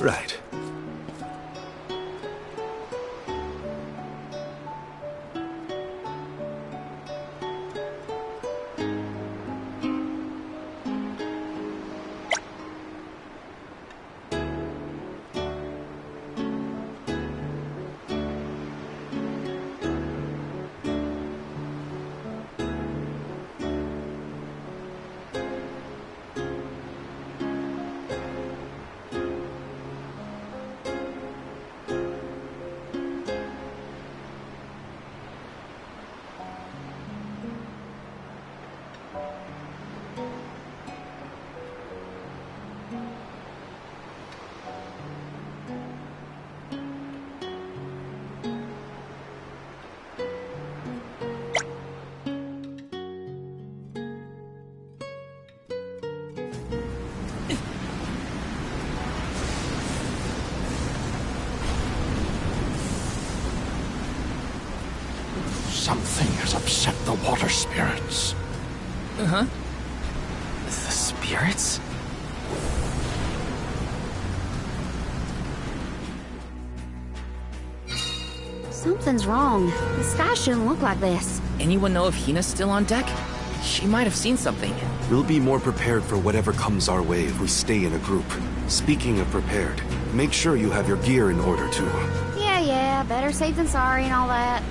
Right. Something has upset the water spirits. Uh-huh. The spirits? Something's wrong. The sky shouldn't look like this. Anyone know if Hina's still on deck? She might have seen something. We'll be more prepared for whatever comes our way if we stay in a group. Speaking of prepared, make sure you have your gear in order too. Yeah, better safe than sorry and all that.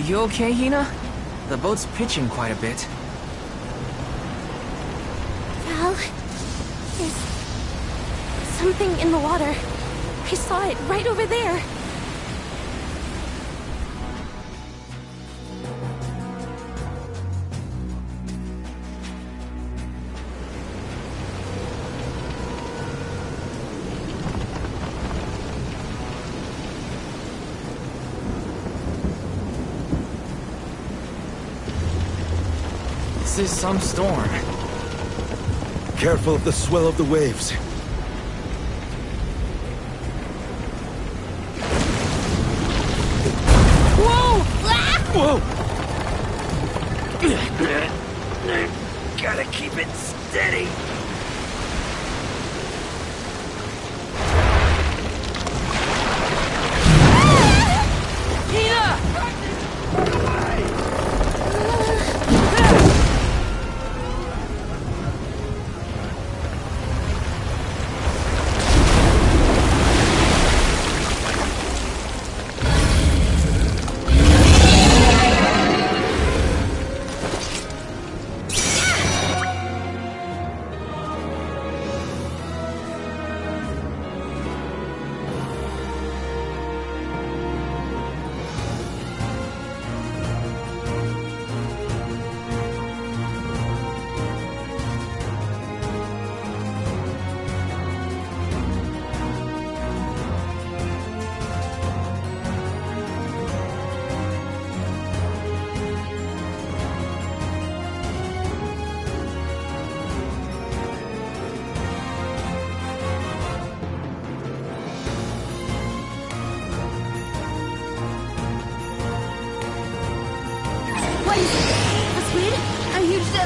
You okay, Hina? The boat's pitching quite a bit. Val, there's something in the water. I saw it right over there. This is some storm. Careful of the swell of the waves. Whoa! Ah! Whoa! Gotta keep it steady.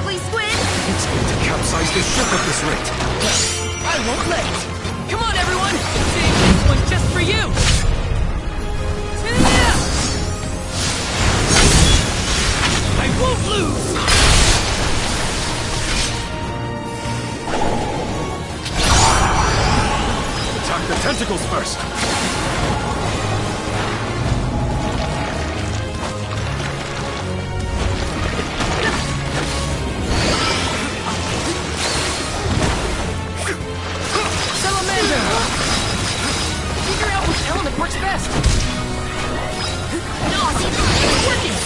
ugly squid! It's going to capsize the ship at this rate. I won't let it. Come on, everyone! Save this one just for you! I won't lose! Attack the tentacles first. Salamander! Figure out which element works best! No, it's working!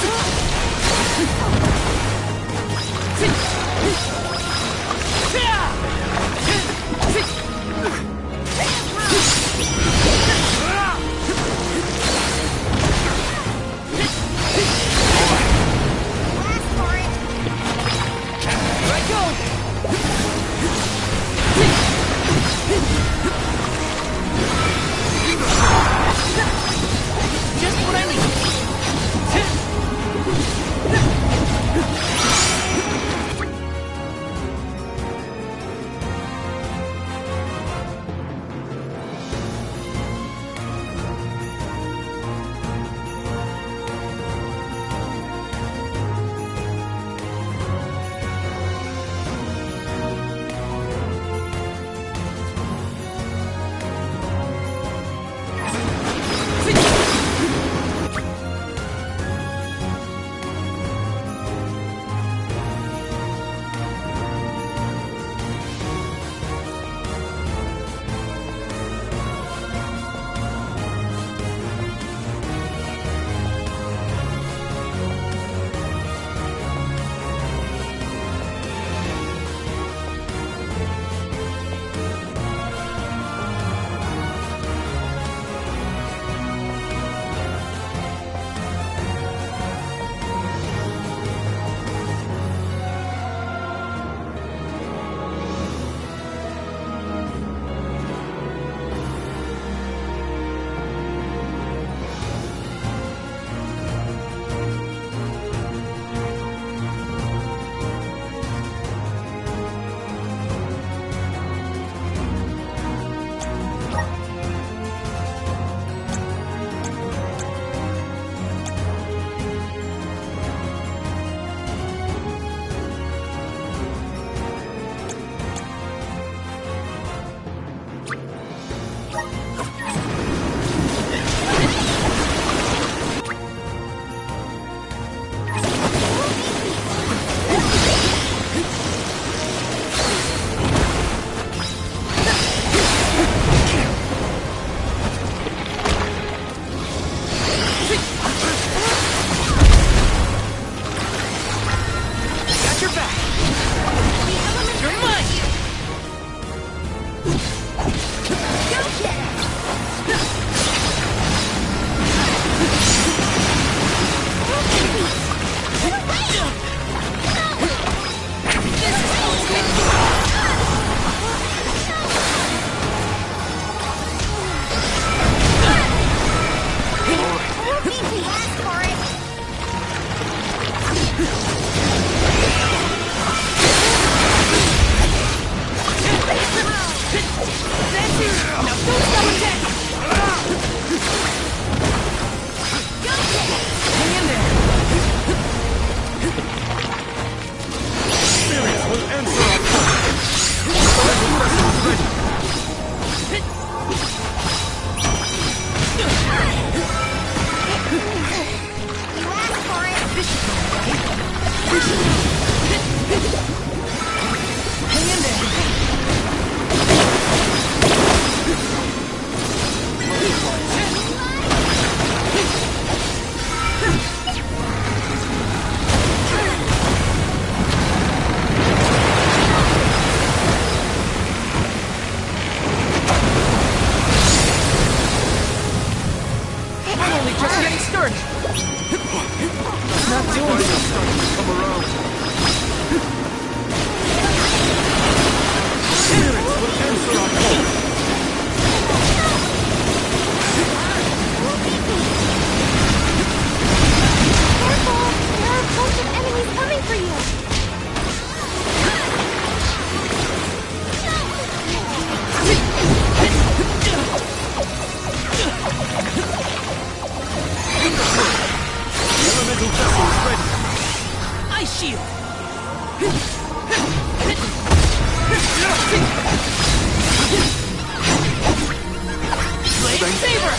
Saber!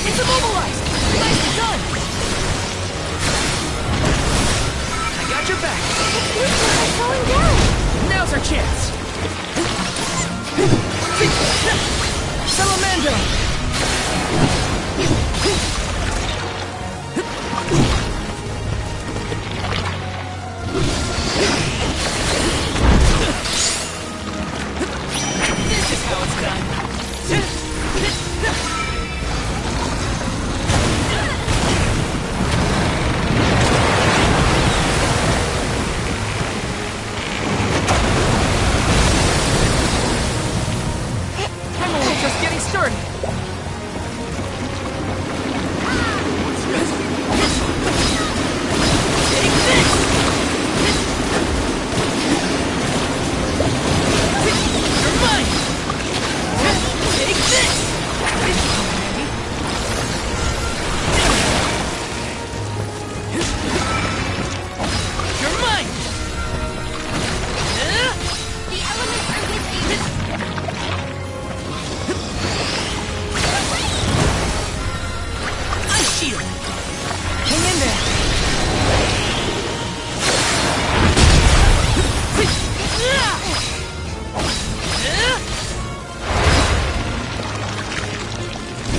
It's immobilized! Nicely done! I got your back! It's going down! Now's our chance! Salamander! This is how it's done! I'm only just getting started! Take this! You're mine! Take this! You're mine! The elements are with you. Ice shield! Hang in there!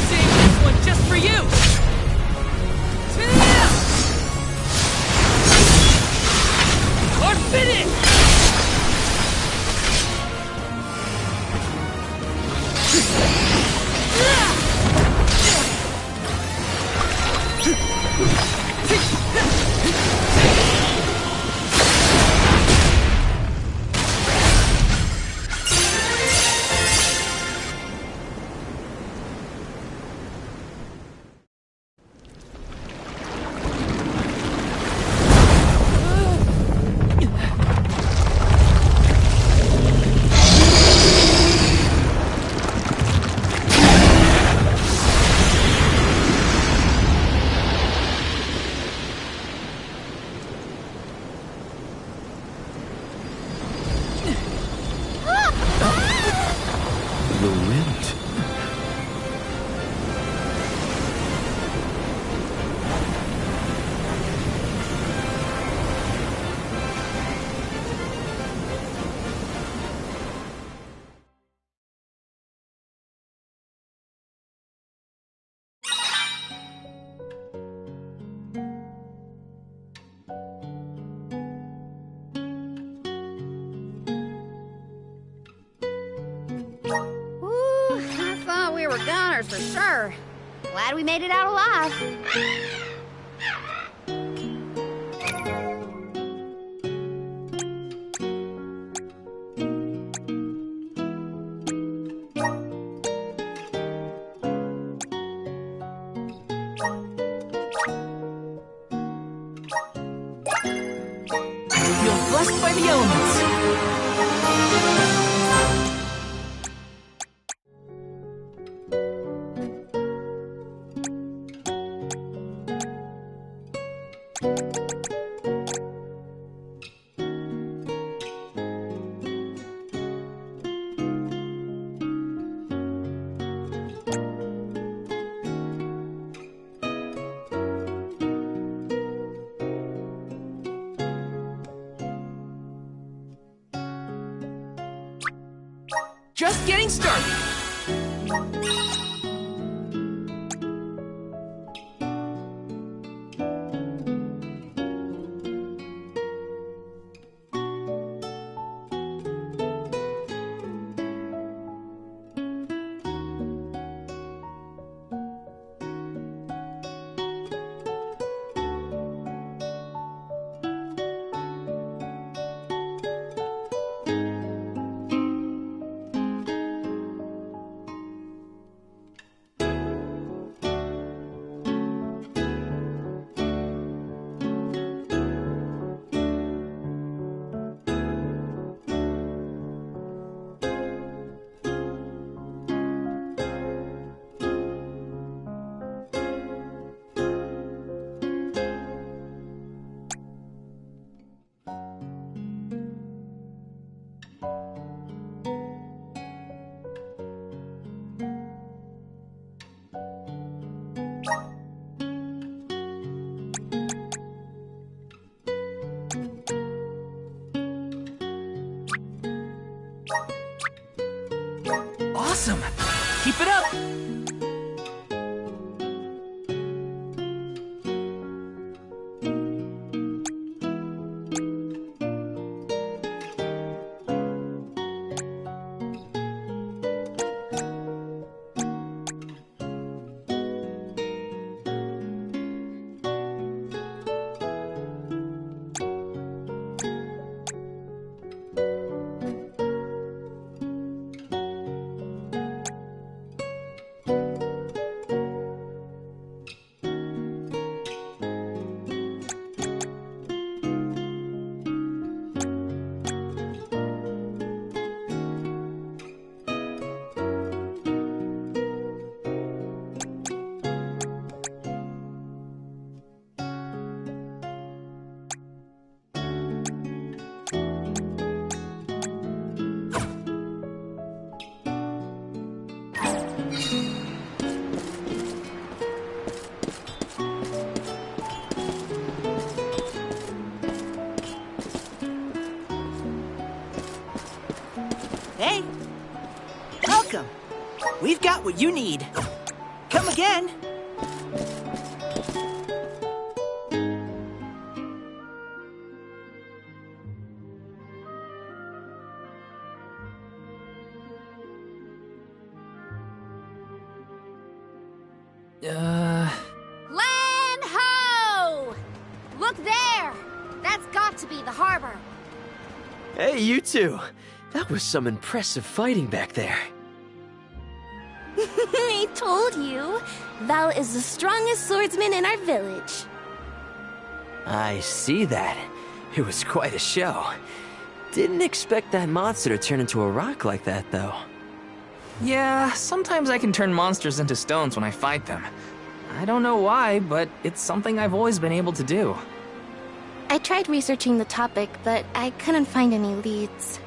Save this one just for you! Or finish! The wind. Ooh, I thought we were goners for sure. Glad we made it out alive. Feel blessed by the elements! Just getting started! got what you need. Come again. Land ho! Look there! That's got to be the harbor. Hey, you two. That was some impressive fighting back there. I told you. Val is the strongest swordsman in our village. I see that. It was quite a show. Didn't expect that monster to turn into a rock like that, though. Yeah, sometimes I can turn monsters into stones when I fight them. I don't know why, but it's something I've always been able to do. I tried researching the topic, but I couldn't find any leads.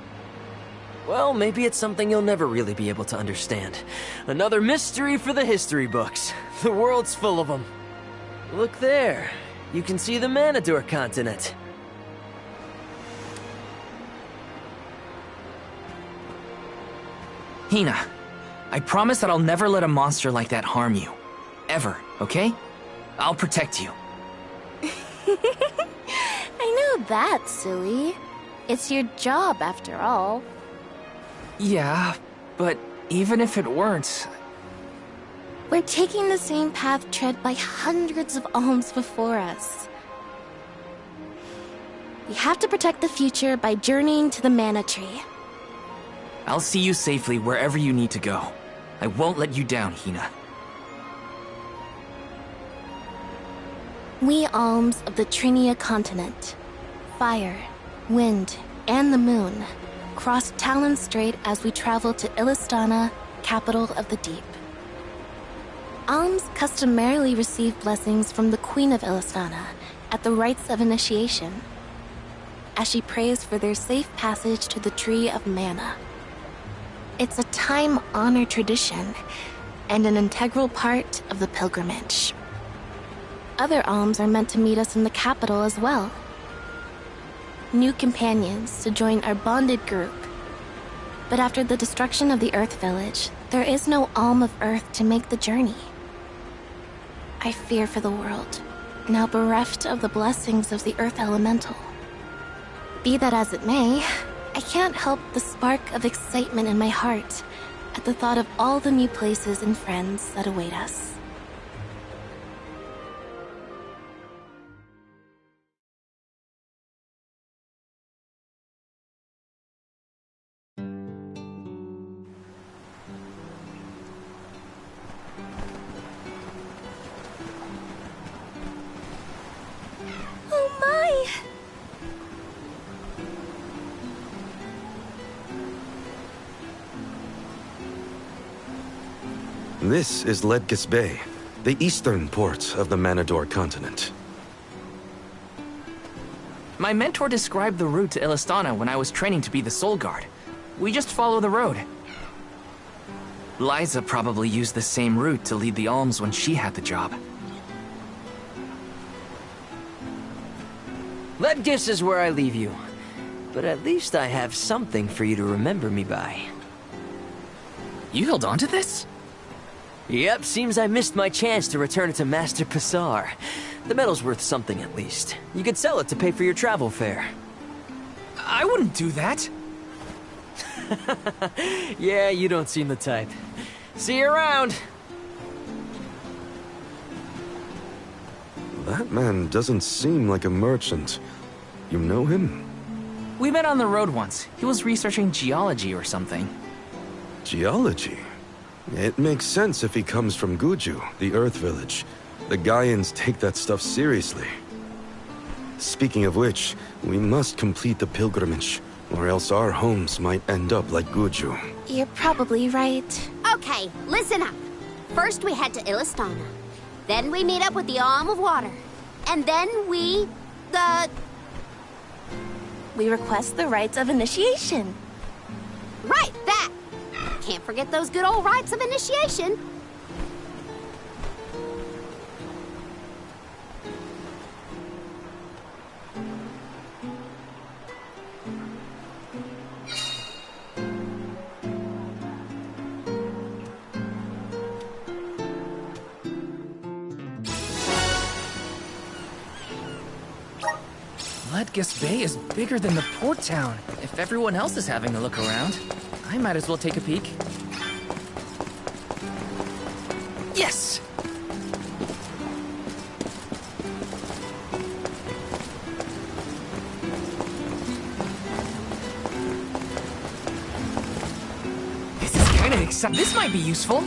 Well, maybe it's something you'll never really be able to understand. Another mystery for the history books. The world's full of them. Look there. You can see the Manador continent. Hina, I promise that I'll never let a monster like that harm you. Ever, okay? I'll protect you. I know that, silly. It's your job, after all. Yeah, but even if it weren't... We're taking the same path tread by hundreds of alms before us. We have to protect the future by journeying to the Mana Tree. I'll see you safely wherever you need to go. I won't let you down, Hina. We alms of the Trinia continent, fire, wind, and the moon, cross Talon Strait as we travel to Illistana, capital of the deep. Alms customarily receive blessings from the Queen of Illistana at the rites of initiation, as she prays for their safe passage to the Tree of Mana. It's a time-honored tradition and an integral part of the pilgrimage. Other alms are meant to meet us in the capital as well. New companions to join our bonded group. But after the destruction of the Earth Village, there is no alm of Earth to make the journey. I fear for the world, now bereft of the blessings of the Earth Elemental. Be that as it may, I can't help the spark of excitement in my heart at the thought of all the new places and friends that await us. Oh my! This is Ledgis Bay, the eastern port of the Manador continent. My mentor described the route to Illistana when I was training to be the Soul Guard. We just follow the road. Liza probably used the same route to lead the alms when she had the job. Ledgis is where I leave you. But at least I have something for you to remember me by. You held on to this? Yep, seems I missed my chance to return it to Master Passar. The medal's worth something at least. You could sell it to pay for your travel fare. I wouldn't do that. Yeah, you don't seem the type. See you around! That man doesn't seem like a merchant. You know him? We met on the road once. He was researching geology or something. Geology? It makes sense if he comes from Guju, the Earth Village. The Gaians take that stuff seriously. Speaking of which, we must complete the pilgrimage, or else our homes might end up like Guju. You're probably right. Okay, listen up. First we head to Illistana. Then we meet up with the Alm of Water. And then we... We request the rites of initiation. Right, that! Can't forget those good old rites of initiation. Ledgis Bay is bigger than the port town. If everyone else is having a look around, I might as well take a peek. Yes! This is kind of exciting. This might be useful.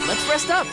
Let's rest up.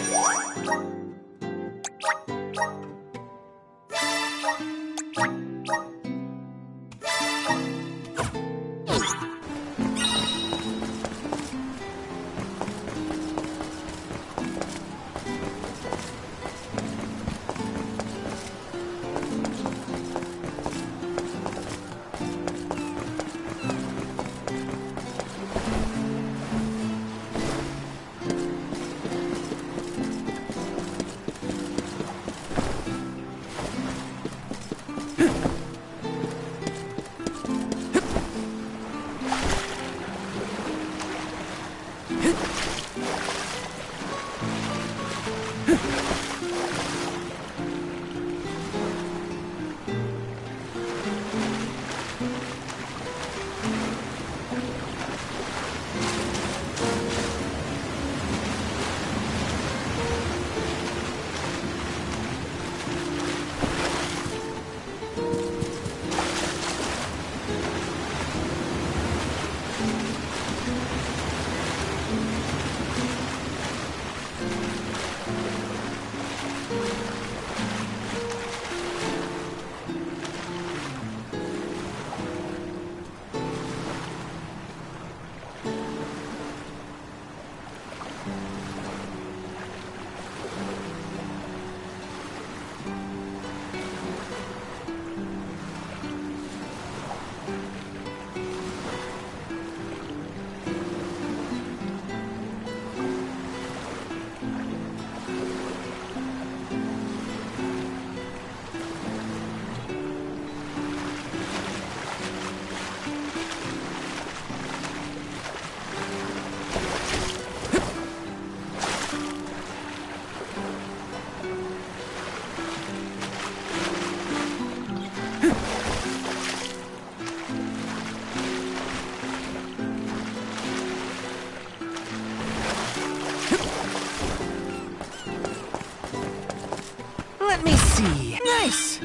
Let me see. Nice!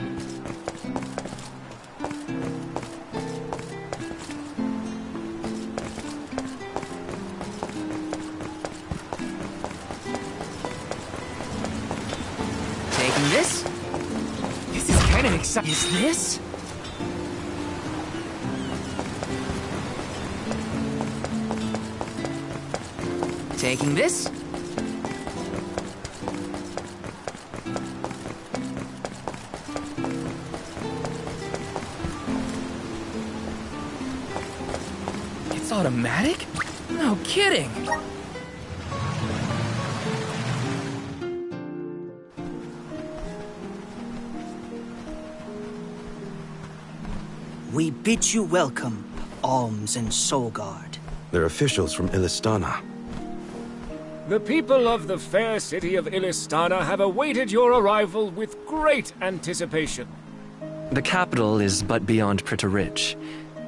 Taking this? This is kind of exciting. Is this? Taking this? It's automatic? No kidding! We bid you welcome, Alms and Solgard. They're officials from Illistana. The people of the fair city of Illistana have awaited your arrival with great anticipation. The capital is but beyond Prita Ridge.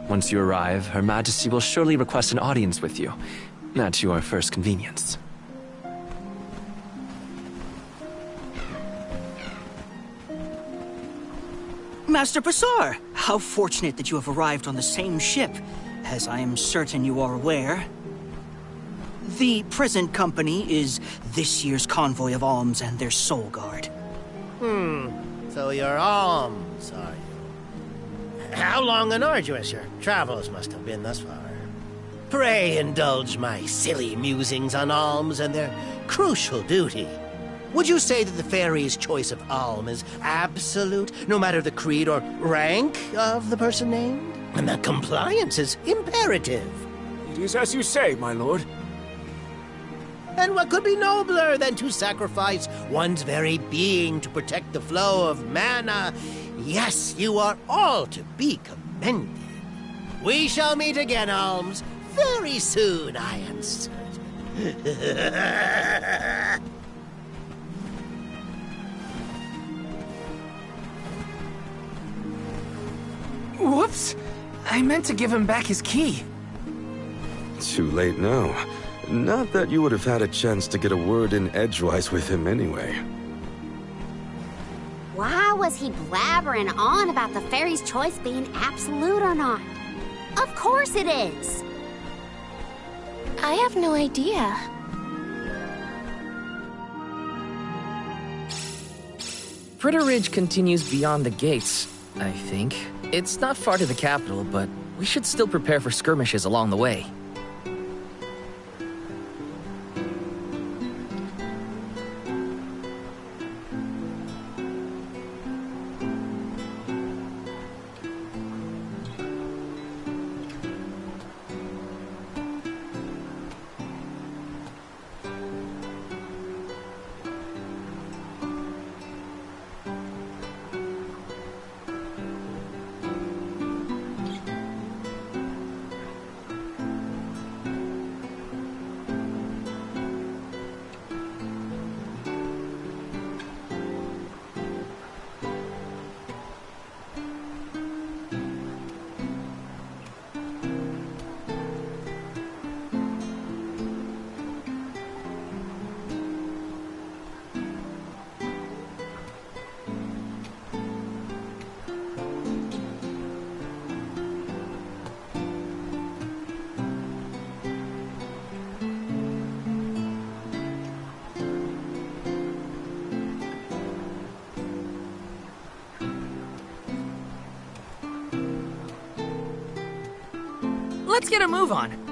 Once you arrive, Her Majesty will surely request an audience with you, at your first convenience. Master Basar, how fortunate that you have arrived on the same ship. As I am certain you are aware, the present company is this year's convoy of Alms and their Solgard. So you're Alms, are you? How long and arduous your travels must have been thus far. Pray indulge my silly musings on Alms and their crucial duty. Would you say that the fairy's choice of Alm is absolute, no matter the creed or rank of the person named? And that compliance is imperative. It is as you say, my lord. And what could be nobler than to sacrifice one's very being to protect the flow of mana? Yes, you are all to be commended. We shall meet again, Alms, very soon, I am certain. Whoops! I meant to give him back his key. Too late now. Not that you would have had a chance to get a word in edgewise with him anyway. Why was he blabbering on about the fairy's choice being absolute or not? Of course it is! I have no idea. Pritter Ridge continues beyond the gates, I think. It's not far to the capital, but we should still prepare for skirmishes along the way. Let's get a move on.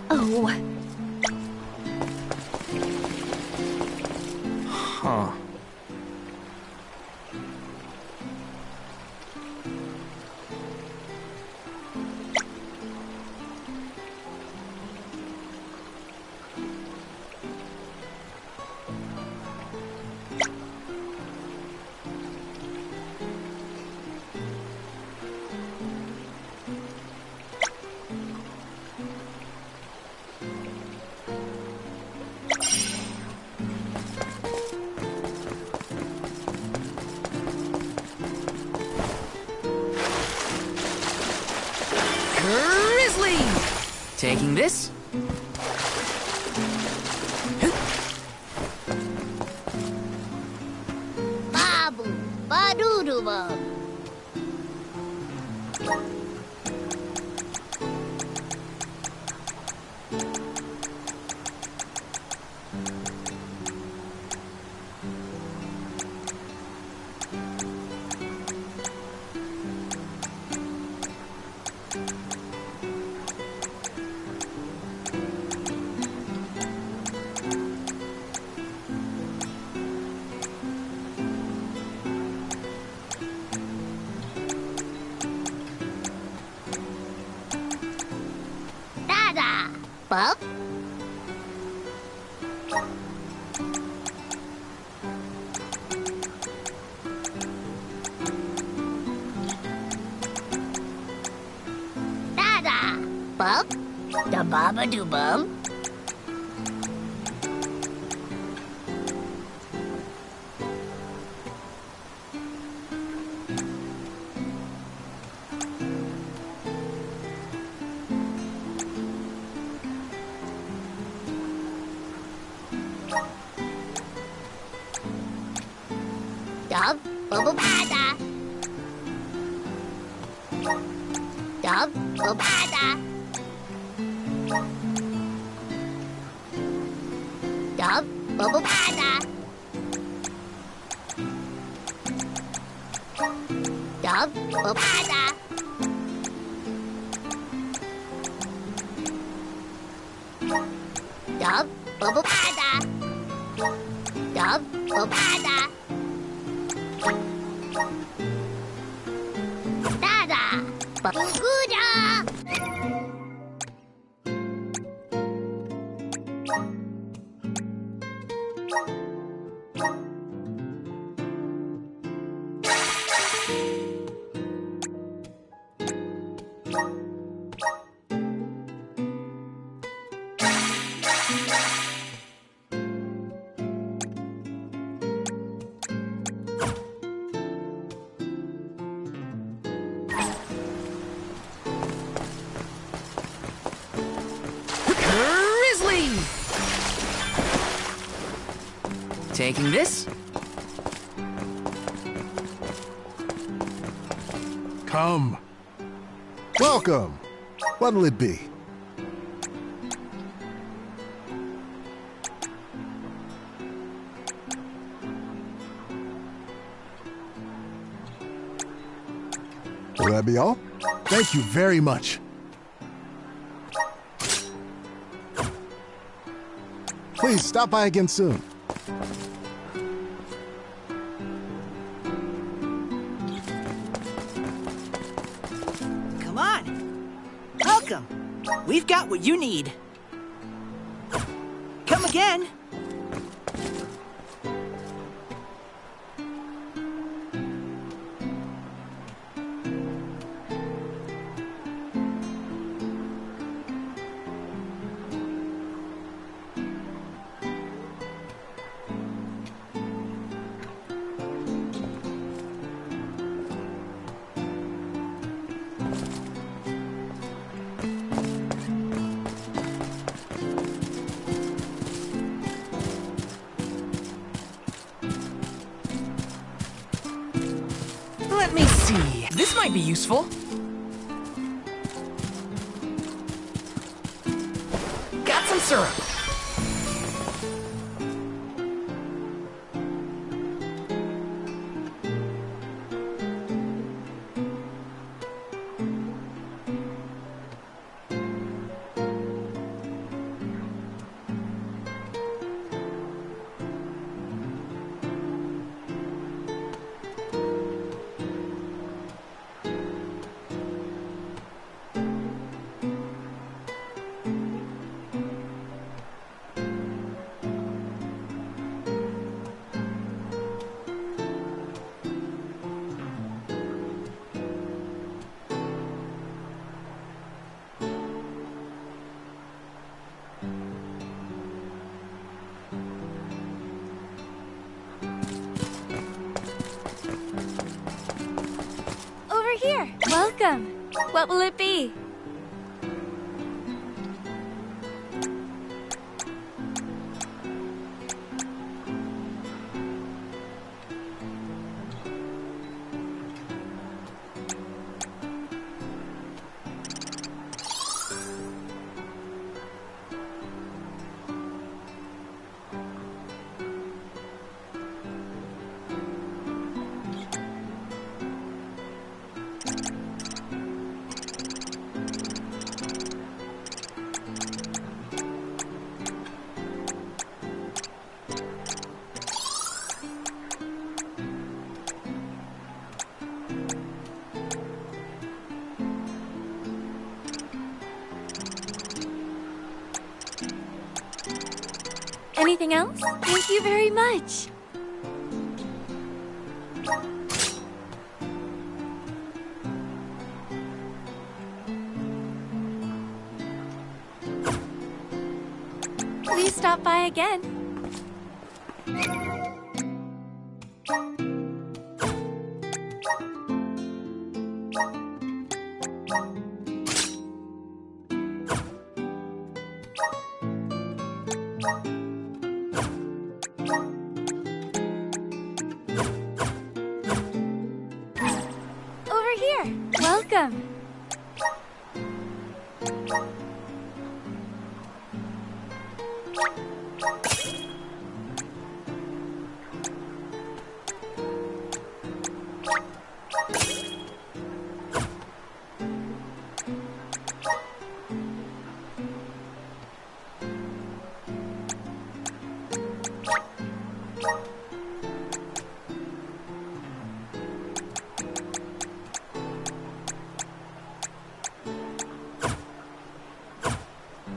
Oh. Huh. Grizzly! Taking this. Babu, badoodoo. Dada, Bub. Dada, Bub. Da baba do bum. Dub, bubble bada. Dub, bubble bada. Dub, bubble bada. Dub, bubble bada. Dub, bubble bada. Dub, bubble bada. Dada, Baguda! Grizzly! Taking this. Come. Welcome. What'll it be? Will that be all? Thank you very much. Please stop by again soon. Come on. Welcome. We've got what you need. Come again. Let me see. This might be useful. Got some syrup. Here, welcome. What will it be? Anything else? Thank you very much. Please stop by again. Over here. Welcome.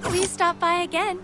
Please stop by again.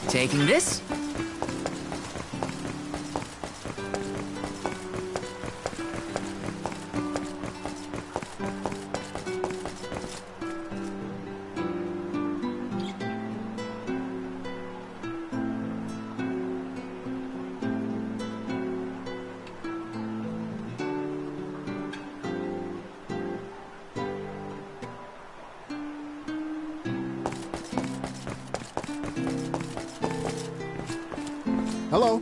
Taking this? Hello.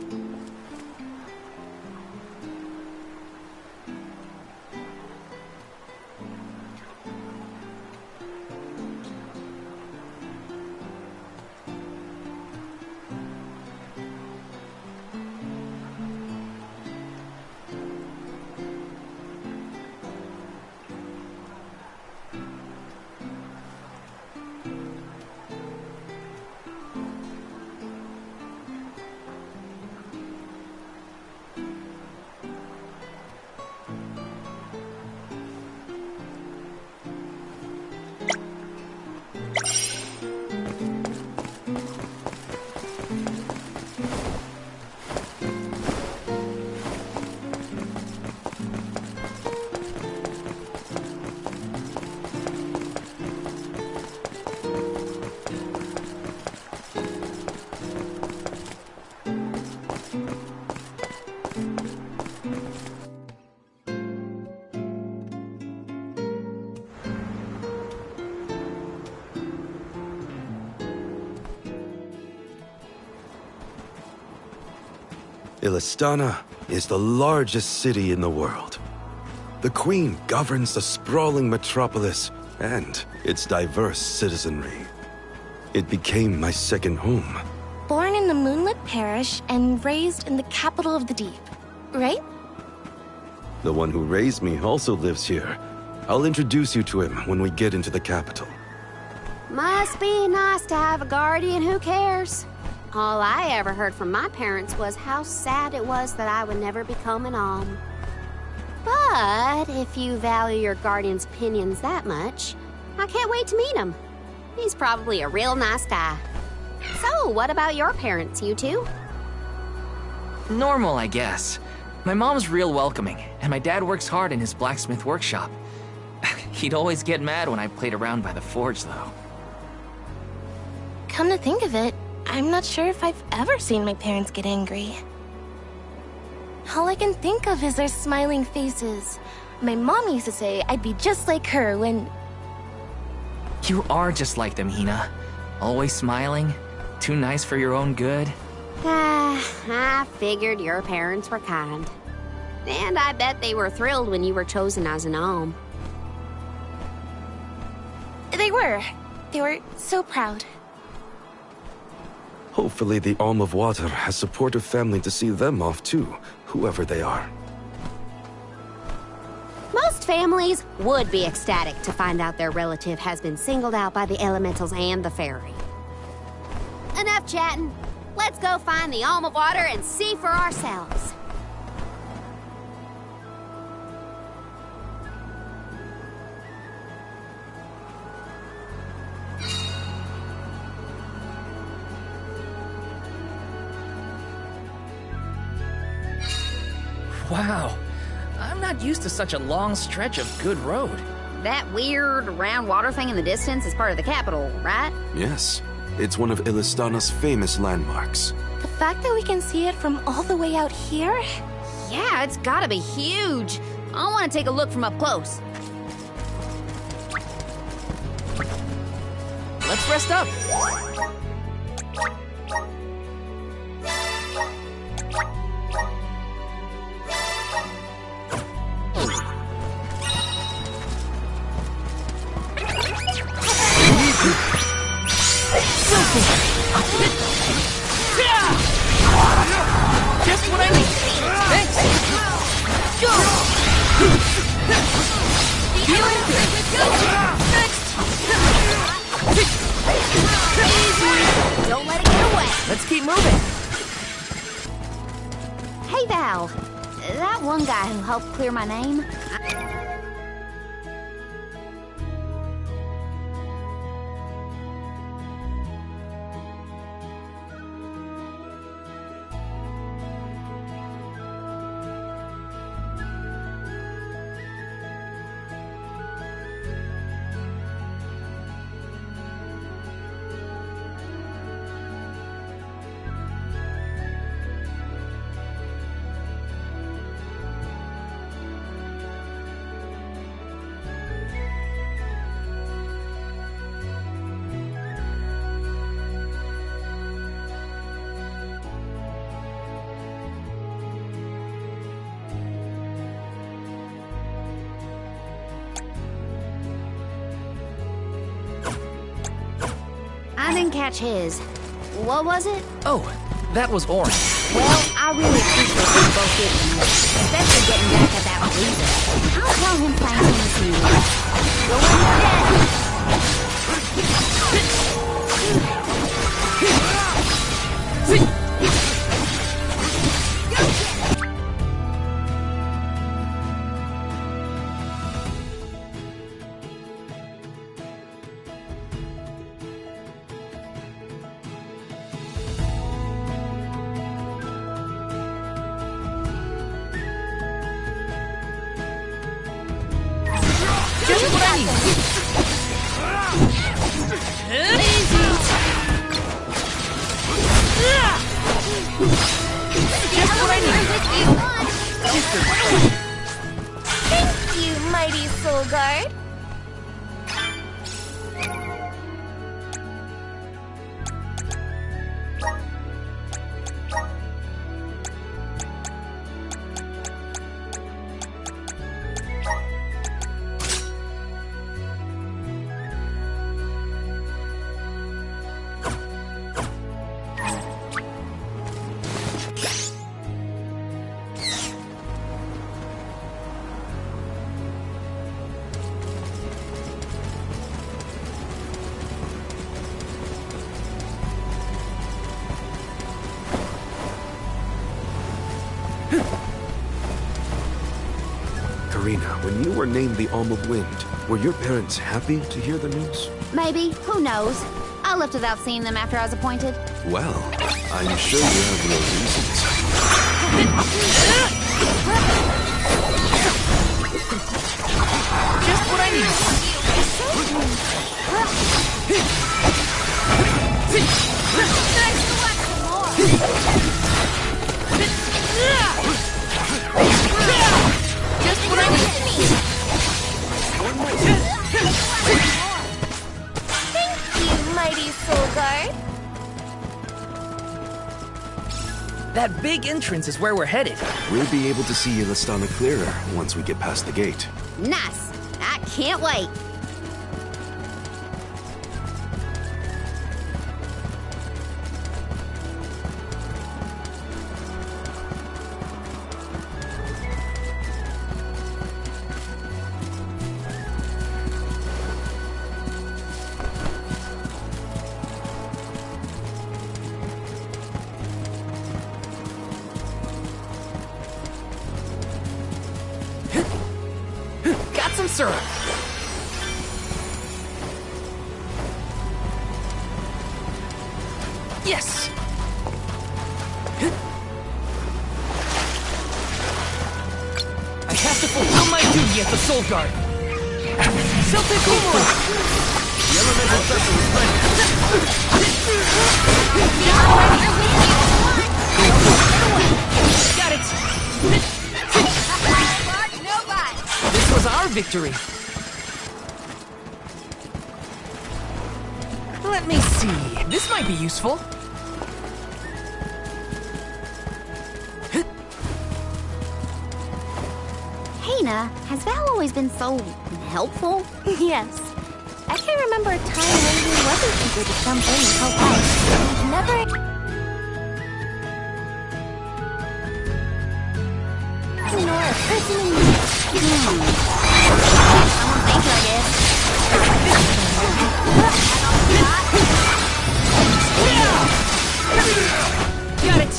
Illistana is the largest city in the world. The Queen governs the sprawling metropolis and its diverse citizenry. It became my second home. Born in the Moonlit Parish and raised in the capital of the deep, right? The one who raised me also lives here. I'll introduce you to him when we get into the capital. Must be nice to have a guardian who cares. All I ever heard from my parents was how sad it was that I would never become an Alm. But if you value your guardian's opinions that much, I can't wait to meet him. He's probably a real nice guy. So, what about your parents, you two? Normal, I guess. My mom's real welcoming, and my dad works hard in his blacksmith workshop. He'd always get mad when I played around by the forge, though. Come to think of it, I'm not sure if I've ever seen my parents get angry. All I can think of is their smiling faces. My mom used to say I'd be just like her when... You are just like them, Hina. Always smiling, too nice for your own good. I figured your parents were kind. And I bet they were thrilled when you were chosen as an Alm. They were. They were so proud. Hopefully the Alm of Water has supportive family to see them off too, whoever they are. Most families would be ecstatic to find out their relative has been singled out by the elementals and the fairy. Enough chatting. Let's go find the Alm of Water and see for ourselves. Wow, I'm not used to such a long stretch of good road. That weird round water thing in the distance is part of the capital, right? Yes, it's one of Illistana's famous landmarks. The fact that we can see it from all the way out here? Yeah, it's gotta be huge. I want to take a look from up close. Let's rest up. Just what I need. Thanks. Go. Healing. Next. Don't let it get away. Let's keep moving. Hey, Val. That one guy who helped clear my name. I didn't catch his. What was it? Oh, that was orange. Well, I really appreciate what you both did for me, especially getting back at that loser. I'll tell him thanks when he sees me. Go in Thank you, mighty Soul Guard. Karina, when you were named the Alm of Wind, were your parents happy to hear the news? Maybe. Who knows? I left without seeing them after I was appointed. Well, I'm sure you have your reasons. Just what I need. Just what I need. You mighty soul guard. That big entrance is where we're headed. We'll be able to see Ilistana clearer once we get past the gate. Nice. I can't wait. Got some syrup. Yes. I have to fulfill my duty as the Soul Guard. Celtic Humor! The elemental vessel is ready. Got it! This was our victory. Let me see. This might be useful. Hina, has Val always been so helpful? Yes. I can't remember a time when he wasn't eager to jump in and help out. He's never... Nor a person in need. Someone thinks I guess. Got it!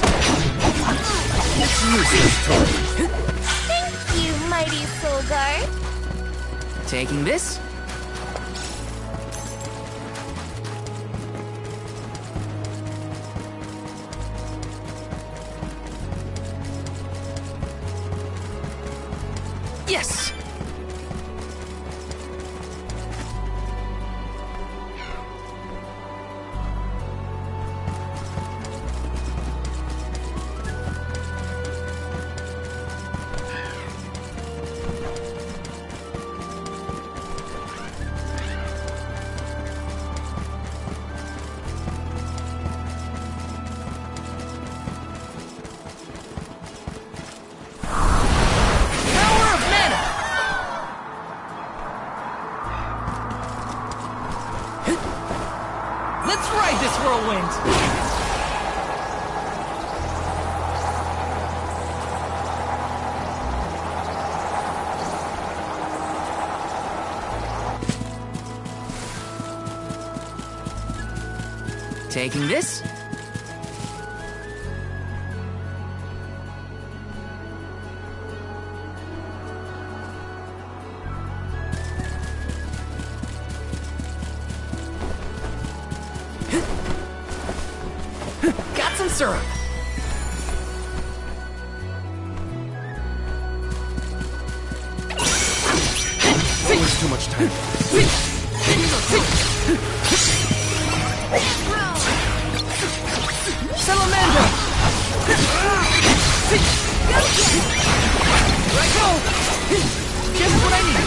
Thank you, mighty soul guard. Taking this. Yes! Let's ride this whirlwind! Taking this. Got some syrup. Always too much time. Salamander! Here I go! Just what I need!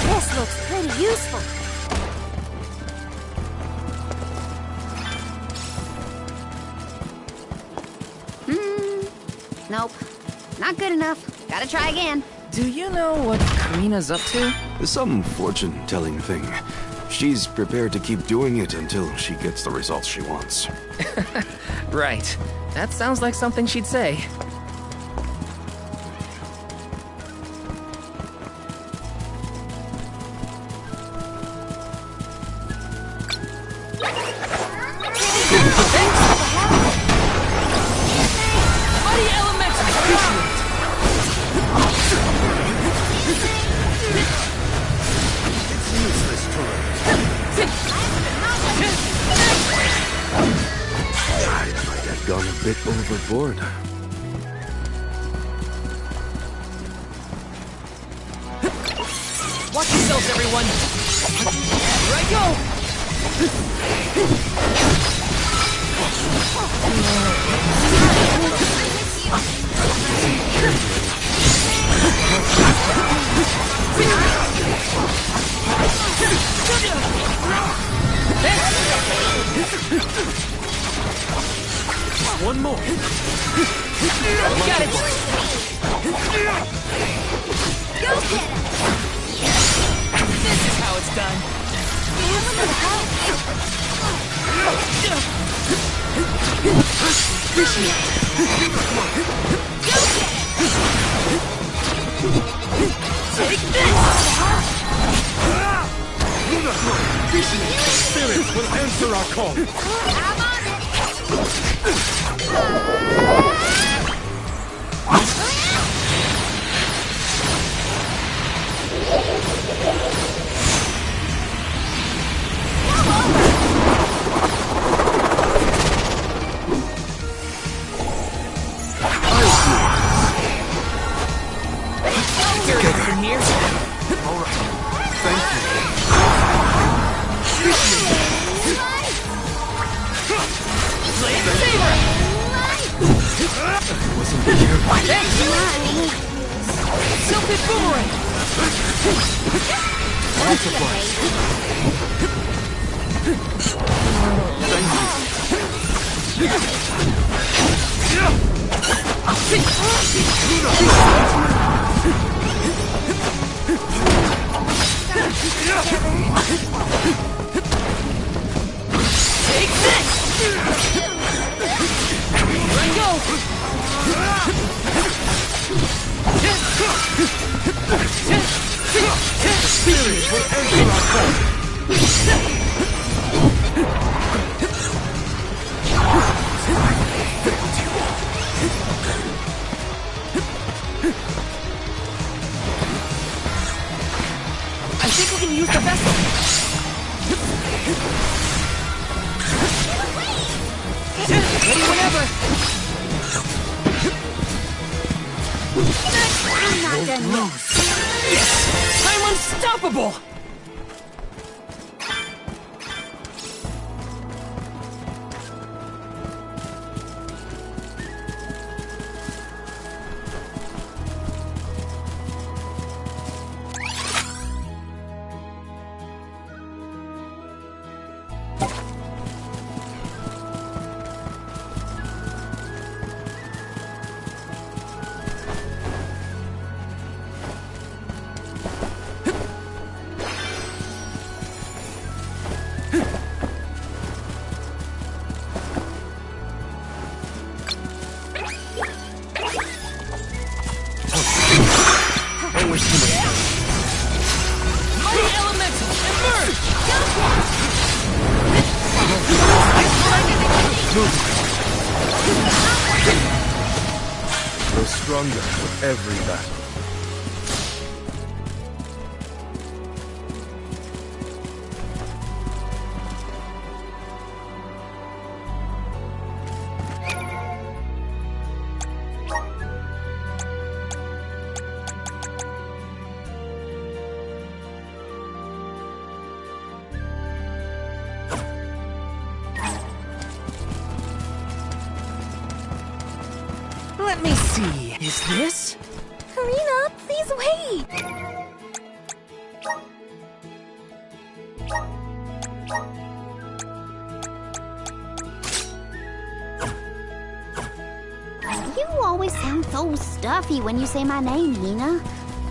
This looks pretty useful. Nope. Not good enough. Gotta try again. Do you know what Karina's up to? Some fortune-telling thing. She's prepared to keep doing it until she gets the results she wants. Right. That sounds like something she'd say. bit overboard. Watch yourselves, everyone! Here I go! One more. Got it! Go get him! This is how it's done. Take this! Spirits will answer our call. I'm on From here. All right. Thank you. Lightsaber! Wasn't here. Silky boomerang! Take this! Let go! Spirits will answer our call. I think we can use the vessel. Ready whenever. I'm not done yet. Yes! I'm unstoppable! Mighty Elemental, emerge! Grow stronger with every battle. Let me see. Is this? Karina, please wait! You always sound so stuffy when you say my name, Nina.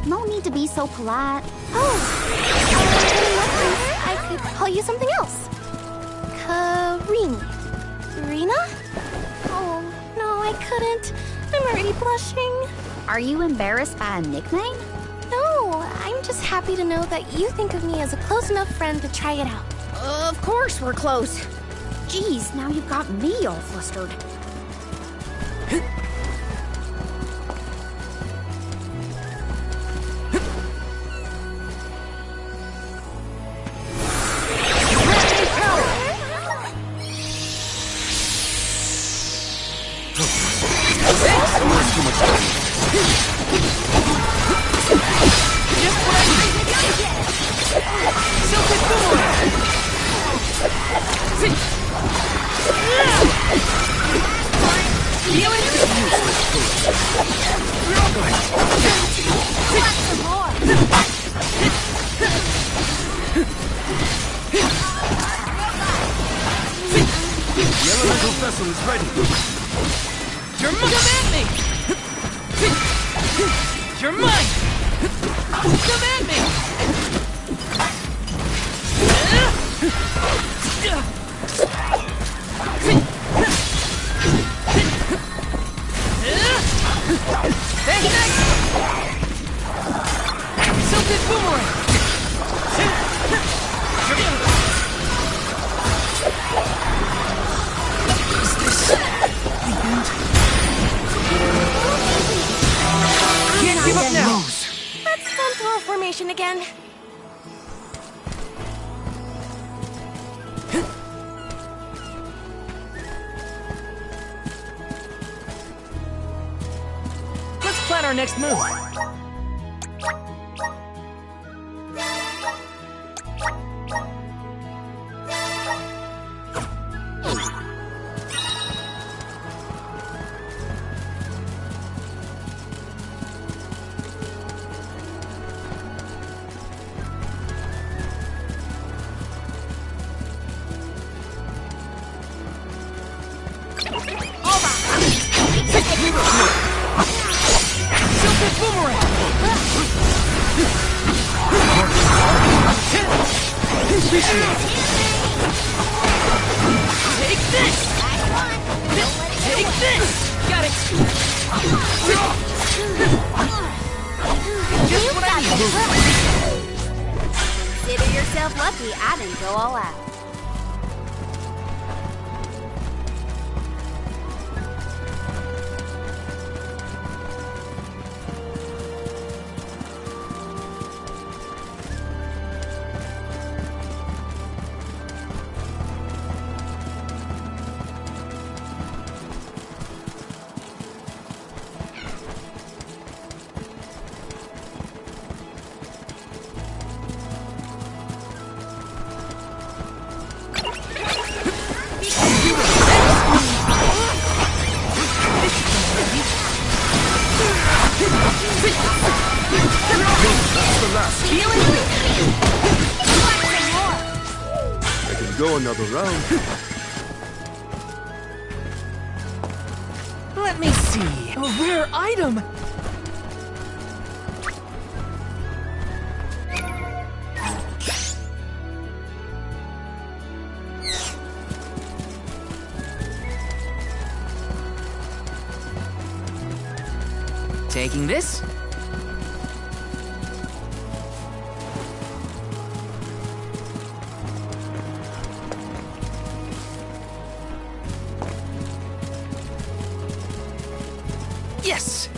No need to be so polite. Oh! I could call you something else. Karina? Oh, no, I couldn't. I'm already blushing. Are you embarrassed by a nickname? No, I'm just happy to know that you think of me as a close enough friend to try it out. Of course we're close. Geez, now you've got me all flustered. vessel is ready. You're mine! Come at me! You're mine! Come at me! Thanks! Silted boomerang! Is this the end? Can't give up now! Let's run through our formation again. Let's plan our next move. Silted boomerang! Take this! Take this! Got it! Just what I need! Consider yourself lucky I didn't go all out. I can go another round. Let me see. A rare item! Taking this? Yes!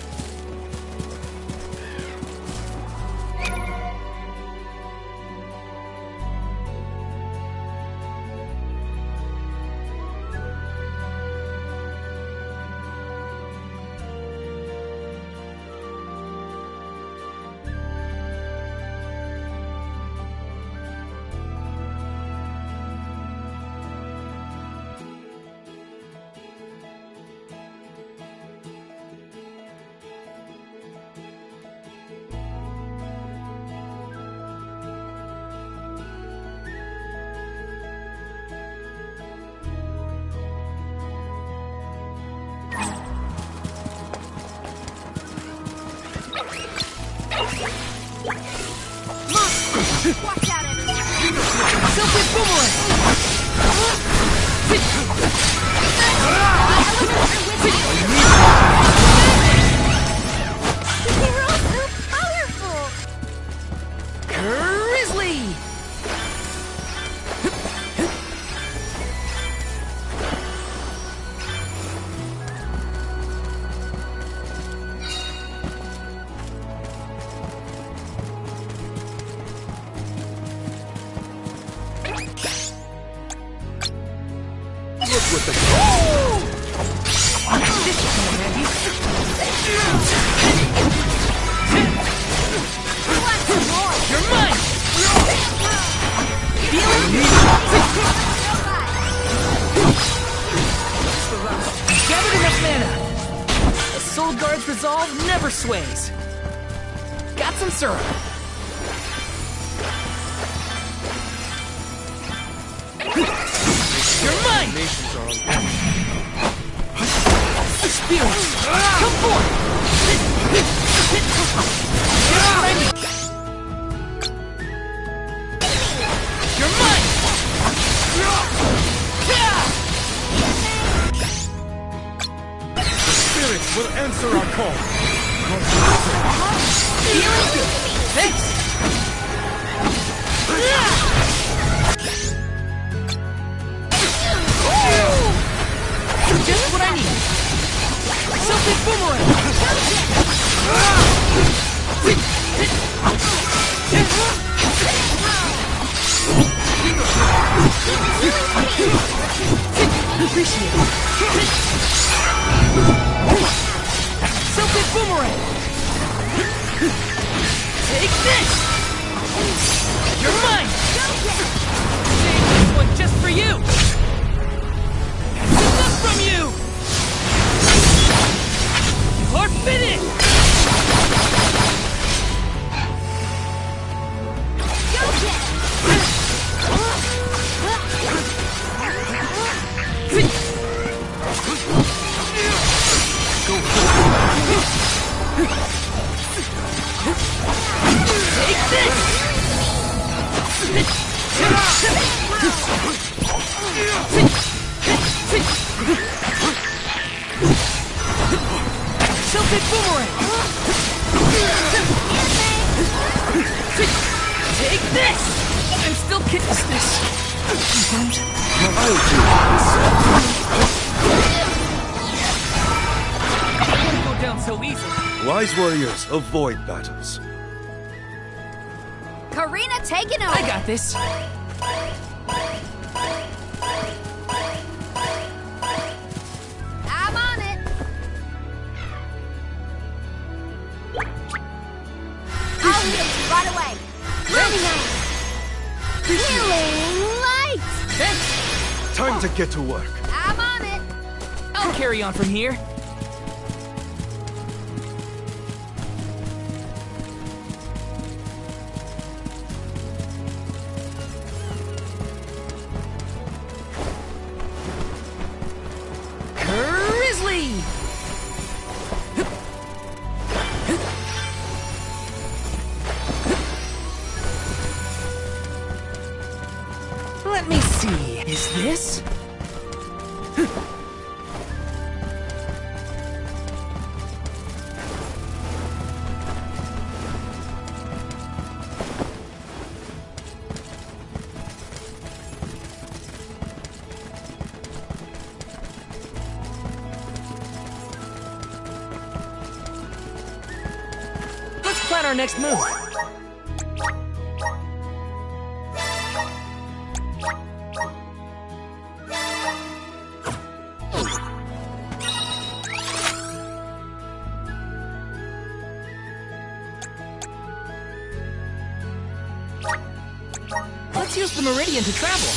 Watch out, everyone! Silted boomerang! Hero's so powerful! Grizzly! With the You're mine! Gathered enough mana. A Soul Guard's resolve never sways. Got some syrup. You're mine! Nations are on Spirit! Come forth! You're mine! Spirits will answer our call. Thanks! Just what I need! Celtic Boomerang! Appreciate it! Celtic Boomerang! Take this! You're mine! Save this one just for you! That's enough from you! Or finish! Go get it! Take this! Celtic Boomerang! Take this! I'm still kicking this. Don't go down so easily. Wise warriors avoid battles. Karina taking over. I got this. I'm on it. I'll heal you right away. Running out. Healing light. Time to get to work. I'm on it. I'll carry on from here. Grizzly! Let me see. Is this? Let's plan our next move. Let's use the Meridian to travel.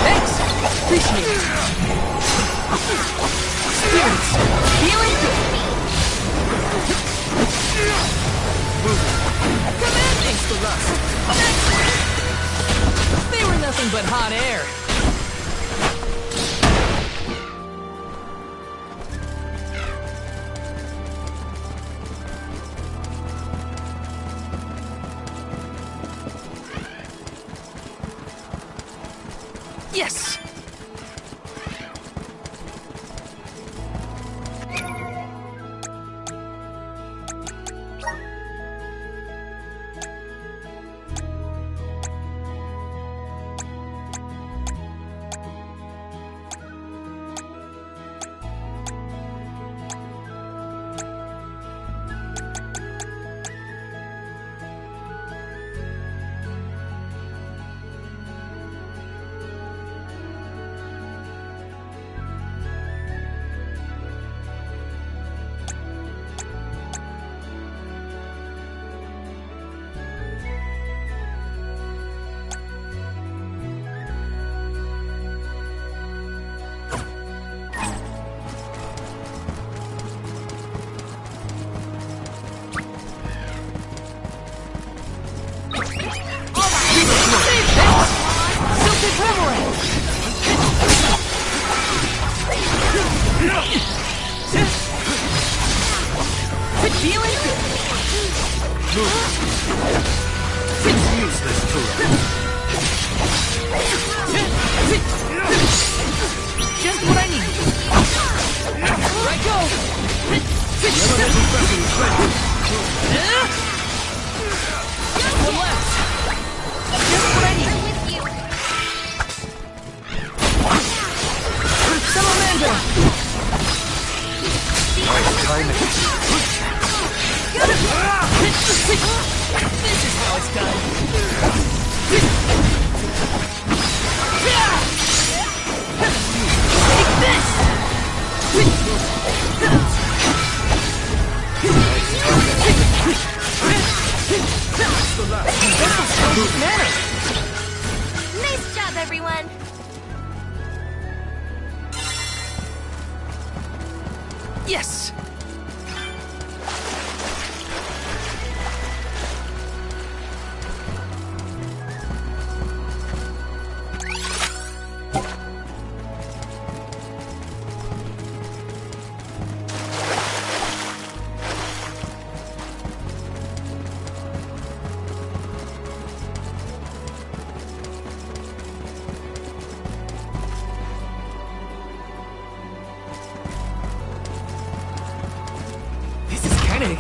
Thanks! Appreciate it. Spirits! Healing! Commanding the rust! They were nothing but hot air. Yes!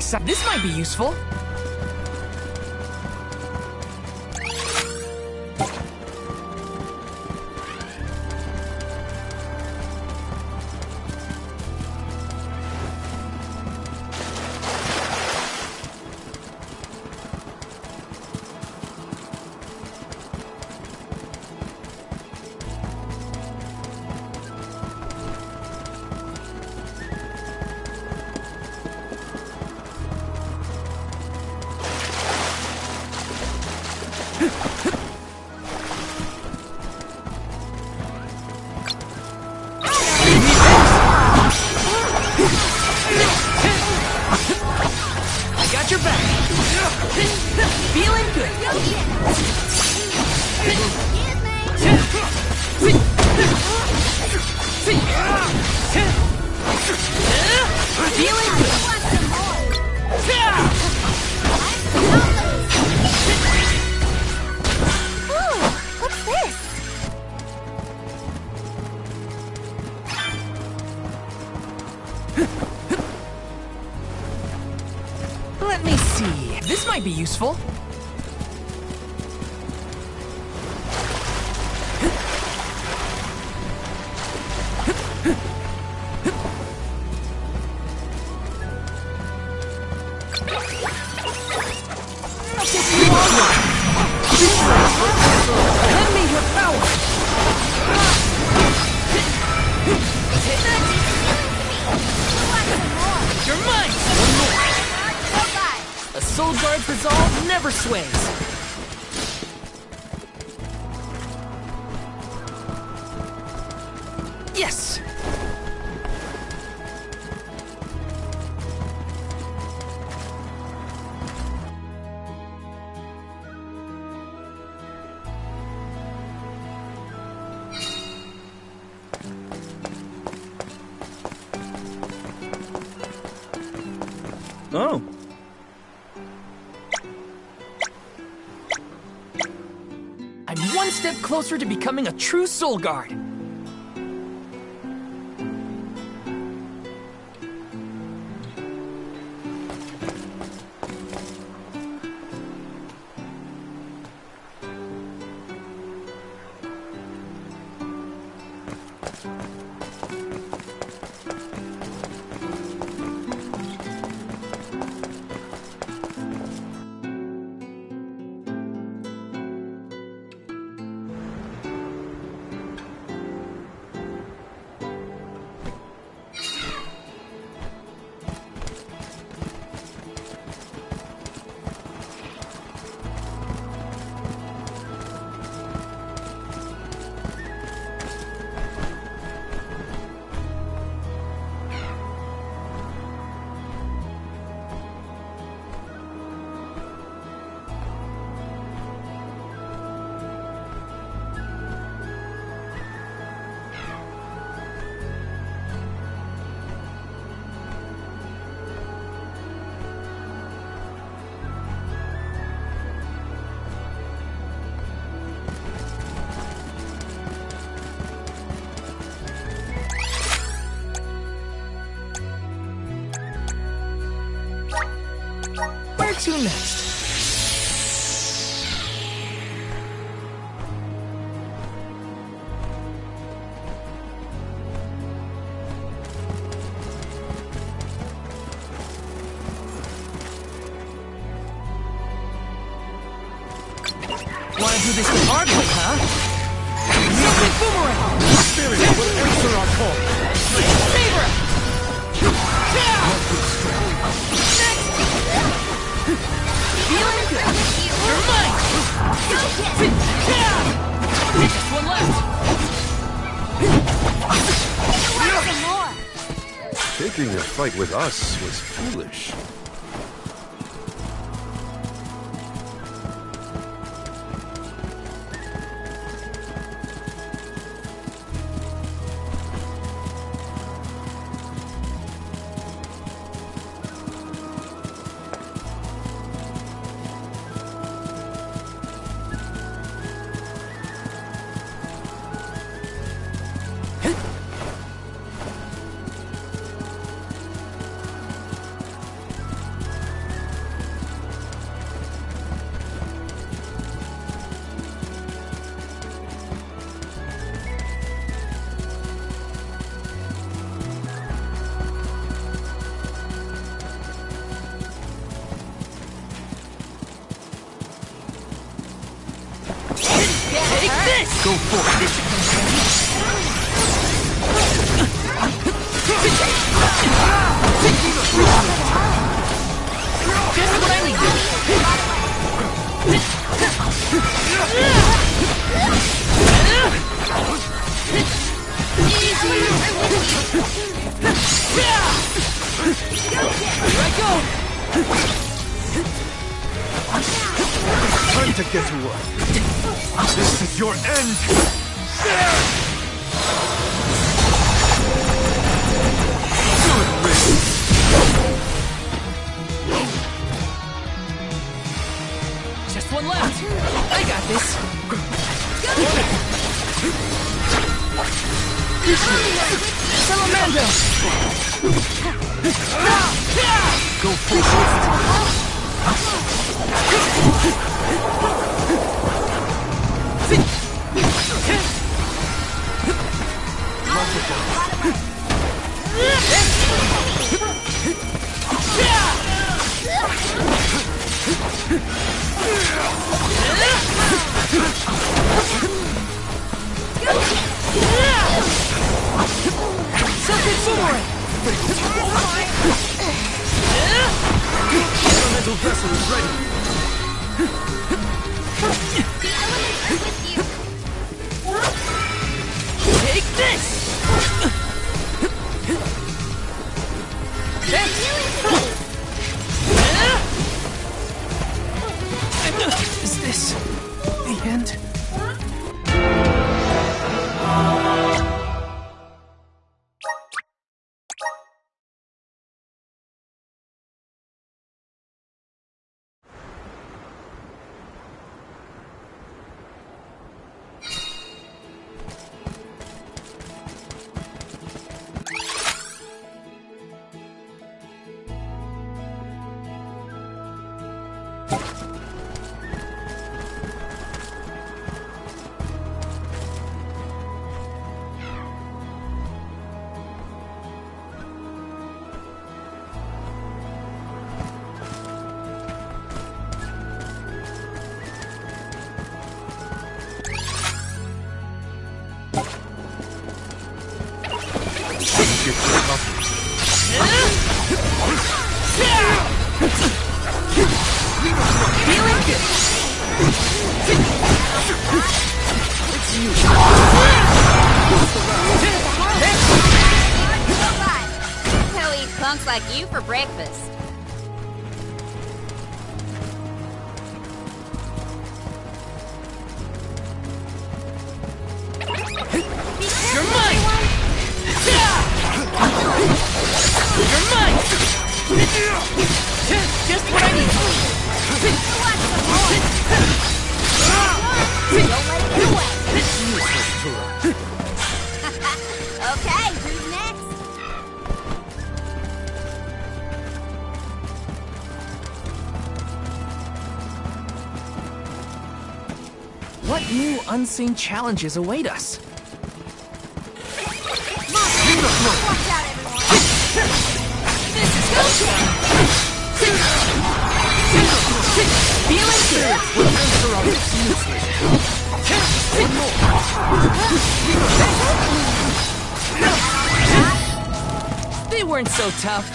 exciting. This might be useful. Let me see. This might be useful. Lend me your power. You're mine. A Soul Guard's resolve never sways. Yes! Oh. I'm one step closer to becoming a true Soul Guard. Where to next? Wanna do this the hard way, huh? Music Boomerang! Spirit will answer our call. Saber! Feeling good. You're mine! Just one left. Taking a fight with us was foolish. this! Go for it! Just what I need. Here I go! Time to get to work. This is your end! Just one left. I got this. Salamando! Go for it! Elemental vessel is ready. Take this! Is this the end? He'll eat punks like you for breakfast. You're mine! You're mine! Just what I need! Don't let it get away. Okay, who's next? What new unseen challenges await us? Watch out, everyone. This is feeling good! They weren't so tough.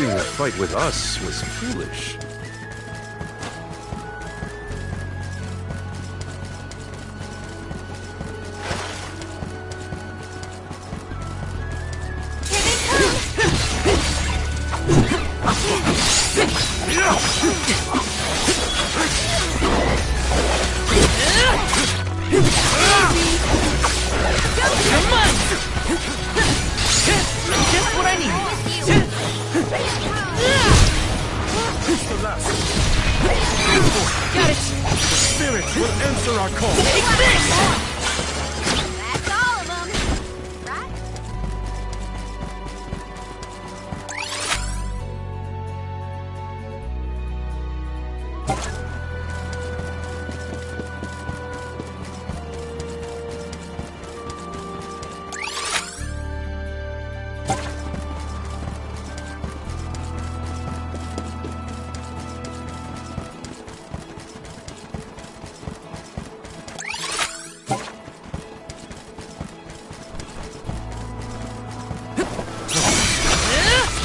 choosing a fight with us was foolish. Just what I need. Got it. The spirit will answer our call. Take this! That's all of them, right?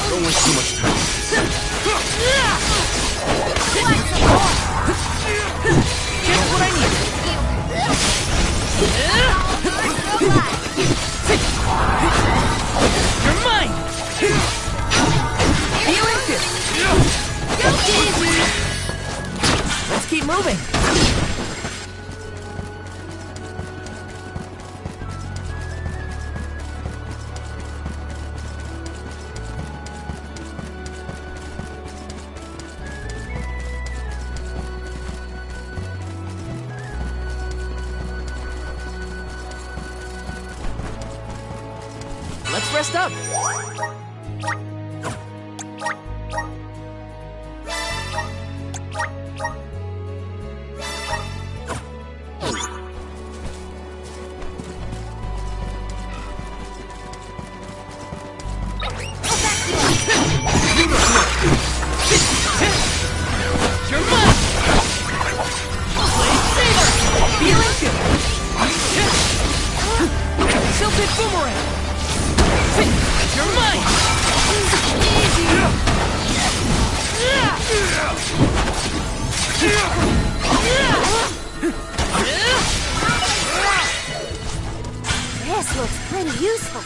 Don't waste too much time. Just what I need. You're mine! Healing fist! Let's keep moving. Let's rest up. You're mine! Blade Saber! Healing field! Tilted boomerang! You're mine! This looks pretty useful.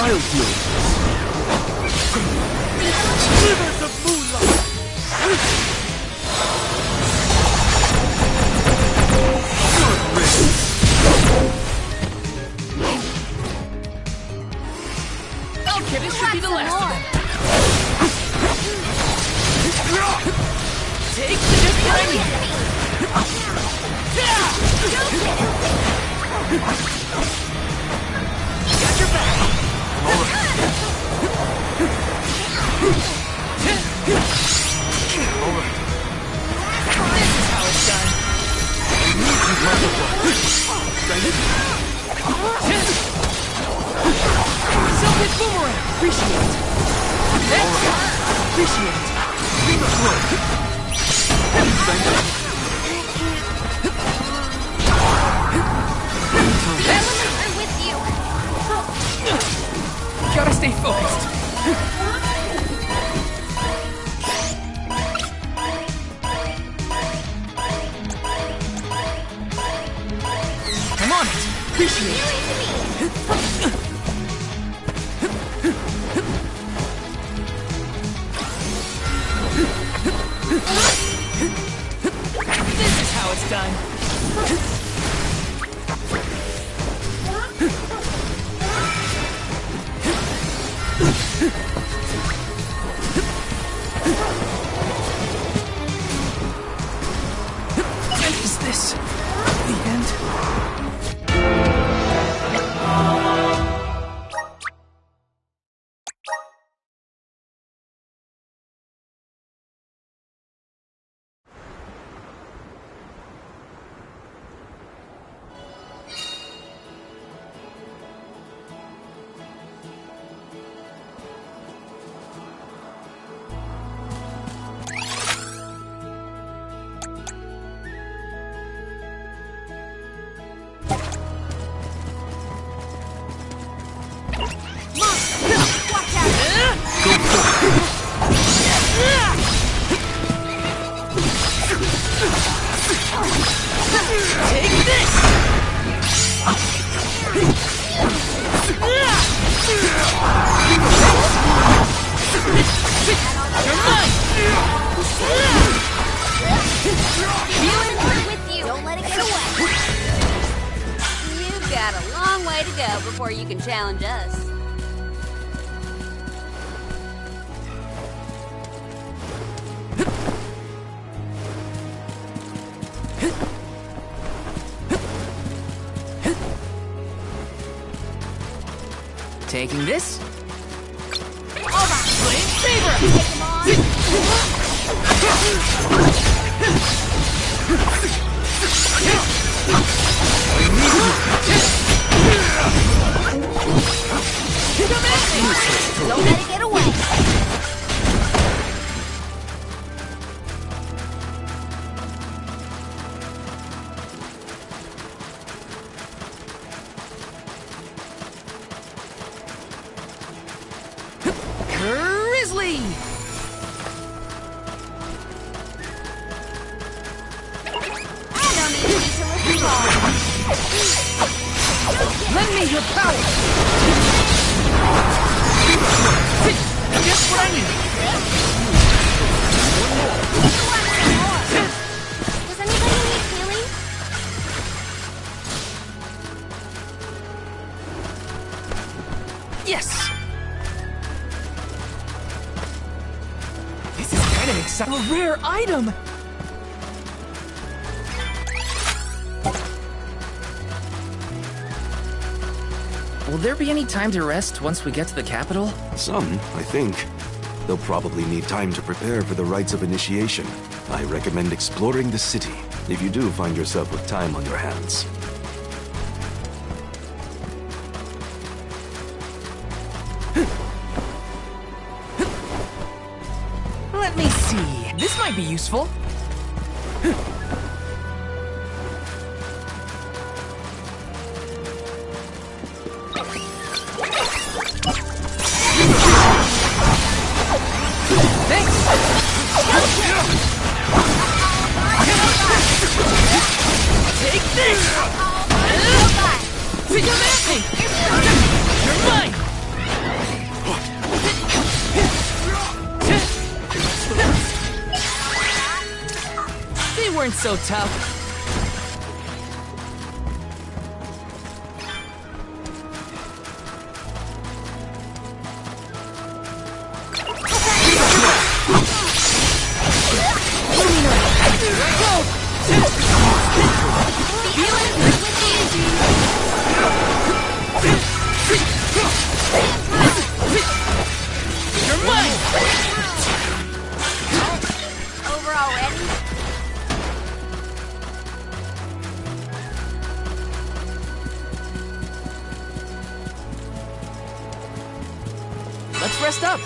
I'll deal with this. Rivers of moonlight! Okay, this should be the last of them. Take this tiny. Got your back. This is how it's done. Silken boomerang. Appreciate it. Appreciate it. I'm with you. Gotta stay focused. This is how it's done. Is this the end? Don't let it get away. You've got a long way to go before you can challenge us. Taking this. Don't let it get away. Grizzly! I don't need you to listen long. Lend me your power! Just what I need! Does anybody need healing? Yes! This is kind of exciting. A rare item! Will there be any time to rest once we get to the capital? Some, I think. They'll probably need time to prepare for the rites of initiation. I recommend exploring the city, if you do find yourself with time on your hands. Let me see. This might be useful. Take this! You're mine! They weren't so tough. You're mine! Over already? Let's rest up.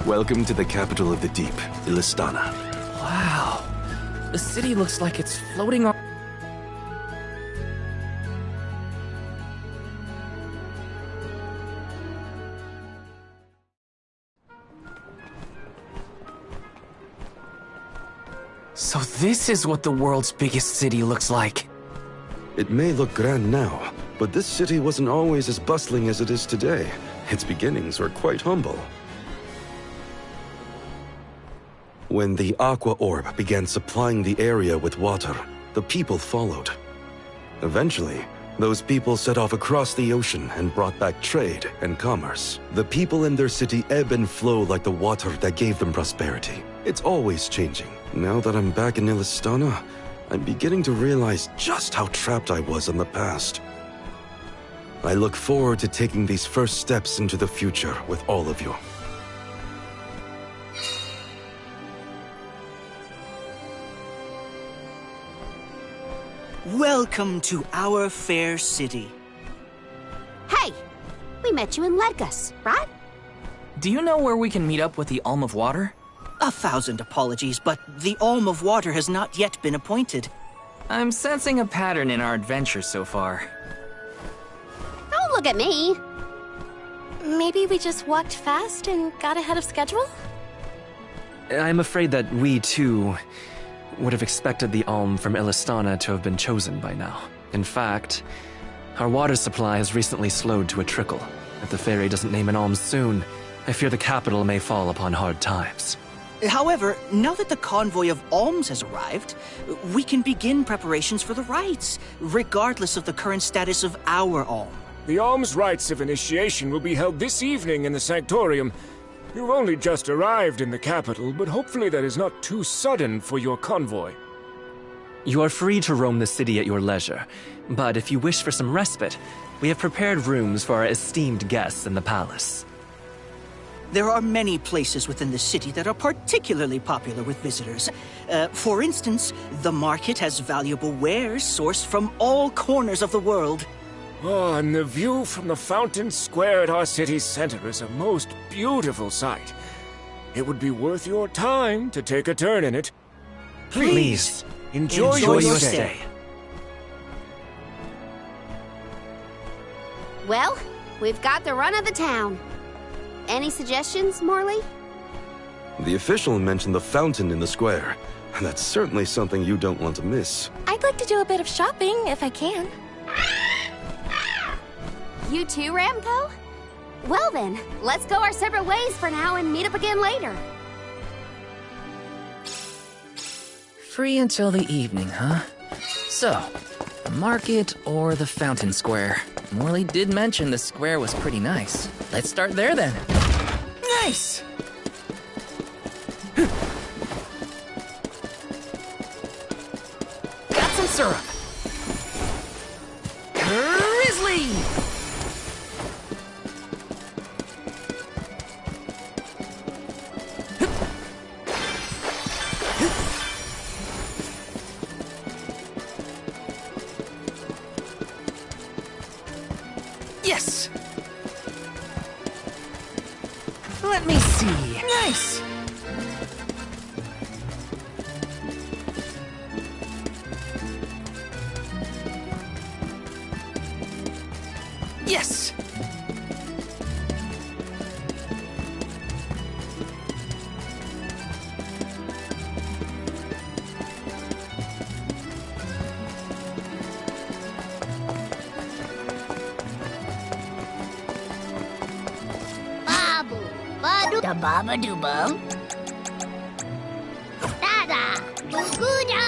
Welcome to the capital of the deep, Illistana. Wow. The city looks like it's floating on. So this is what the world's biggest city looks like. It may look grand now, but this city wasn't always as bustling as it is today. Its beginnings were quite humble. When the Aqua Orb began supplying the area with water, the people followed. Eventually, those people set off across the ocean and brought back trade and commerce. The people in their city ebb and flow like the water that gave them prosperity. It's always changing. Now that I'm back in Illistana, I'm beginning to realize just how trapped I was in the past. I look forward to taking these first steps into the future with all of you. Welcome to our fair city. Hey! We met you in Ledgus, right? Do you know where we can meet up with the Alm of Water? 1,000 apologies, but the Alm of Water has not yet been appointed. I'm sensing a pattern in our adventure so far. Don't look at me! Maybe we just walked fast and got ahead of schedule? I'm afraid that we, too, would have expected the Alm from Illistana to have been chosen by now. In fact, our water supply has recently slowed to a trickle. If the Fairy doesn't name an Alm soon, I fear the capital may fall upon hard times. However, now that the convoy of alms has arrived, we can begin preparations for the rites, regardless of the current status of our alm. The alms rites of initiation will be held this evening in the Sanctorium. You've only just arrived in the capital, but hopefully that is not too sudden for your convoy. You are free to roam the city at your leisure, but if you wish for some respite, we have prepared rooms for our esteemed guests in the palace. There are many places within the city that are particularly popular with visitors. For instance, the market has valuable wares sourced from all corners of the world. Oh, and the view from the fountain square at our city center is a most beautiful sight. It would be worth your time to take a turn in it. Please, enjoy your stay. Well, we've got the run of the town. Any suggestions, Morley? The official mentioned the fountain in the square, and that's certainly something you don't want to miss. I'd like to do a bit of shopping, if I can. You too, Ramco? Well then, let's go our separate ways for now and meet up again later. Free until the evening, huh? So, the market or the fountain square? Morley did mention the square was pretty nice. Let's start there then. Nice! Got some syrup. Grizzly! Yes! Let me see. Nice! Yes! Babu, badu da baba duba. Dada, duguda.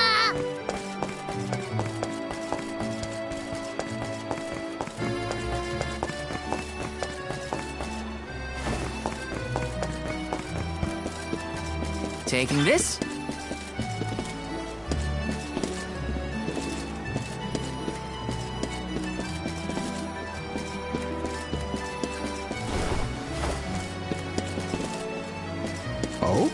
Taking this. Oh?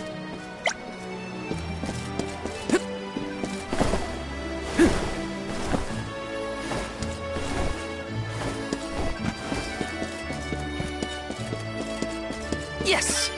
Yes!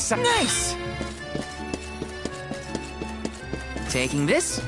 exciting. Nice! Taking this?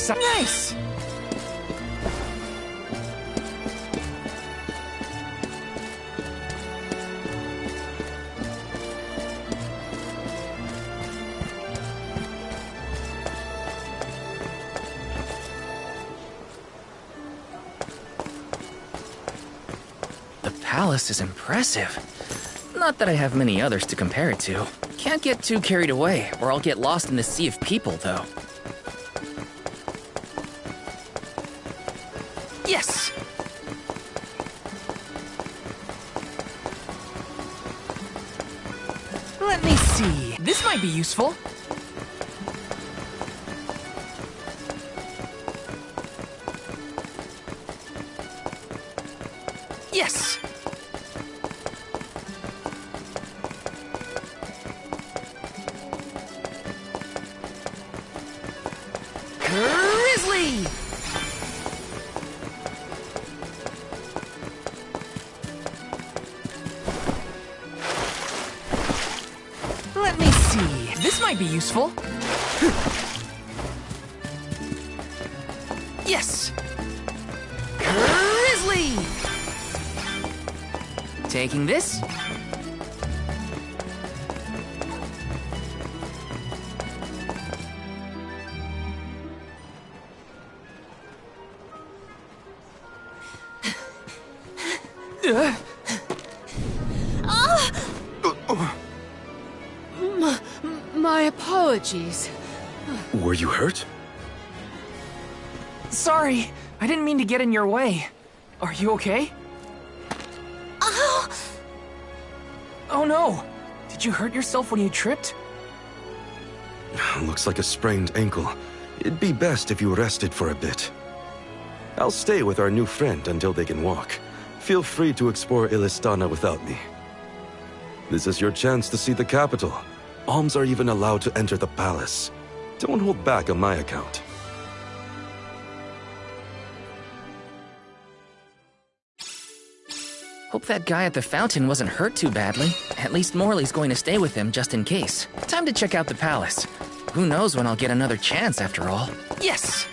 Nice! The palace is impressive. Not that I have many others to compare it to. Can't get too carried away, or I'll get lost in the sea of people, though. Yes! Let me see. This might be useful. Yes! Grizzly! Let me see. This might be useful. Yes! Grizzly! Taking this? My apologies. Were you hurt? Sorry, I didn't mean to get in your way. Are you okay? Oh no! Did you hurt yourself when you tripped? Looks like a sprained ankle. It'd be best if you rested for a bit. I'll stay with our new friend until they can walk. Feel free to explore Illistana without me. This is your chance to see the capital. Alms are even allowed to enter the palace. Don't hold back on my account. Hope that guy at the fountain wasn't hurt too badly. At least Morley's going to stay with him just in case. Time to check out the palace. Who knows when I'll get another chance after all. Yes!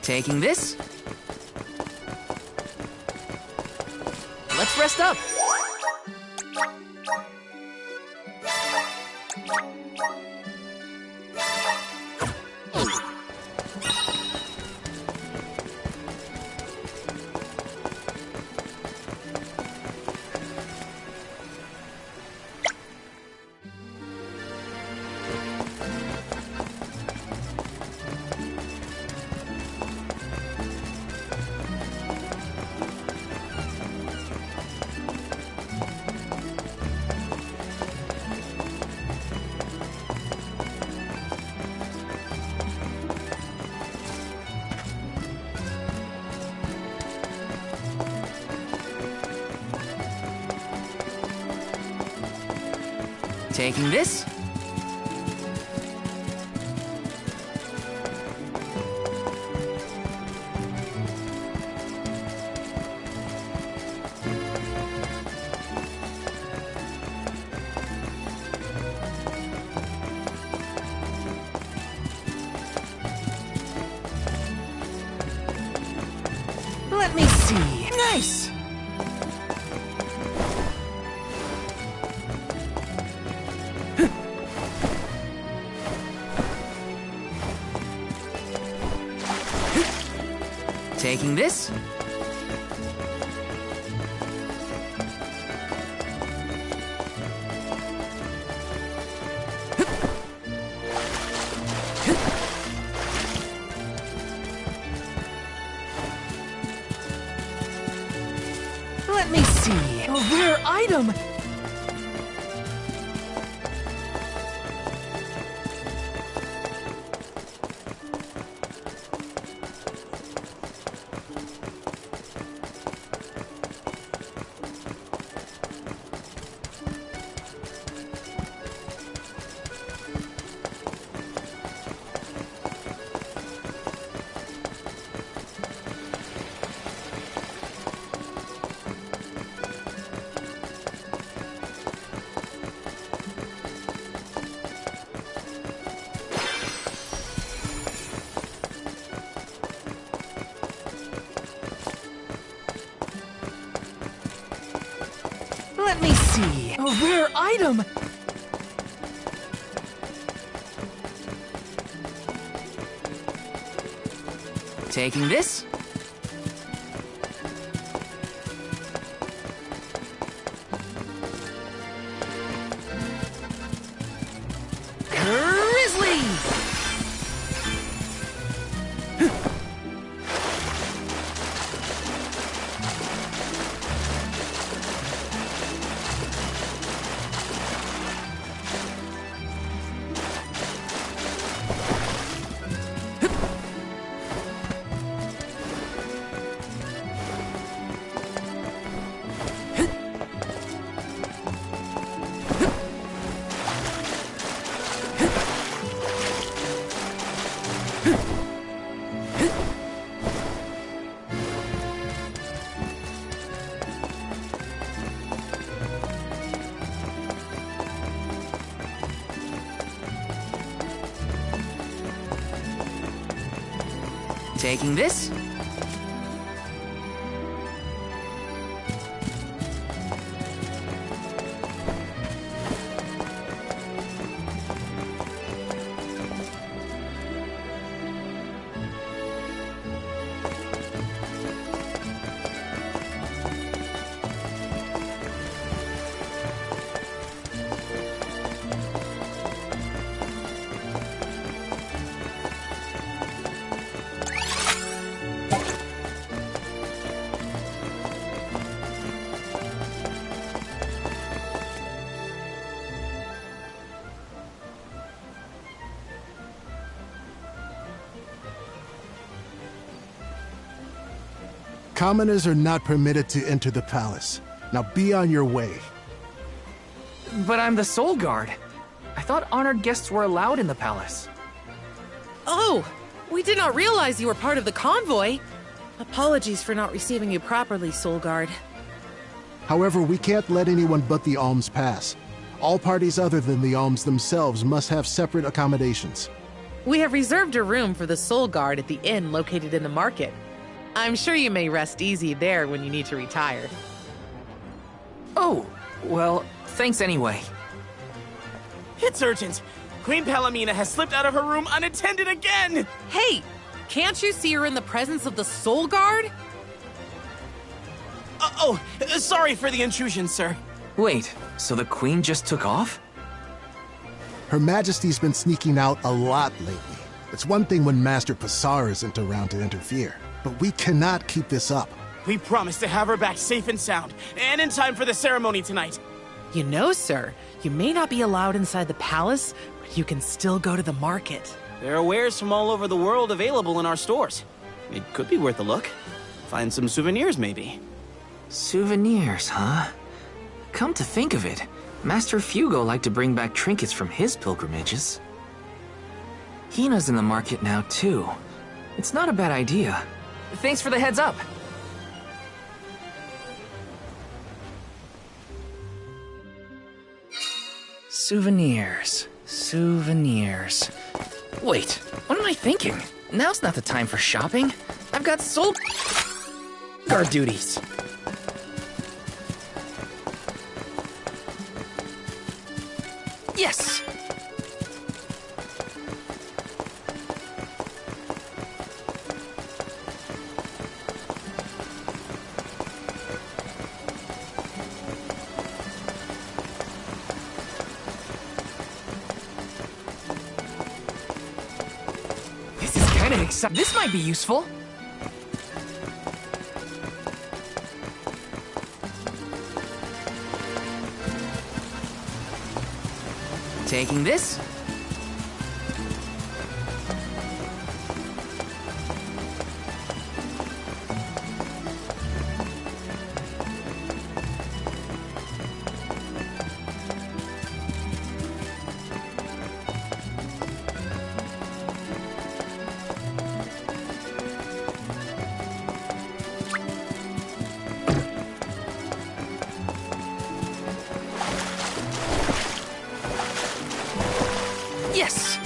Taking this? Let's rest up! Taking this? Let me see. Nice! Taking this? item! Let me see. A rare item! Taking this? Grizzly! Taking this? Commoners are not permitted to enter the palace. Now be on your way. But I'm the Soul Guard. I thought honored guests were allowed in the palace. Oh, we did not realize you were part of the convoy. Apologies for not receiving you properly, Soul Guard. However, we can't let anyone but the Alms pass. All parties other than the Alms themselves must have separate accommodations. We have reserved a room for the Soul Guard at the inn located in the market. I'm sure you may rest easy there when you need to retire. Oh, well, thanks anyway. It's urgent. Queen Palomina has slipped out of her room unattended again! Hey, can't you see her in the presence of the Soul Guard? Sorry for the intrusion, sir. Wait, so the Queen just took off? Her Majesty's been sneaking out a lot lately. It's one thing when Master Passar isn't around to interfere, but we cannot keep this up. We promise to have her back safe and sound, and in time for the ceremony tonight. You know, sir, you may not be allowed inside the palace, but you can still go to the market. There are wares from all over the world available in our stores. It could be worth a look. Find some souvenirs, maybe. Souvenirs, huh? Come to think of it, Master Fugo liked to bring back trinkets from his pilgrimages. Hina's in the market now, too. It's not a bad idea. Thanks for the heads up. Souvenirs. Wait, what am I thinking? Now's not the time for shopping. I've got Soul Guard duties. Yes! This is kind of exciting. This might be useful. Taking this. Yes!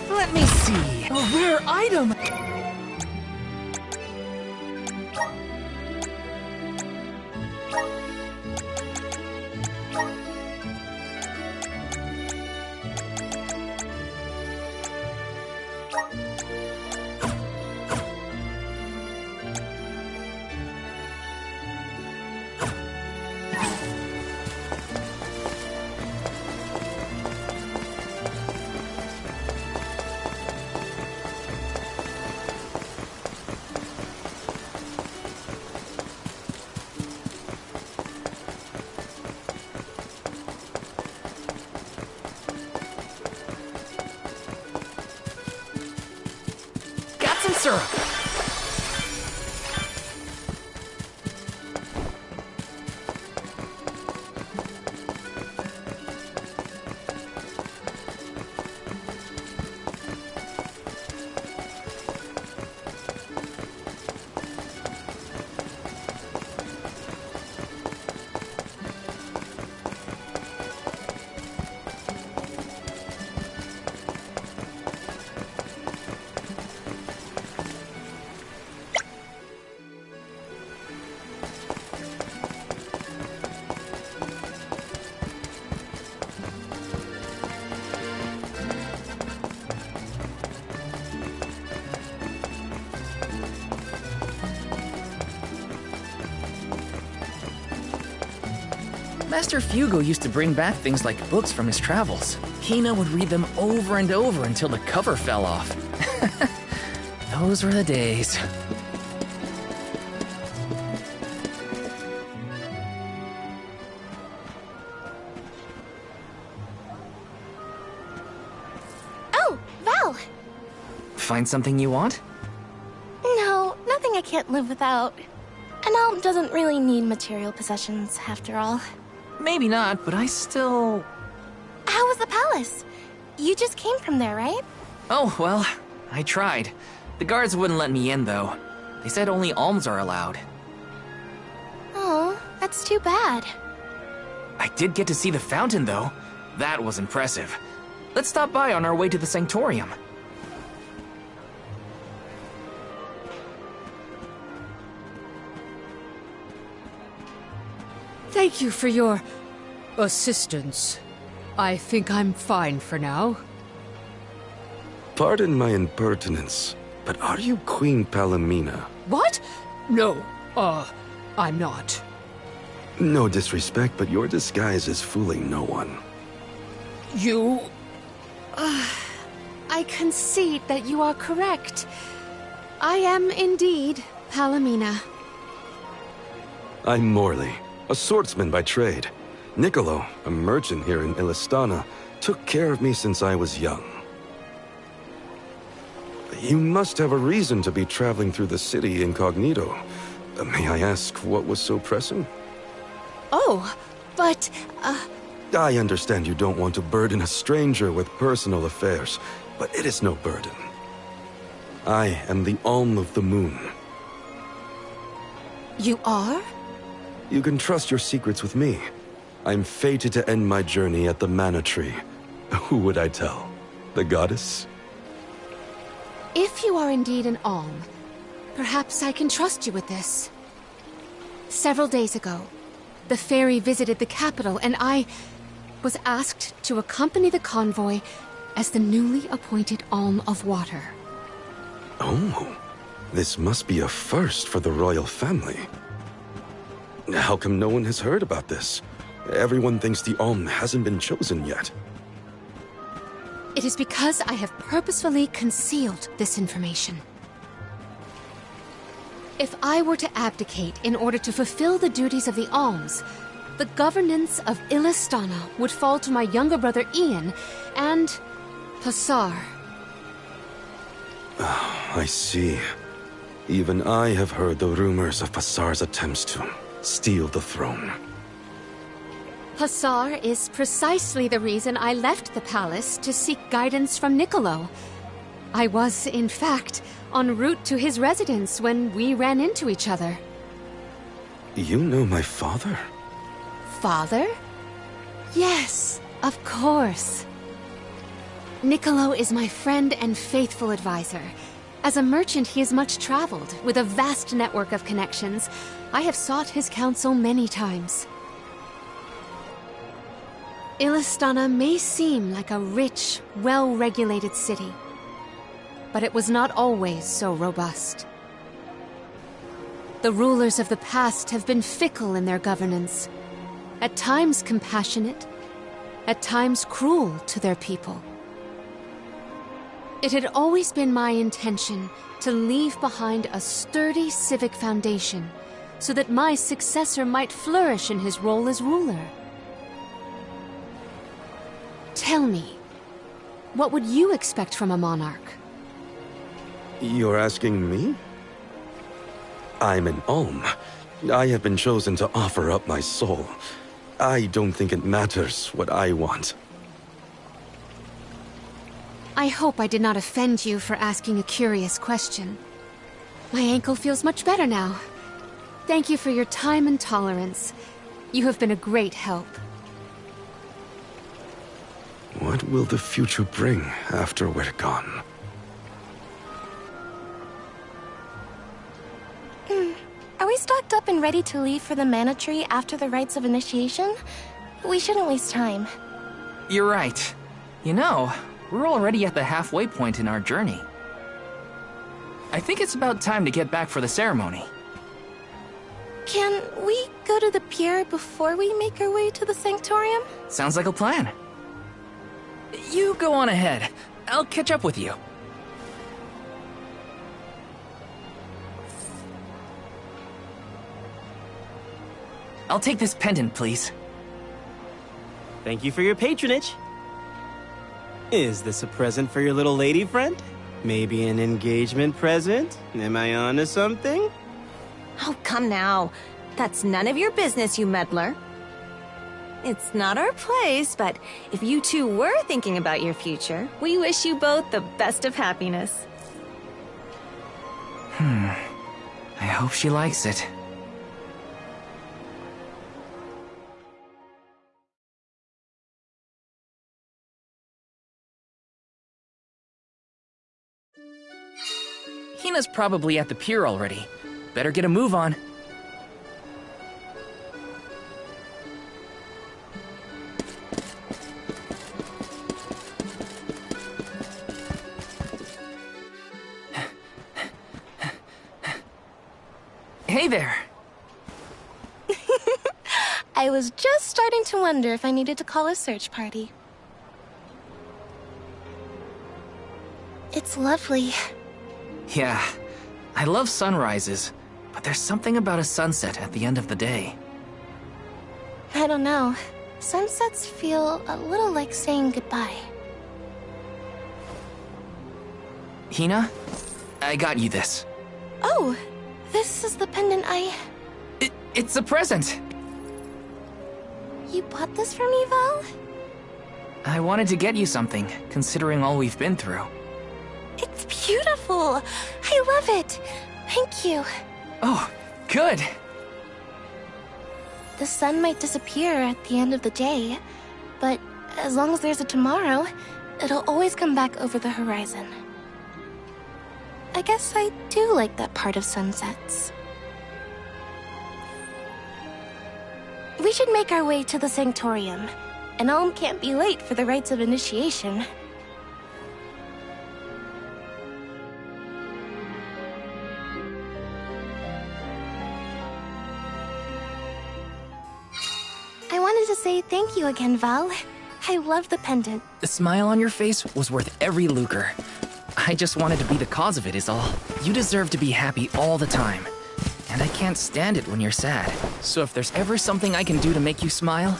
Let me see. A rare item! Got some syrup. Master Fugo used to bring back things like books from his travels. Hina would read them over and over until the cover fell off. Those were the days. Oh, Val! Find something you want? No, nothing I can't live without. An elm doesn't really need material possessions, after all. Maybe not, but I still... How was the palace? You just came from there, right? Oh, well, I tried. The guards wouldn't let me in, though. They said only alms are allowed. Oh, that's too bad. I did get to see the fountain, though. That was impressive. Let's stop by on our way to the Sanctorium. Thank you for your assistance. I think I'm fine for now. Pardon my impertinence, but are you Queen Palomina? What? No, I'm not. No disrespect, but your disguise is fooling no one. You... I concede that you are correct. I am indeed Palomina. I'm Morley, a swordsman by trade. Niccolo, a merchant here in Illistana, took care of me since I was young. You must have a reason to be traveling through the city incognito. May I ask what was so pressing? Oh, but, I understand you don't want to burden a stranger with personal affairs, but it is no burden. I am the Alm of the Moon. You are? You can trust your secrets with me. I'm fated to end my journey at the Mana Tree. Who would I tell? The goddess? If you are indeed an Alm, perhaps I can trust you with this. Several days ago, the fairy visited the capital, and I was asked to accompany the convoy as the newly appointed Alm of Water. Oh, This must be a first for the royal family. How come no one has heard about this? Everyone thinks the Alm hasn't been chosen yet. It is because I have purposefully concealed this information. If I were to abdicate in order to fulfill the duties of the Alms, the governance of Illistana would fall to my younger brother Ian and Passar. I see. Even I have heard the rumors of Passar's attempts to steal the throne. Passar is precisely the reason I left the palace to seek guidance from Niccolo. I was, in fact, en route to his residence when we ran into each other. You know my father? Father? Yes, of course. Niccolo is my friend and faithful advisor. As a merchant, he is much traveled, with a vast network of connections. I have sought his counsel many times. Illistana may seem like a rich, well-regulated city, but it was not always so robust. The rulers of the past have been fickle in their governance, at times compassionate, at times cruel to their people. It had always been my intention to leave behind a sturdy civic foundation so that my successor might flourish in his role as ruler. Tell me, what would you expect from a monarch? You're asking me? I'm an Alm. I have been chosen to offer up my soul. I don't think it matters what I want. I hope I did not offend you for asking a curious question. My ankle feels much better now. Thank you for your time and tolerance. You have been a great help. What will the future bring after we're gone? Are we stocked up and ready to leave for the Mana Tree after the rites of initiation? We shouldn't waste time. You're right. You know, we're already at the halfway point in our journey. I think it's about time to get back for the ceremony. Can we go to the pier before we make our way to the Sanctorium? Sounds like a plan. You go on ahead. I'll catch up with you. I'll take this pendant, please. Thank you for your patronage. Is this a present for your little lady friend? Maybe an engagement present? Am I onto something? Oh, come now. That's none of your business, you meddler. It's not our place, but if you two were thinking about your future, we wish you both the best of happiness. I hope she likes it. Hina's probably at the pier already. Better get a move on. Hey there. I was just starting to wonder if I needed to call a search party. It's lovely. Yeah, I love sunrises, but there's something about a sunset at the end of the day. I don't know. Sunsets feel a little like saying goodbye. Hina, I got you this. Oh, this is the pendant It's a present! You bought this for me, Val? I wanted to get you something, considering all we've been through. It's beautiful! I love it! Thank you. Oh, good! The sun might disappear at the end of the day, but as long as there's a tomorrow, it'll always come back over the horizon. I guess I do like that part of sunsets. We should make our way to the Sanctorium. An Alm can't be late for the rites of initiation. say thank you again, Val. I love the pendant. The smile on your face was worth every lucre. I just wanted to be the cause of it is all. You deserve to be happy all the time. And I can't stand it when you're sad. So if there's ever something I can do to make you smile,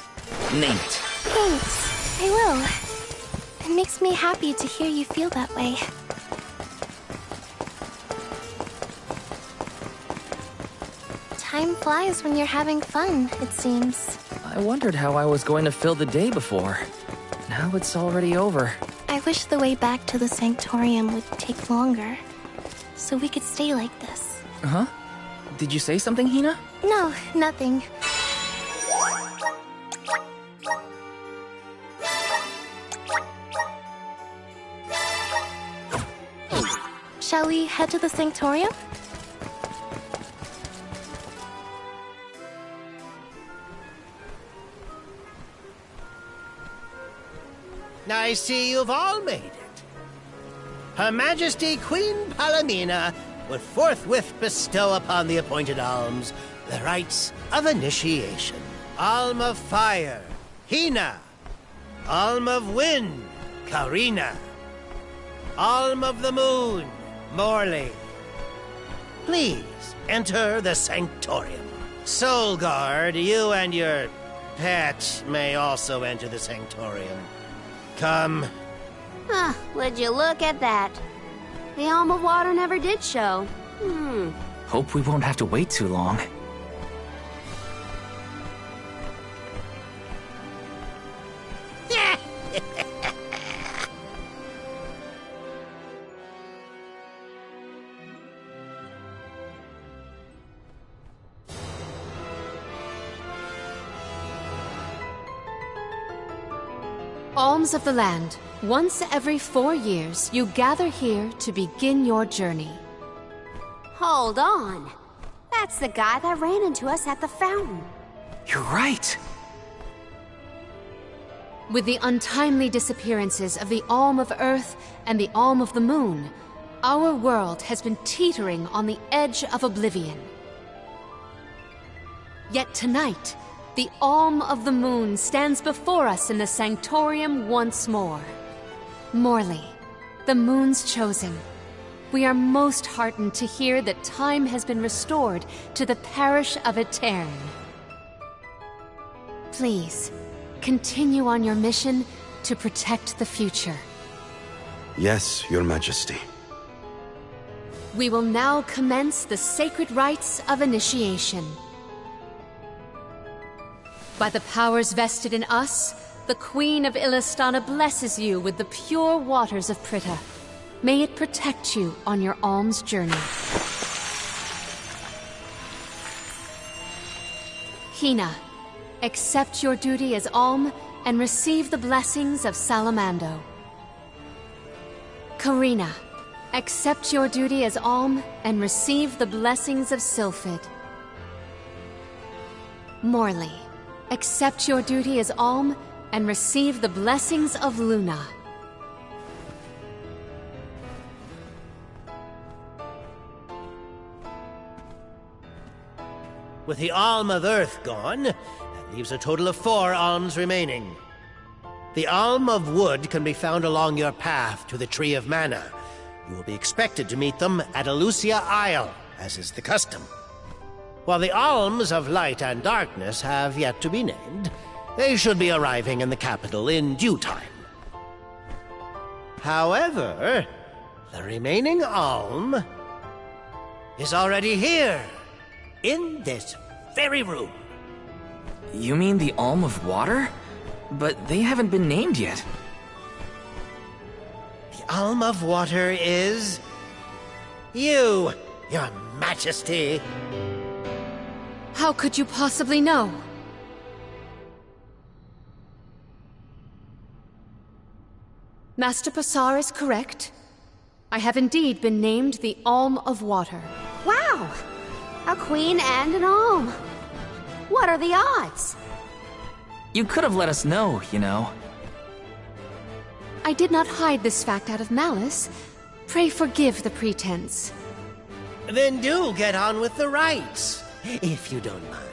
name it. Thanks. I will. It makes me happy to hear you feel that way. Time flies when you're having fun, it seems. I wondered how I was going to fill the day before. Now it's already over. I wish the way back to the Sanctorium would take longer, so we could stay like this. Huh? Did you say something, Hina? No, nothing. Shall we head to the Sanctorium? I see you've all made it. Her Majesty Queen Palamina would forthwith bestow upon the appointed alms the rites of initiation. Alm of Fire, Hina. Alm of Wind, Karina. Alm of the Moon, Morley. Please enter the Sanctorium. Soul Guard, you and your pet may also enter the Sanctorium. Come. Would you look at that? The Alm of Water never did show. Hope we won't have to wait too long. Alms of the Land. Once every 4 years, you gather here to begin your journey. Hold on. That's the guy that ran into us at the fountain. You're right. With the untimely disappearances of the Alm of Earth and the Alm of the Moon, our world has been teetering on the edge of oblivion. Yet tonight, the Alm of the Moon stands before us in the Sanctorium once more. Morley, the Moon's chosen. We are most heartened to hear that time has been restored to the parish of Aeterne. Please, continue on your mission to protect the future. Yes, Your Majesty. We will now commence the sacred rites of initiation. By the powers vested in us, the Queen of Illistana blesses you with the pure waters of Pritta. May it protect you on your alms journey. Hina, accept your duty as alm and receive the blessings of Salamando. Karina, accept your duty as alm and receive the blessings of Sylphid. Morley, accept your duty as alm and receive the blessings of Luna. With the Alm of Earth gone, that leaves a total of 4 alms remaining. The Alm of Wood can be found along your path to the Tree of Mana. You will be expected to meet them at Elusia Isle, as is the custom. While the Alms of Light and Darkness have yet to be named, they should be arriving in the capital in due time. However, the remaining Alm is already here, in this very room. You mean the Alm of Water? But they haven't been named yet. The Alm of Water is... you, Your Majesty. How could you possibly know? Master Passar is correct. I have indeed been named the Alm of Water. Wow! A queen and an alm. What are the odds? You could have let us know, you know. I did not hide this fact out of malice. Pray forgive the pretense. Then do get on with the rites, if you don't mind.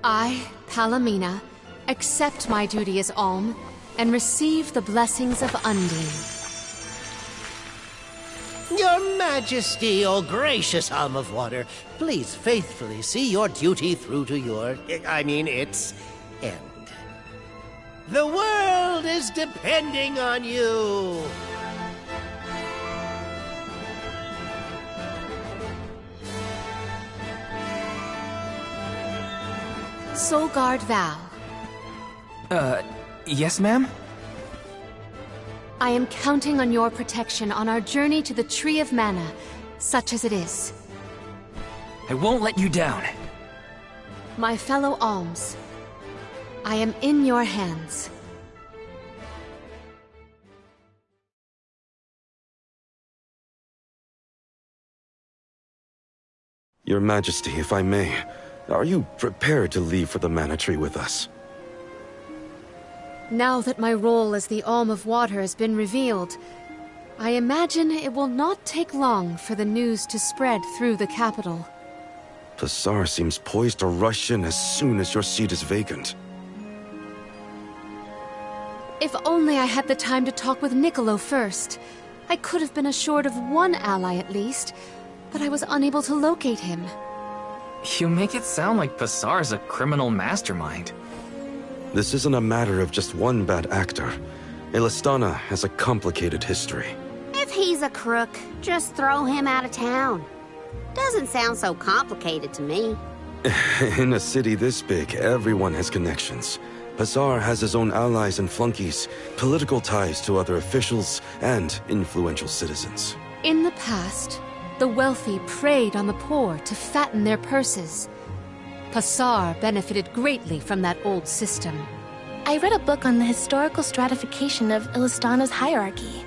I, Palamina, accept my duty as Alm and receive the blessings of Undine. Your Majesty, O gracious Alm of Water, please faithfully see your duty through to its end. The world is depending on you! Solgard Val, Yes, ma'am? I am counting on your protection on our journey to the Tree of Mana, such as it is. I won't let you down. My fellow Alms, I am in your hands. Your Majesty, if I may, are you prepared to leave for the Mana Tree with us? Now that my role as the Alm of Water has been revealed, I imagine it will not take long for the news to spread through the capital. Pasar seems poised to rush in as soon as your seat is vacant. If only I had the time to talk with Niccolo first. I could have been assured of one ally at least, but I was unable to locate him. You make it sound like Pasar's a criminal mastermind. This isn't a matter of just one bad actor. Illistana has a complicated history. If he's a crook, just throw him out of town. Doesn't sound so complicated to me. In a city this big, everyone has connections. Pasar has his own allies and flunkies, political ties to other officials, and influential citizens. In the past, the wealthy preyed on the poor to fatten their purses. Pasar benefited greatly from that old system. I read a book on the historical stratification of Illistana's hierarchy.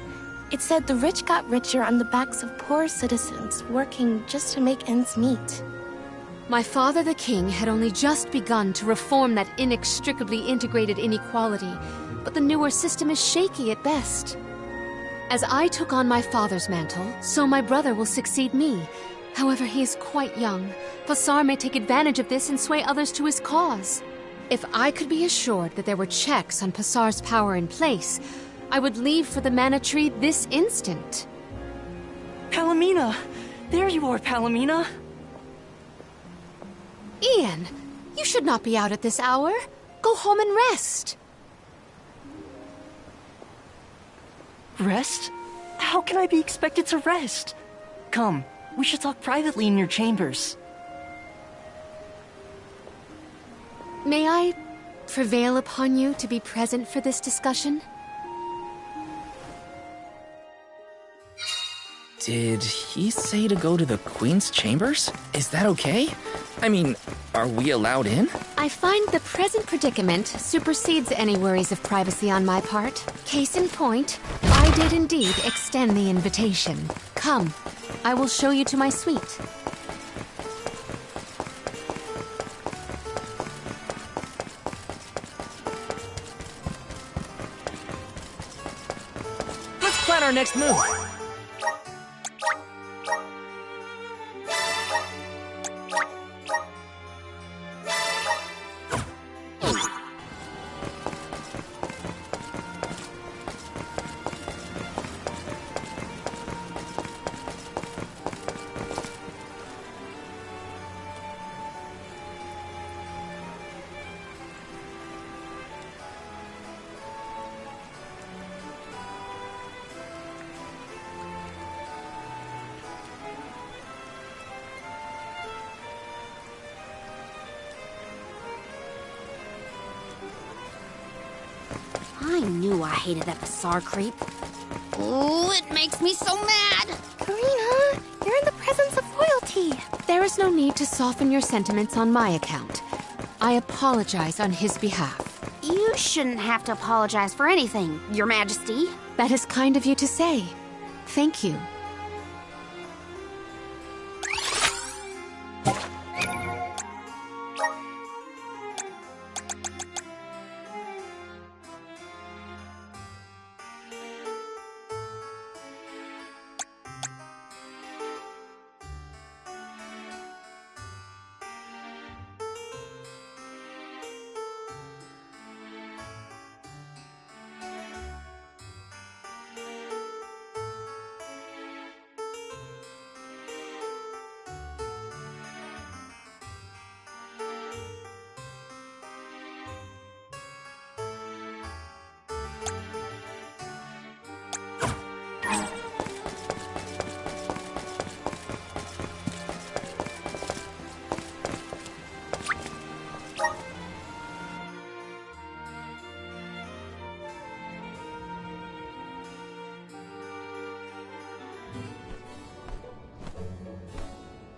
It said the rich got richer on the backs of poor citizens, working just to make ends meet. My father the king had only just begun to reform that inextricably integrated inequality, but the newer system is shaky at best. As I took on my father's mantle, so my brother will succeed me. However, he is quite young. Pasar may take advantage of this and sway others to his cause. If I could be assured that there were checks on Pasar's power in place, I would leave for the Mana Tree this instant. Palamina! There you are, Palamina! Ian, you should not be out at this hour. Go home and rest. Rest? How can I be expected to rest? Come, we should talk privately in your chambers. May I prevail upon you to be present for this discussion? Did he say to go to the Queen's chambers? Is that okay? I mean, are we allowed in? I find the present predicament supersedes any worries of privacy on my part. Case in point, I did indeed extend the invitation. Come, I will show you to my suite. Let's plan our next move. I knew I hated that Pasar creep. Oh, it makes me so mad! Karina, you're in the presence of royalty. There is no need to soften your sentiments on my account. I apologize on his behalf. You shouldn't have to apologize for anything, Your Majesty. That is kind of you to say. Thank you.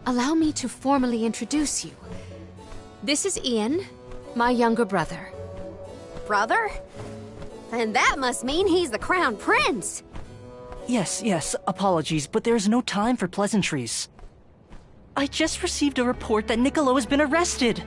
Allow me to formally introduce you. This is Ian, my younger brother. Brother? Then that must mean he's the crown prince. Yes, apologies, but there's no time for pleasantries. I just received a report that Niccolo has been arrested.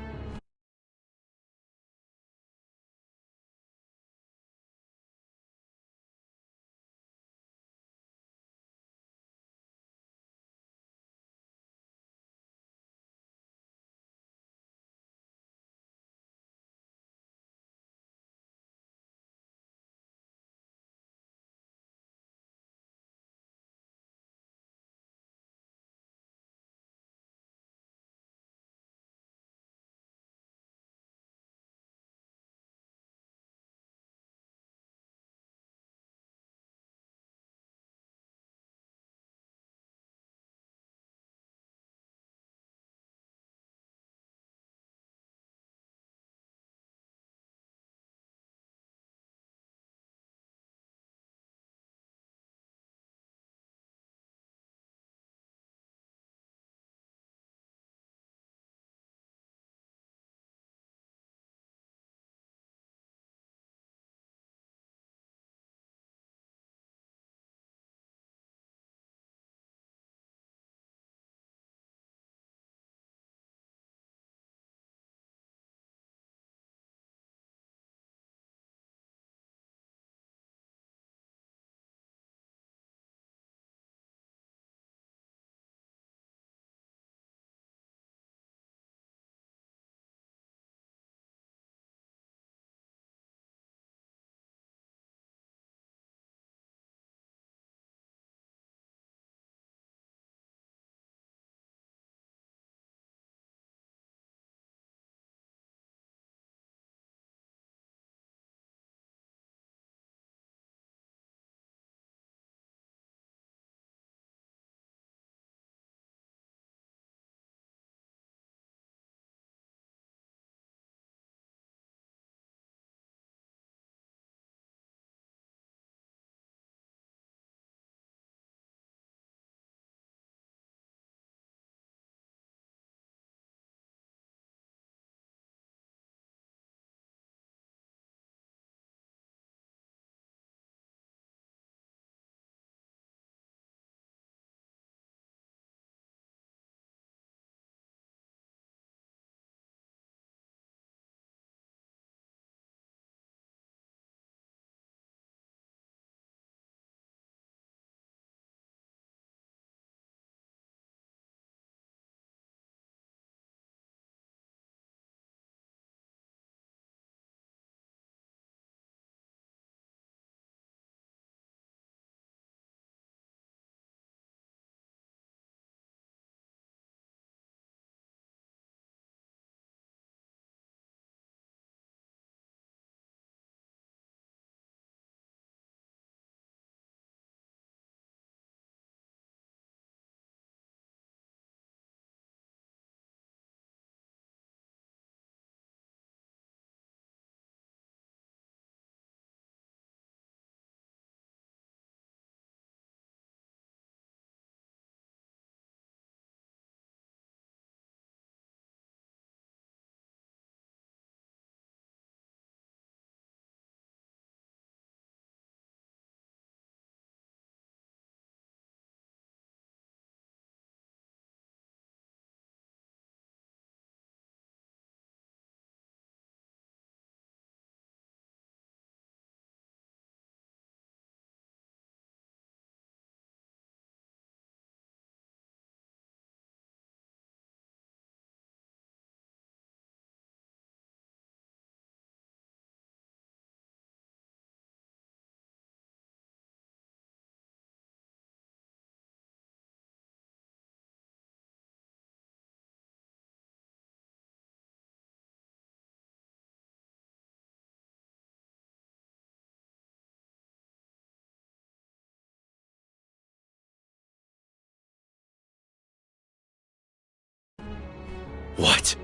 What?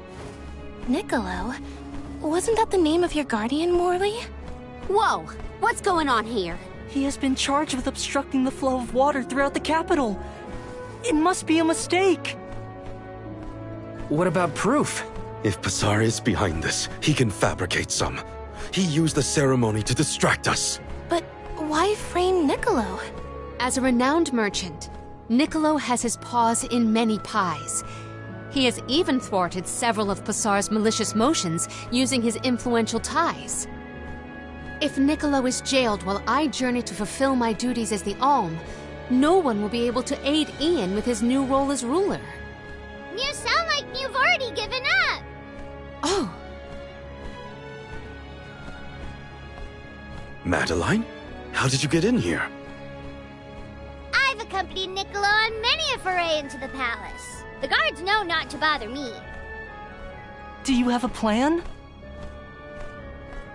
Niccolo? Wasn't that the name of your guardian, Morley? Whoa! What's going on here? He has been charged with obstructing the flow of water throughout the capital. It must be a mistake. What about proof? If Pasar is behind this, he can fabricate some. He used the ceremony to distract us. But why frame Niccolo? As a renowned merchant, Niccolo has his paws in many pies. He has even thwarted several of Pasar's malicious motions using his influential ties. If Niccolo is jailed while I journey to fulfill my duties as the Alm, no one will be able to aid Ian with his new role as ruler. You sound like you've already given up. Oh. Madeline? How did you get in here? I've accompanied Niccolo on many a foray into the palace. The guards know not to bother me. Do you have a plan?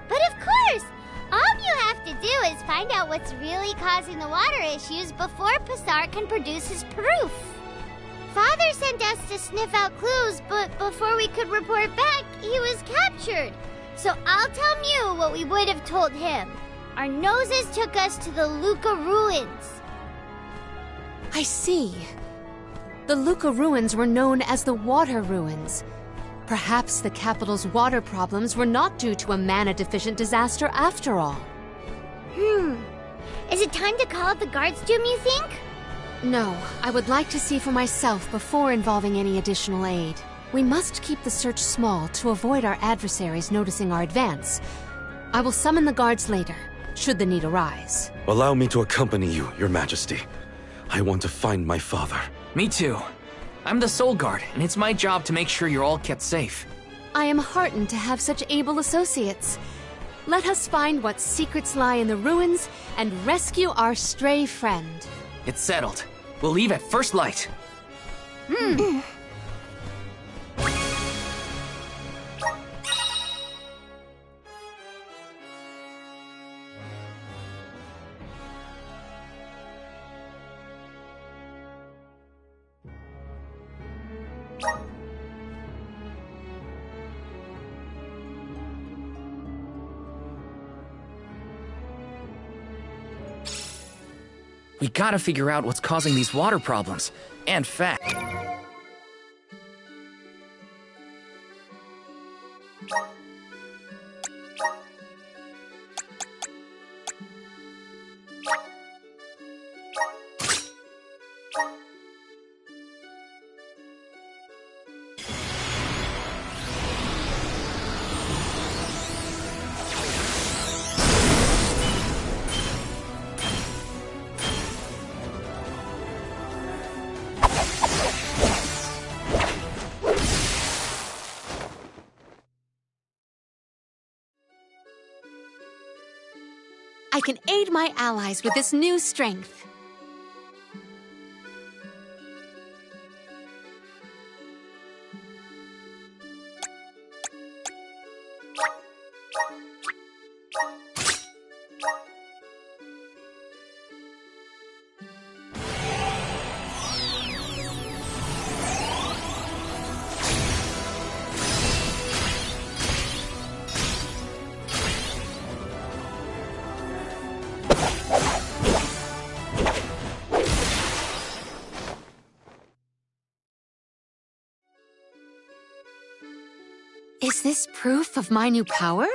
But of course! All you have to do is find out what's really causing the water issues before Pasar can produce his proof. Father sent us to sniff out clues, but before we could report back, he was captured. So I'll tell Mew what we would have told him. Our noses took us to the Luca ruins. I see. The Luca ruins were known as the Water Ruins. Perhaps the capital's water problems were not due to a mana-deficient disaster after all. Is it time to call up the guards, Doom, you think? No, I would like to see for myself before involving any additional aid. We must keep the search small to avoid our adversaries noticing our advance. I will summon the guards later, should the need arise. Allow me to accompany you, Your Majesty. I want to find my father. Me too. I'm the Soul Guard, and it's my job to make sure you're all kept safe. I am heartened to have such able associates. Let us find what secrets lie in the ruins and rescue our stray friend. It's settled. We'll leave at first light. We gotta figure out what's causing these water problems. And fast. I can aid my allies with this new strength. Is this proof of my new power?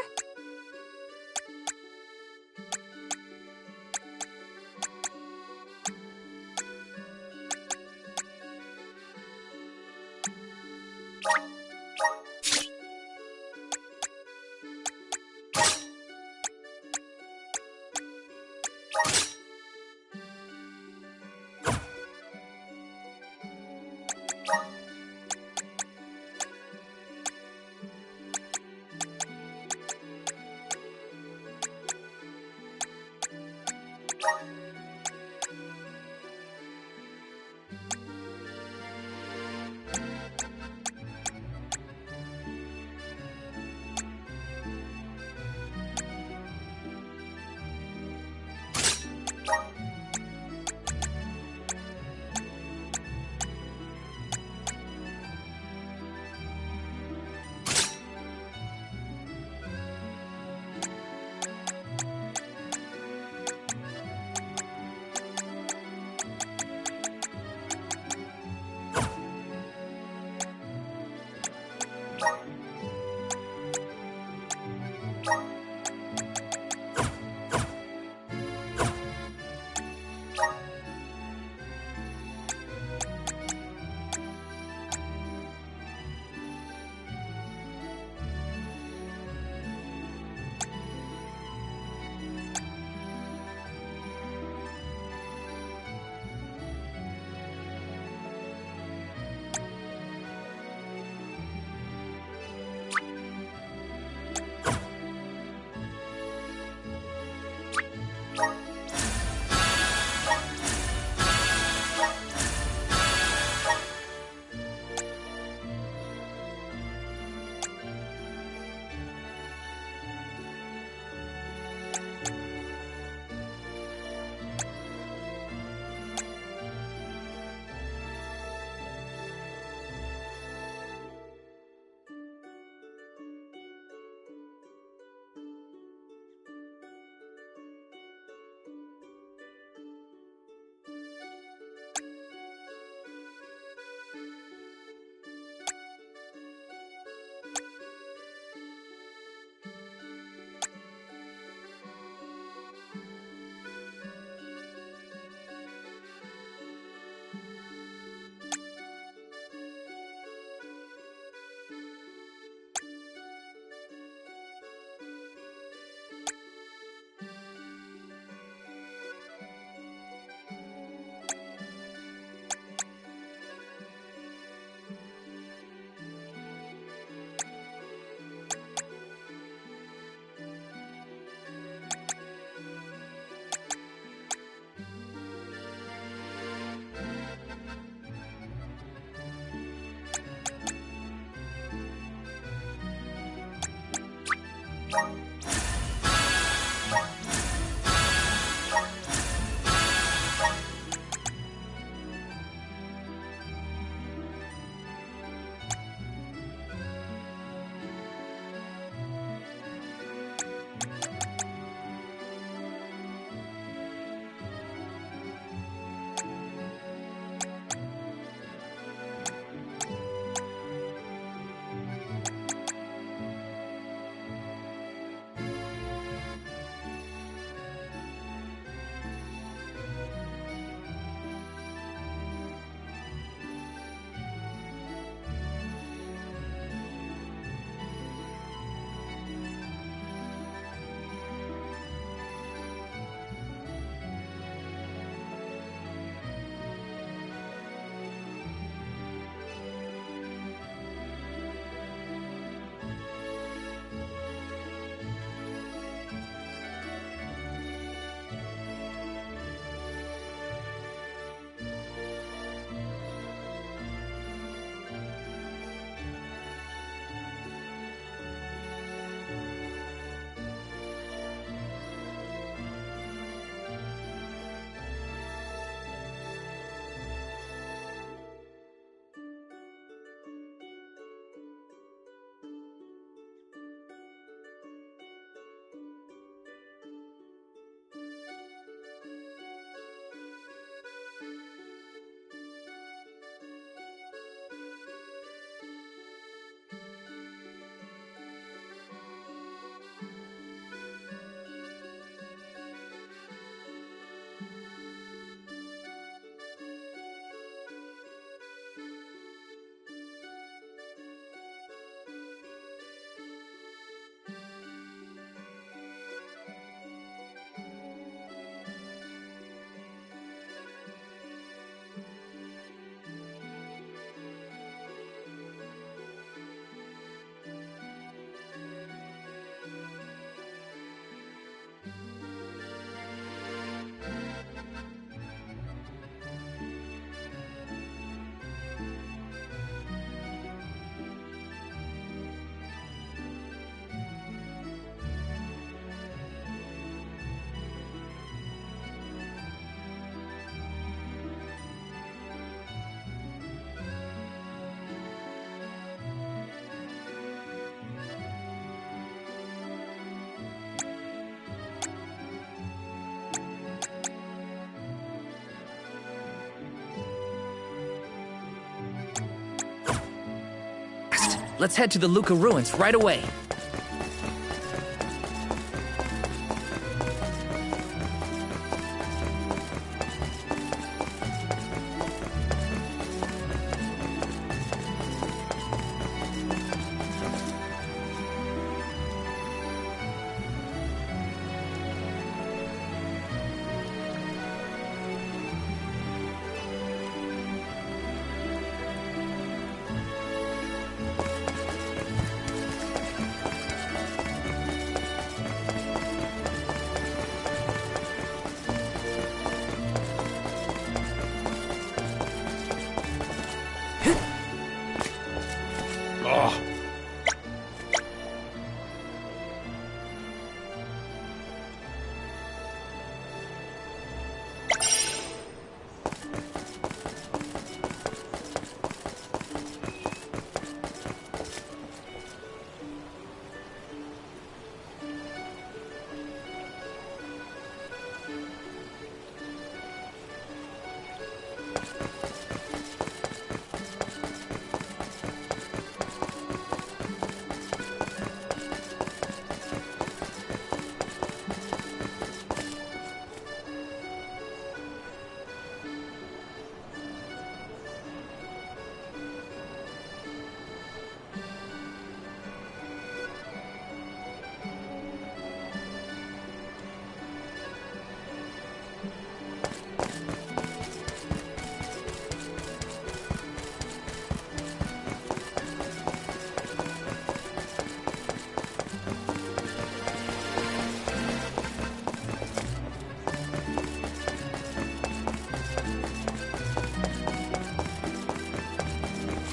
let's head to the Luca ruins right away.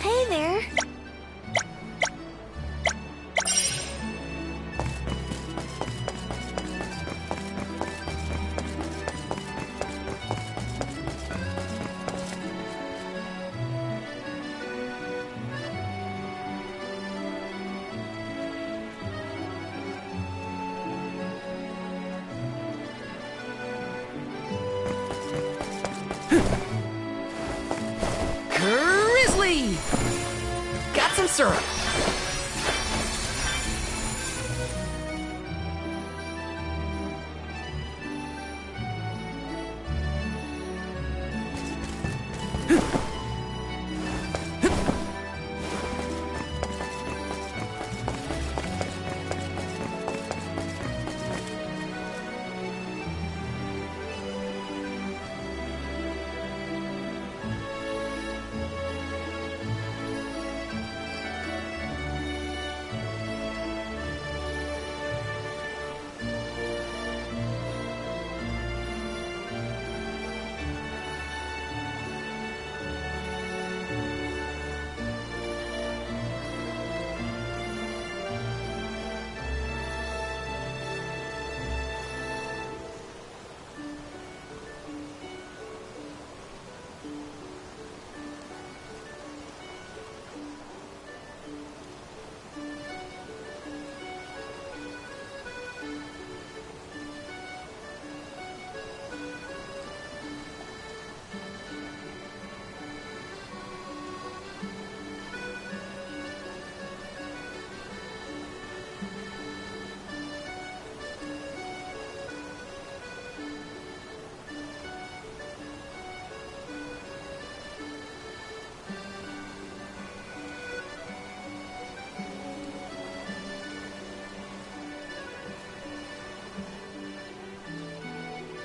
Hey there. Grizzly! Got some syrup.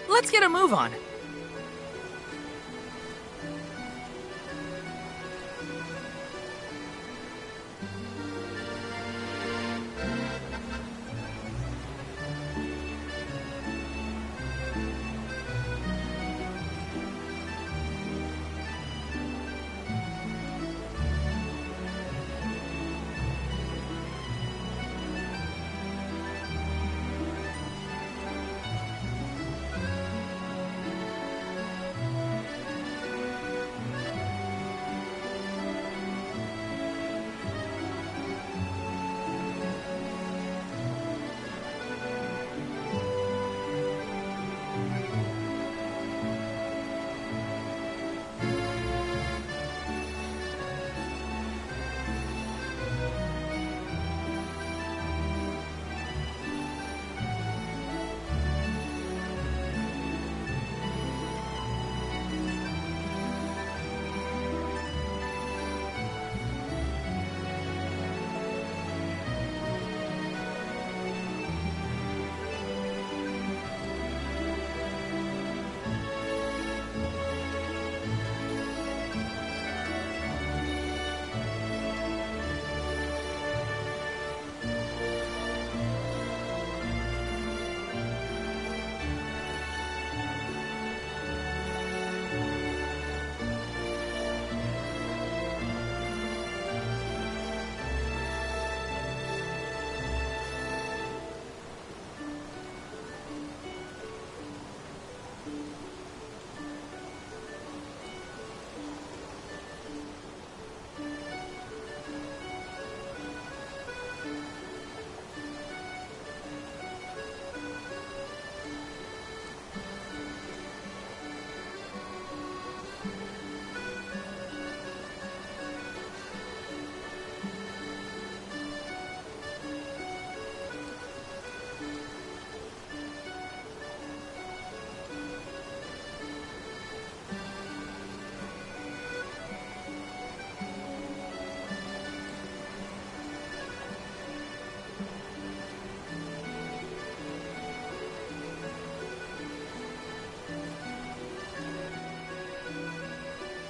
Let's get a move on.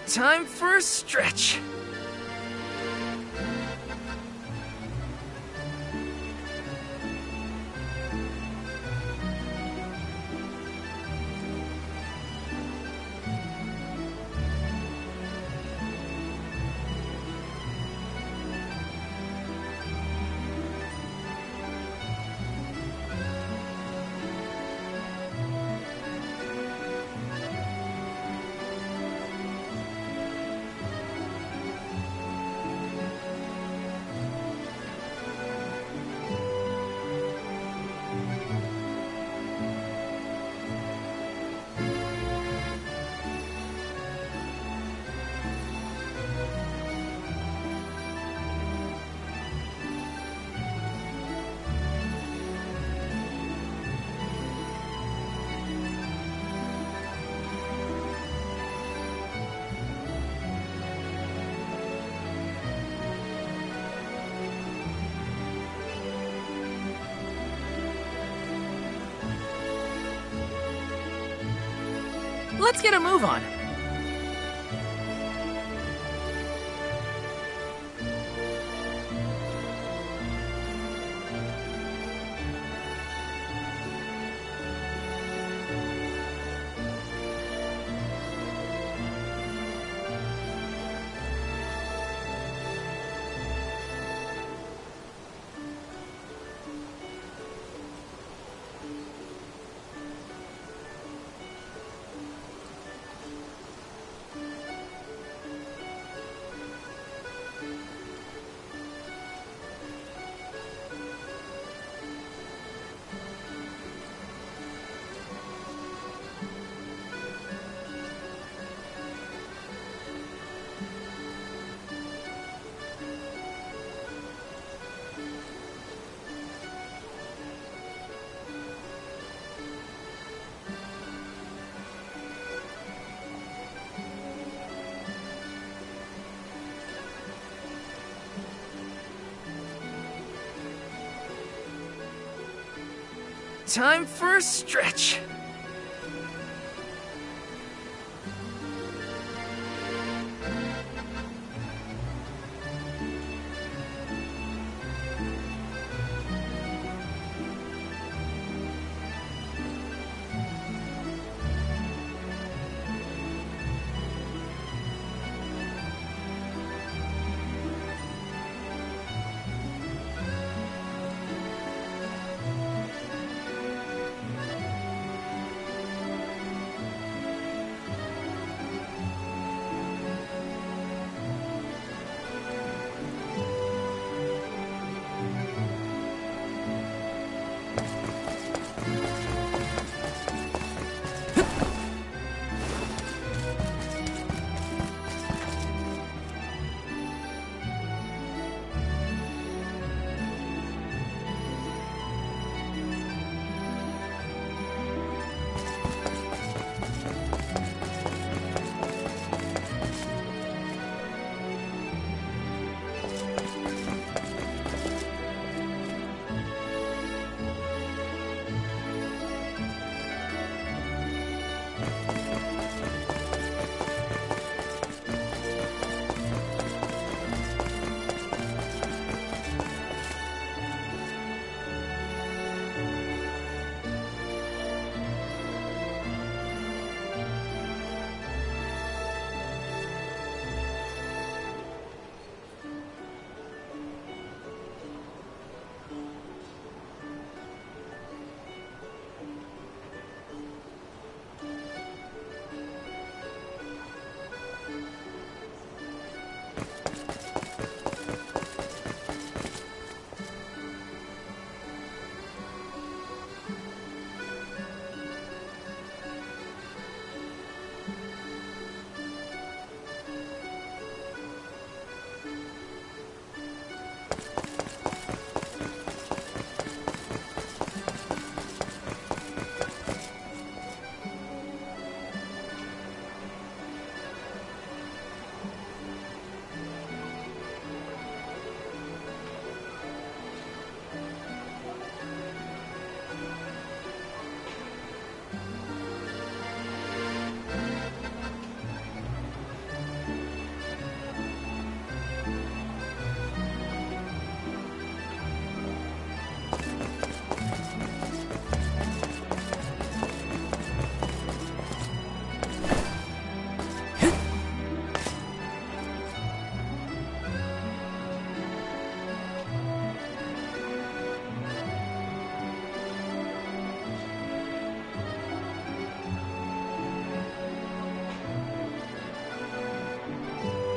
Time for a stretch. Let's get a move on. Time for a stretch.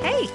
Hey!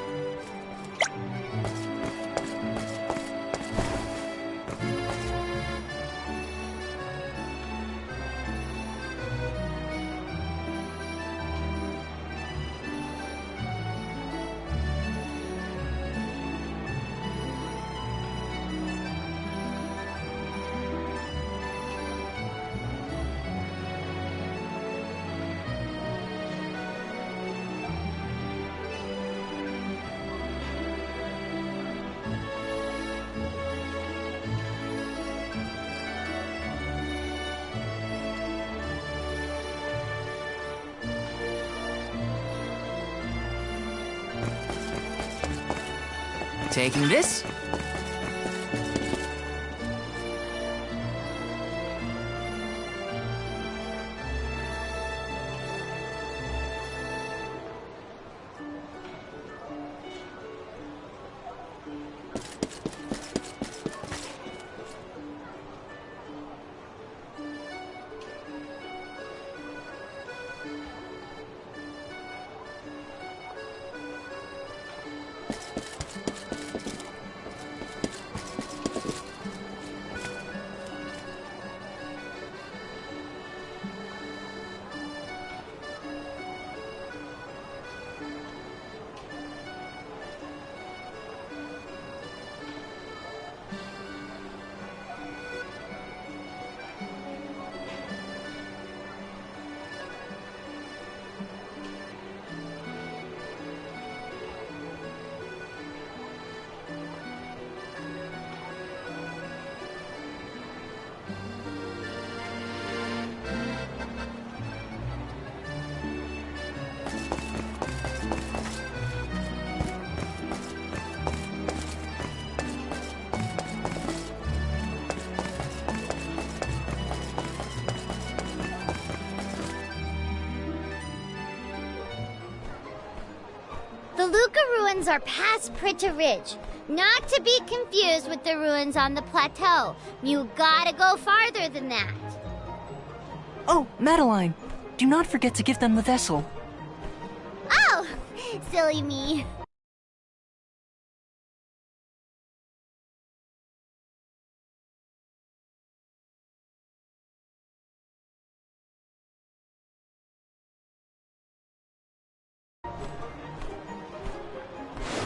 Taking this? The Luca ruins are past Prita Ridge, not to be confused with the ruins on the plateau. You gotta go farther than that. Oh, Madeline, do not forget to give them the vessel. Oh, silly me.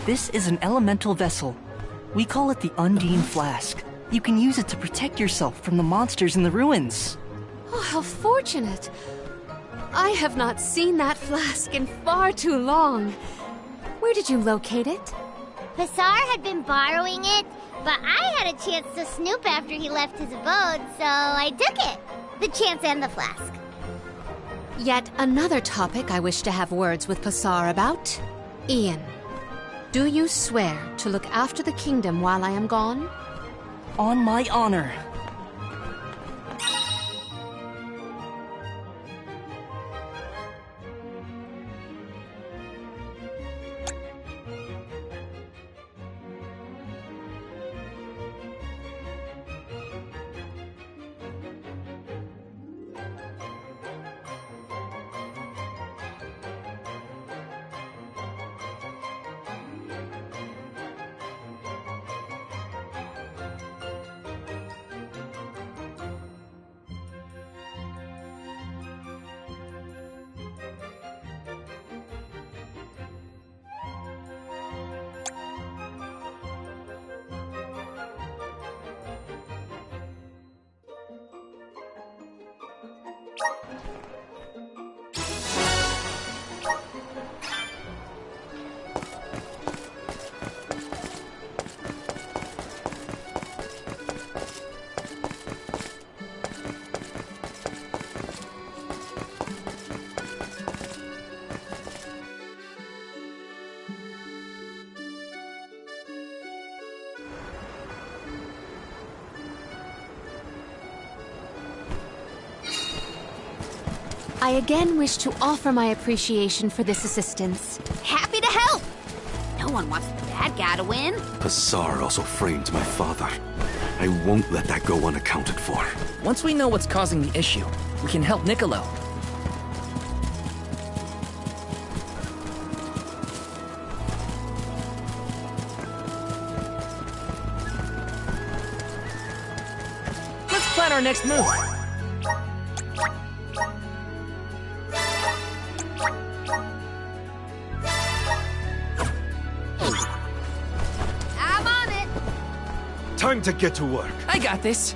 This is an elemental vessel. We call it the Undine Flask. You can use it to protect yourself from the monsters in the ruins. Oh, how fortunate. I have not seen that flask in far too long. Where did you locate it? Passar had been borrowing it, but I had a chance to snoop after he left his abode, so I took it. The chance and the flask. Yet another topic I wish to have words with Passar about. Ian, do you swear to look after the kingdom while I am gone? On my honor. I again wish to offer my appreciation for this assistance. Happy to help! No one wants the bad guy to win. Passar also framed my father. I won't let that go unaccounted for. Once we know what's causing the issue, we can help Niccolo. our next move? I'm on it. Time to get to work. I got this.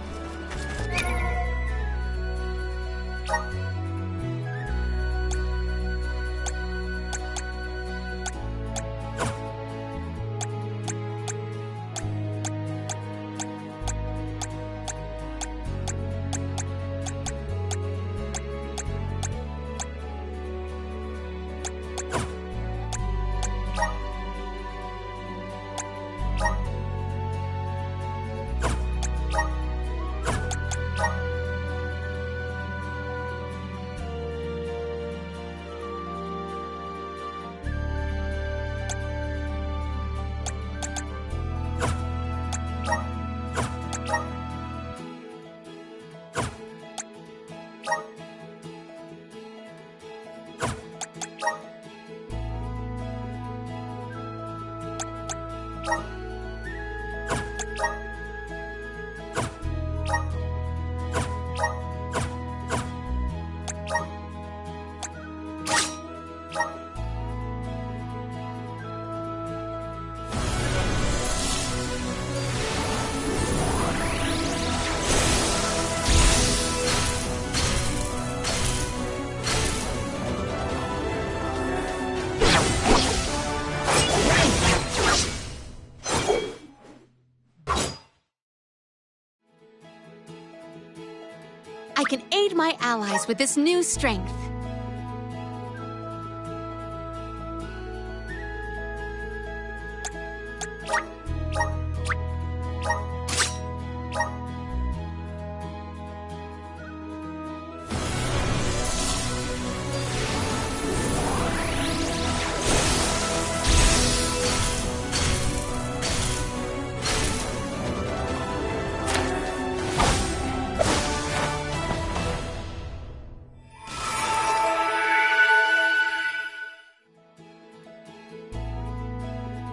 I can aid my allies with this new strength.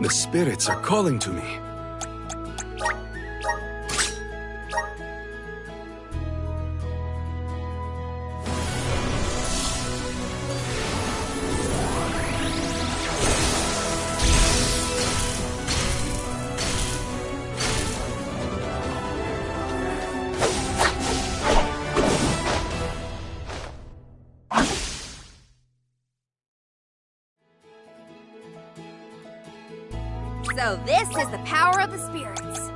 The spirits are calling to me. So this is the power of the spirits.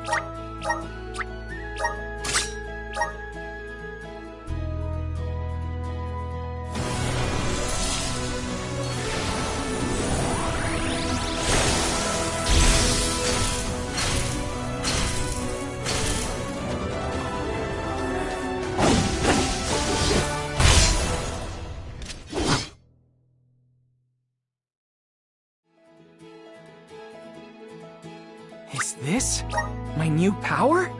Is this my new power?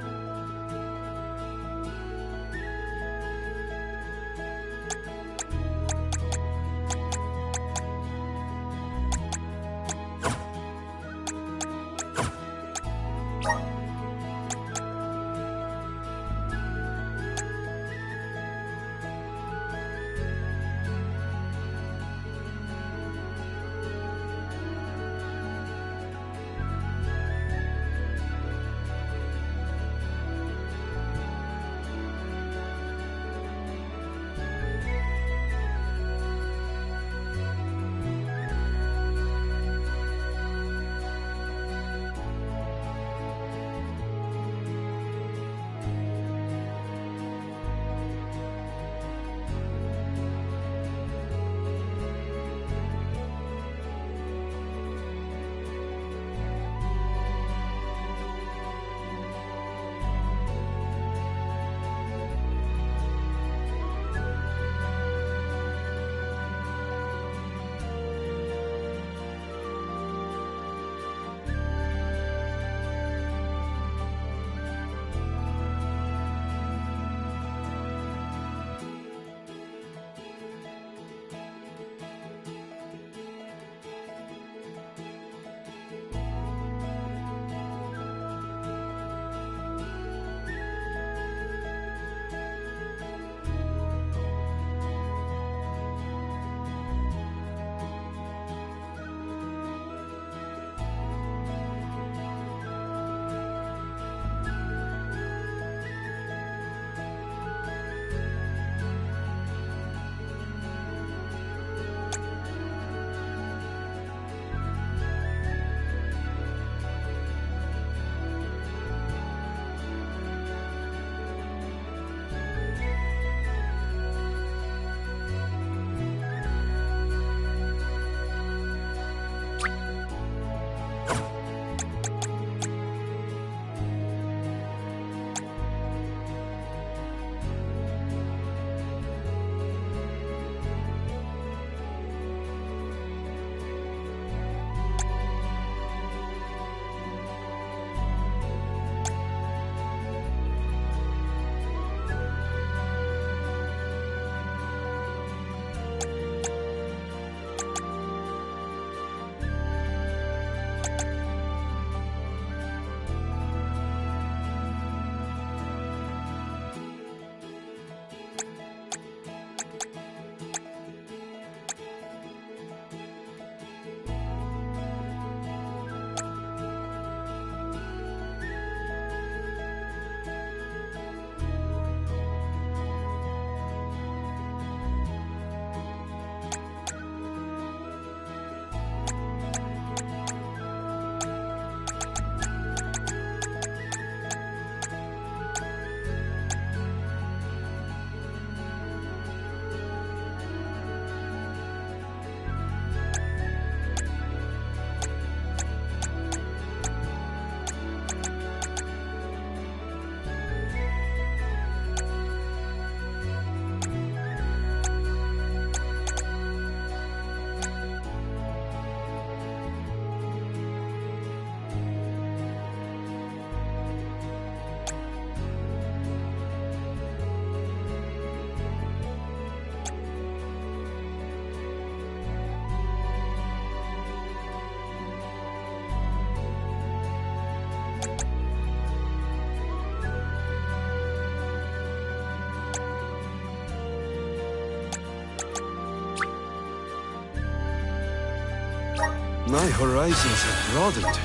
My horizons have broadened.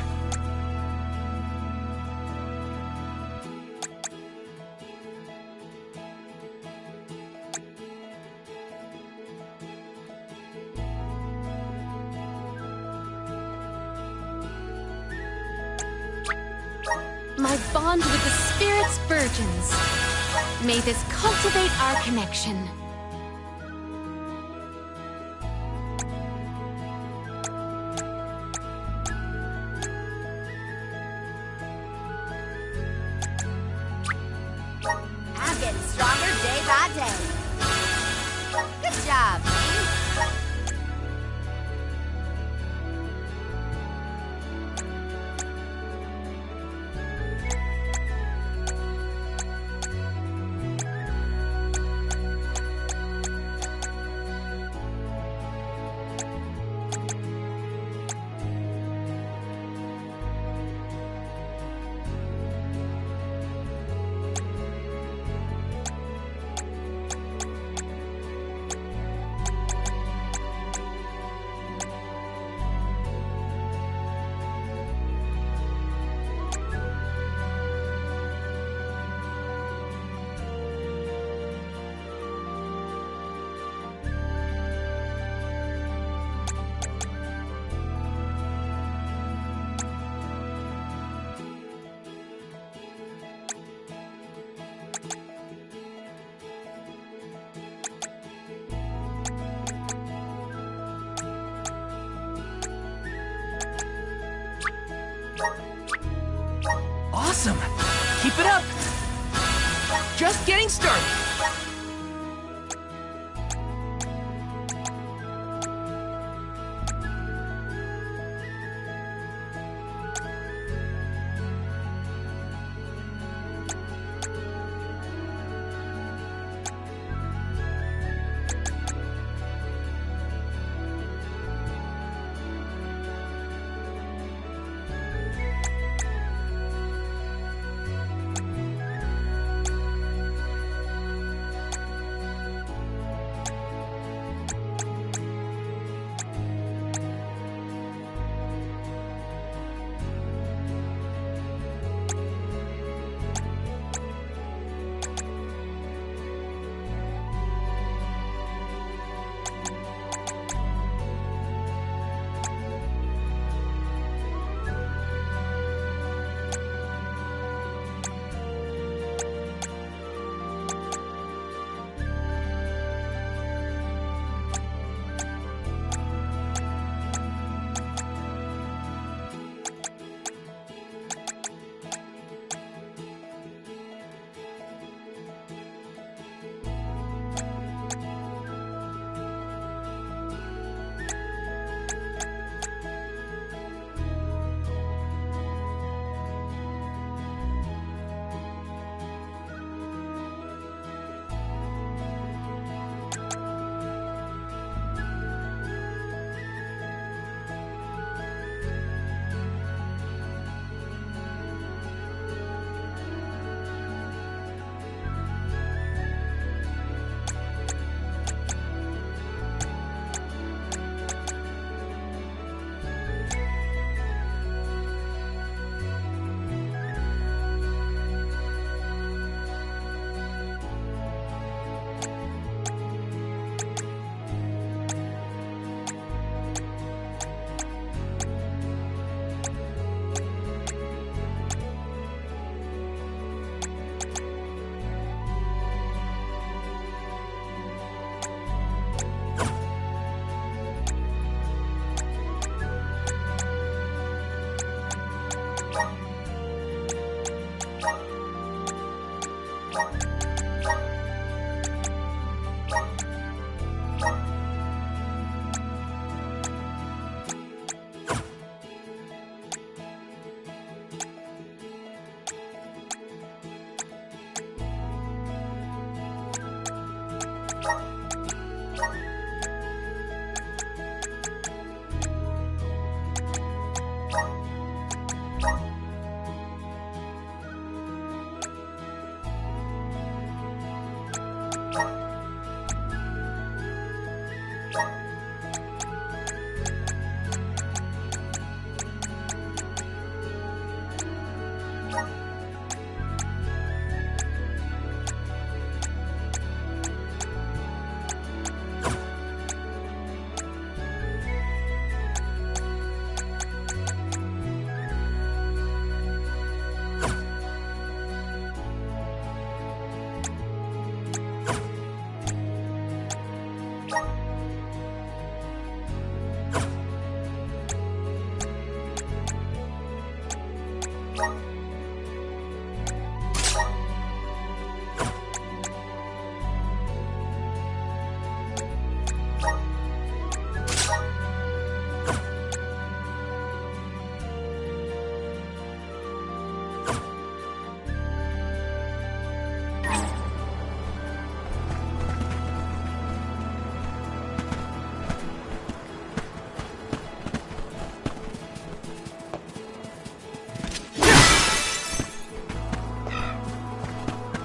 My bond with the Spirit's virgins. May this cultivate our connection. I'm getting stronger day by day. Good job, me. Awesome! Keep it up! Just getting started!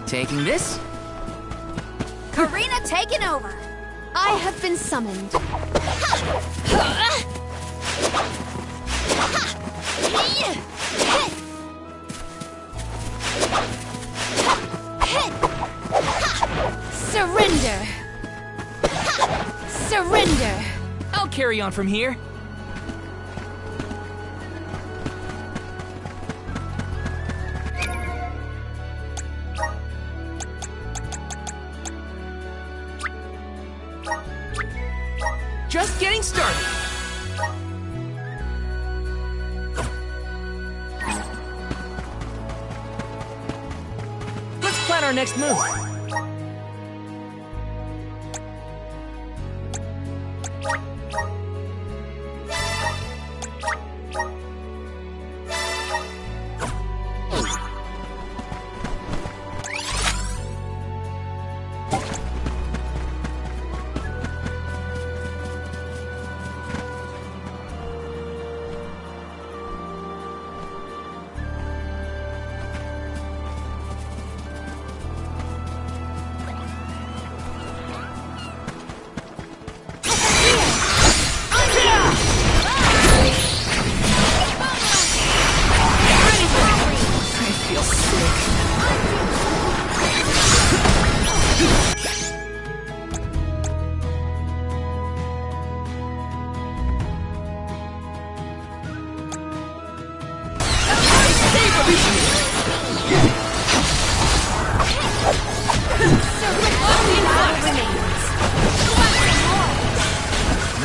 Taking this? Karina taken over. I have been summoned. Surrender. Surrender. I'll carry on from here. Just getting started. Let's plan our next move.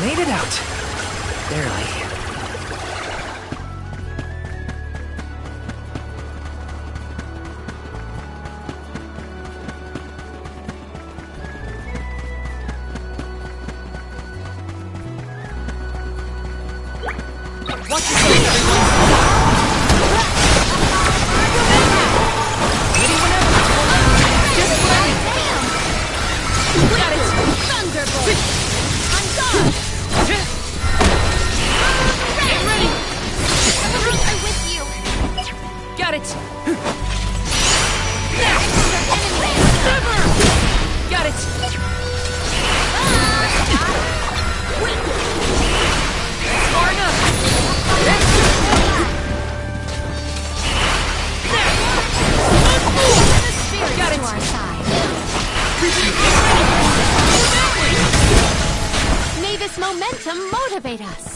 Made it out. Barely. Got it! Got it! Far enough! Got it! May this momentum motivate us.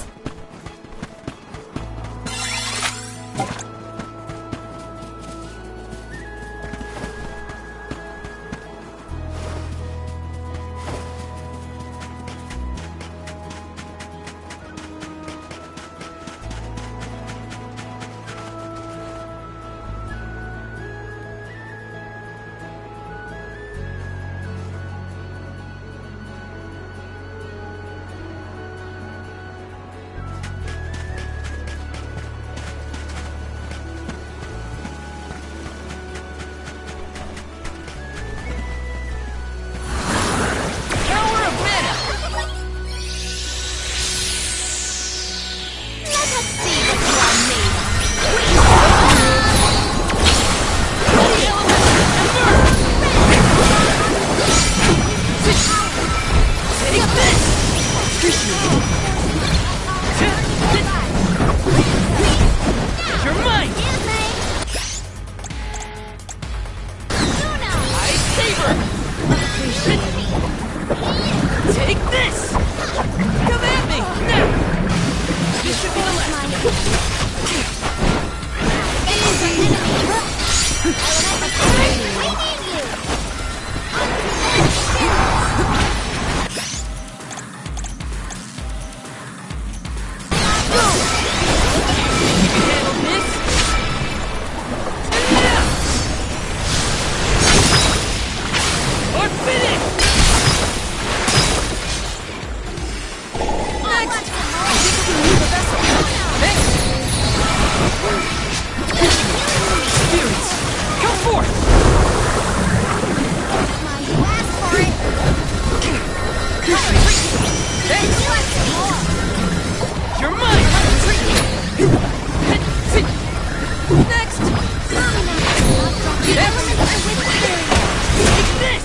Next!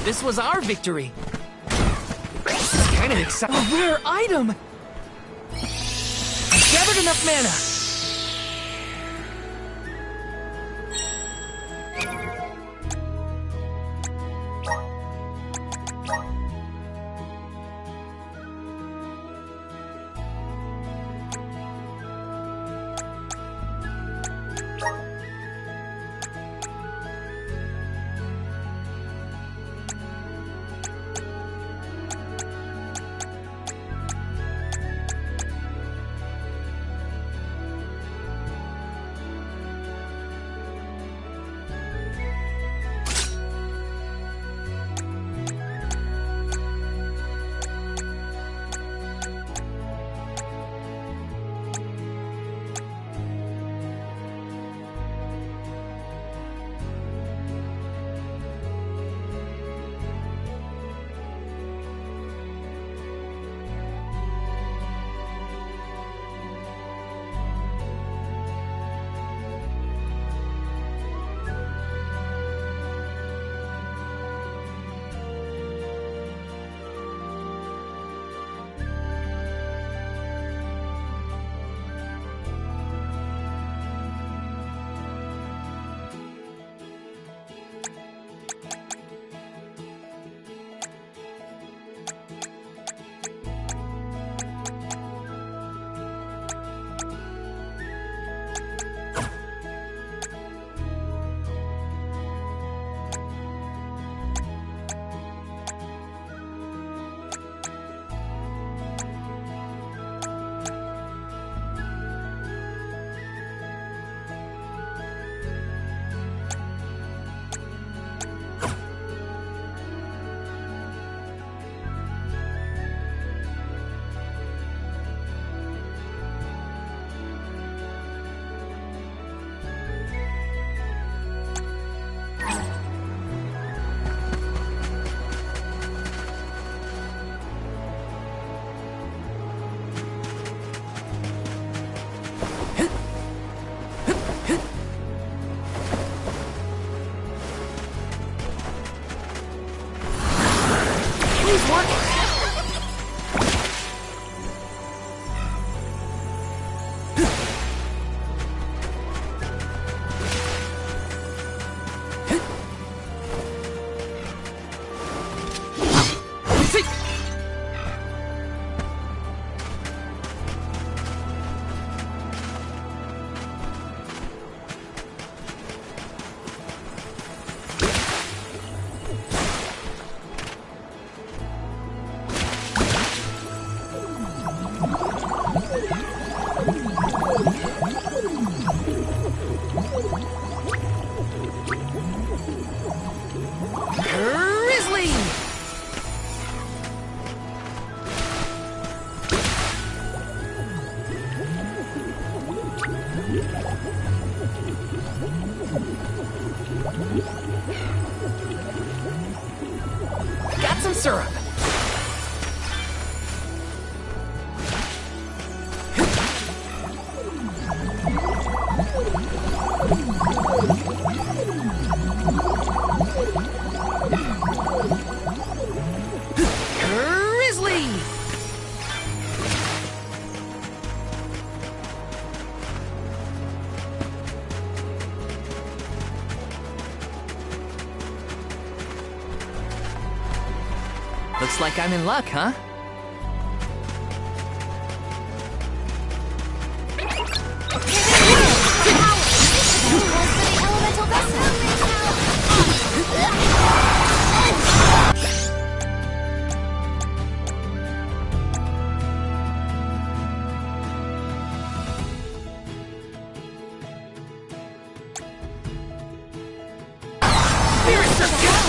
This was our victory. This is kind of exciting. A rare item! I've gathered enough mana. Syrup. Grizzly! Looks like I'm in luck, huh? Spirit Circle!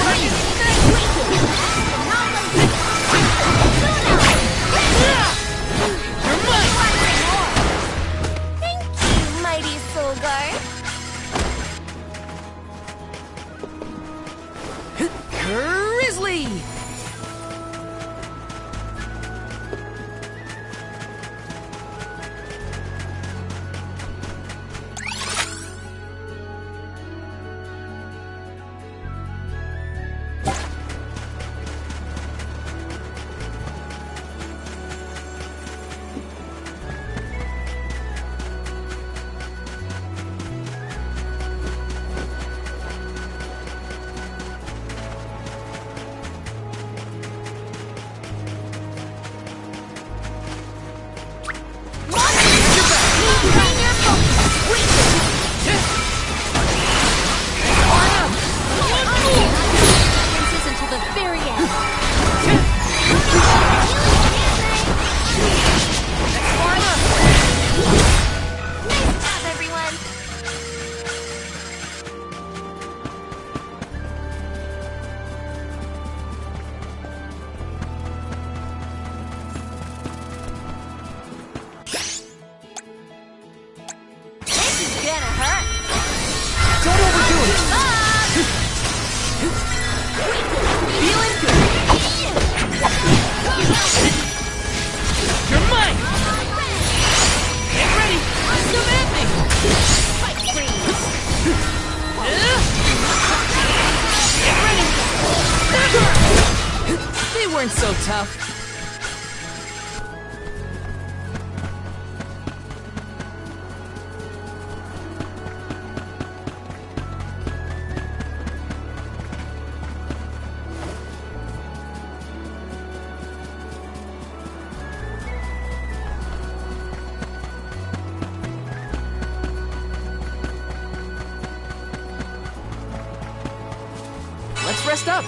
weren't so tough. Let's rest up.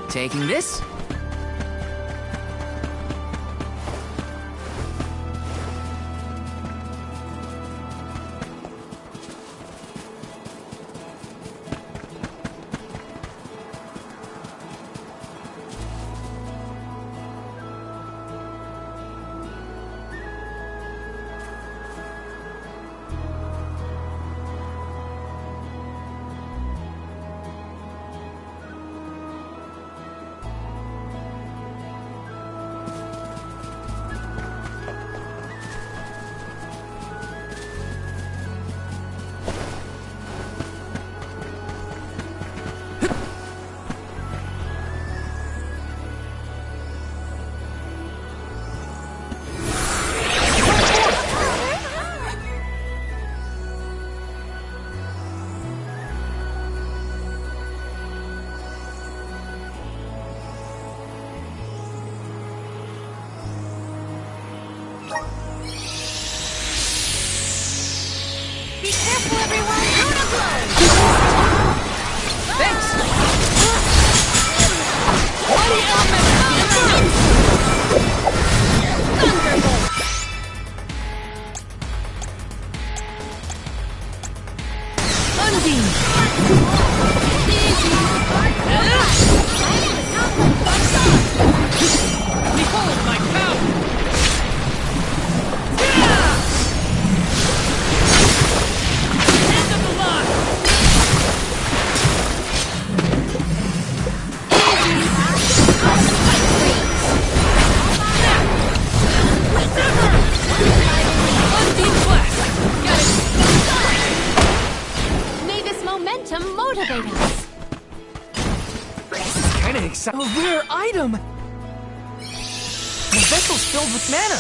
Taking this. Be careful, everyone! Luna blow! Thanks! Mighty element! Thunderbolt! Undine! Behold my power! End of the line! Undine blast! Got it! May this momentum motivate us. This is kinda exciting. A rare item! The vessel's filled with mana!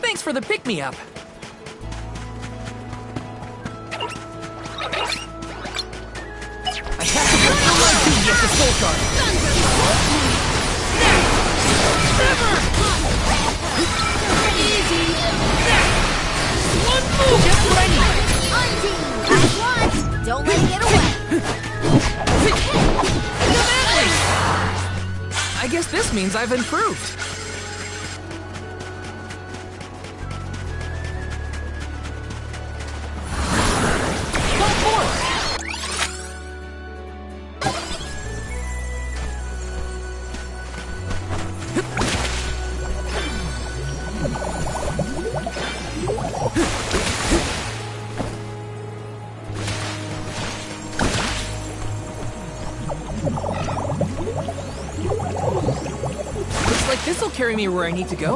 Thanks for the pick-me-up. I have to fulfill my duty as the Soul Guard. Easy! One move! Just what I need! Undine! At once! Don't let it get away! I guess this means I've improved. carry me where I need to go?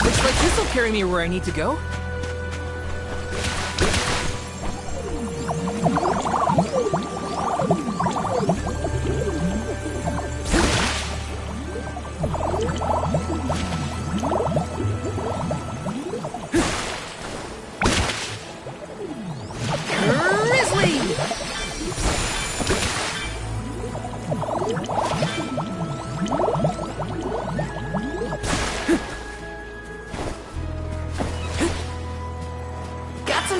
Looks like this'll carry me where I need to go.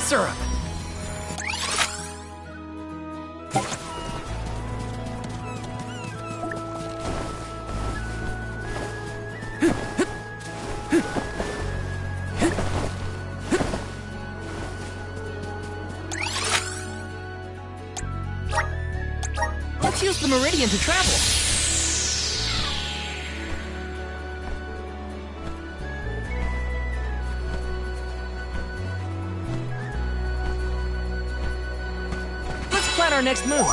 Syrup. Let's use the meridian to travel. Plan our next move.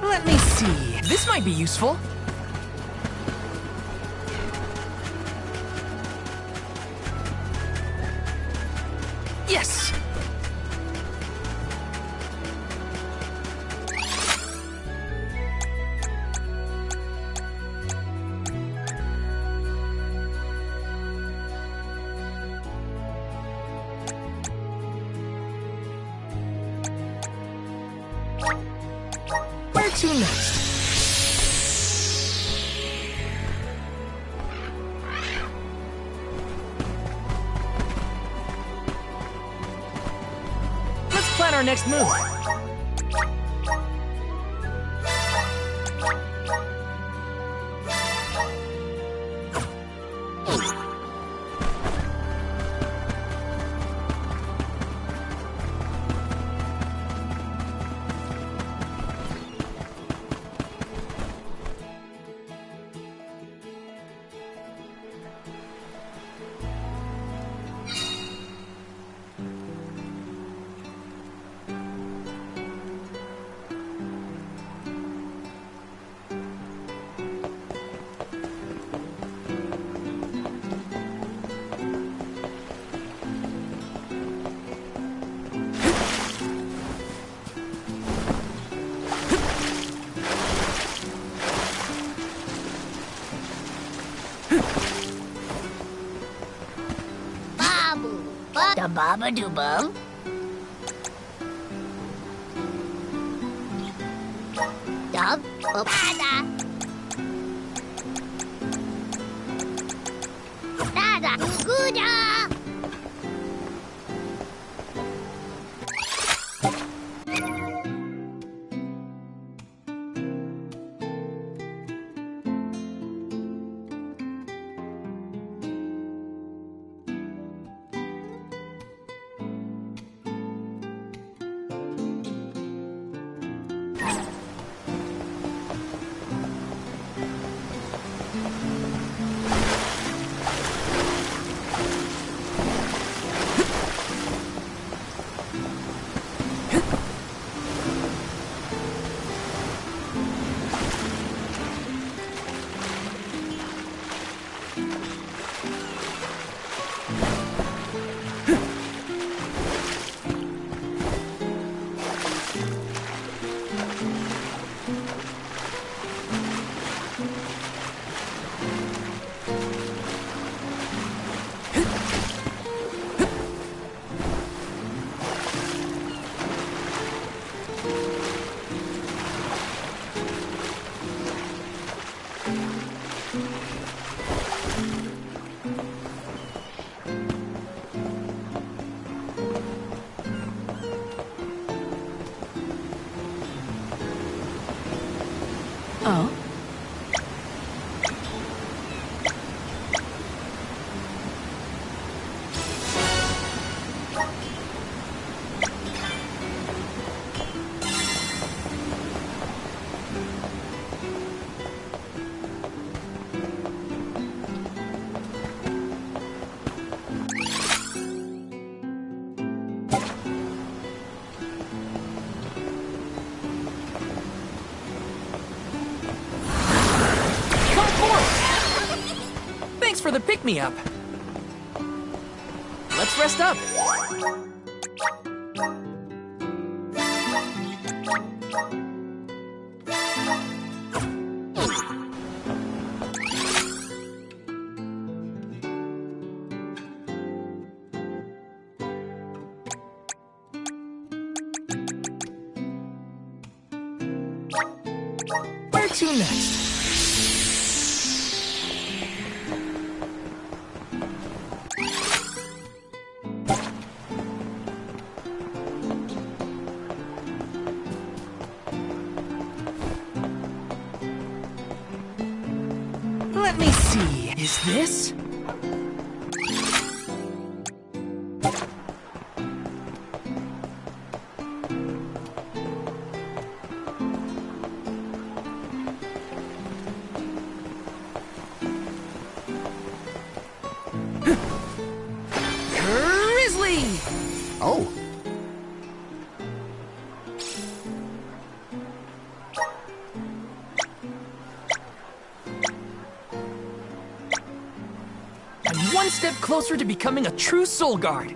Let me see. This might be useful. Yes! Where to next? Let's plan our next move. Da baba do bum. Dub da. Da Guda. Oh? Thanks for the pick-me-up. Let's rest up. Where to next? Let me see. Is this? Grizzly! Oh. I'm one step closer to becoming a true Soul Guard.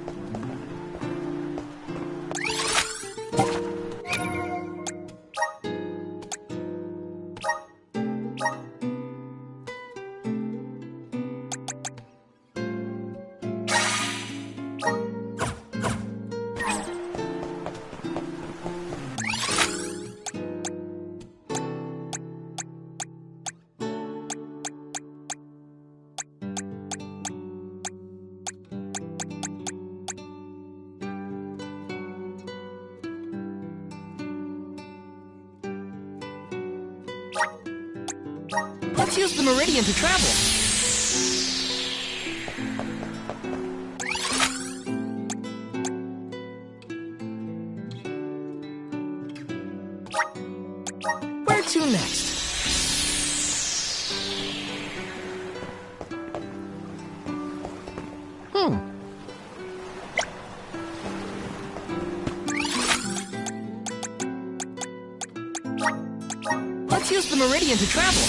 Let's use the Meridian to travel. Where to next? Let's use the Meridian to travel.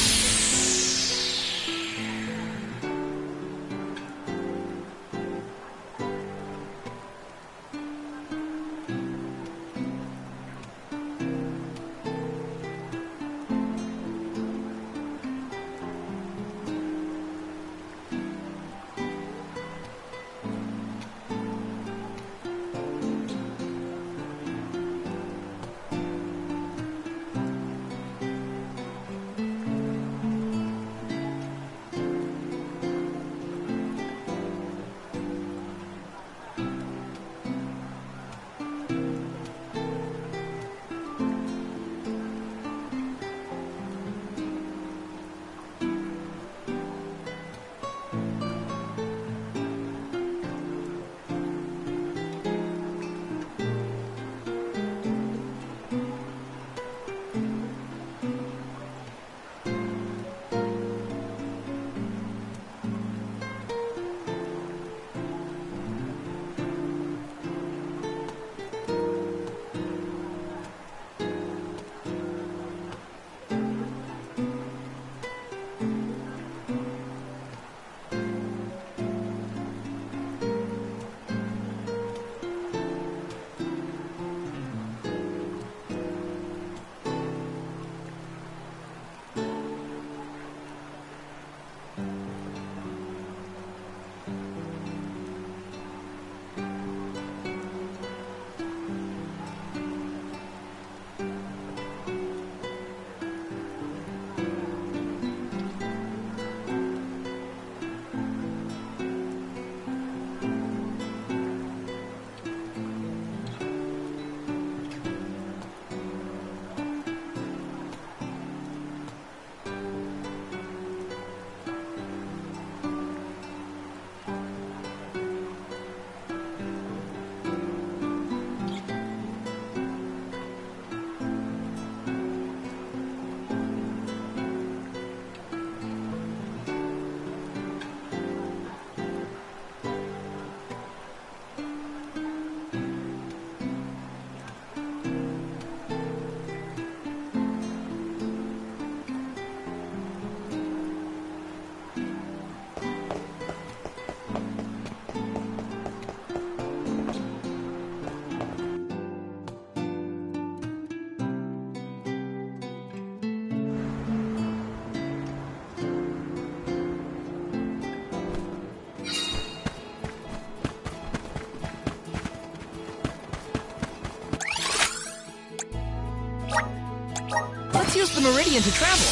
Let's use the Meridian to travel.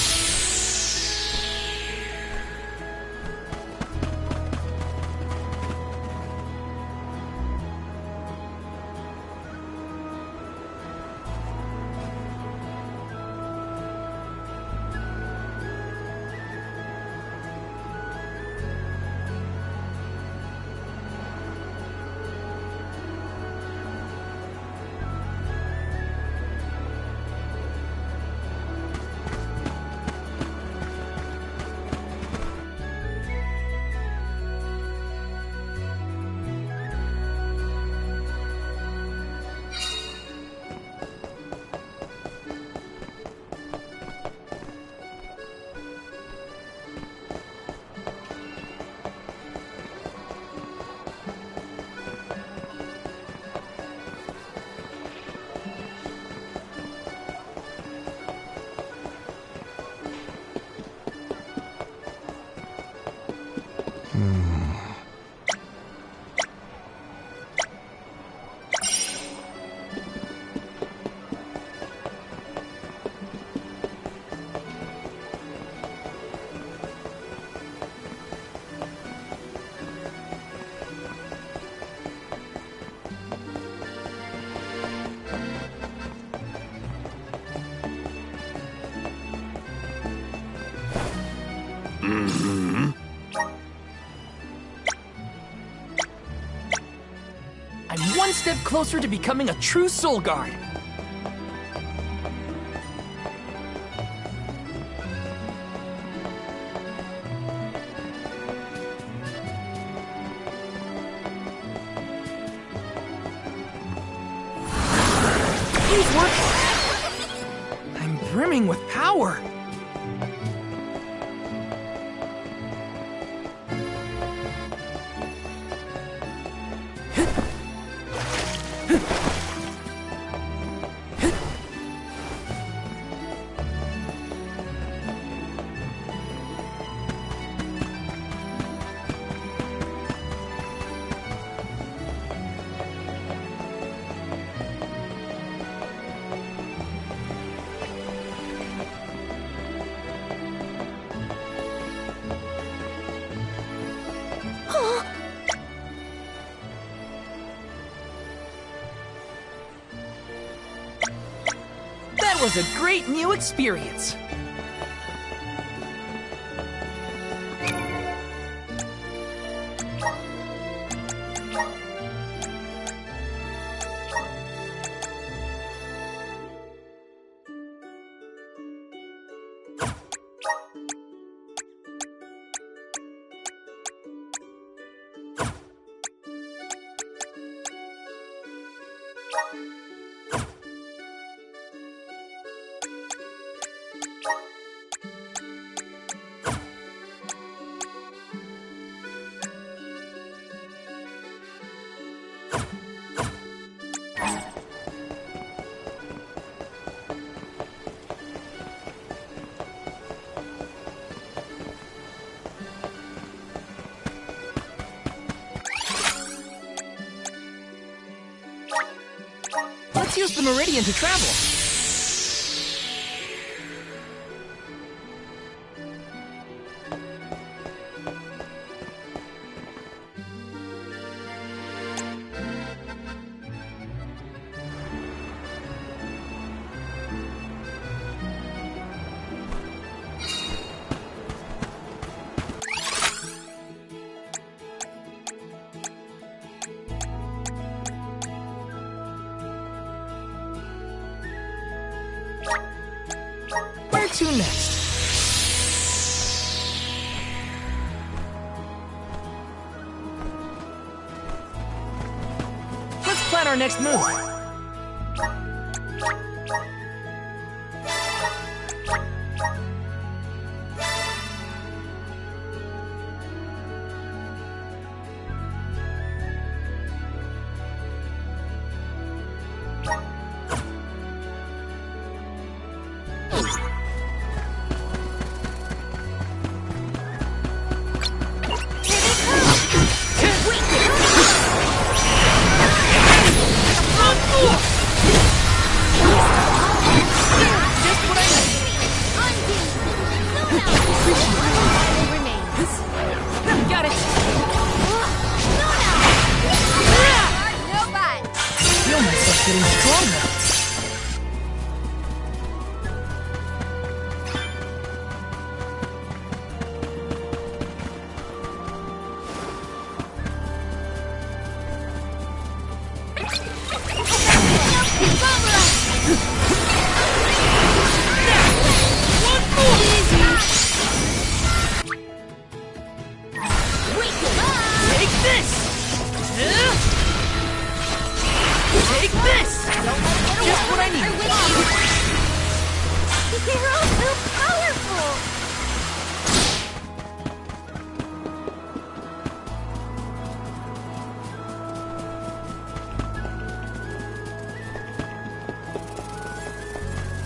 I'm one step closer to becoming a true Soul Guard. Please work. I'm brimming with power. That was a great new experience. Let's use the Meridian to travel. Where to next? Let's plan our next move. getting stronger. Take this! Just what I need. You're all so powerful!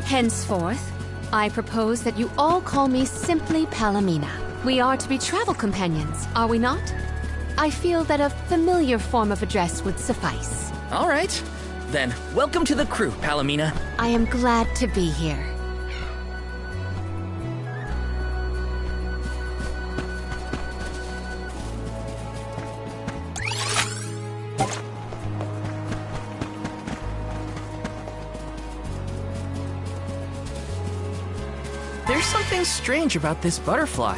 Henceforth, I propose that you all call me simply Palomina. We are to be travel companions, are we not? I feel that a familiar form of address would suffice. All right. Then, welcome to the crew, Palomina. I am glad to be here. There's something strange about this butterfly.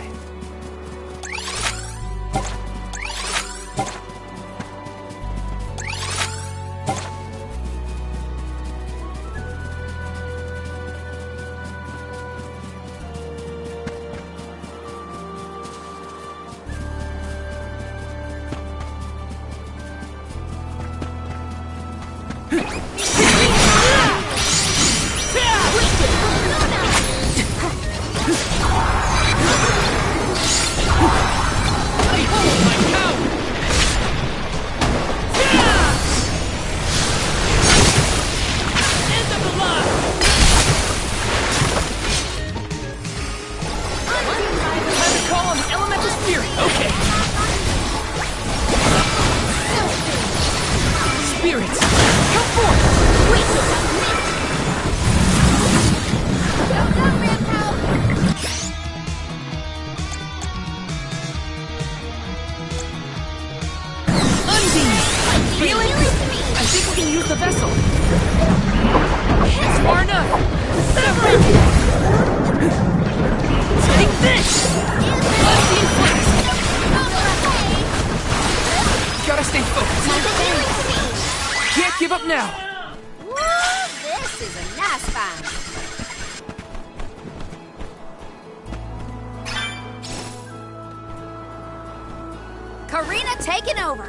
Karina taking over.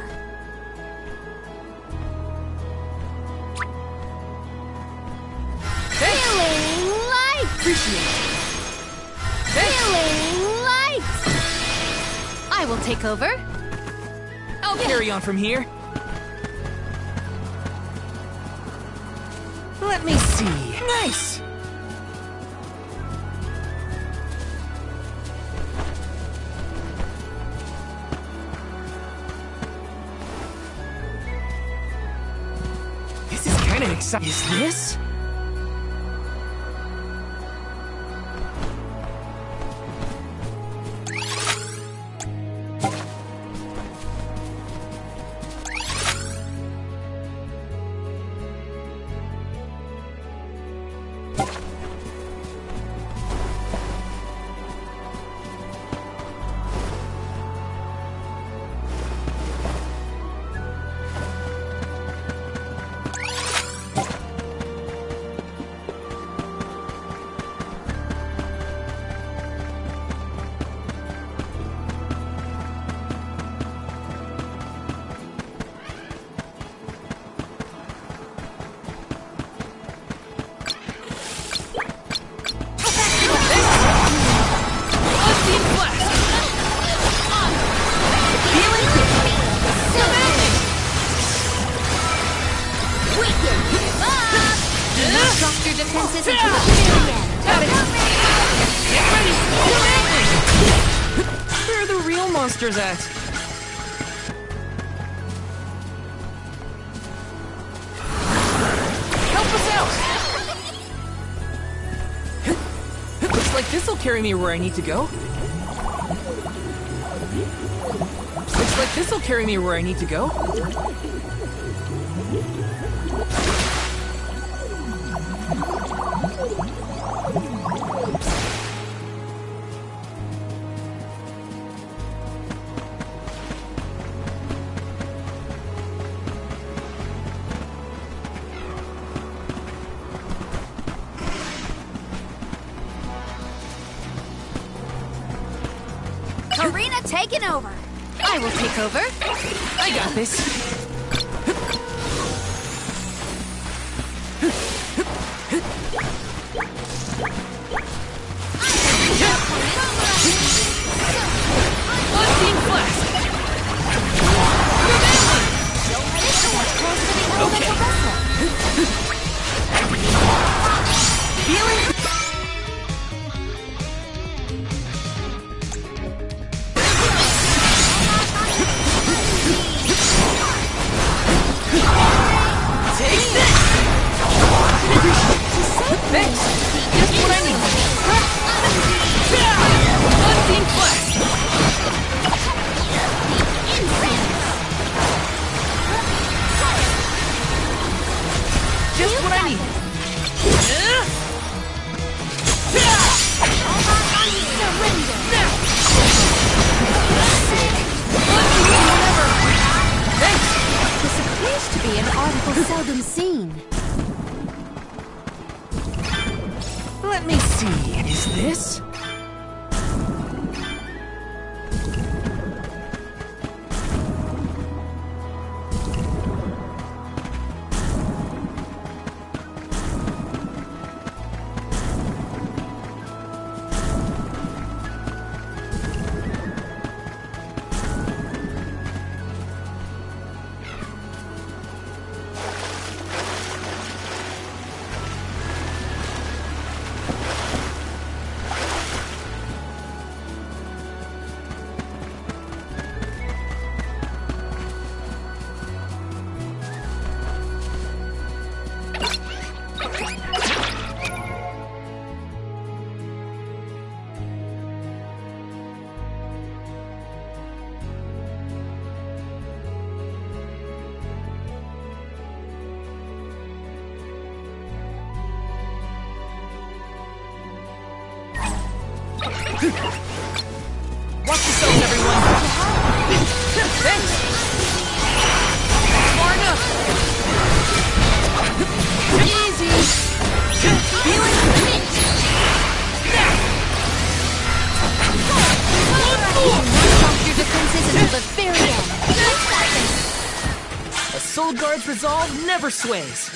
Feeling light. Feeling light. I will take over. I'll carry on from here. Let me see. Nice. This is kind of exciting. Is this? Where are the real monsters at? Help us out! Looks like this'll carry me where I need to go. Looks like this'll carry me where I need to go. taking over. I will take over. I got this. Unseen Flask! Okay. Healing! Take this! Thanks! Just what I need! Unseen Flask! Just what I need! This appears to be an article seldom seen. Let me see. Is this? Watch yourselves, everyone! Thanks! Far enough! Easy! Healing! Pump your defenses until the very end. A Soul Guard's resolve never sways.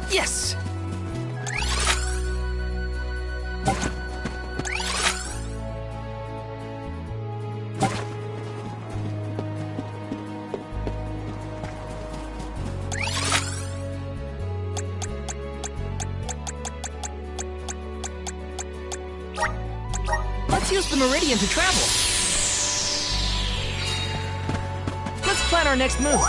Yes! Let's use the Meridian to travel. Let's plan our next move.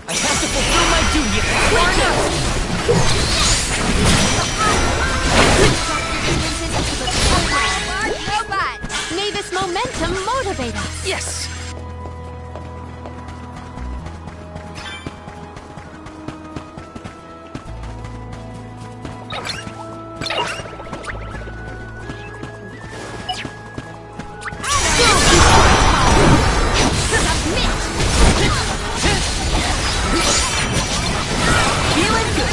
I have to fulfill my duty. Far enough! Robot! May this momentum motivate us. Yes! Feeling good!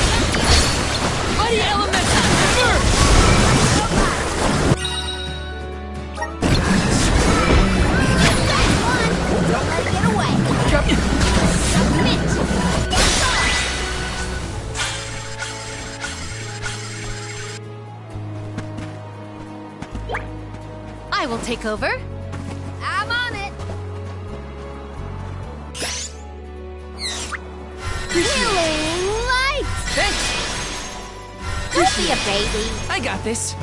Mighty Elemental! Burn! Don't let it get away. Submit. I will take over. I'm on it. Healing light! Thanks! Don't be a baby. I got this.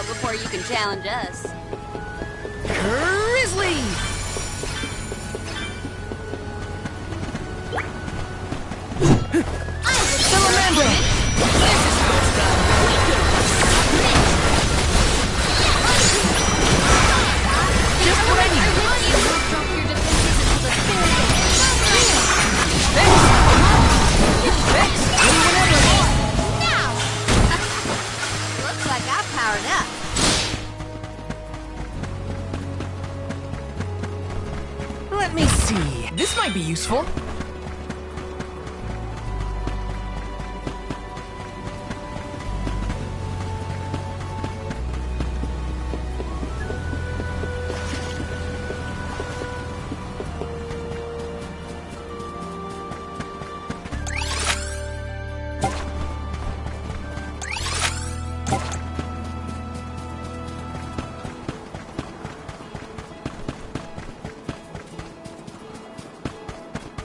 Before you can challenge us. Grizzly! Salamandra! This is how it's done. Just ready! Looks like I powered up. Let me see. This might be useful.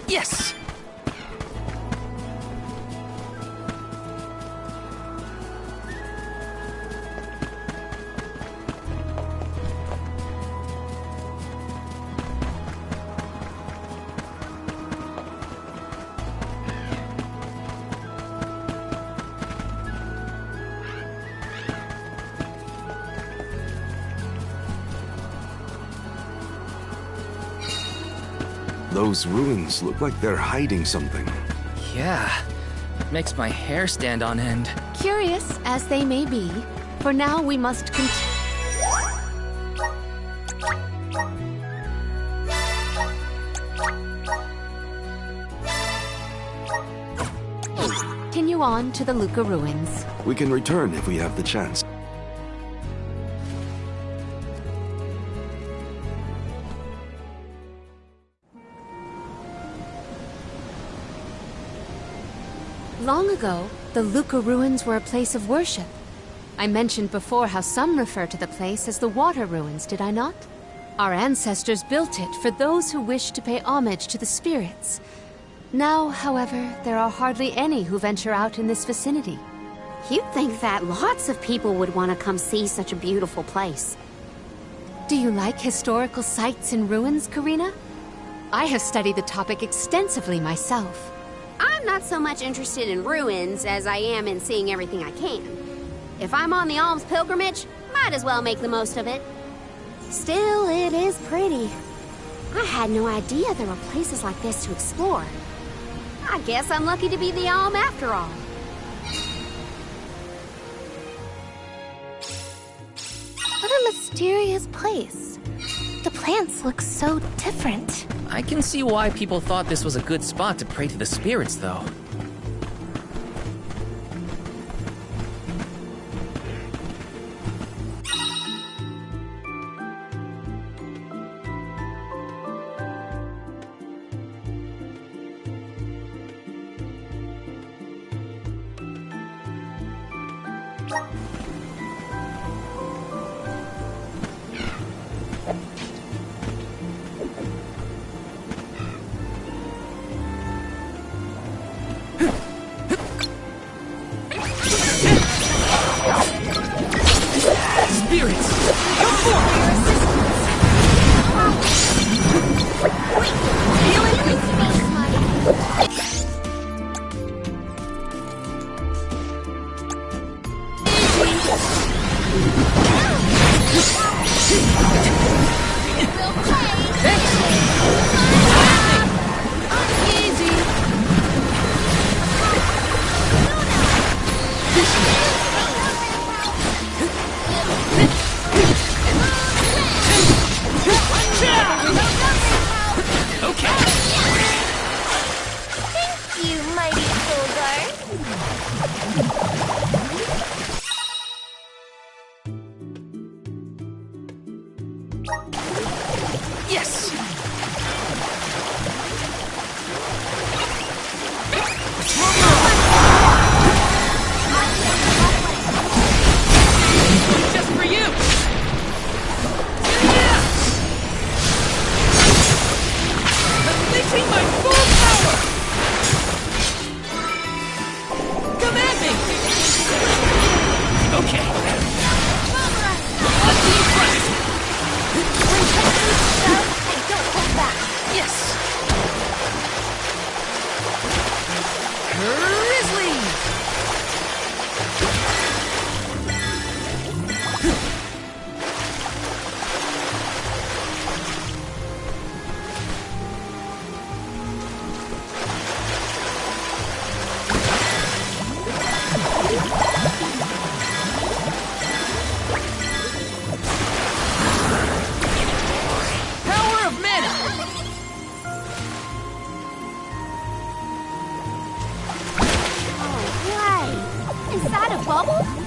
Yes! Those ruins look like they're hiding something. Yeah. Makes my hair stand on end. Curious as they may be, for now we must continue on to the Luca ruins. We can return if we have the chance. Long ago, the Luca ruins were a place of worship. I mentioned before how some refer to the place as the Water Ruins, did I not? Our ancestors built it for those who wished to pay homage to the spirits. Now, however, there are hardly any who venture out in this vicinity. You'd think that lots of people would want to come see such a beautiful place. Do you like historical sites and ruins, Karina? I have studied the topic extensively myself. I'm not so much interested in ruins as I am in seeing everything I can. If I'm on the alms pilgrimage, might as well make the most of it. Still, it is pretty. I had no idea there were places like this to explore. I guess I'm lucky to be the alm after all. What a mysterious place. The plants look so different. I can see why people thought this was a good spot to pray to the spirits, though.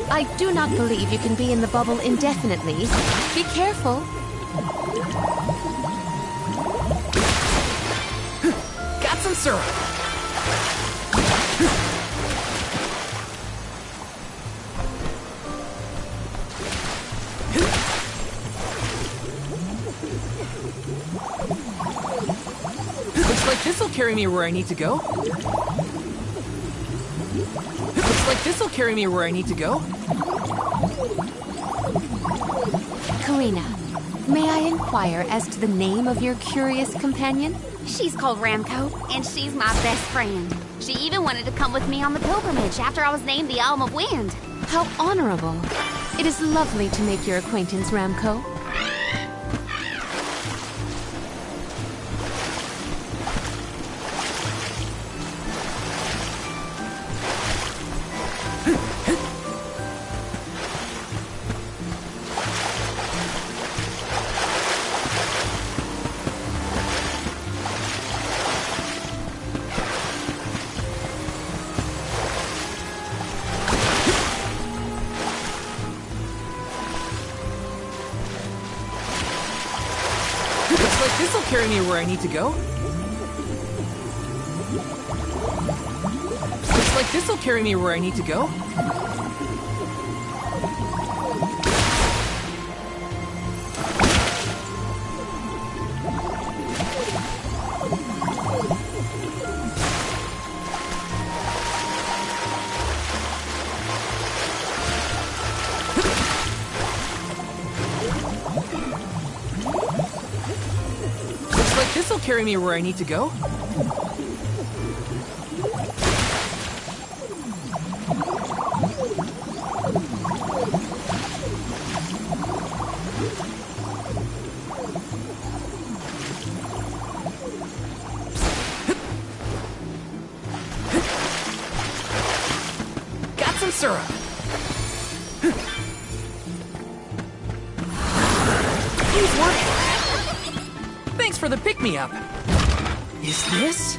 I do not believe you can be in the bubble indefinitely. Be careful. Got some syrup. Looks like this'll carry me where I need to go. Looks like this'll carry me where I need to go. Karina, may I inquire as to the name of your curious companion? She's called Ramco, and she's my best friend. She even wanted to come with me on the pilgrimage after I was named the Elm of Wind. How honorable. It is lovely to make your acquaintance, Ramco. This'll carry me where I need to go. Looks like this'll carry me where I need to go. This'll carry me where I need to go. Got some syrup. He's working. Thanks for the pick-me-up. Is this?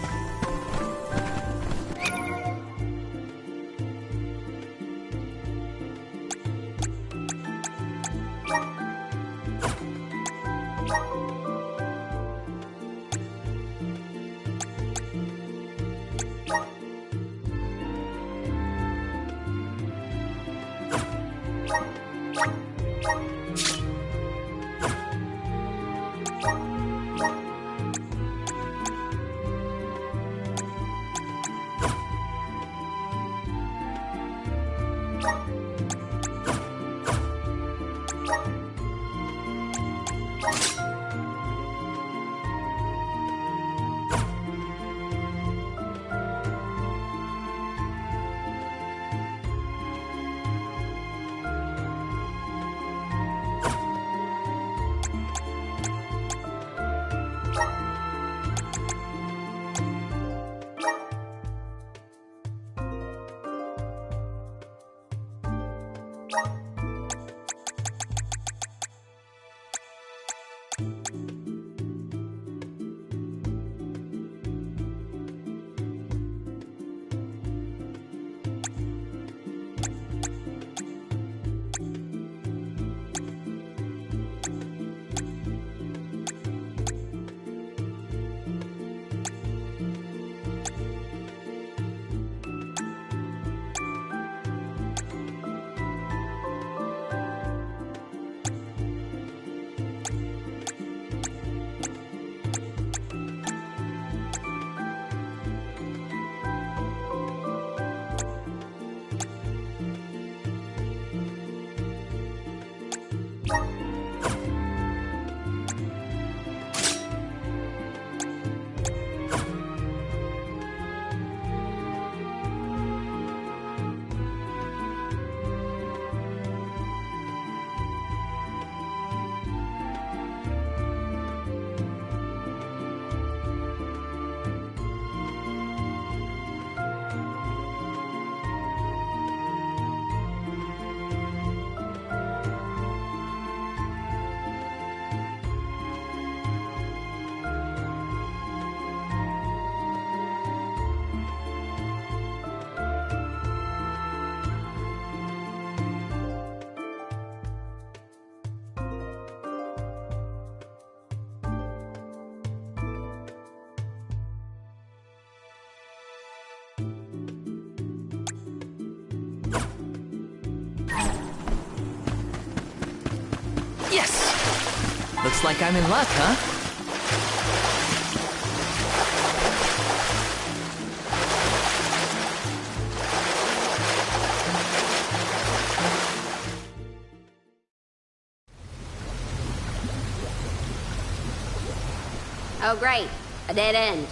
Yes! Looks like I'm in luck, huh? Oh, great. A dead end.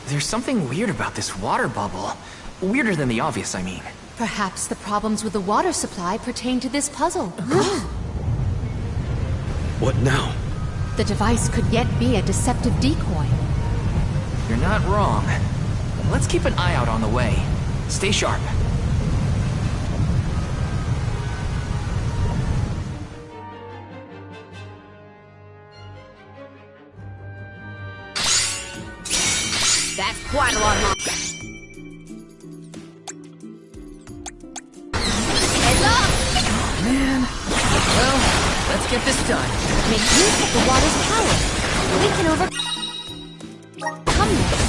There's something weird about this water bubble. Weirder than the obvious, I mean. Perhaps the problems with the water supply pertain to this puzzle. What now? The device could yet be a deceptive decoy. You're not wrong. Let's keep an eye out on the way. Stay sharp. That's quite a lot of... Heads up! Man. Well, let's get this done. Make use of the water's power. We can overcome this.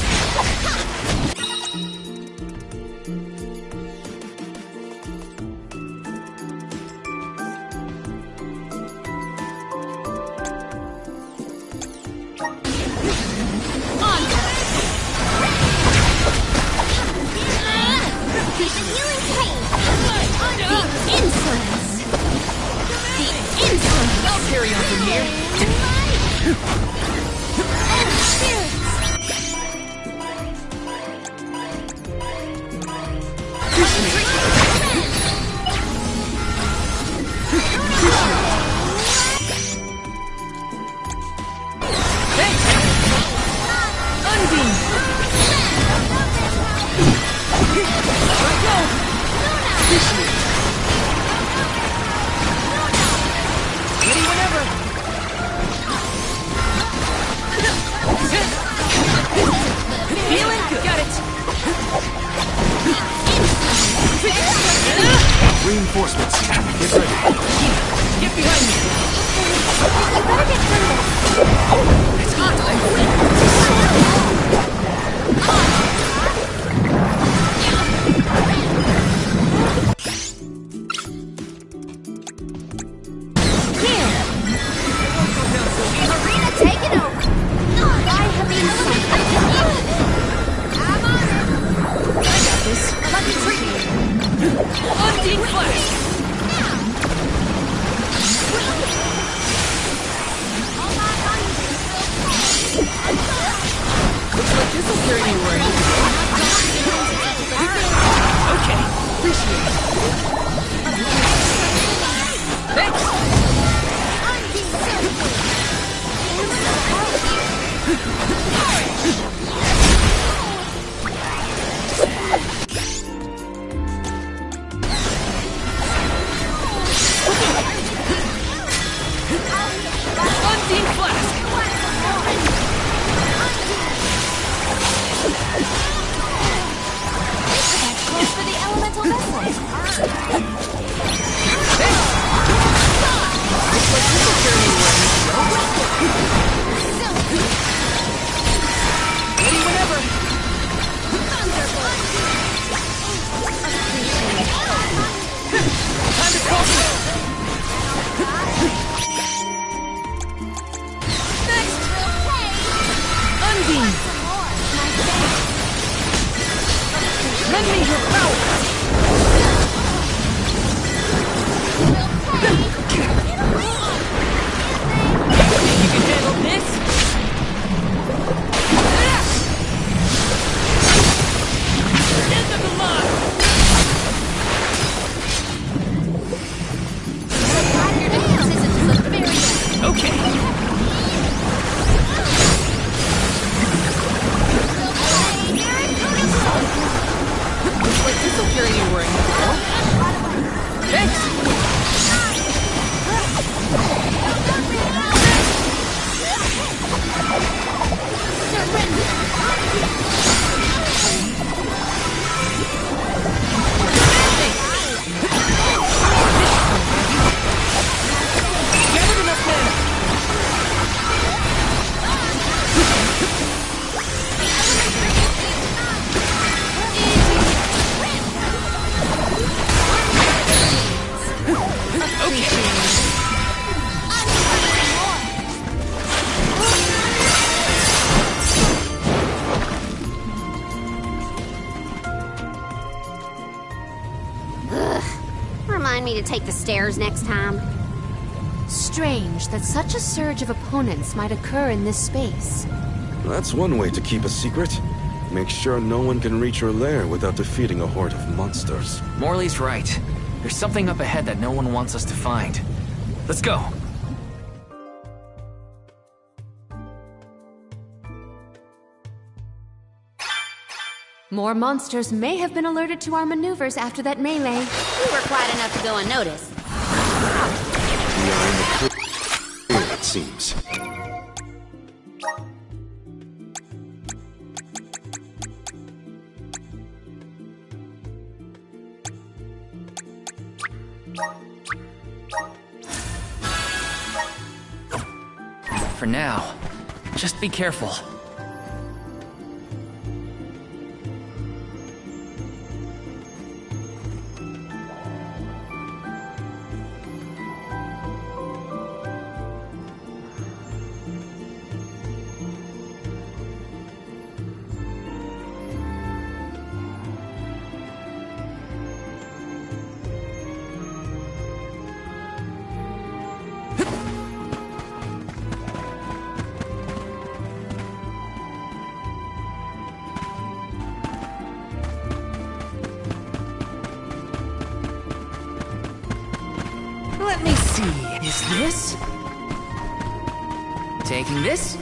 Carry on from here. Reinforcements. Get ready. Get behind me. You better get through this. It's hot. Take it over. I have been I got this. Let me treat you. Undine Flash. Looks like this will carry you where you go. Okay, appreciate it. Thanks. take the stairs next time. Strange that such a surge of opponents might occur in this space. That's one way to keep a secret. Make sure no one can reach your lair without defeating a horde of monsters. Morley's right. There's something up ahead that no one wants us to find. Let's go. More monsters may have been alerted to our maneuvers after that melee. We were quiet enough to go unnoticed. We are in the clear, it seems. For now, just be careful. Let me see. Is this? Taking this?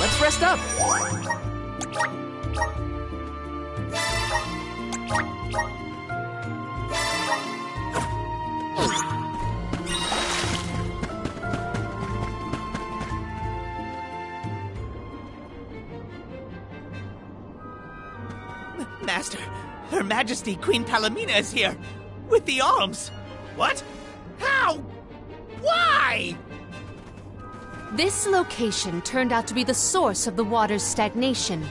Let's rest up. Master, Her Majesty Queen Palomina is here, with the alms. What? How? Why? This location turned out to be the source of the water's stagnation.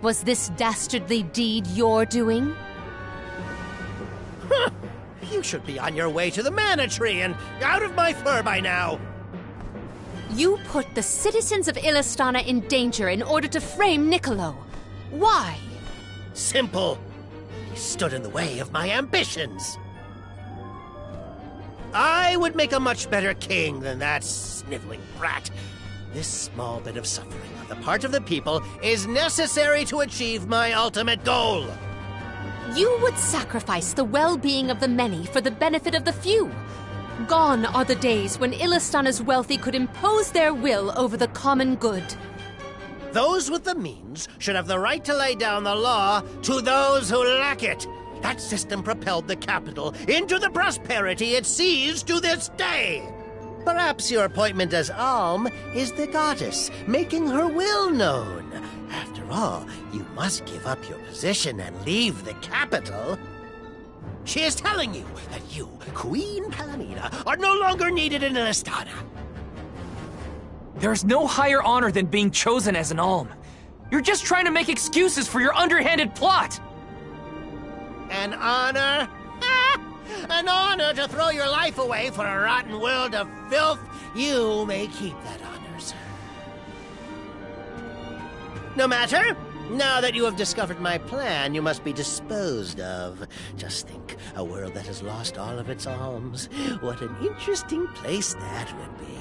Was this dastardly deed your doing? You should be on your way to the Mana Tree and out of my fur by now. You put the citizens of Illistana in danger in order to frame Niccolo. Why? Simple. He stood in the way of my ambitions. I would make a much better king than that sniveling brat. This small bit of suffering on the part of the people is necessary to achieve my ultimate goal. You would sacrifice the well-being of the many for the benefit of the few. Gone are the days when Illistana's wealthy could impose their will over the common good. Those with the means should have the right to lay down the law to those who lack it. That system propelled the capital into the prosperity it sees to this day. Perhaps your appointment as Alm is the goddess, making her will known. After all, you must give up your position and leave the capital. She is telling you that you, Queen Palamina, are no longer needed in Illistana. There's no higher honor than being chosen as an Alm. You're just trying to make excuses for your underhanded plot! An honor? An honor to throw your life away for a rotten world of filth? You may keep that honor, sir. No matter. Now that you have discovered my plan, you must be disposed of. Just think, a world that has lost all of its alms. What an interesting place that would be.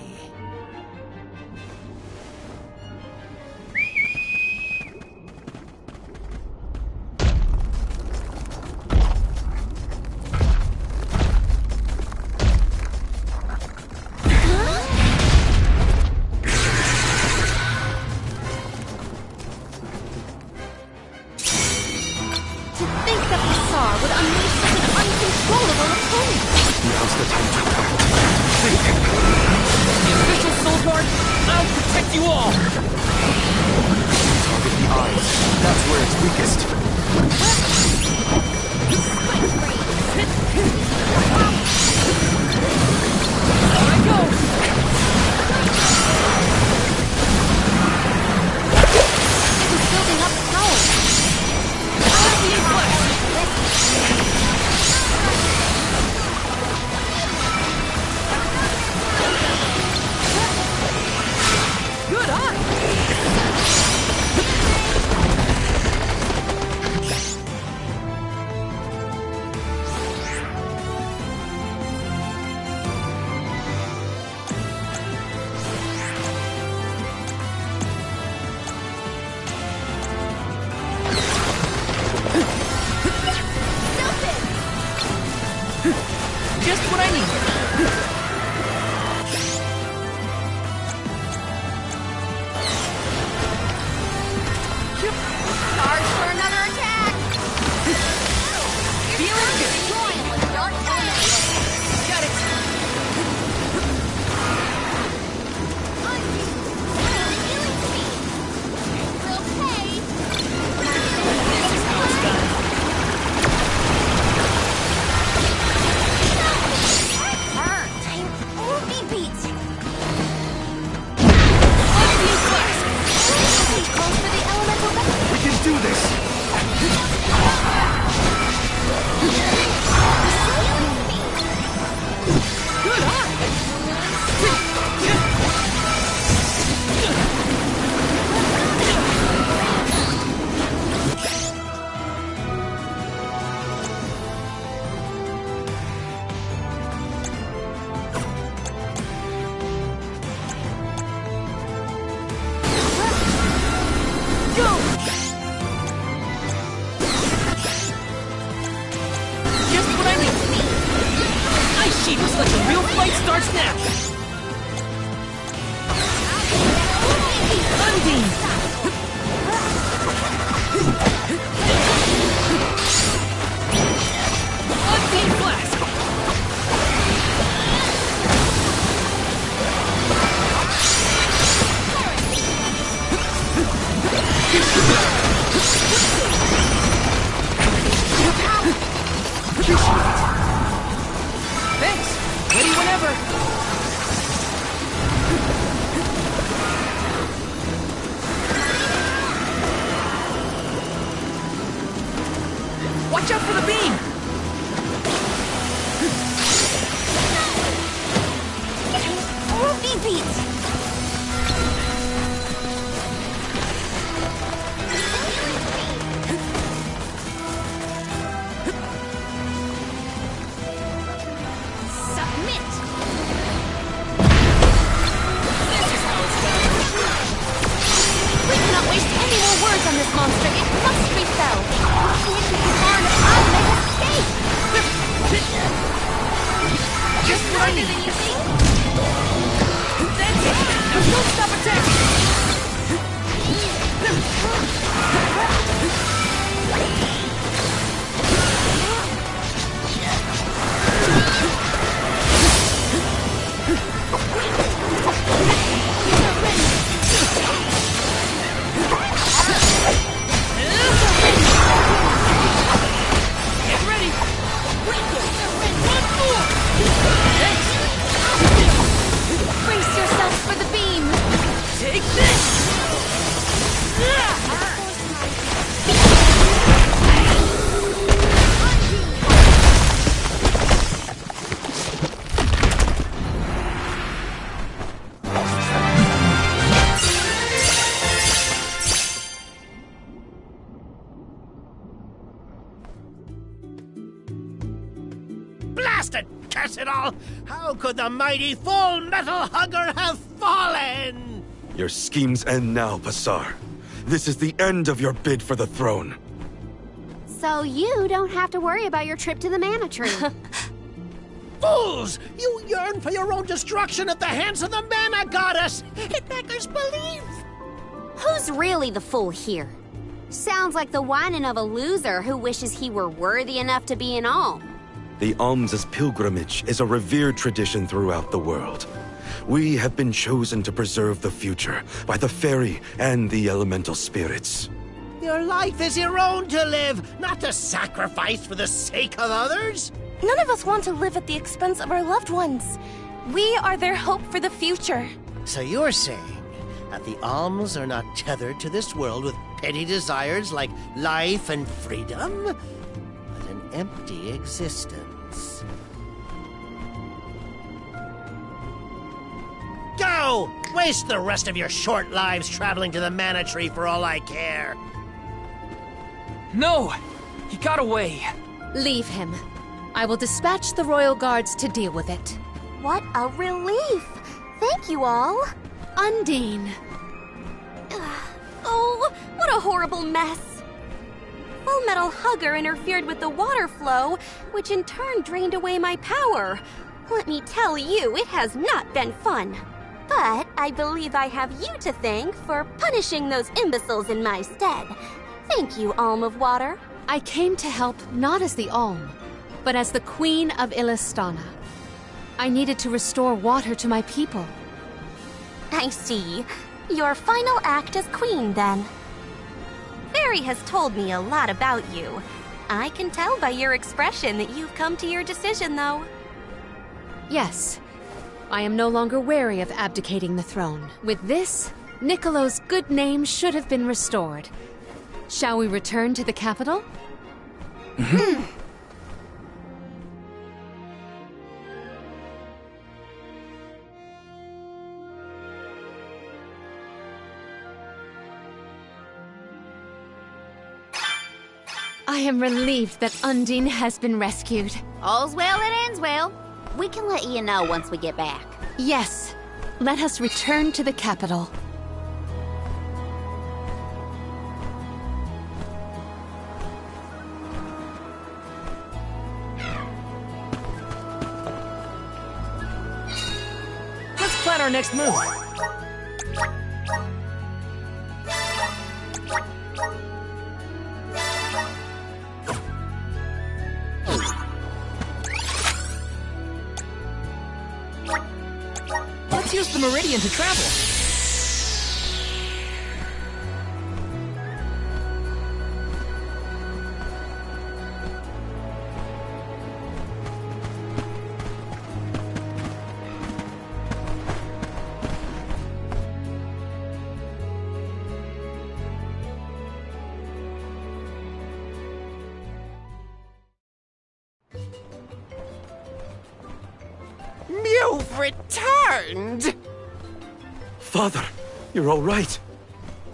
Watch out for the beam! Rupee beats! Submit! This is how it's done. We cannot waste any more words on this monster. It must be felled. We can't keep Arn I'll make escape! Just harder than you think. That's it! Now don't stop attacking! Get ready! One more! Brace yourselves for the beam! Take this! Blasted curse it all! How could the mighty Full Metal Hugger have fallen? Your schemes end now, Pasar. This is the end of your bid for the throne. So you don't have to worry about your trip to the Mana Tree. Fools! You yearn for your own destruction at the hands of the Mana Goddess! It beggars belief! Who's really the fool here? Sounds like the whining of a loser who wishes he were worthy enough to be an alm. The alms pilgrimage is a revered tradition throughout the world. We have been chosen to preserve the future by the fairy and the elemental spirits. Your life is your own to live, not to sacrifice for the sake of others. None of us want to live at the expense of our loved ones. We are their hope for the future. So you're saying that the alms are not tethered to this world with petty desires like life and freedom, but an empty existence. Go! Waste the rest of your short lives traveling to the Mana Tree for all I care. No! He got away. Leave him. I will dispatch the royal guards to deal with it. What a relief! Thank you all. Undine. Oh, what a horrible mess. Full Metal Hugger interfered with the water flow, which in turn drained away my power. Let me tell you, it has not been fun. But I believe I have you to thank for punishing those imbeciles in my stead. Thank you, Alm of Water. I came to help not as the Alm, but as the Queen of Illistana. I needed to restore water to my people. I see. Your final act as queen, then. Fairy has told me a lot about you. I can tell by your expression that you've come to your decision, though. Yes. I am no longer wary of abdicating the throne. With this, Niccolo's good name should have been restored. Shall we return to the capital? I am relieved that Undine has been rescued. All's well that ends well. We can let you know once we get back. Yes. Let us return to the capital. Let's plan our next move. Let's use the Meridian to travel. You've returned! Father, you're all right.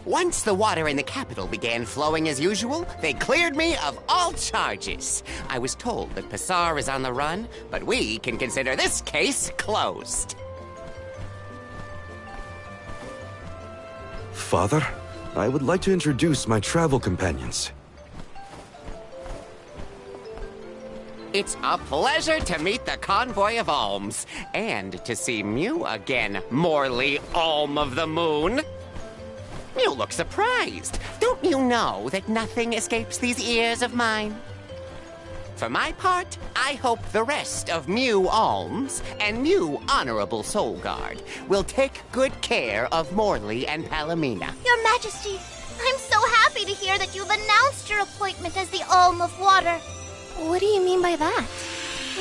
Once the water in the capital began flowing as usual, they cleared me of all charges. I was told that Passar is on the run, but we can consider this case closed. Father, I would like to introduce my travel companions. It's a pleasure to meet the Convoy of Alms, and to see Mew again, Morley Alm of the Moon. You look surprised. Don't you know that nothing escapes these ears of mine? For my part, I hope the rest of Mew Alms and Mew Honorable Soul Guard will take good care of Morley and Palomina. Your Majesty, I'm so happy to hear that you've announced your appointment as the Alm of Water. What do you mean by that?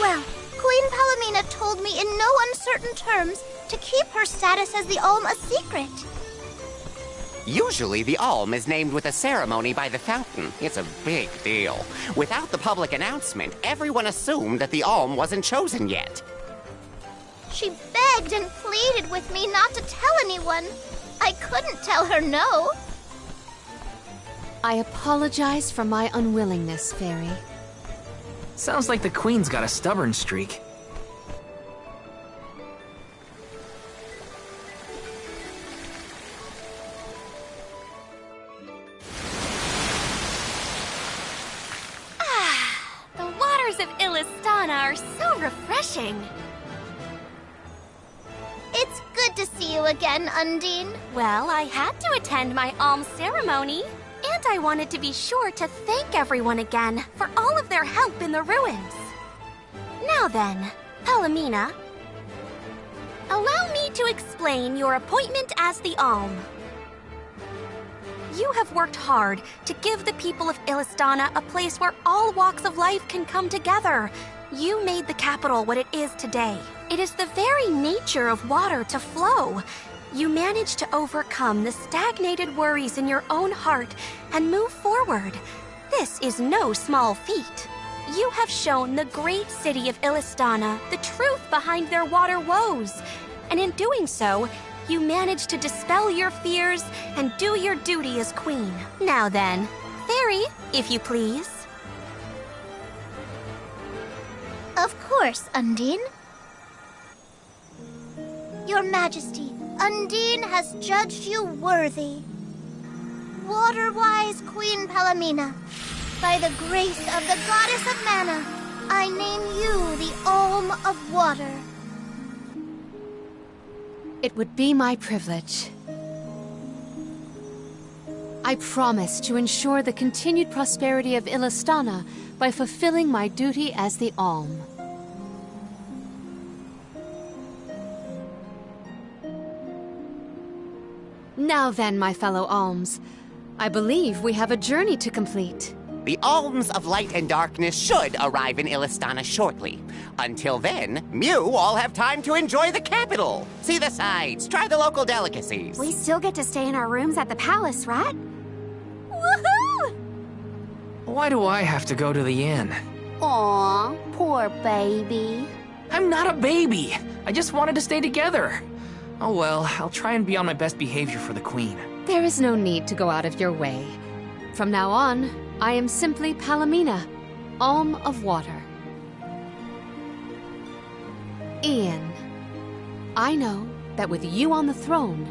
Well, Queen Palomina told me in no uncertain terms to keep her status as the Alm a secret. Usually, the Alm is named with a ceremony by the fountain. It's a big deal. Without the public announcement, everyone assumed that the Alm wasn't chosen yet. She begged and pleaded with me not to tell anyone. I couldn't tell her no. I apologize for my unwillingness, Fairy. Sounds like the Queen's got a stubborn streak. The waters of Illistana are so refreshing. It's good to see you again, Undine. Well, I had to attend my alms ceremony, and I wanted to be sure to thank everyone again for all of their help in the ruins. Now then, Palomina, allow me to explain your appointment as the Alm. You have worked hard to give the people of Illistana a place where all walks of life can come together. You made the capital what it is today. It is the very nature of water to flow. You managed to overcome the stagnated worries in your own heart and move forward. This is no small feat. You have shown the great city of Illistana the truth behind their water woes. And in doing so, you managed to dispel your fears and do your duty as queen. Now then, Fairy, if you please. Of course, Undine. Your Majesty, Undine has judged you worthy. Water-wise Queen Palomina, by the grace of the Goddess of Mana, I name you the Alm of Water. It would be my privilege. I promise to ensure the continued prosperity of Illistana by fulfilling my duty as the Alm. Now then, my fellow Alms, I believe we have a journey to complete. The Alms of Light and Darkness should arrive in Illistana shortly. Until then, Mew all have time to enjoy the capital. See the sights, try the local delicacies. We still get to stay in our rooms at the palace, right? Woohoo! Why do I have to go to the inn? Aw, poor baby. I'm not a baby. I just wanted to stay together. Oh well, I'll try and be on my best behavior for the Queen. There is no need to go out of your way. From now on, I am simply Palomina, Alm of Water. Ian, I know that with you on the throne,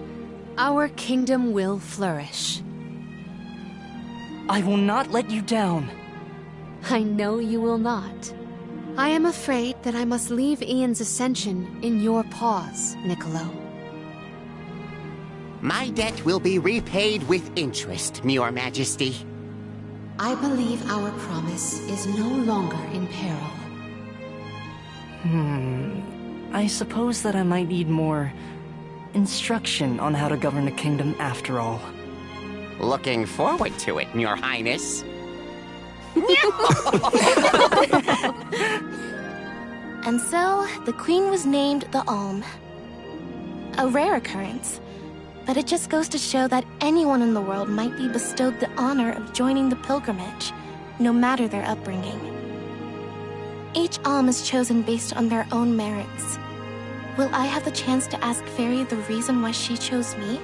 our kingdom will flourish. I will not let you down. I know you will not. I am afraid that I must leave Ian's ascension in your paws, Niccolo. My debt will be repaid with interest, Your Majesty. I believe our promise is no longer in peril. I suppose that I might need more instruction on how to govern a kingdom after all. Looking forward to it, Your Highness. And so, the Queen was named the Alm. A rare occurrence, but it just goes to show that anyone in the world might be bestowed the honor of joining the pilgrimage, no matter their upbringing. Each Alm is chosen based on their own merits, will I have the chance to ask Fairy the reason why she chose me?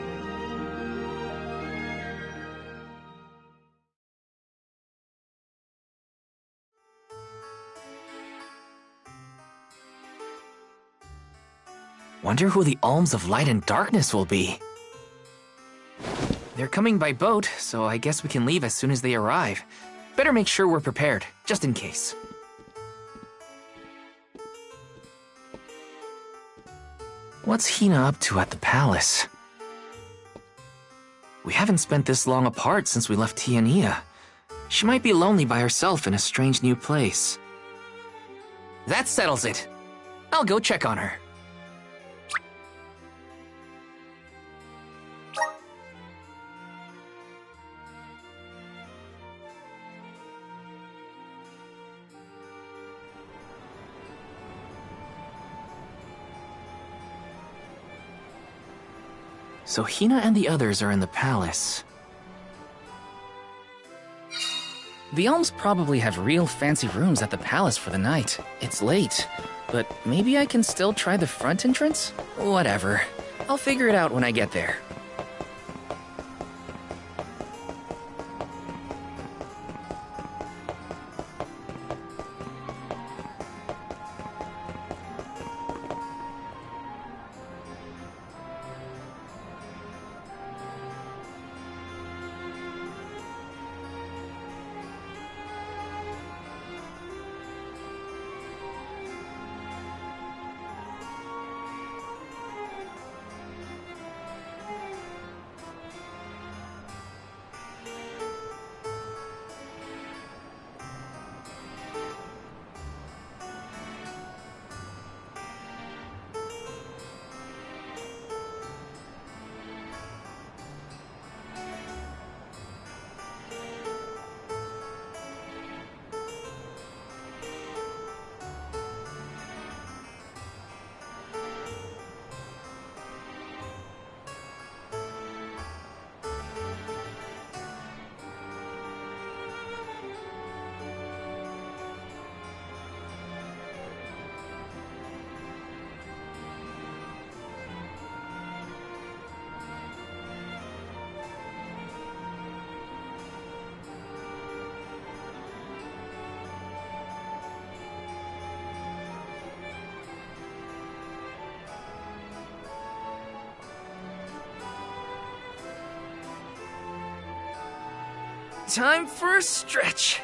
Wonder who the Alms of Light and Darkness will be. They're coming by boat, so I guess we can leave as soon as they arrive. Better make sure we're prepared, just in case. What's Hina up to at the palace? We haven't spent this long apart since we left Tiania. She might be lonely by herself in a strange new place. That settles it. I'll go check on her. So Hina and the others are in the palace. The Alms probably have real fancy rooms at the palace for the night. It's late, but maybe I can still try the front entrance? Whatever. I'll figure it out when I get there. Time for a stretch.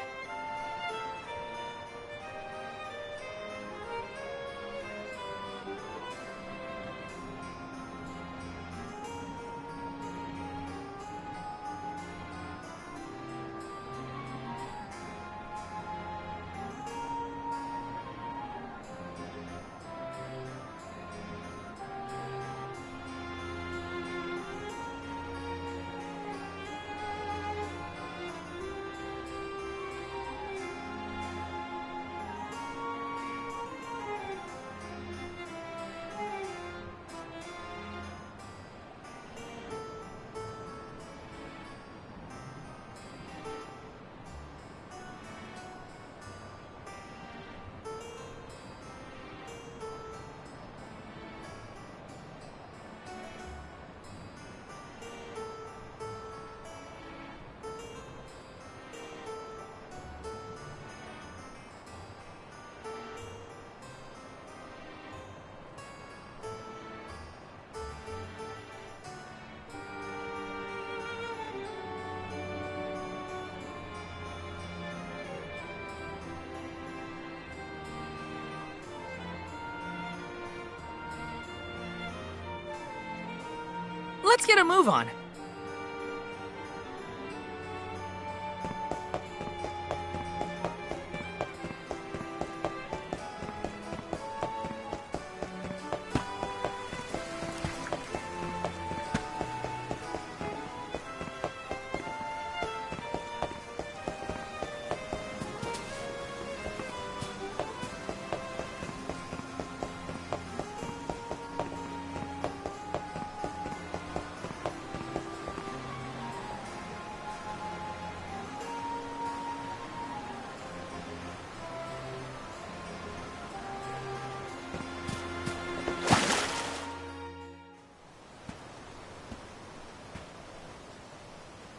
Let's get a move on.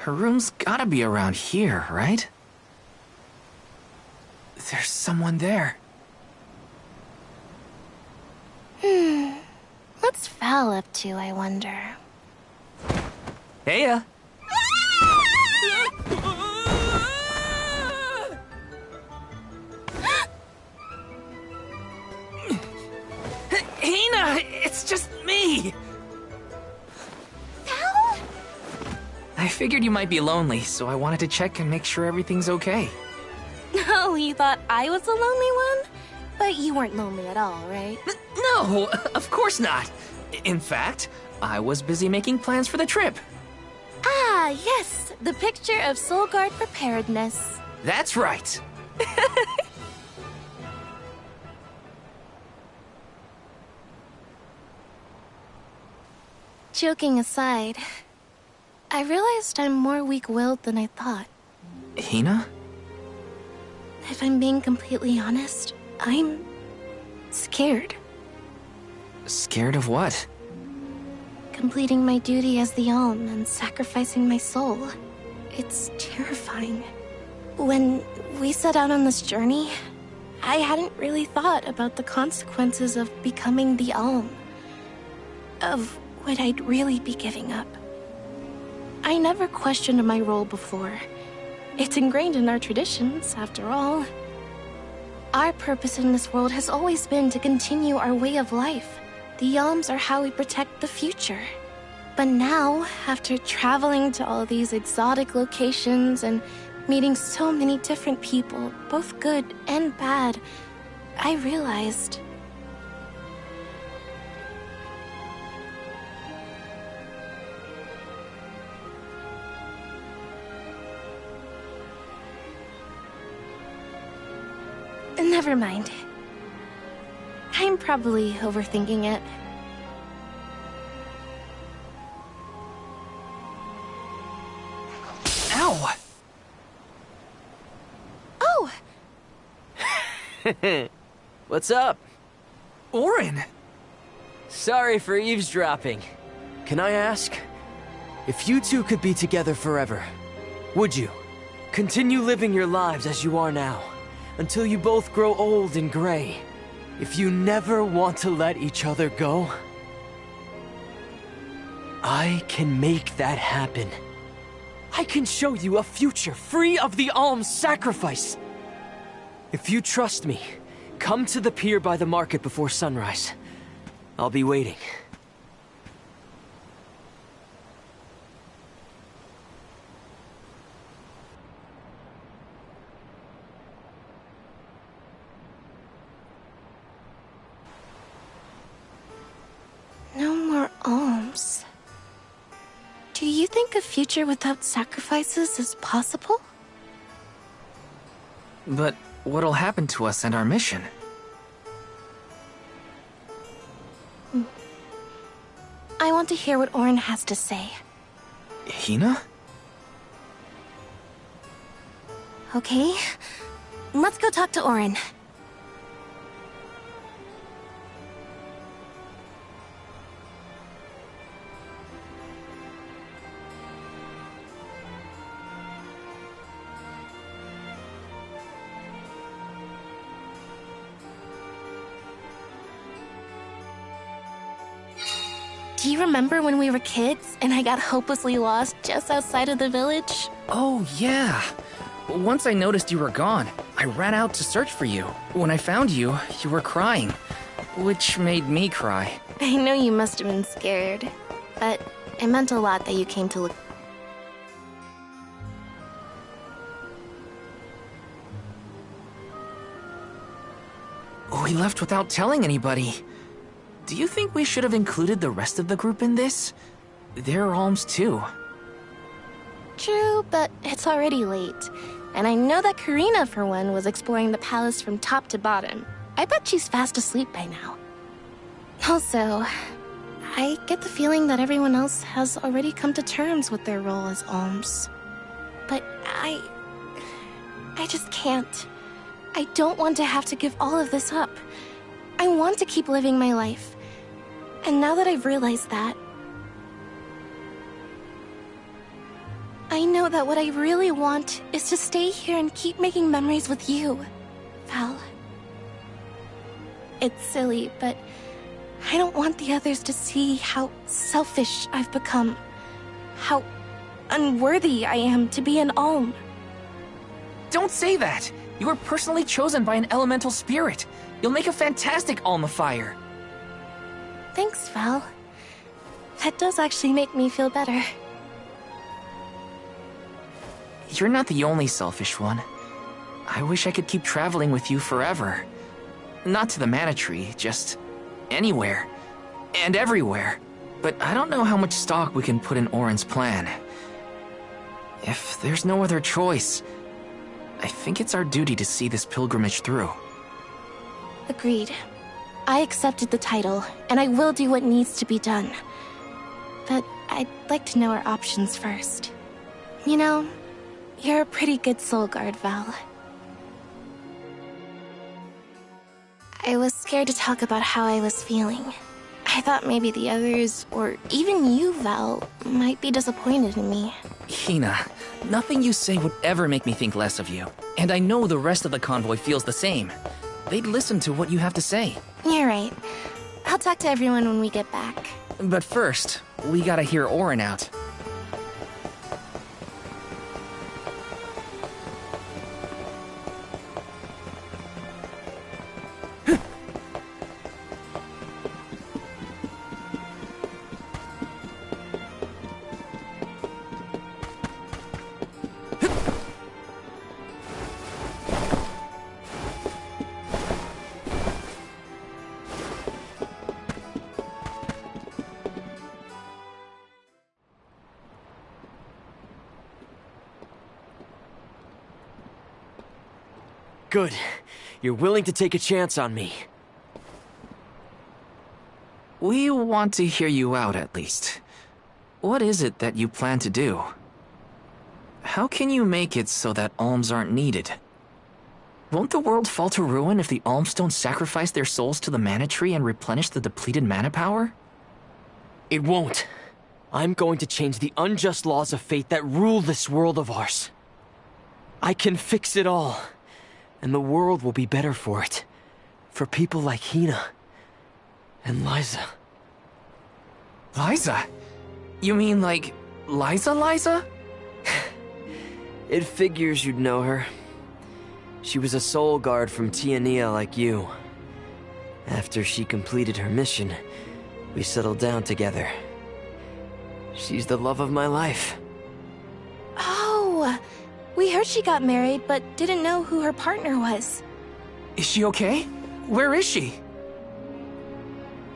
Her room's gotta be around here, right? There's someone there. What's Val up to, I wonder? Heya! Hina, it's just me! Val? I figured you might be lonely, so I wanted to check and make sure everything's okay. Oh, you thought I was the lonely one? But you weren't lonely at all, right? No, of course not. In fact, I was busy making plans for the trip. Ah, yes, the picture of Soulguard preparedness. That's right. Joking aside, I realized I'm more weak-willed than I thought. Hina? If I'm being completely honest, I'm scared. Scared of what? Completing my duty as the Alm and sacrificing my soul. It's terrifying. When we set out on this journey, I hadn't really thought about the consequences of becoming the Alm. Of what I'd really be giving up. I never questioned my role before. It's ingrained in our traditions, after all. Our purpose in this world has always been to continue our way of life. The Alms are how we protect the future. But now, after traveling to all these exotic locations and meeting so many different people, both good and bad, I realized... Never mind. I'm probably overthinking it. Ow! Oh! What's up? Auron! Sorry for eavesdropping. Can I ask? If you two could be together forever, would you? Continue living your lives as you are now, until you both grow old and gray. If you never want to let each other go, I can make that happen. I can show you a future free of the Alm's sacrifice. If you trust me, come to the pier by the market before sunrise. I'll be waiting. No more alms. Do you think a future without sacrifices is possible? But what'll happen to us and our mission? I want to hear what Auron has to say. Hina? Okay, let's go talk to Auron. Do you remember when we were kids and I got hopelessly lost just outside of the village? Oh, yeah. Once I noticed you were gone, I ran out to search for you. When I found you, you were crying, which made me cry. I know you must have been scared, but it meant a lot that you came to look. We left without telling anybody. Do you think we should have included the rest of the group in this? They're alms too. True, but it's already late. And I know that Karina, for one, was exploring the palace from top to bottom. I bet she's fast asleep by now. Also, I get the feeling that everyone else has already come to terms with their role as alms. But I just can't. I don't want to have to give all of this up. I want to keep living my life. And now that I've realized that, I know that what I really want is to stay here and keep making memories with you, Val. It's silly, but I don't want the others to see how selfish I've become. How unworthy I am to be an Alm. Don't say that! You were personally chosen by an elemental spirit. You'll make a fantastic Alm of Fire. Thanks, Val. That does actually make me feel better. You're not the only selfish one. I wish I could keep traveling with you forever. Not to the Mana Tree, just anywhere. And everywhere. But I don't know how much stock we can put in Auron's plan. If there's no other choice, I think it's our duty to see this pilgrimage through. Agreed. I accepted the title, and I will do what needs to be done. But I'd like to know our options first. You know, you're a pretty good soul guard, Val. I was scared to talk about how I was feeling. I thought maybe the others, or even you, Val, might be disappointed in me. Hina, nothing you say would ever make me think less of you. And I know the rest of the convoy feels the same. They'd listen to what you have to say. You're right. I'll talk to everyone when we get back. But first, we gotta hear Auron out. Good. You're willing to take a chance on me. We want to hear you out, at least. What is it that you plan to do? How can you make it so that alms aren't needed? Won't the world fall to ruin if the alms don't sacrifice their souls to the Mana Tree and replenish the depleted mana power? It won't. I'm going to change the unjust laws of fate that rule this world of ours. I can fix it all. And the world will be better for it. For people like Hina. And Liza. Liza? You mean like Liza? It figures you'd know her. She was a soul guard from Tiania like you. After she completed her mission, we settled down together. She's the love of my life. Oh! We heard she got married, but didn't know who her partner was. Is she okay? Where is she?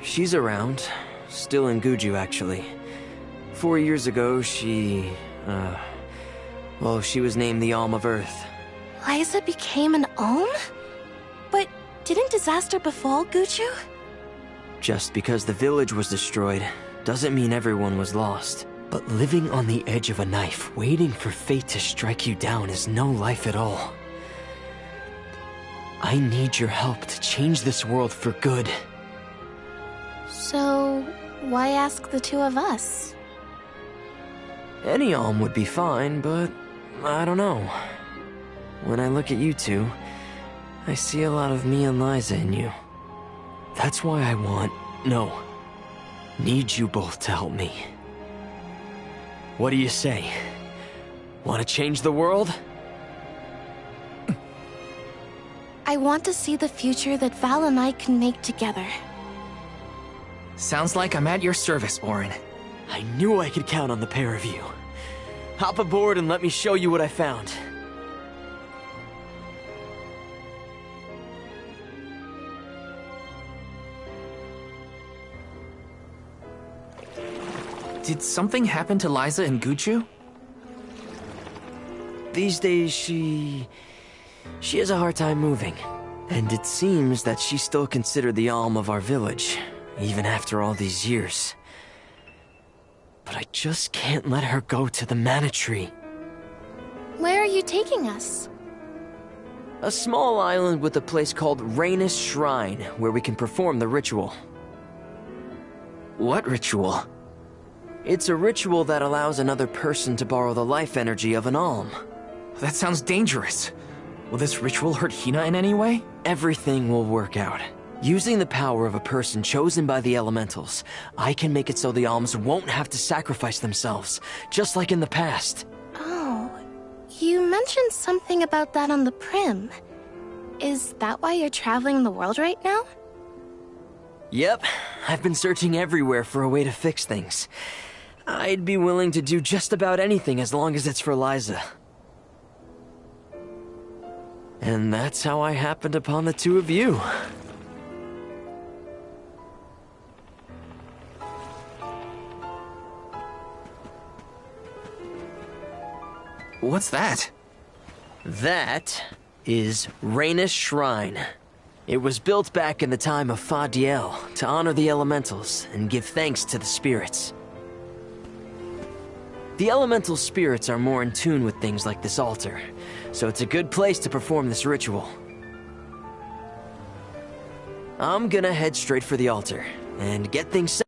She's around. Still in Guju, actually. 4 years ago, she was named the Alm of Earth. Liza became an Alm? But didn't disaster befall Guju? Just because the village was destroyed, doesn't mean everyone was lost. But living on the edge of a knife, waiting for fate to strike you down is no life at all. I need your help to change this world for good. So, why ask the two of us? Any Alm would be fine, but I don't know. When I look at you two, I see a lot of me and Liza in you. That's why I need you both to help me. What do you say? Want to change the world? I want to see the future that Val and I can make together. Sounds like I'm at your service, Auron. I knew I could count on the pair of you. Hop aboard and let me show you what I found. Did something happen to Liza in Guju? These days, she has a hard time moving. And it seems that she's still considered the Alm of our village, even after all these years. But I just can't let her go to the Mana Tree. Where are you taking us? A small island with a place called Rhaenys Shrine, where we can perform the ritual. What ritual? It's a ritual that allows another person to borrow the life energy of an alm. That sounds dangerous. Will this ritual hurt Hina in any way? Everything will work out. Using the power of a person chosen by the elementals, I can make it so the alms won't have to sacrifice themselves, just like in the past. Oh, you mentioned something about that on the Prim. Is that why you're traveling the world right now? Yep, I've been searching everywhere for a way to fix things. I'd be willing to do just about anything as long as it's for Liza. And that's how I happened upon the two of you. What's that? That is Rhaenys Shrine. It was built back in the time of Fadiel to honor the elementals and give thanks to the spirits. The elemental spirits are more in tune with things like this altar, so it's a good place to perform this ritual. I'm gonna head straight for the altar and get things set.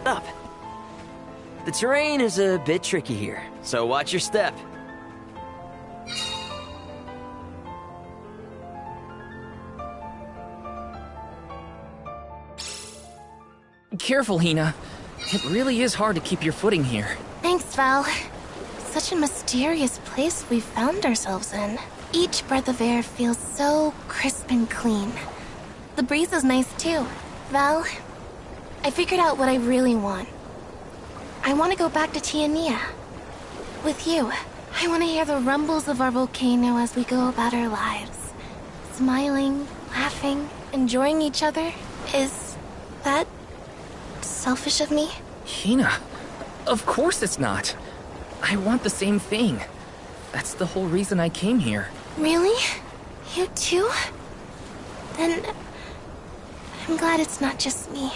Up. The terrain is a bit tricky here, so watch your step. Careful, Hina. It really is hard to keep your footing here. Thanks, Val. Such a mysterious place we've found ourselves in. Each breath of air feels so crisp and clean. The breeze is nice too. Val, I figured out what I really want. I want to go back to Tiania. With you. I want to hear the rumbles of our volcano as we go about our lives. Smiling, laughing, enjoying each other. Is that selfish of me? Hina, of course it's not. I want the same thing. That's the whole reason I came here. Really? You too? Then I'm glad it's not just me.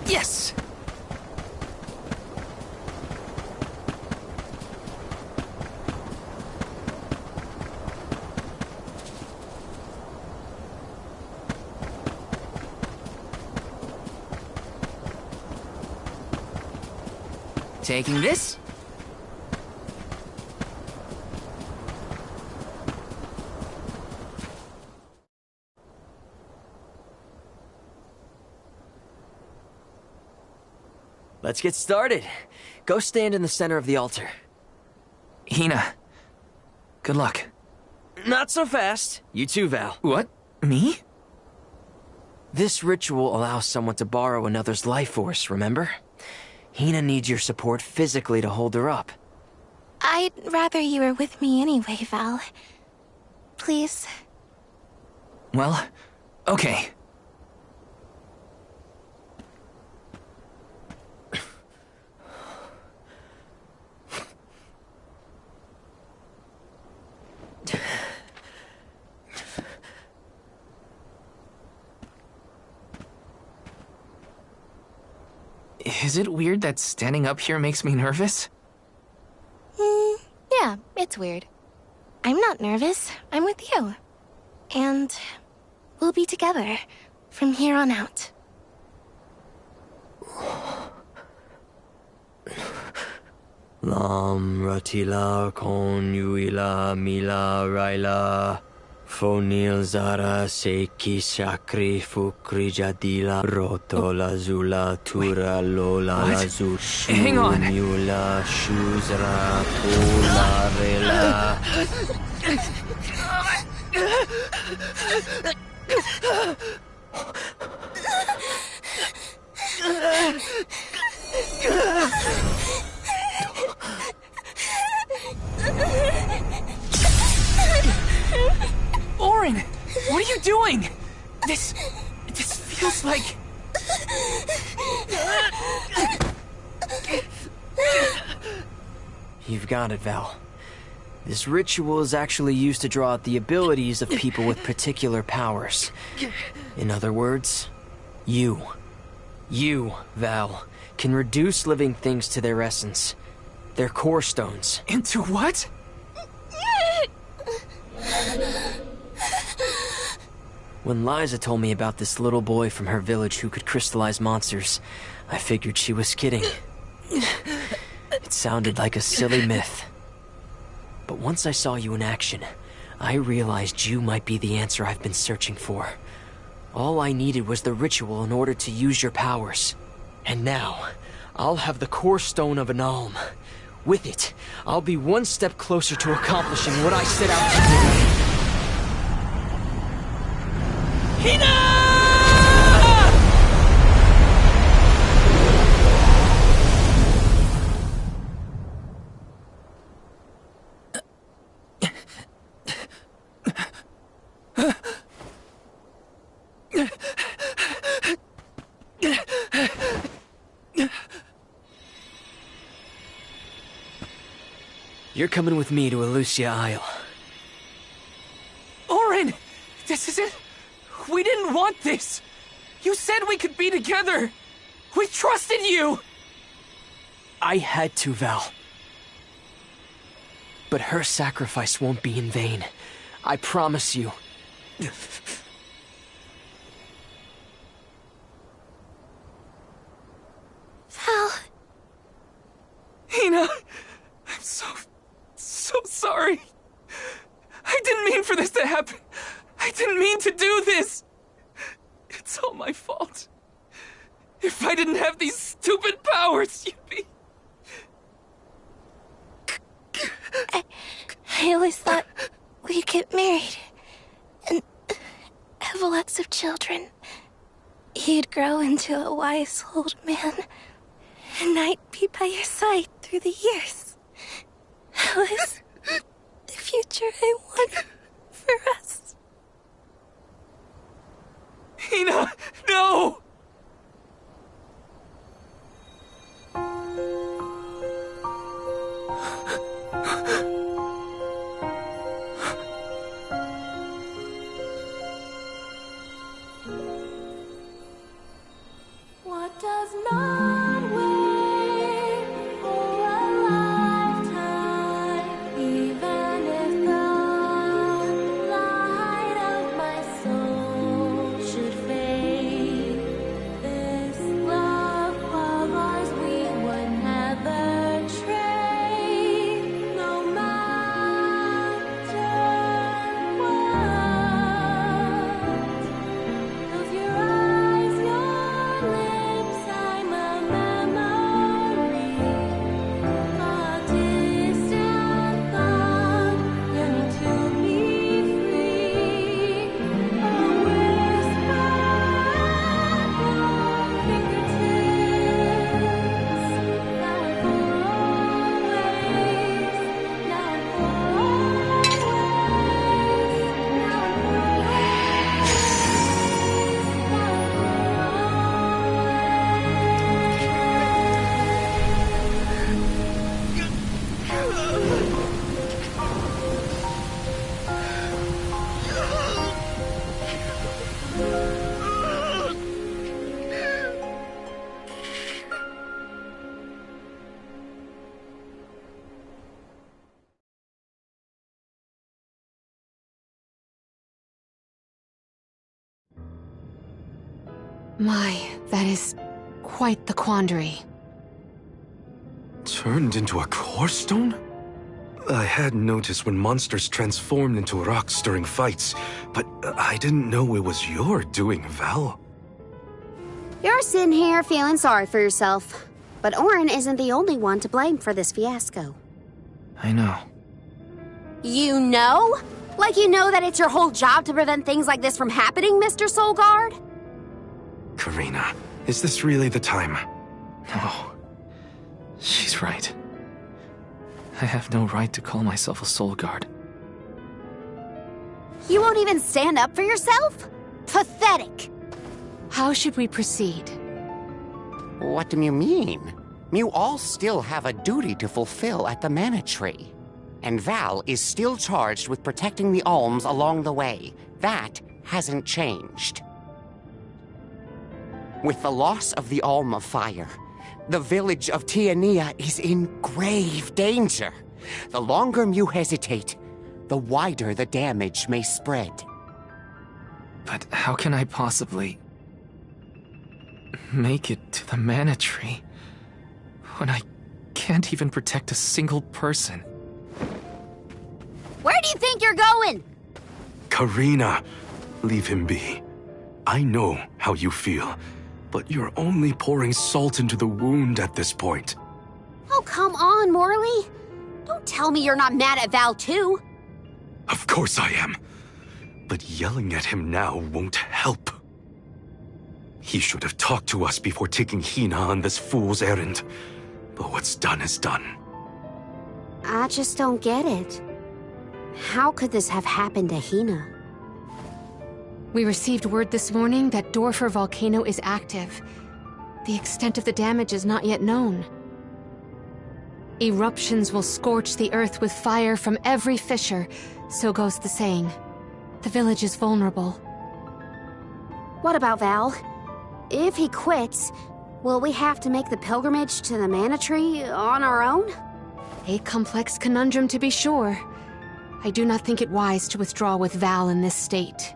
Yes! Taking this? Let's get started. Go stand in the center of the altar. Hina, good luck. Not so fast. You too, Val. What? Me? This ritual allows someone to borrow another's life force, remember? Hina needs your support physically to hold her up. I'd rather you were with me anyway, Val. Please. Well, okay. Is it weird that standing up here makes me nervous? Yeah, it's weird. I'm not nervous. I'm with you. And we'll be together from here on out. Lam ratila kon yuila mila raila fonil zara seki shakri fukri jadila roto lazula tura lola lazur Hang on. mula shuzra pula rela. Orin, what are you doing? This feels like... You've got it, Val. This ritual is actually used to draw out the abilities of people with particular powers. In other words, you, Val, can reduce living things to their essence. Their core stones. Into what? When Liza told me about this little boy from her village who could crystallize monsters, I figured she was kidding. It sounded like a silly myth. But once I saw you in action, I realized you might be the answer I've been searching for. All I needed was the ritual in order to use your powers. And now, I'll have the core stone of an Alm. With it, I'll be one step closer to accomplishing what I set out to do. Hina! You're coming with me to Elusia Isle. Orin! This isn't... We didn't want this! You said we could be together! We trusted you! I had to, Val. But her sacrifice won't be in vain. I promise you. Val. Hina, I'm so sorry. I didn't mean for this to happen. I didn't mean to do this. It's all my fault. If I didn't have these stupid powers, you'd be... I always thought we'd get married and have lots of children. You'd grow into a wise old man, and I'd be by your side through the years. That was the future I wanted for us. Hina, no! What does not wait for a lifetime, even if the light of my soul should fade? This love of ours we would never trade, no matter what. Of your eyes, your lips, I'm a memory, a distant thought, yearning to be free, a whisper at your fingertips, now and for always, now and for always, now and for My, that is quite the quandary. Turned into a core stone? I had noticed when monsters transformed into rocks during fights, but I didn't know it was your doing, Val. You're sitting here feeling sorry for yourself. But Auron isn't the only one to blame for this fiasco. I know. You know? Like you know that it's your whole job to prevent things like this from happening, Mr. Soulguard? Karina, is this really the time? No. She's right. I have no right to call myself a soul guard. You won't even stand up for yourself? Pathetic! How should we proceed? What do you mean? You all still have a duty to fulfill at the Mana Tree. And Val is still charged with protecting the Alms along the way. That hasn't changed. With the loss of the Alm of Fire, the village of Tiania is in grave danger. The longer you hesitate, the wider the damage may spread. But how can I possibly make it to the Mana Tree when I can't even protect a single person? Where do you think you're going? Karina, leave him be. I know how you feel, but you're only pouring salt into the wound at this point. Oh, come on, Morley. Don't tell me you're not mad at Val, too. Of course I am. But yelling at him now won't help. He should have talked to us before taking Hina on this fool's errand. But what's done is done. I just don't get it. How could this have happened to Hina? We received word this morning that Dorfer Volcano is active. The extent of the damage is not yet known. Eruptions will scorch the earth with fire from every fissure, so goes the saying. The village is vulnerable. What about Val? If he quits, Will we have to make the pilgrimage to the Mana Tree on our own? A complex conundrum, to be sure. I do not think it wise to withdraw with Val in this state.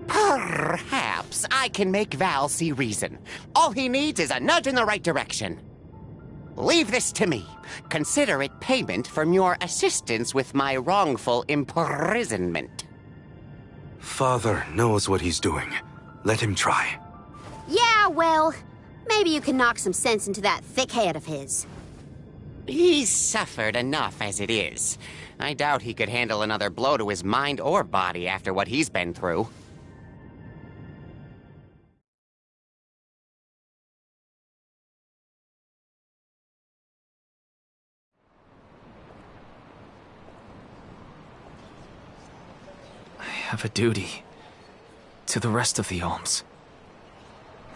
Perhaps I can make Val see reason. All he needs is a nudge in the right direction. Leave this to me. Consider it payment from your assistance with my wrongful imprisonment. Father knows what he's doing. Let him try. Yeah, well, maybe you can knock some sense into that thick head of his. He's suffered enough as it is. I doubt he could handle another blow to his mind or body after what he's been through. I have a duty to the rest of the Alms.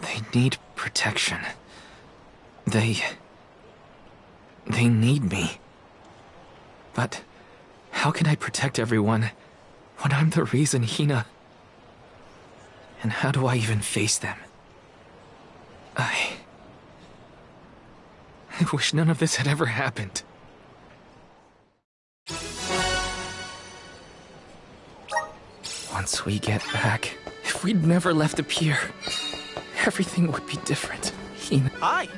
They need protection. They need me. But how can I protect everyone when I'm the reason Hina... And how do I even face them? I wish none of this had ever happened. Once we get back, if we'd never left the pier, everything would be different. Hina. Hi.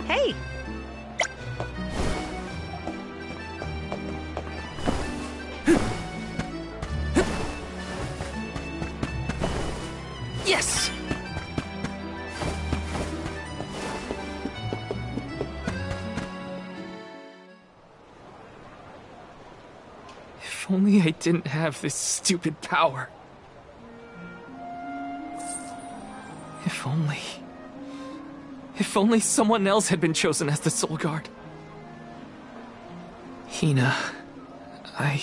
Hey! Yes! If only I didn't have this stupid power. If only... If only someone else had been chosen as the Soul Guard. Hina, I'm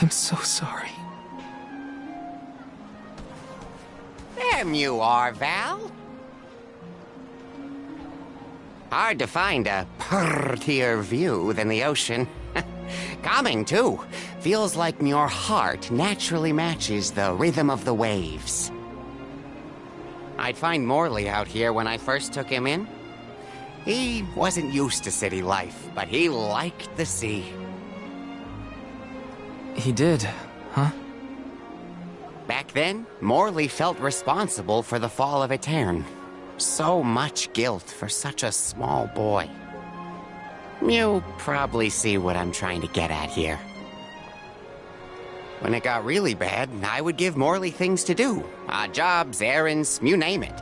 so sorry. There you are, Val. Hard to find a prettier view than the ocean. Calming, too. Feels like your heart naturally matches the rhythm of the waves. I'd find Morley out here when I first took him in. He wasn't used to city life, but he liked the sea. He did, huh? Back then, Morley felt responsible for the fall of Aetern. So much guilt for such a small boy. You probably see what I'm trying to get at here. When it got really bad, I would give Morley things to do. Odd jobs, errands, you name it.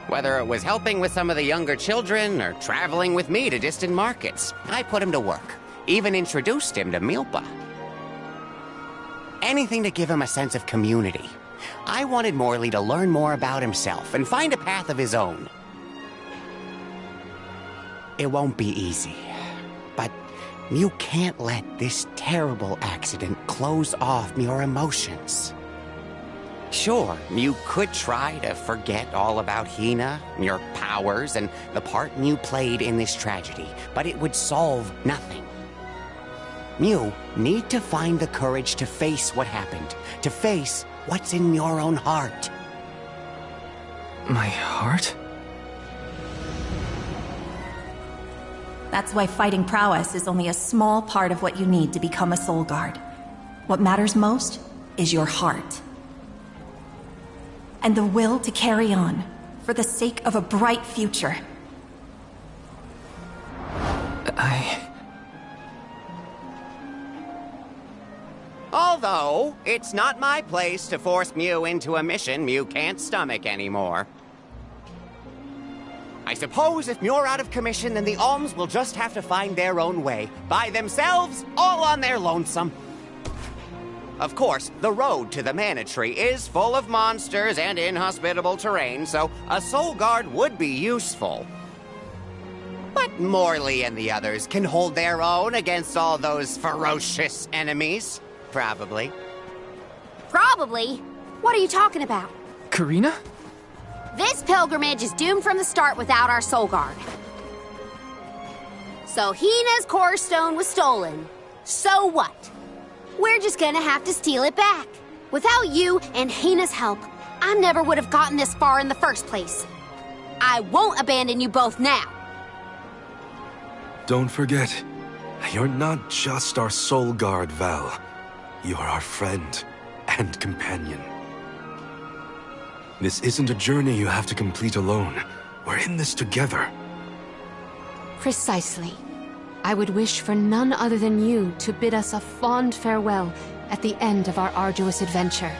Whether it was helping with some of the younger children or traveling with me to distant markets, I put him to work. Even introduced him to Milpa. Anything to give him a sense of community. I wanted Morley to learn more about himself and find a path of his own. It won't be easy, but you can't let this terrible accident close off your emotions. Sure, you could try to forget all about Hina, your powers, and the part you played in this tragedy, but it would solve nothing. You need to find the courage to face what happened, to face what's in your own heart. My heart? That's why fighting prowess is only a small part of what you need to become a Soul Guard. What matters most is your heart. And the will to carry on, for the sake of a bright future. Although, it's not my place to force Mew into a mission Mew can't stomach anymore. I suppose if Muir out of commission, then the Alms will just have to find their own way. By themselves, all on their lonesome. Of course, the road to the Mana Tree is full of monsters and inhospitable terrain, so a Soul Guard would be useful. But Morley and the others can hold their own against all those ferocious enemies. Probably. Probably? What are you talking about? Karina? This pilgrimage is doomed from the start without our Soul Guard. So Hina's core stone was stolen. So what? We're just gonna have to steal it back. Without you and Hina's help, I never would have gotten this far in the first place. I won't abandon you both now. Don't forget, you're not just our Soul Guard, Val. You're our friend and companion. This isn't a journey you have to complete alone. We're in this together. Precisely. I would wish for none other than you to bid us a fond farewell at the end of our arduous adventure.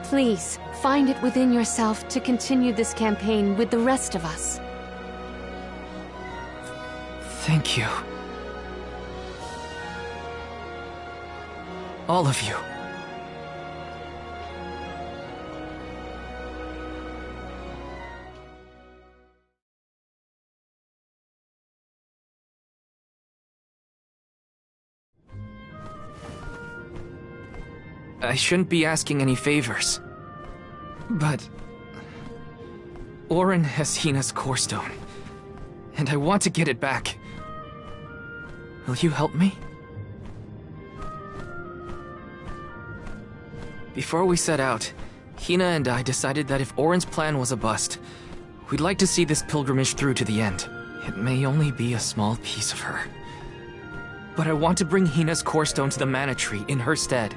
Please, find it within yourself to continue this campaign with the rest of us. Thank you. All of you. I shouldn't be asking any favors. But Auron has Hina's core stone, and I want to get it back. Will you help me? Before we set out, Hina and I decided that if Auron's plan was a bust, we'd like to see this pilgrimage through to the end. It may only be a small piece of her, but I want to bring Hina's core stone to the Mana Tree in her stead.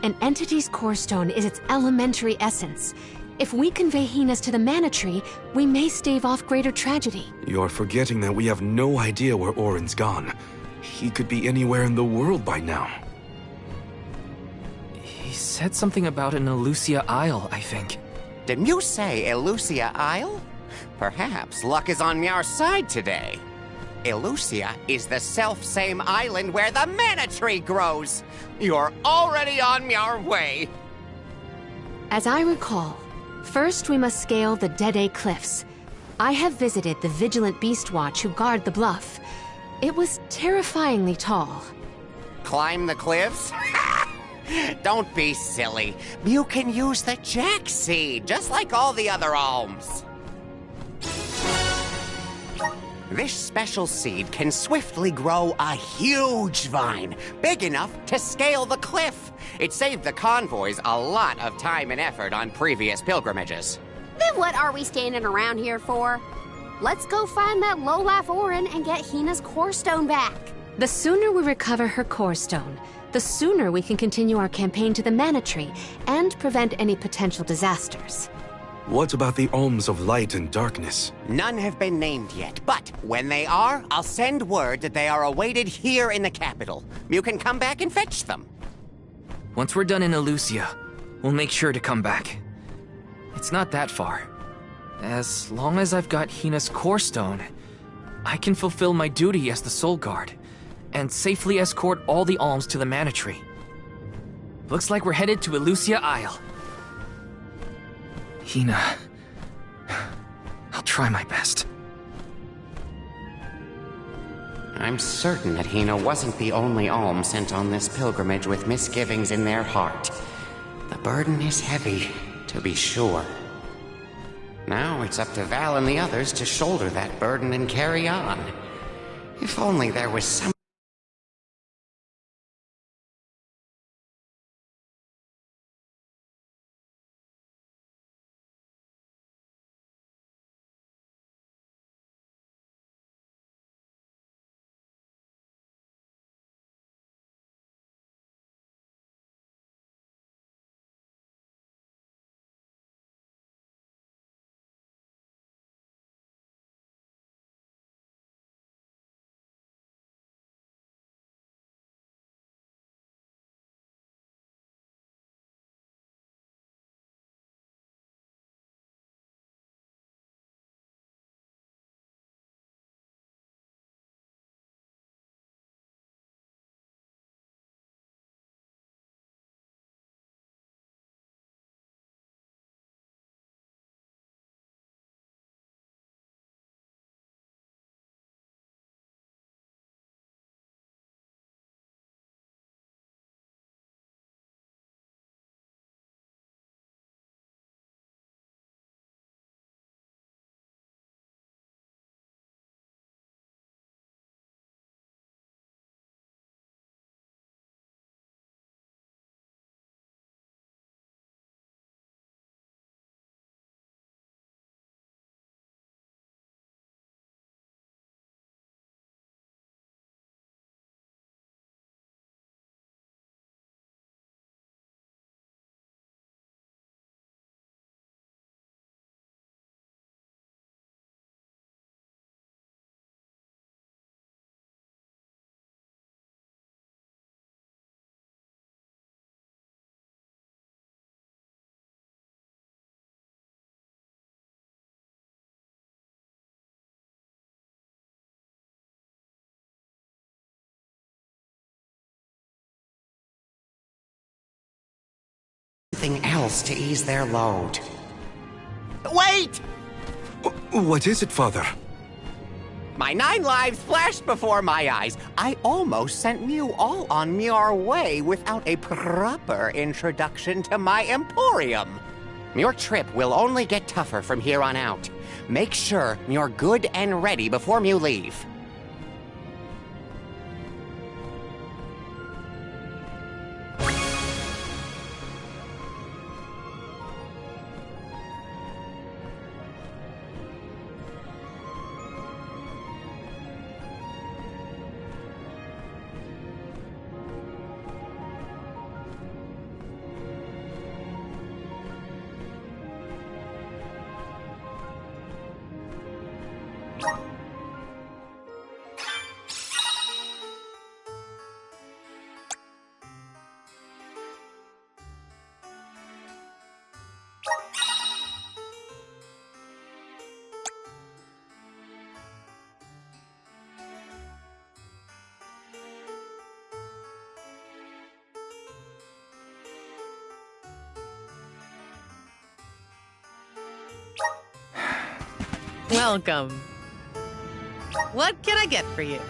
An entity's core stone is its elementary essence. If we convey Hina's to the Mana Tree, we may stave off greater tragedy. You're forgetting that we have no idea where Auron's gone. He could be anywhere in the world by now. He said something about an Elusia Isle, I think. Did you say Elusia Isle? Perhaps luck is on our side today. Elusia is the self-same island where the Mana Tree grows. You're already on your way. As I recall, first we must scale the Dede Cliffs. I have visited the Vigilant Beast Watch who guard the bluff. It was terrifyingly tall. Climb the cliffs? Don't be silly. You can use the Jack Seed, just like all the other alms. This special seed can swiftly grow a huge vine, big enough to scale the cliff. It saved the convoys a lot of time and effort on previous pilgrimages. Then what are we standing around here for? Let's go find that lowlife Auron and get Hina's core stone back. The sooner we recover her core stone, the sooner we can continue our campaign to the Mana Tree and prevent any potential disasters. What about the Alms of Light and Darkness? None have been named yet, but when they are, I'll send word that they are awaited here in the capital. You can come back and fetch them. Once we're done in Elusia, we'll make sure to come back. It's not that far. As long as I've got Hina's core stone, I can fulfill my duty as the Soul Guard and safely escort all the alms to the Mana Tree. Looks like we're headed to Elusia Isle. Hina, I'll try my best. I'm certain that Hina wasn't the only alm sent on this pilgrimage with misgivings in their heart. The burden is heavy, to be sure. Now it's up to Val and the others to shoulder that burden and carry on. If only there was some something else to ease their load. Wait! What is it, Father? My 9 lives flashed before my eyes. I almost sent Mew all on your way without a proper introduction to my Emporium. Your trip will only get tougher from here on out. Make sure you're good and ready before you leave. Welcome. What can I get for you?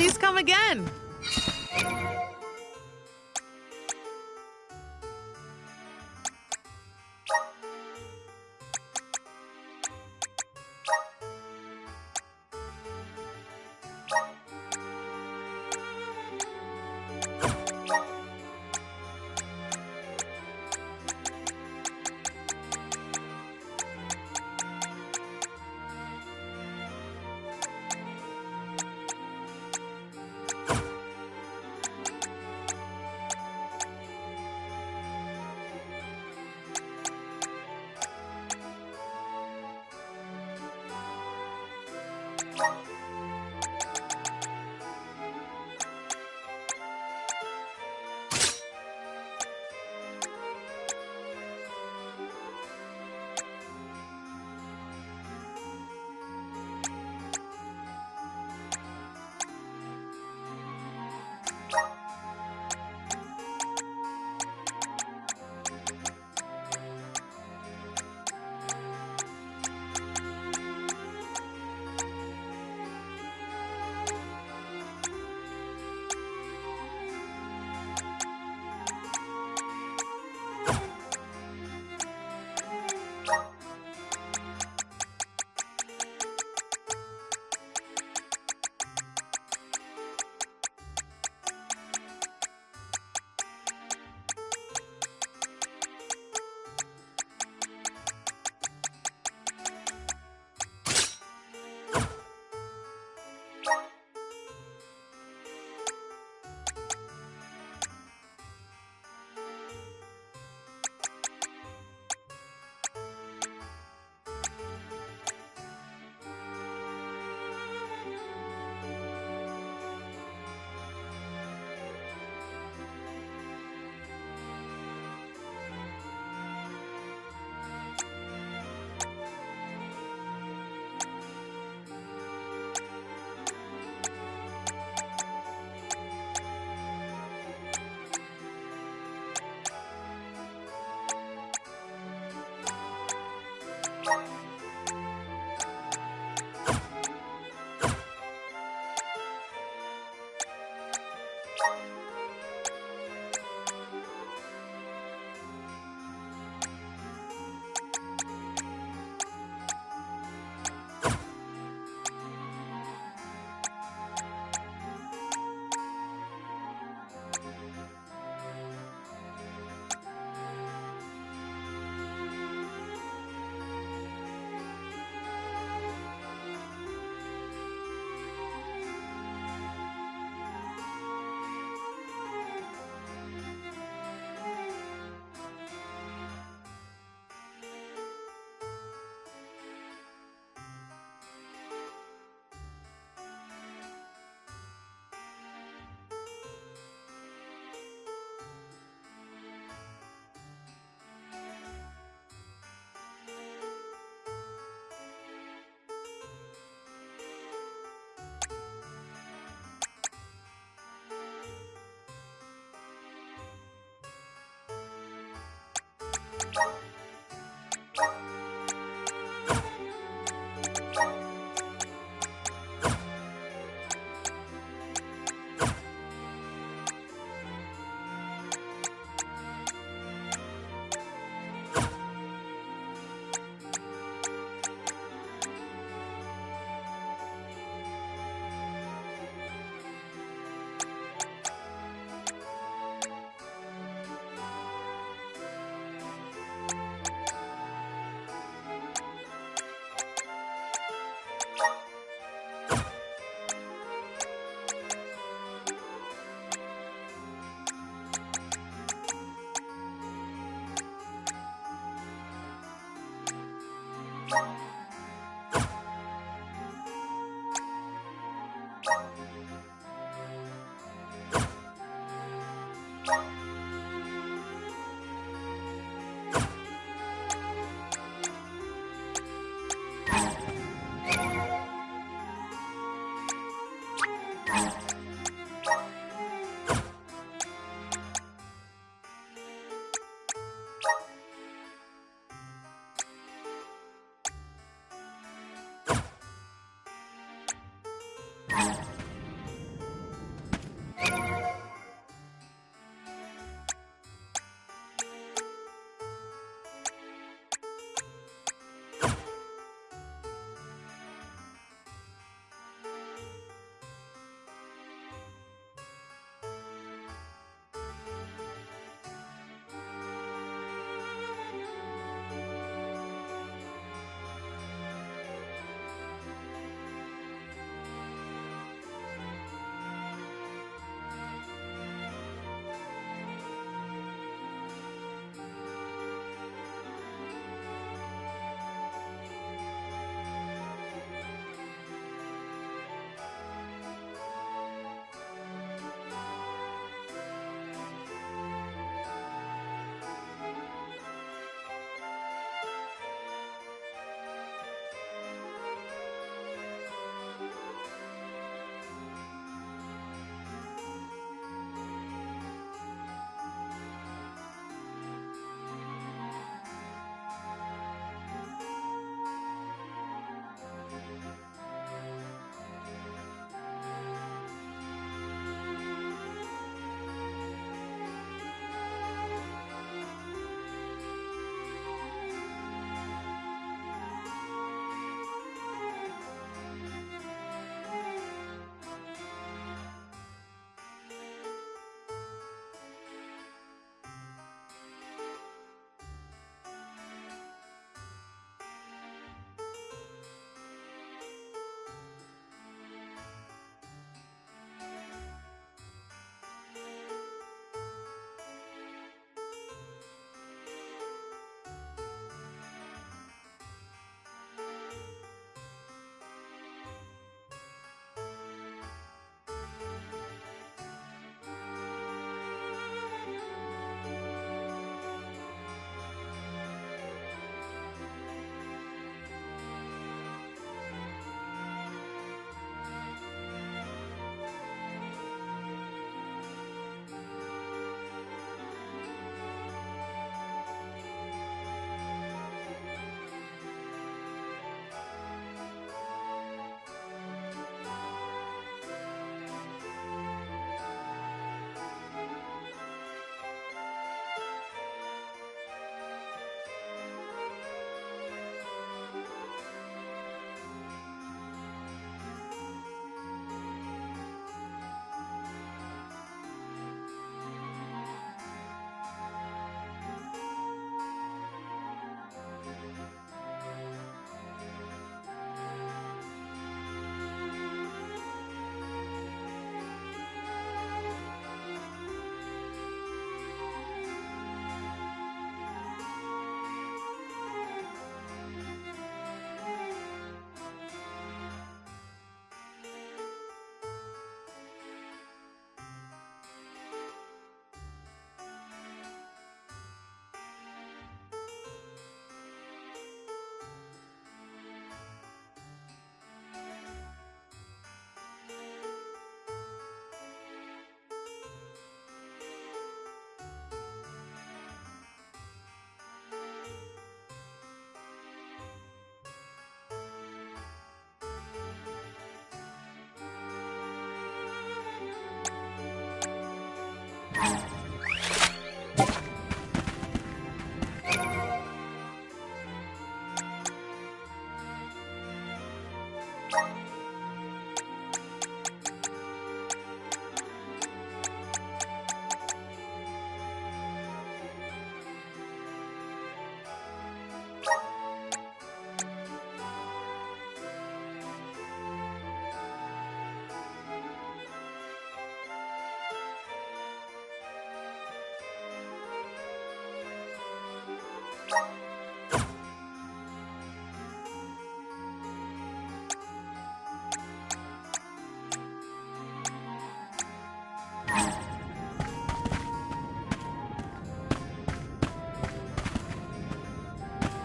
Please come again.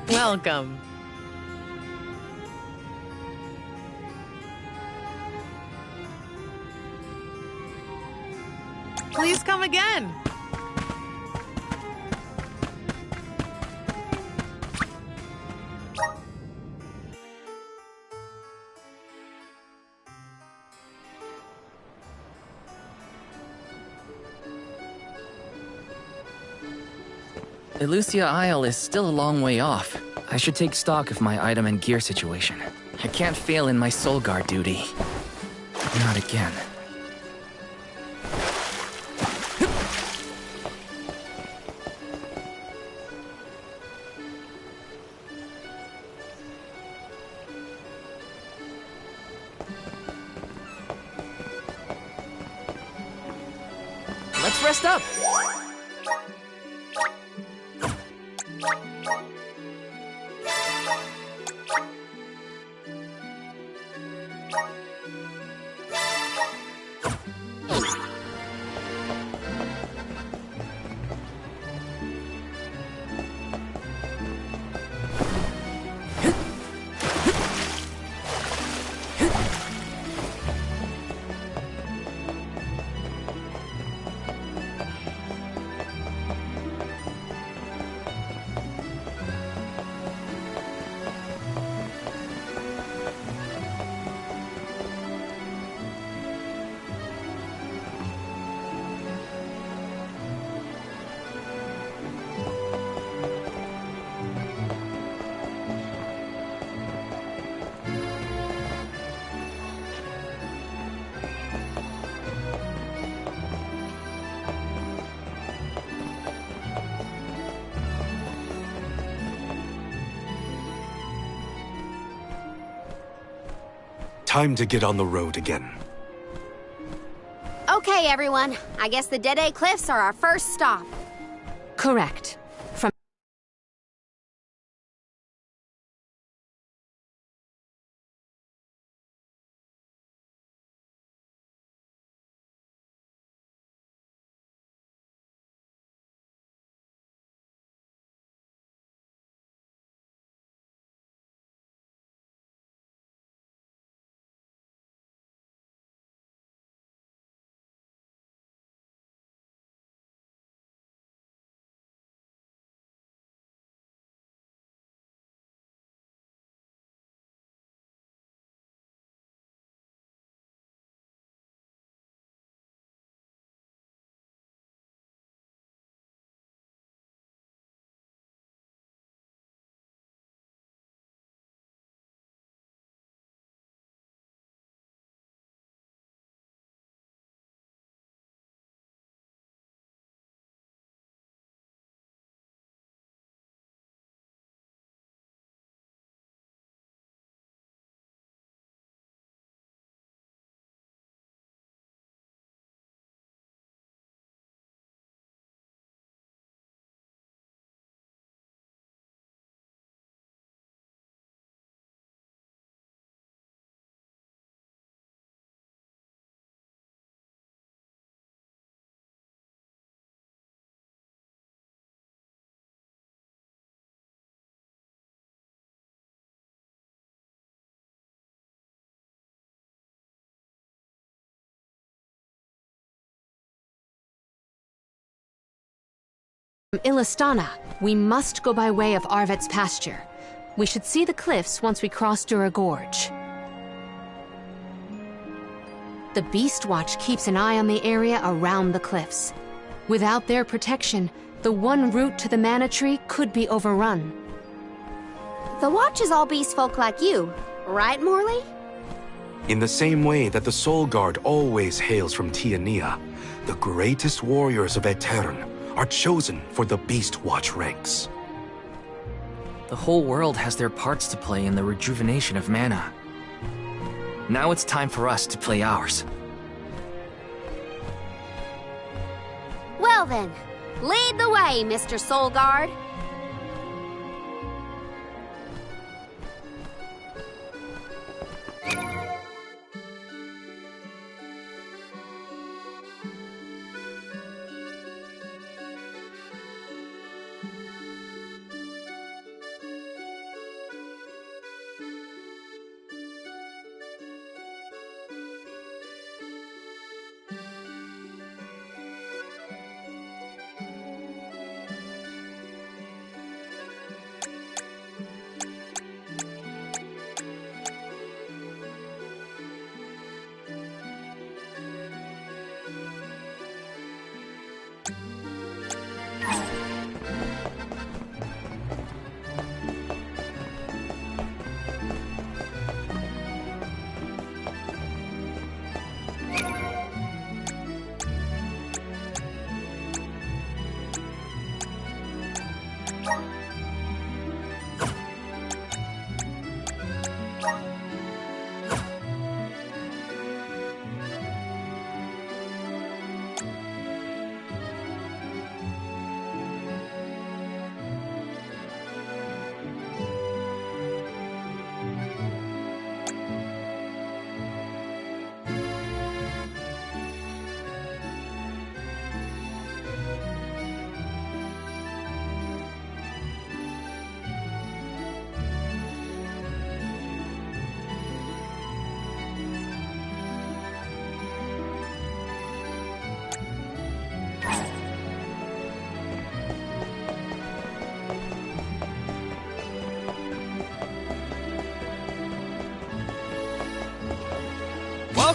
Welcome. Please come again. Elusia Isle is still a long way off. I should take stock of my item and gear situation. I can't fail in my Soul Guard duty. Not again. Let's rest up. Time to get on the road again. Okay, everyone. I guess the Dede Cliffs are our first stop. Correct. From Illistana, we must go by way of Arvet's pasture. We should see the cliffs once we cross Dura Gorge. The Beast Watch keeps an eye on the area around the cliffs. Without their protection, the one route to the Mana Tree could be overrun. The Watch is all beast folk like you, right, Morley? In the same way that the Soul Guard always hails from Tiania, the greatest warriors of Aetern are chosen for the Beast Watch ranks. The whole world has their parts to play in the rejuvenation of mana. Now it's time for us to play ours. Well then, lead the way, Mr. Soul Guard.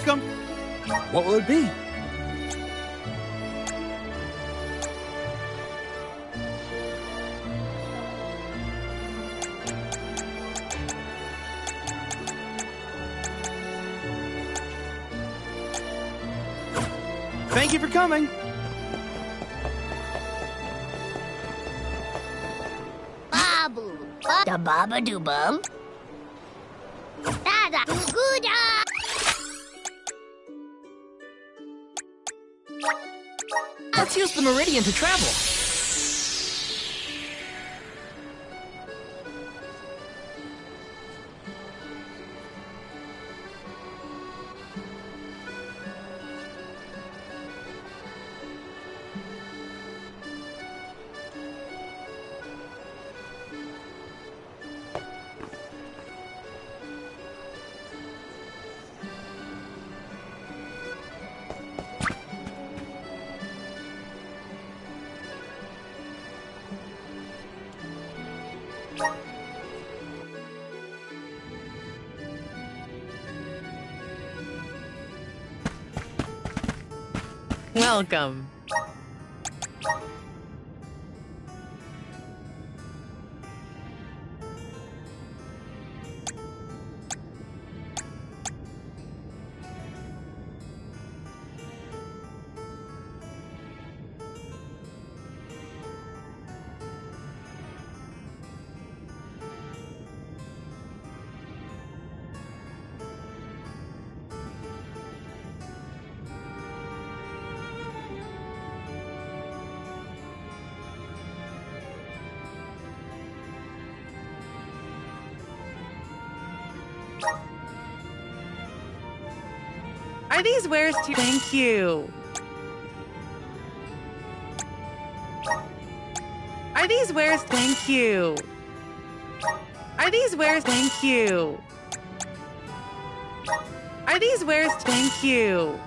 welcome. What will it be? Thank you for coming. Babu, da baba do bum. Da da goo da. Let's use the Meridian to travel. Welcome. Are these wares too? Thank you. Are these wares? Thank you. Are these wares? Thank you. Are these wares? Thank you.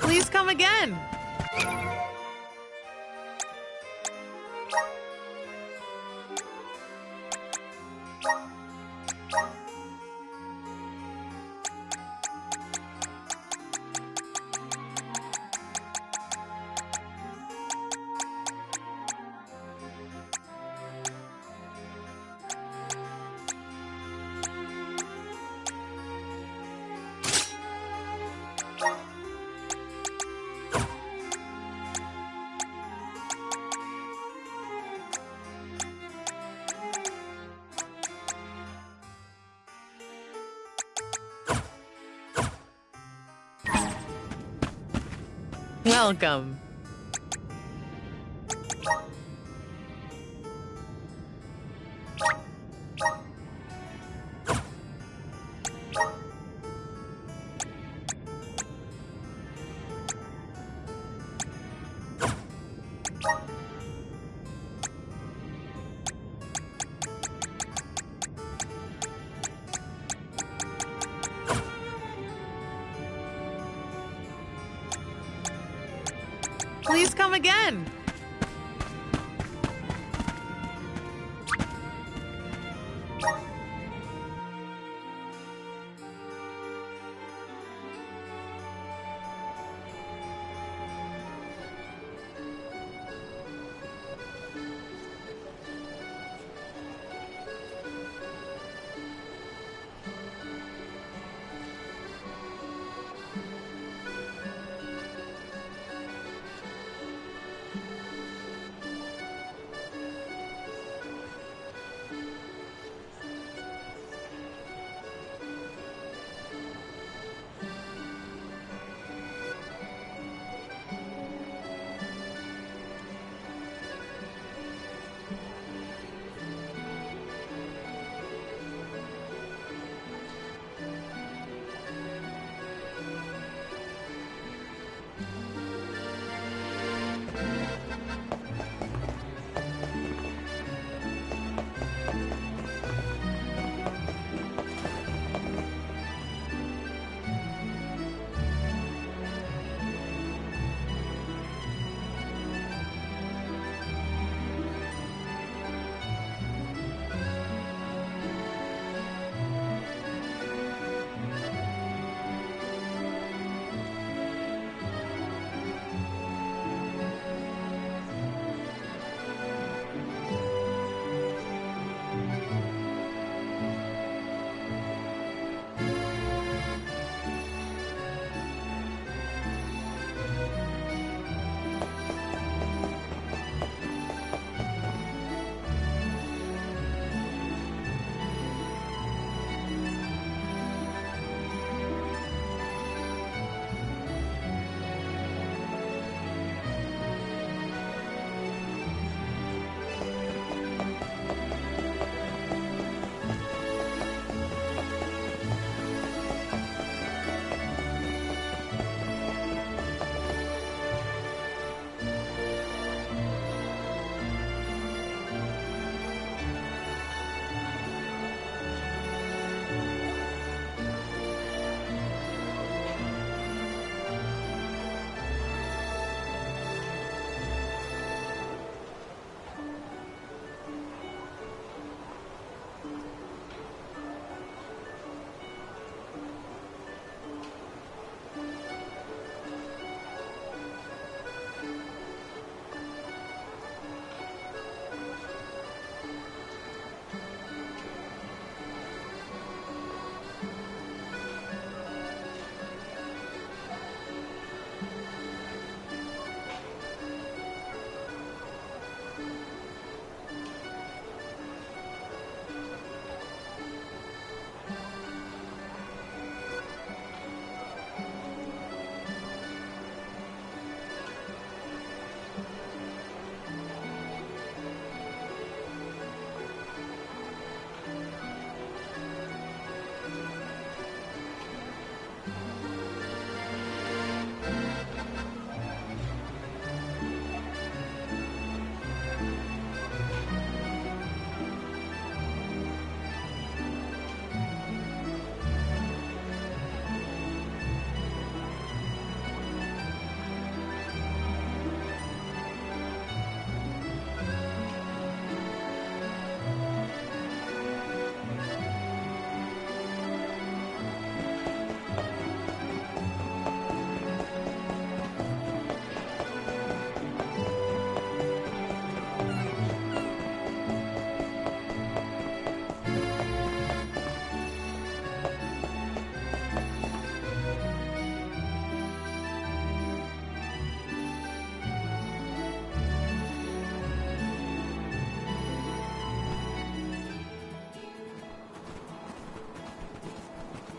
Please come again. Welcome. Please come again.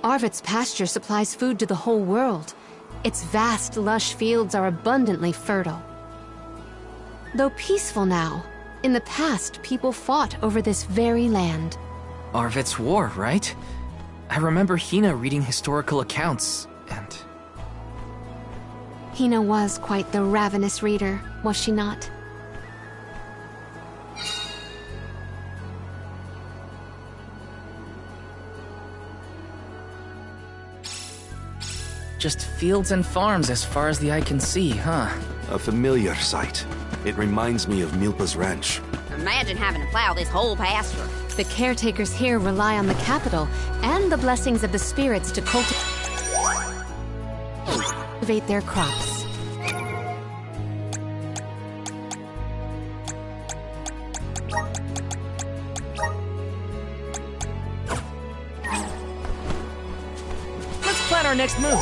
Arvid's pasture supplies food to the whole world. Its vast, lush fields are abundantly fertile. Though peaceful now, in the past people fought over this very land. Arvid's War, right? I remember Hina reading historical accounts, and... Hina was quite the ravenous reader, was she not? Just fields and farms as far as the eye can see, huh? A familiar sight. It reminds me of Milpa's ranch. Imagine having to plow this whole pasture. The caretakers here rely on the capital and the blessings of the spirits to cultivate their crops. Let's plan our next move.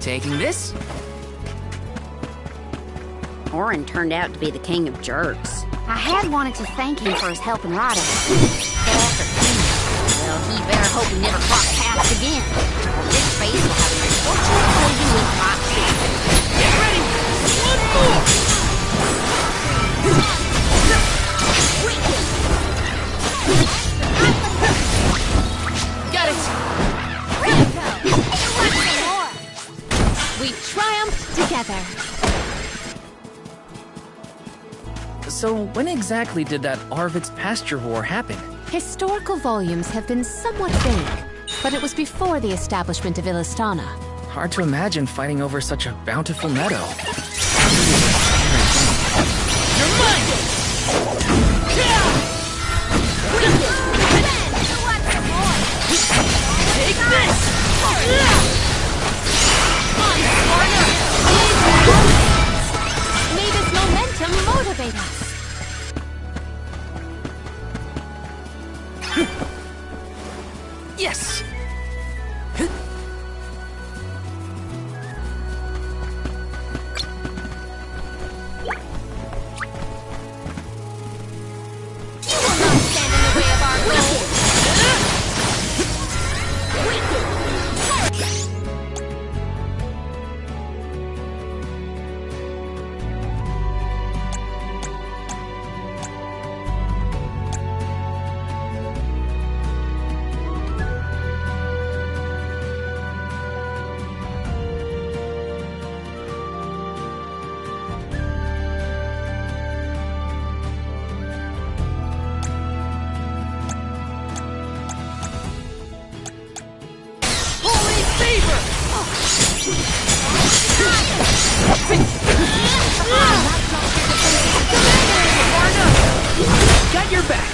Taking this? Orin turned out to be the king of jerks. I had wanted to thank him for his help in Rada. But after well, he better hope he never cross paths again. Or this face will have an unfortunate collision with my feet. Get ready! One more! Got it! We triumphed together. So when exactly did that Arvid's pasture war happen? Historical volumes have been somewhat vague, but it was before the establishment of Illistana. Hard to imagine fighting over such a bountiful meadow. You're mine! Take this! May this momentum motivate us. Yes! Got your back.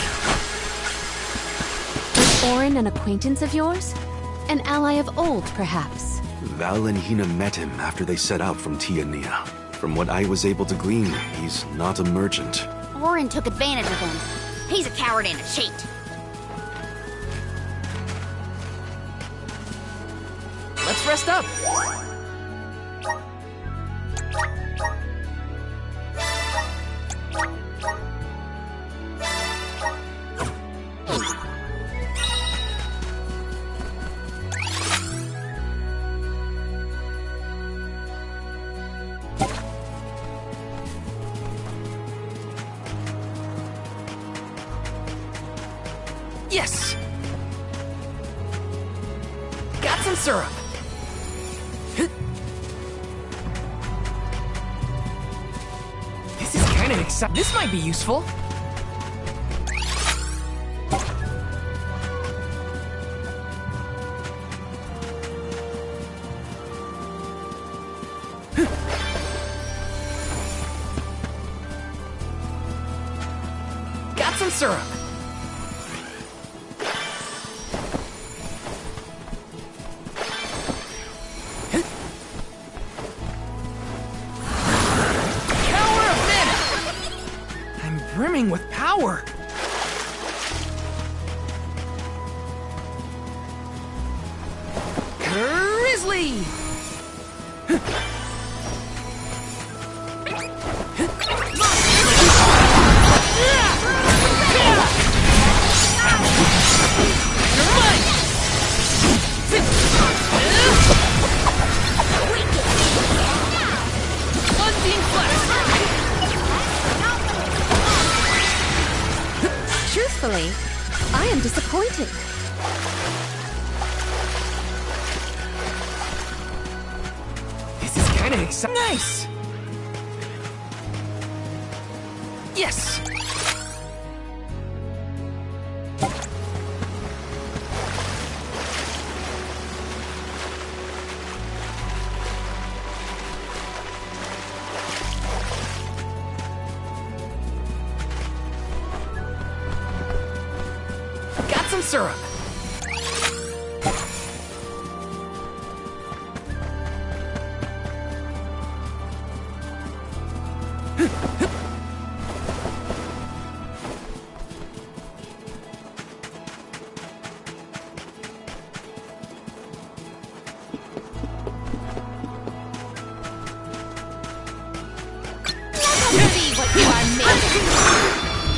Was Orin an acquaintance of yours? An ally of old, perhaps? Val and Hina met him after they set out from Tiania. From what I was able to glean, he's not a merchant. Orin took advantage of him. He's a coward and a cheat. Let's rest up. Yes! Got some syrup. This is kind of exciting. This might be useful. Got some syrup. Power of mana! I'm brimming with power. Grizzly! Truthfully, I am disappointed. This is kind of exciting. Nice! Yes! Got some syrup. See what you are made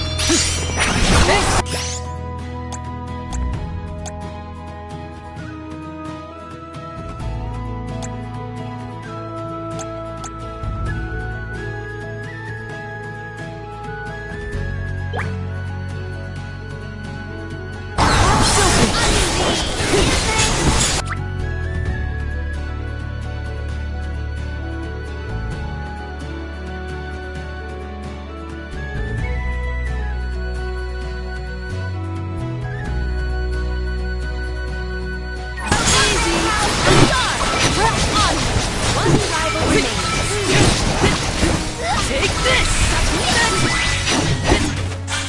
Take this!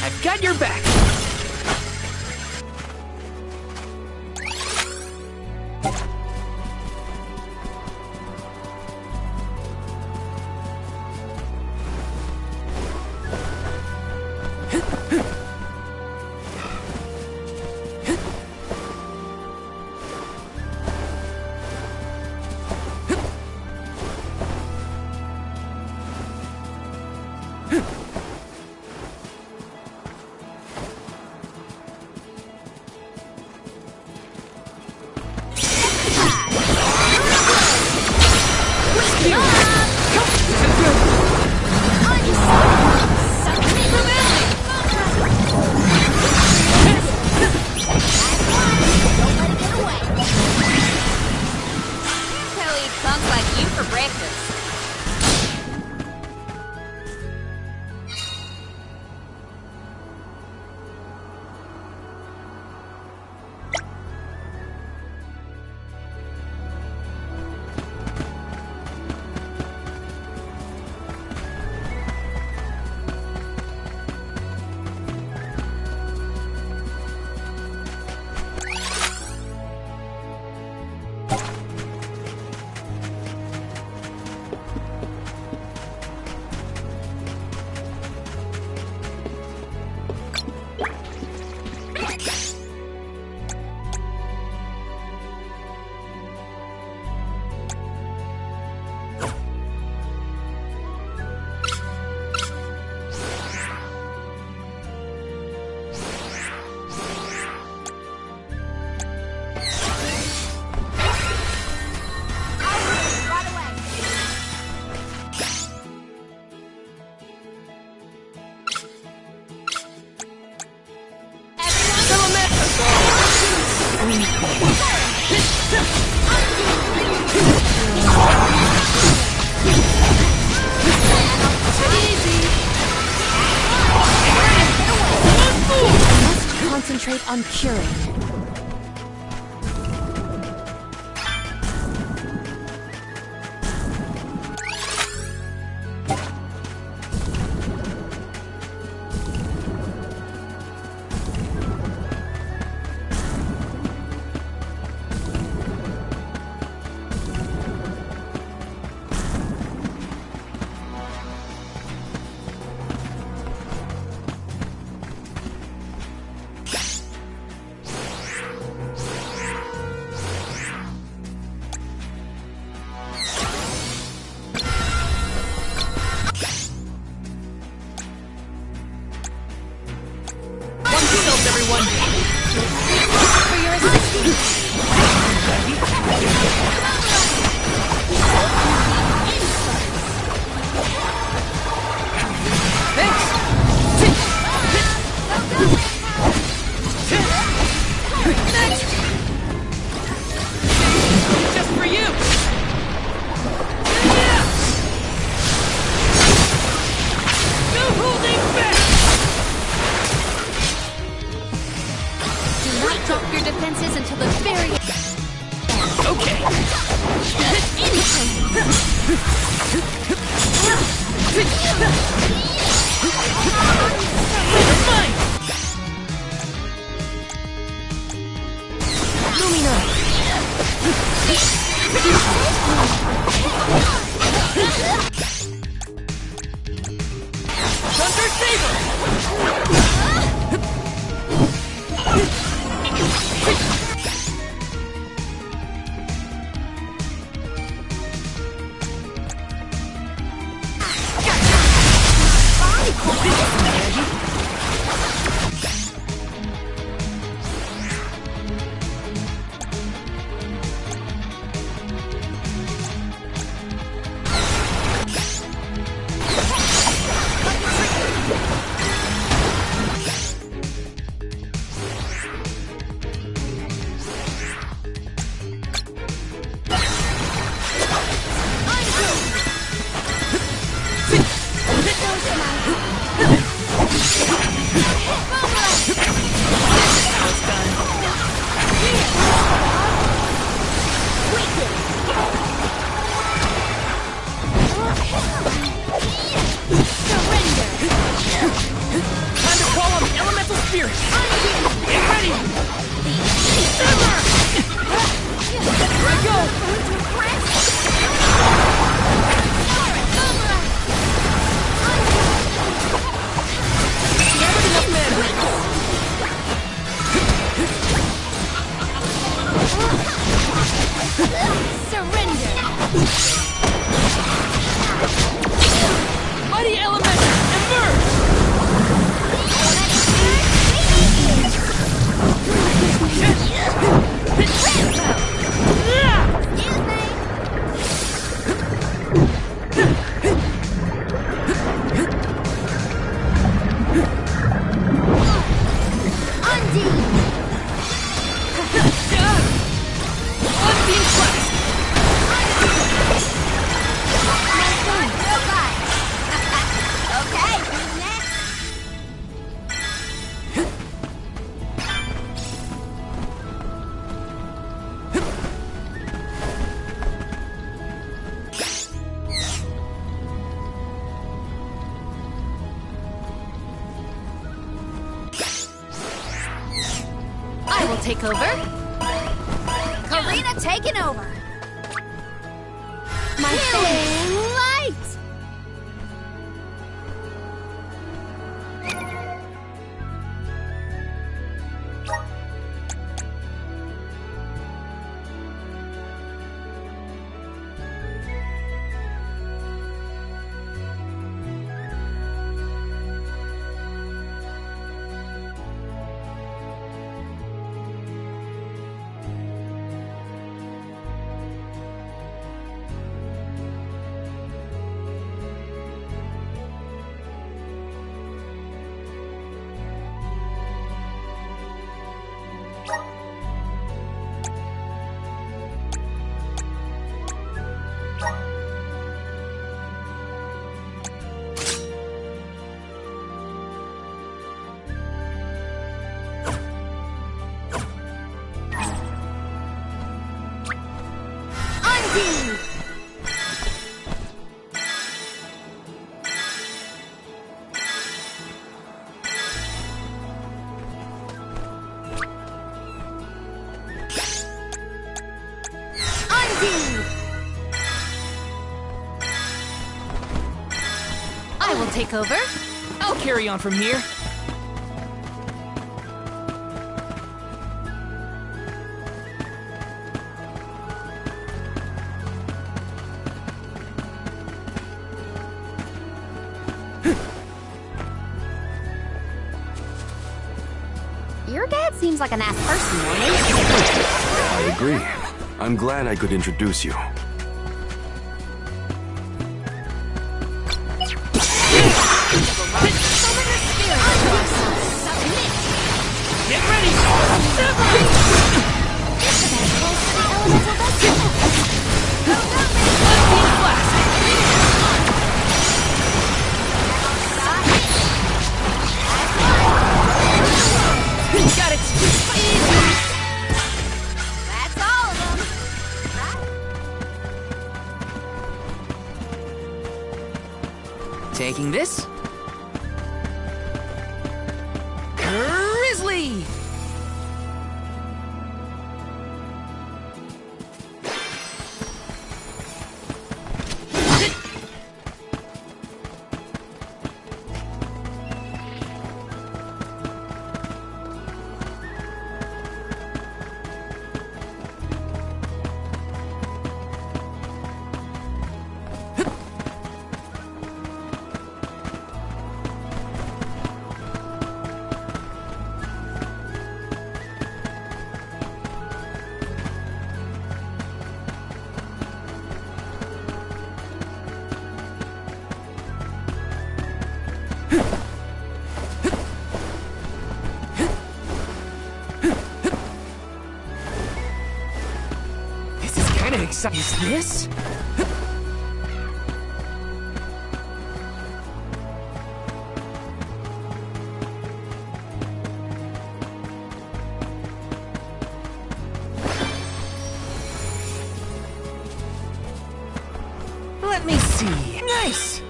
I've got your back. concentrate on curing. Take over. Karina taking over. My Killing light. I will take over. I'll carry on from here. Your dad seems like a nice person, Morning. I agree. I'm glad I could introduce you. Get ready! Got it! That's all of them. Taking this. Grizzly! Is this? Let me see. Nice!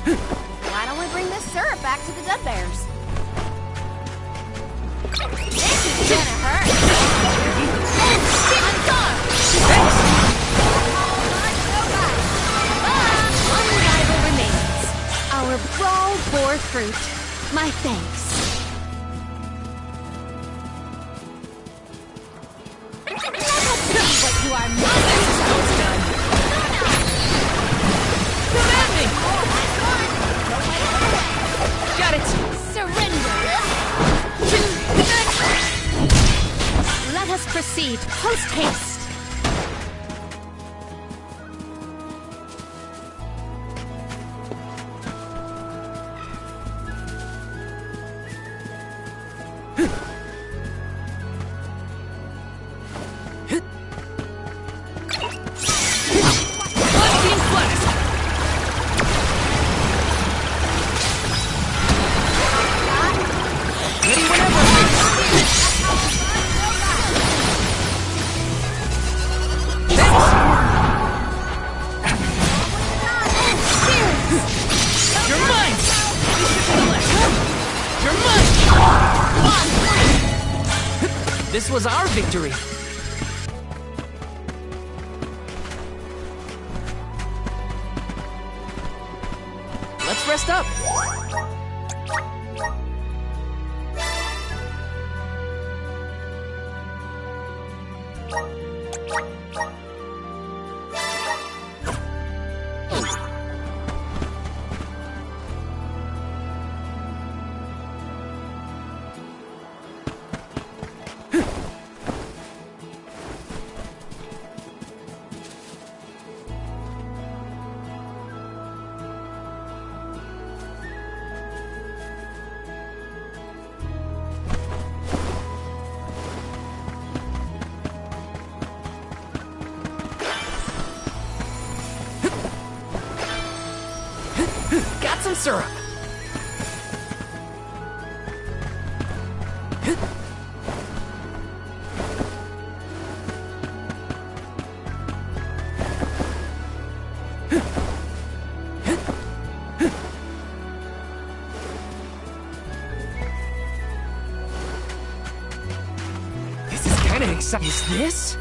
Why don't we bring this syrup back to the Dud Bears? This is gonna hurt. One rival remains. Our brawl bore fruit. My thanks. Let us see what you are made of. Come at me! Got it! Surrender! Let us proceed post haste. This was our victory. Let's rest up. Got some syrup. This is kind of exciting. Is this?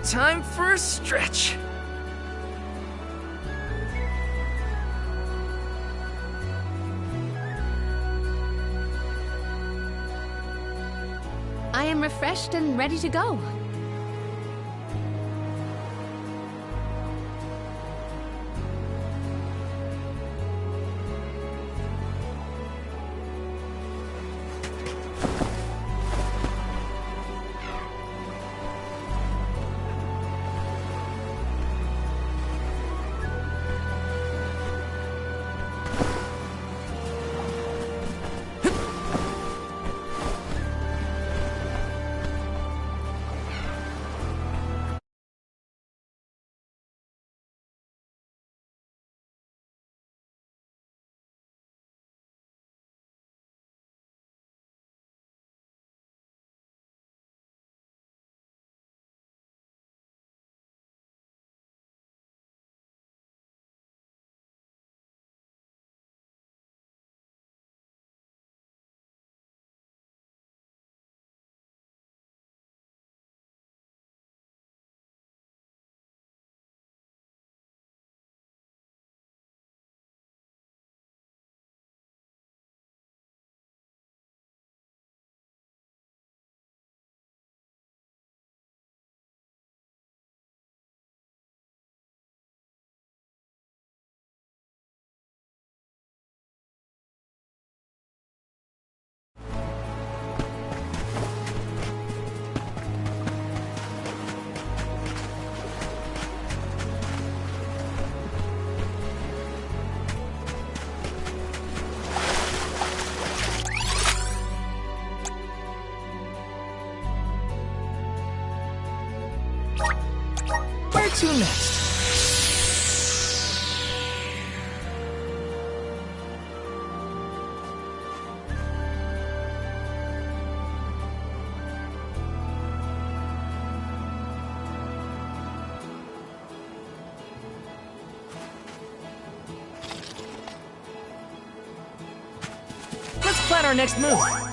Time for a stretch. I am refreshed and ready to go. Where to next? Let's plan our next move.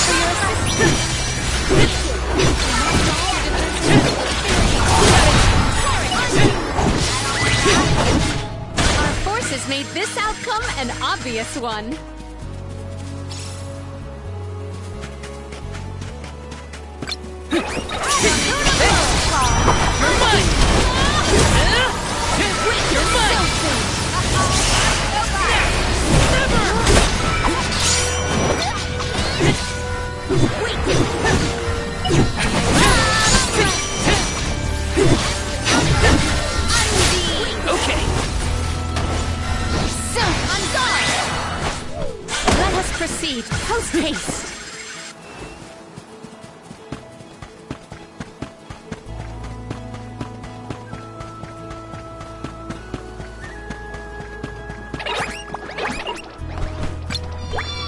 for your assistance. Our forces made this outcome an obvious one. Okay. So, on guard! Let us proceed, post haste.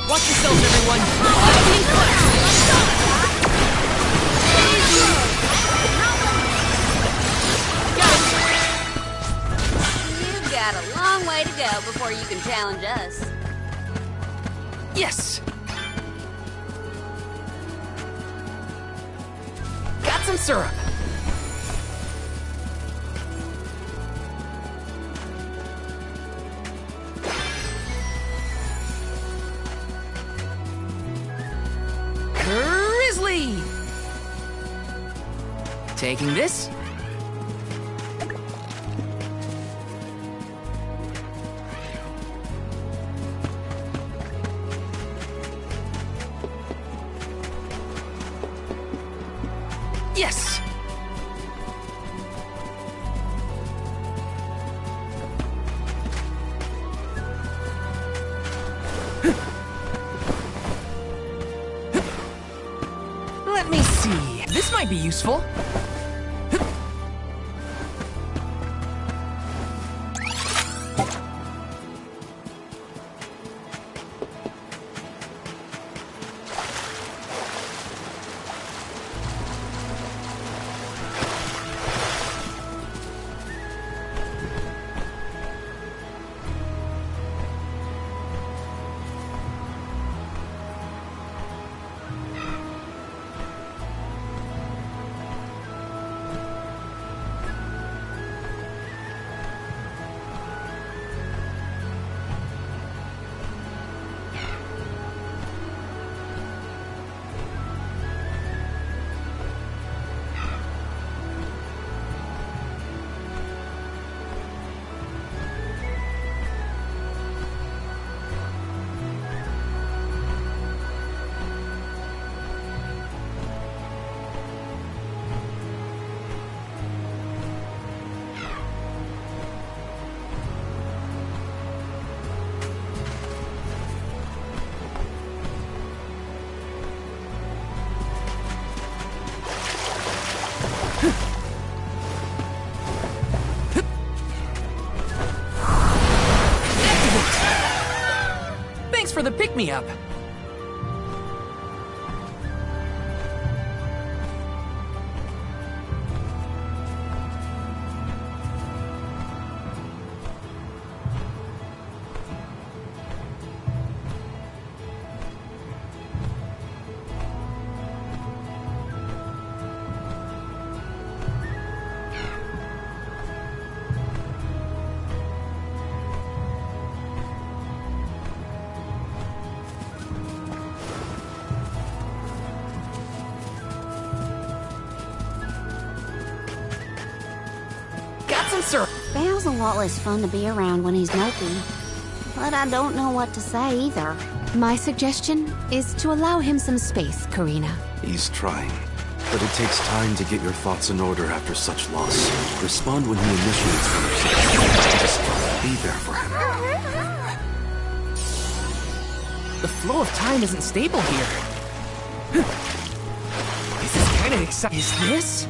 Watch yourselves, everyone. You've got a long way to go before you can challenge us. Yes. Got some syrup. Grizzly! Taking this. Yes! Let me see. This might be useful. Thanks for the pick-me-up. Sir. Bale's a lot less fun to be around when he's mopey. But I don't know what to say either. My suggestion is to allow him some space, Karina. He's trying. But it takes time to get your thoughts in order after such loss. Respond when he initiates conversation. Just be there for him. The flow of time isn't stable here. This is kind of exciting. Is this?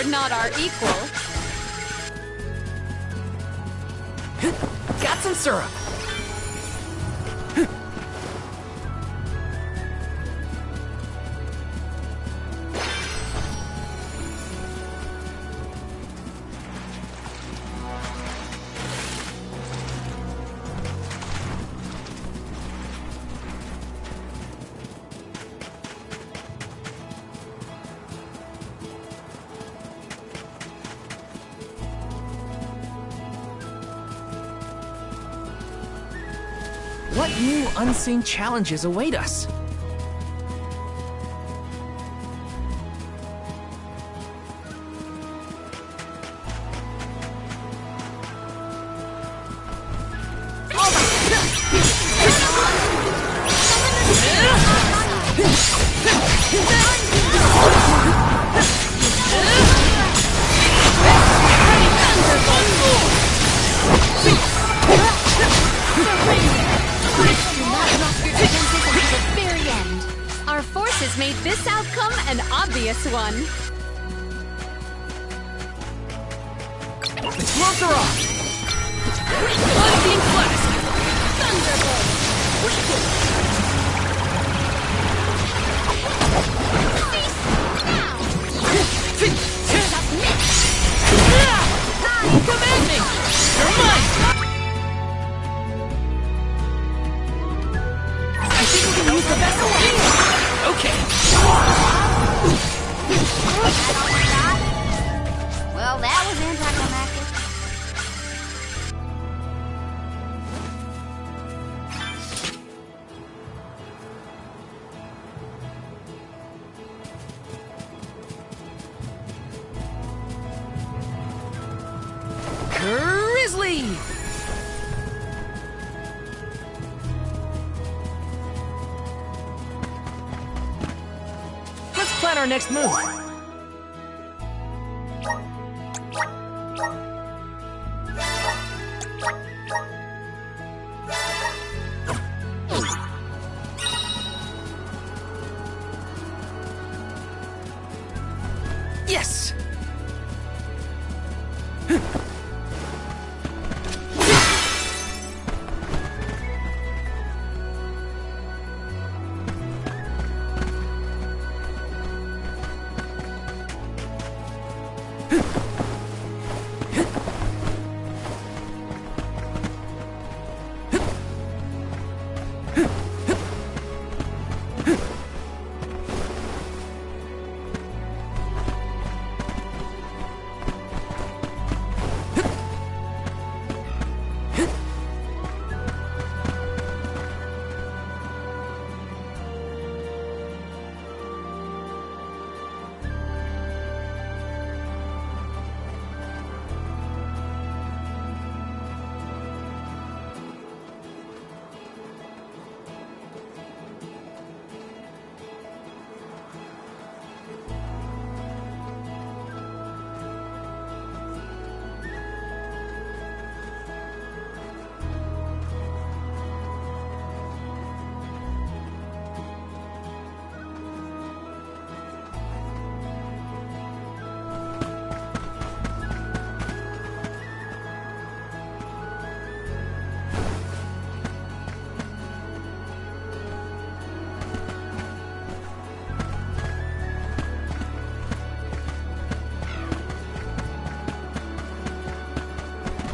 You're not our equal. Got some syrup. What new unseen challenges await us? Our forces made this outcome an obvious one. The gloves are off! Unseen Flask! Command me! You're mine! I think we can use the vessel anyway! Okay. Well, that was anticlimactic. Grizzly! Let's plan our next move. Yes!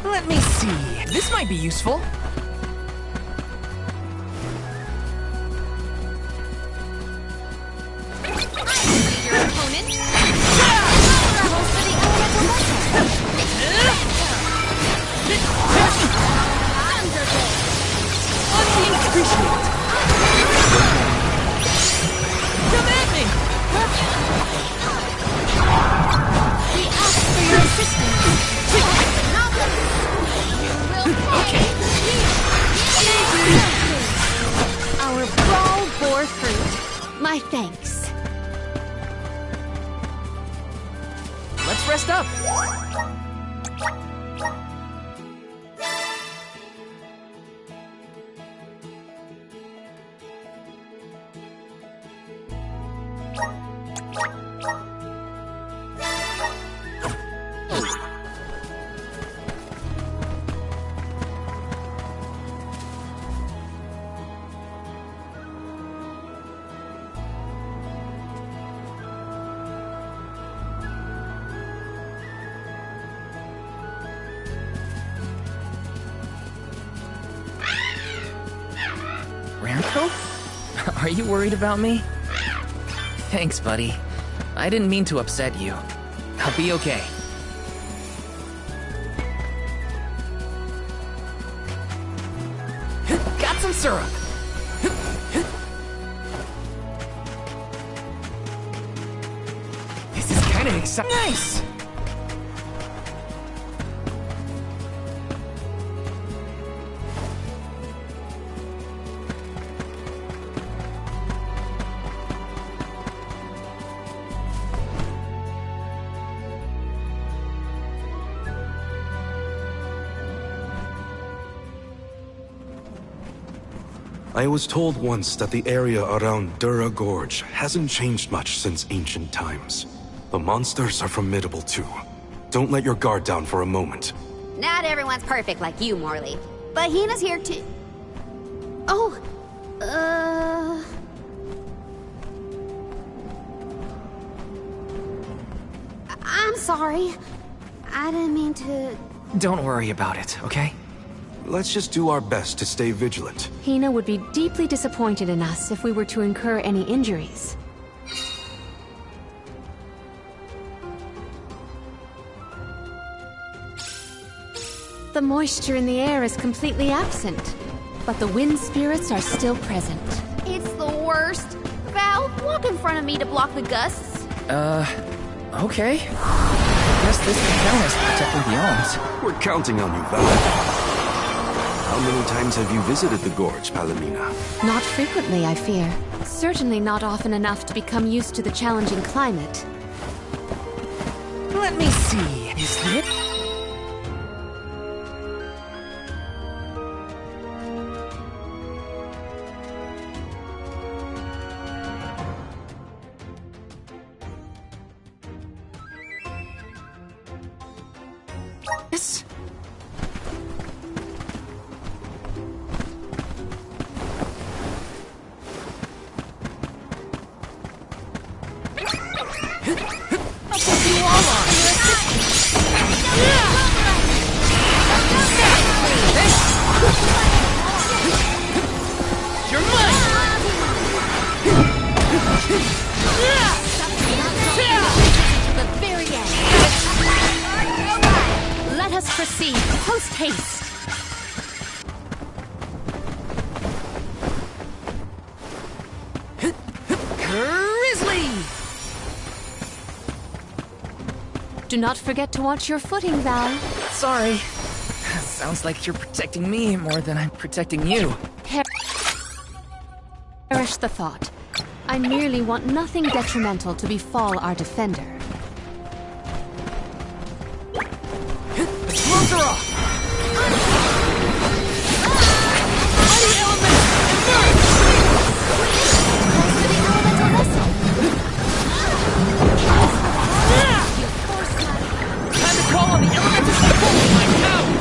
Let me see. This might be useful. Your opponent. Level for the elemental Thunderbolt. Unseen Excruciate! Command me! We ask for your assistance. Okay. Our brawl bore fruit. My thanks. Let's rest up. Are you worried about me? Thanks, buddy. I didn't mean to upset you. I'll be okay. Got some syrup! This is kinda exciting. Nice! I was told once that the area around Dura Gorge hasn't changed much since ancient times. The monsters are formidable too. Don't let your guard down for a moment. Not everyone's perfect like you, Morley. But Hina's here too. Oh, I'm sorry. I didn't mean to... Don't worry about it, okay? Let's just do our best to stay vigilant. Hina would be deeply disappointed in us if we were to incur any injuries. The moisture in the air is completely absent, but the wind spirits are still present. It's the worst. Val, walk in front of me to block the gusts. Okay. I guess this can count as protecting the Alms. We're counting on you, Val. How many times have you visited the gorge, Palomina? Not frequently, I fear. Certainly not often enough to become used to the challenging climate. Let me see. Is it? Yes. Let us proceed, post haste. Grizzly! Do not forget to watch your footing, Val. Sorry. Sounds like you're protecting me more than I'm protecting you. Perish the thought. I merely want nothing detrimental to befall our defender. Close her off! Time to call on the elemental support with my power!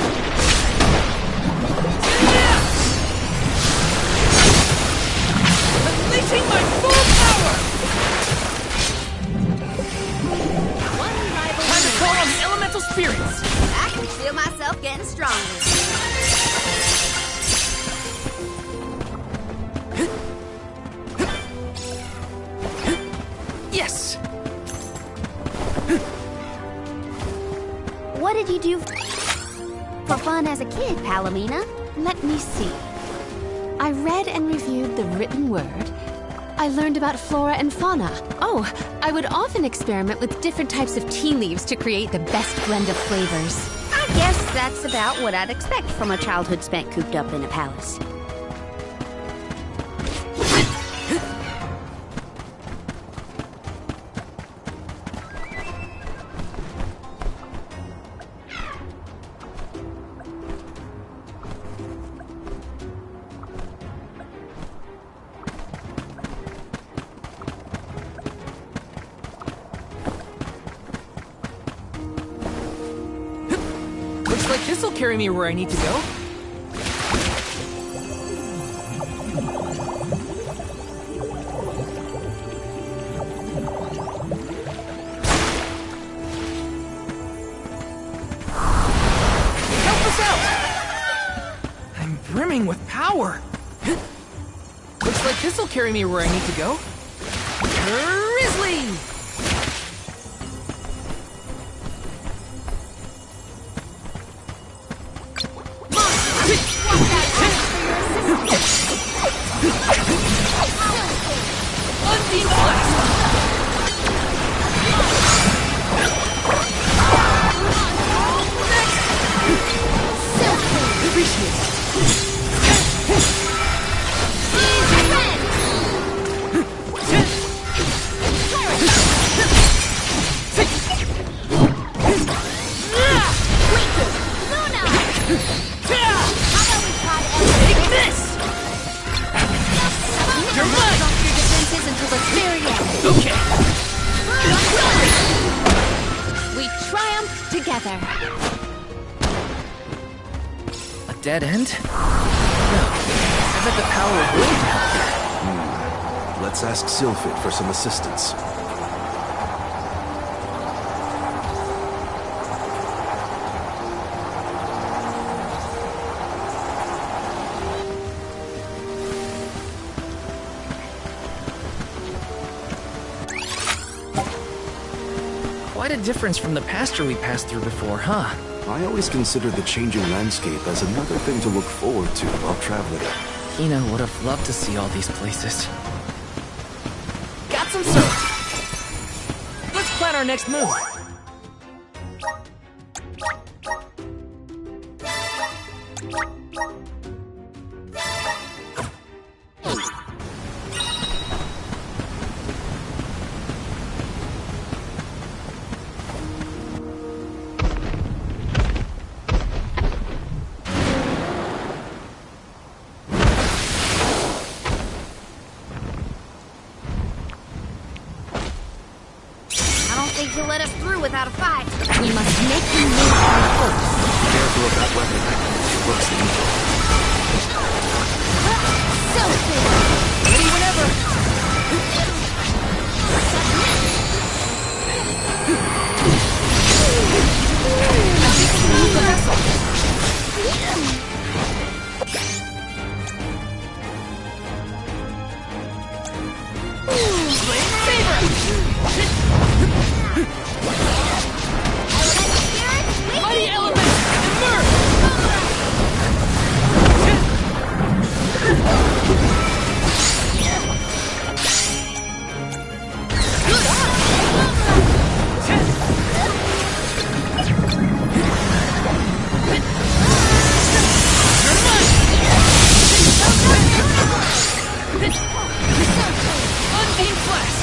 Unleashing my full power! Time to call on the elemental spirits! I can feel myself getting stronger. Yes! What did you do for fun as a kid, Palomina? Let me see. I read and reviewed the written word. I learned about flora and fauna. Oh, I would often experiment with different types of tea leaves to create the best blend of flavors. I guess that's about what I'd expect from a childhood spent cooped up in a palace. Looks like this'll carry me where I need to go. Help us out! I'm brimming with power. Looks like This'll carry me where I need to go. Grizzly! Unbeam blast! We triumphed together. A dead end? No. I bet the power of wind helped. Let's ask Sylphid for some assistance. Quite a difference from the pasture we passed through before, huh? I always consider the changing landscape as another thing to look forward to while traveling. Tina would have loved to see all these places. Got some surf! Let's plan our next move. He'll let us through without a fight. We must make him move by force. Careful of that weapon. It looks evil. Ready whenever! Move the vessel! Mighty elements, Unbeam blast!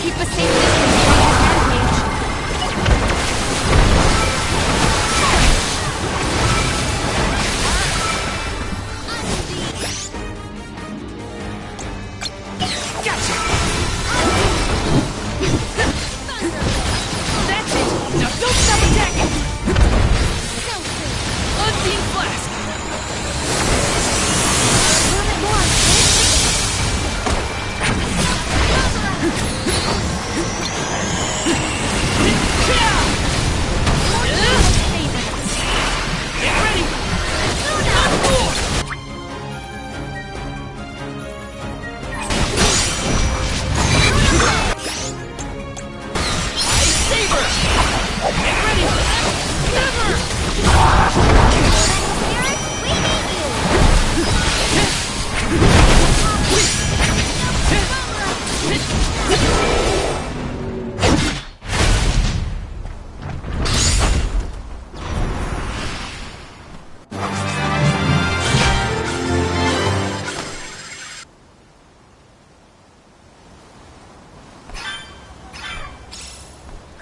Keep a safe distance from the rampage. That's it! Now don't stop attacking! Unbeam blast! Get ready! Not more! Ice Saber! Get ready! Never!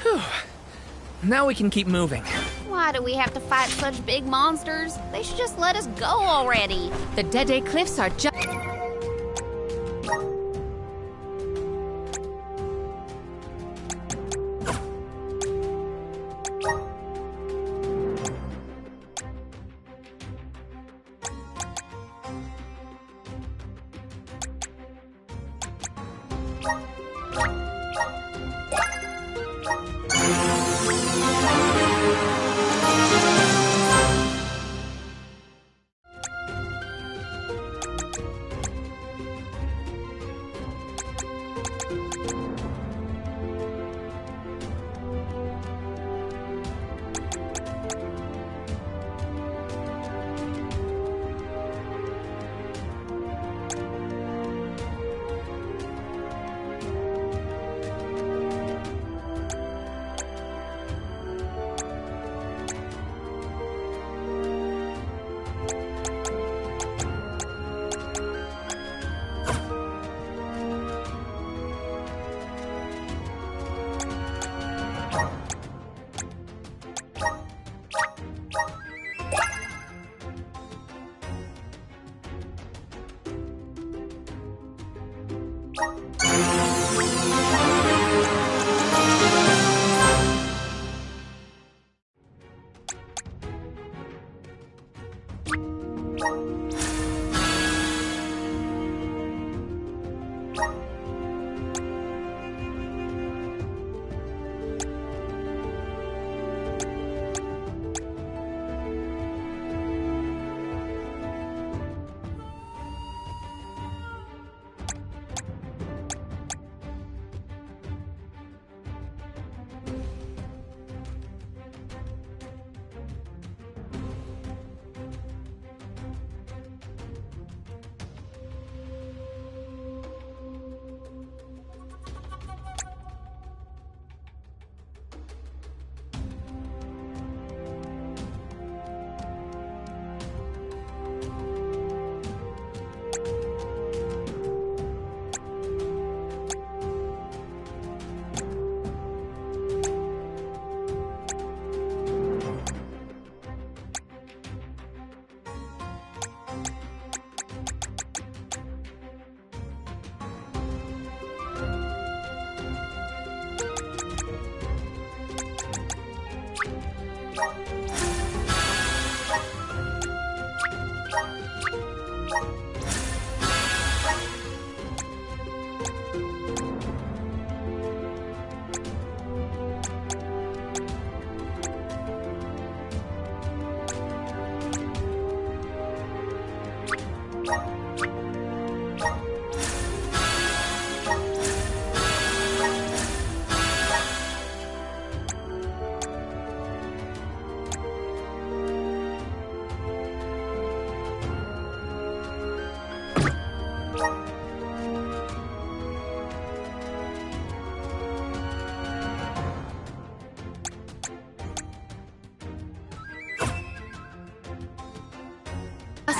Whew. Now we can keep moving. Why do we have to fight such big monsters? They should just let us go already. The Dede Cliffs are just...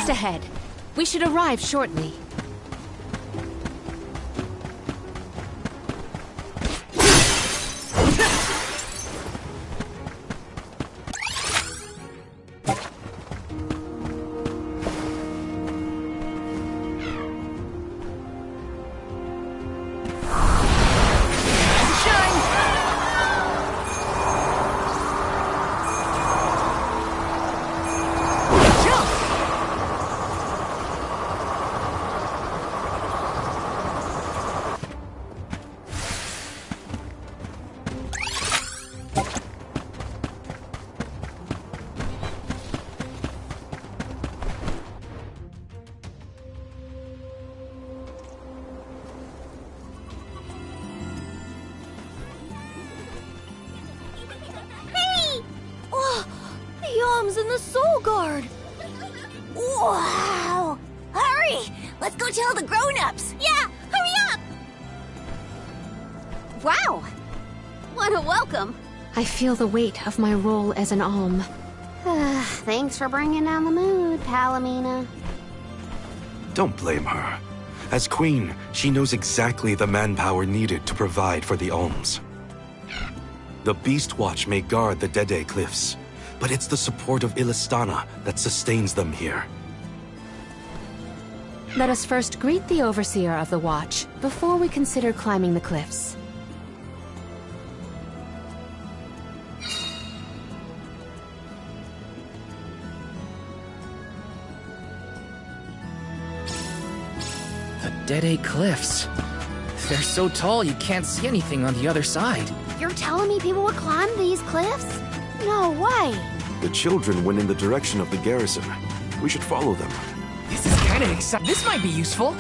Just ahead. We should arrive shortly. And the Soul Guard! Wow! Hurry! Let's go tell the grown-ups! Yeah, hurry up! Wow! What a welcome! I feel the weight of my role as an Alm. Thanks for bringing down the mood, Palomina. Don't blame her. As queen, she knows exactly the manpower needed to provide for the Alms. The Beast Watch may guard the Dede Cliffs, but it's the support of Illistana that sustains them here. Let us first greet the Overseer of the Watch before we consider climbing the cliffs. The Dede Cliffs. They're so tall you can't see anything on the other side. You're telling me people would climb these cliffs? No way. The children went in the direction of the garrison. We should follow them. This is kind of exciting. This might be useful.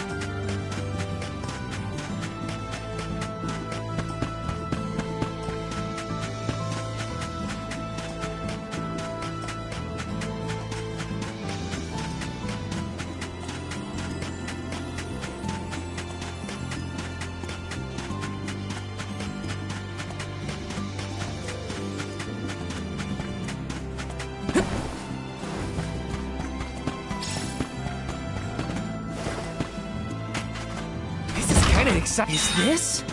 Is this?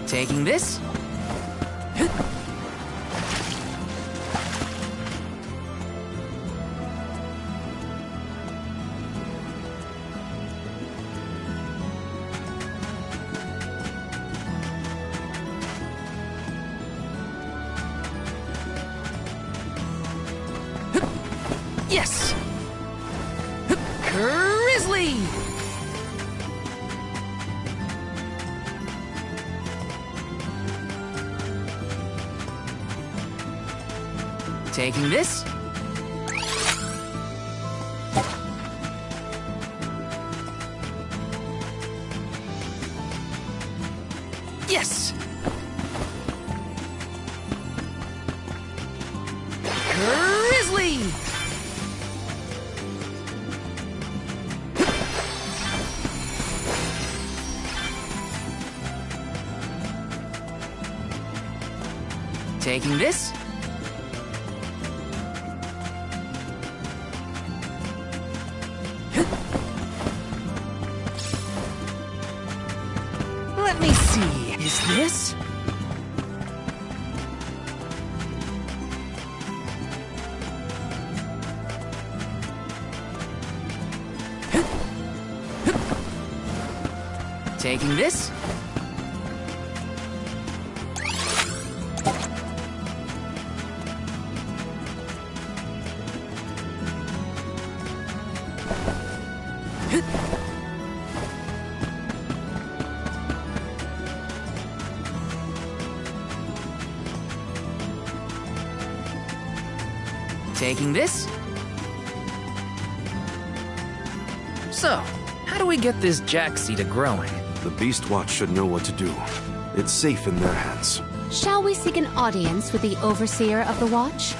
Taking this? Yes! Grizzly! Taking this? Yes! Grizzly! Taking this? Let me see. Is this? Taking this? Taking this? So, how do we get this Jaxi to growing? The Beast Watch should know what to do. It's safe in their hands. Shall we seek an audience with the Overseer of the Watch?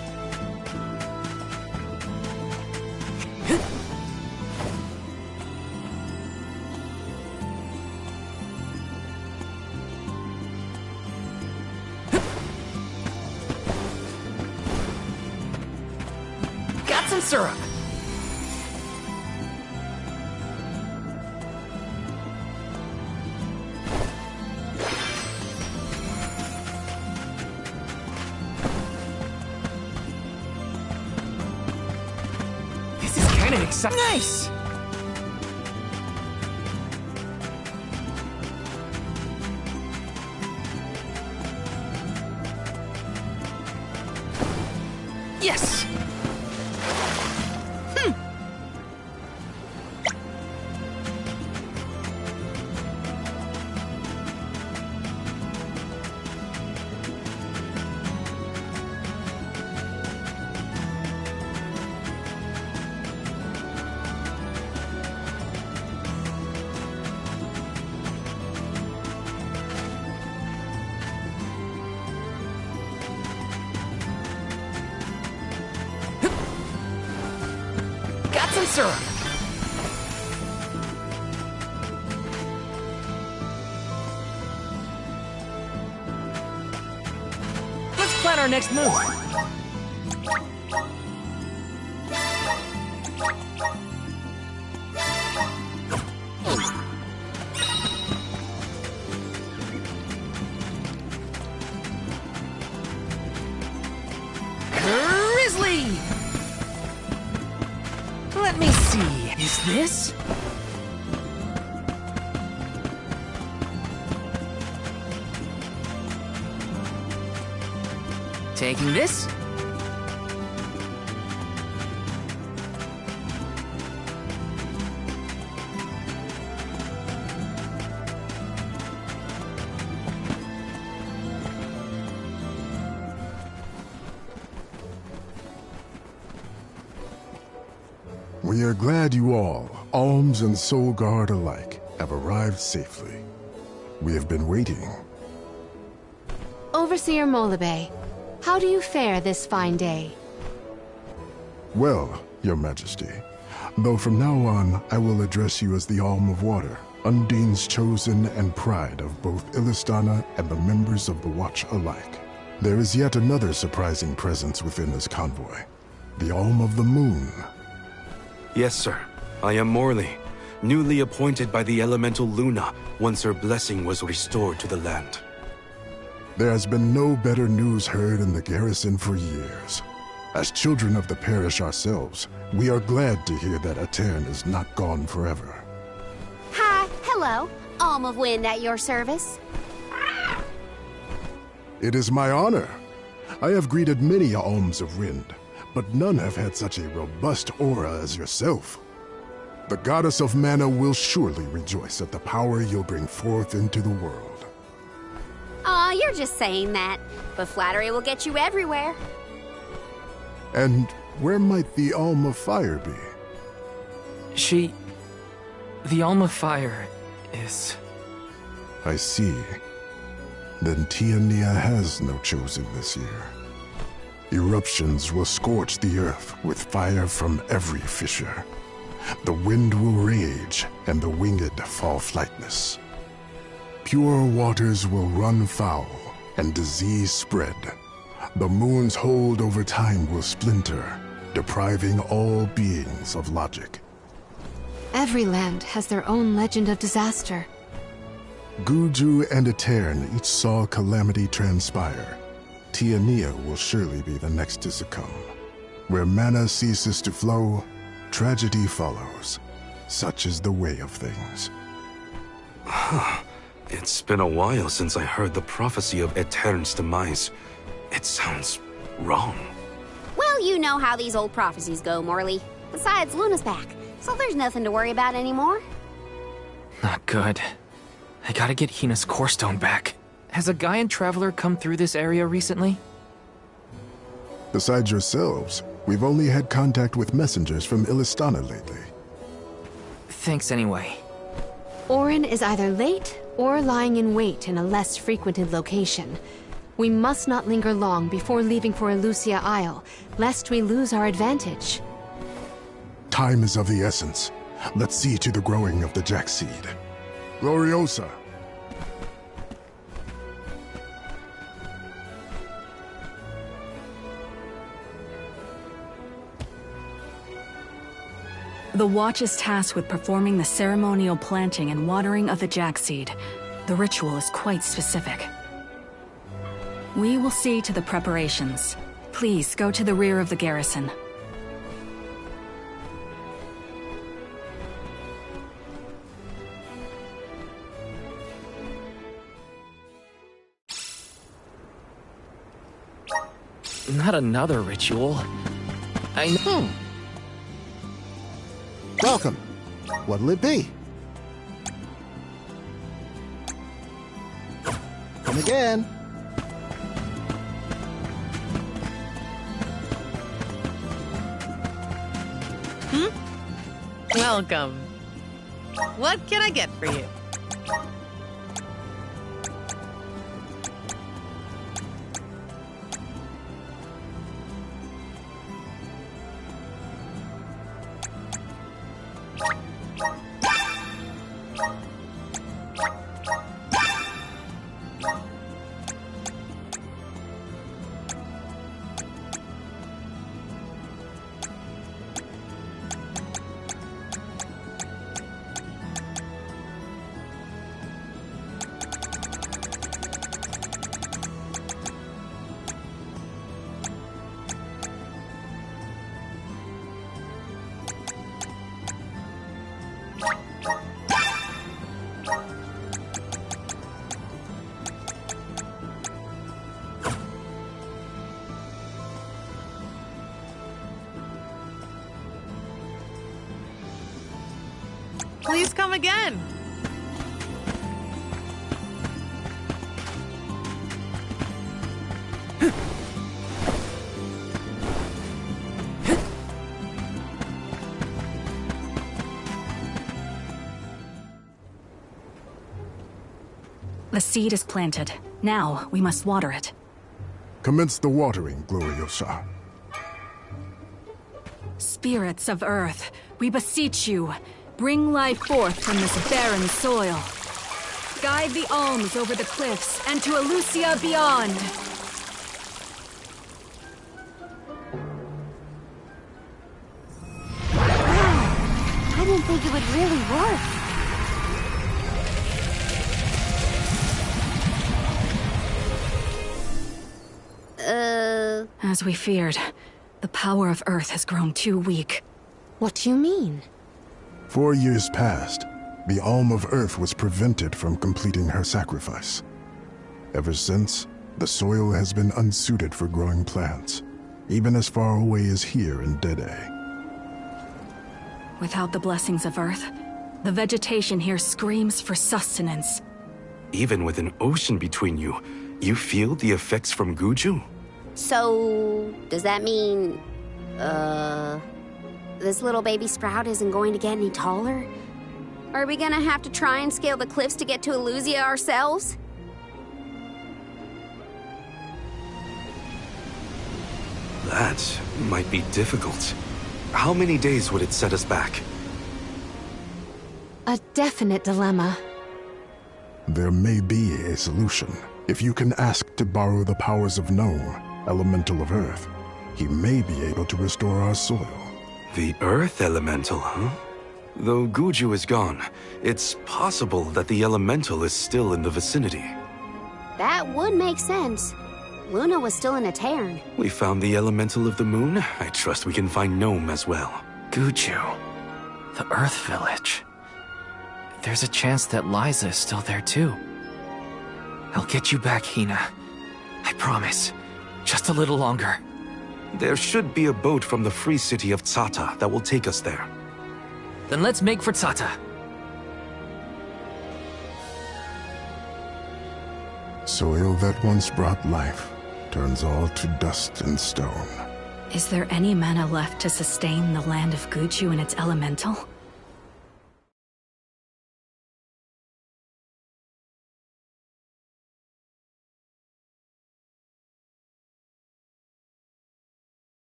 Got some syrup. This is kind of exciting. Nice! Yes! Got some syrup. Let's plan our next move. Grizzly! Let me see. Is this? Taking this. We are glad you all, Alms and Soul Guard alike, have arrived safely. We have been waiting. Overseer Molybay, how do you fare this fine day? Well, Your Majesty, though from now on I will address you as the Alm of Water, Undine's chosen and pride of both Illistana and the members of the Watch alike. There is yet another surprising presence within this convoy, the Alm of the Moon. Yes, sir. I am Morley, newly appointed by the elemental Luna once her blessing was restored to the land. There has been no better news heard in the garrison for years. As children of the parish ourselves, we are glad to hear that Aetern is not gone forever. Hi, hello. Alm of Wind at your service. It is my honor. I have greeted many Alms of Wind, but none have had such a robust aura as yourself. The goddess of mana will surely rejoice at the power you'll bring forth into the world. Aw, you're just saying that. But flattery will get you everywhere. And where might the Alm of Fire be? The Alm of Fire is... I see. Then Tiania has no chosen this year. Eruptions will scorch the earth with fire from every fissure. The wind will rage, and the winged fall flightless. Pure waters will run foul, and disease spread. The moon's hold over time will splinter, depriving all beings of logic. Every land has their own legend of disaster. Guju and Aetern each saw calamity transpire. Tiania will surely be the next to succumb. Where mana ceases to flow, tragedy follows. Such is the way of things. It's been a while since I heard the prophecy of Aetern's demise. It sounds wrong. Well, you know how these old prophecies go, Morley. Besides, Luna's back, so there's nothing to worry about anymore. Not good. I gotta get Hina's core stone back. Has a Gaian traveler come through this area recently? Besides yourselves, we've only had contact with messengers from Illistana lately. Thanks anyway. Orin is either late or lying in wait in a less frequented location. We must not linger long before leaving for Elusia Isle, lest we lose our advantage. Time is of the essence. Let's see to the growing of the Jack seed. Gloriosa! The Watch is tasked with performing the ceremonial planting and watering of the Jack seed. The ritual is quite specific. We will see to the preparations. Please go to the rear of the garrison. Not another ritual. I know. Welcome. What'll it be? Come again. Welcome. What can I get for you? Please come again. The seed is planted. Now, we must water it. Commence the watering, Gloriosa. Spirits of Earth, we beseech you, bring life forth from this barren soil. Guide the alms over the cliffs and to Elusia beyond. Wow, I didn't think it would really work. As we feared, the power of Earth has grown too weak. What do you mean? 4 years passed. The Alm of Earth was prevented from completing her sacrifice. Ever since, the soil has been unsuited for growing plants, even as far away as here in Dede. Without the blessings of Earth, the vegetation here screams for sustenance. Even with an ocean between you, you feel the effects from Guju? So, does that mean, this little baby sprout isn't going to get any taller? Are we gonna have to try and scale the cliffs to get to Elusia ourselves? That might be difficult. How many days would it set us back? A definite dilemma. There may be a solution. If you can ask to borrow the powers of Gnome, Elemental of Earth, he may be able to restore our soil. The Earth Elemental, huh? Though Guju is gone, it's possible that the Elemental is still in the vicinity. That would make sense. Luna was still in a Tairn. We found the Elemental of the Moon. I trust we can find Gnome as well. Guju. The Earth Village. There's a chance that Liza is still there too. I'll get you back, Hina. I promise. Just a little longer. There should be a boat from the free city of Tsata that will take us there. Then let's make for Tsata. Soil that once brought life turns all to dust and stone. Is there any mana left to sustain the land of Guju and its elemental?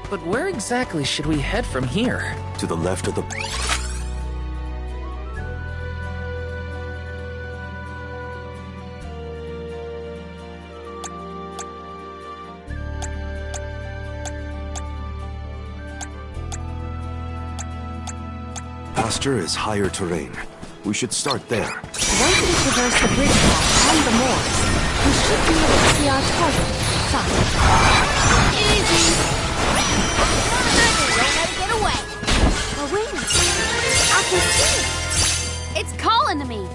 But where exactly should we head from here? To the left of the... Pasture is higher terrain. We should start there. Once we traverse the bridge path and the moors, we should be able to see our target. Fast. Easy! Don't let it get away! Oh, wait! I can see it! It's calling to me!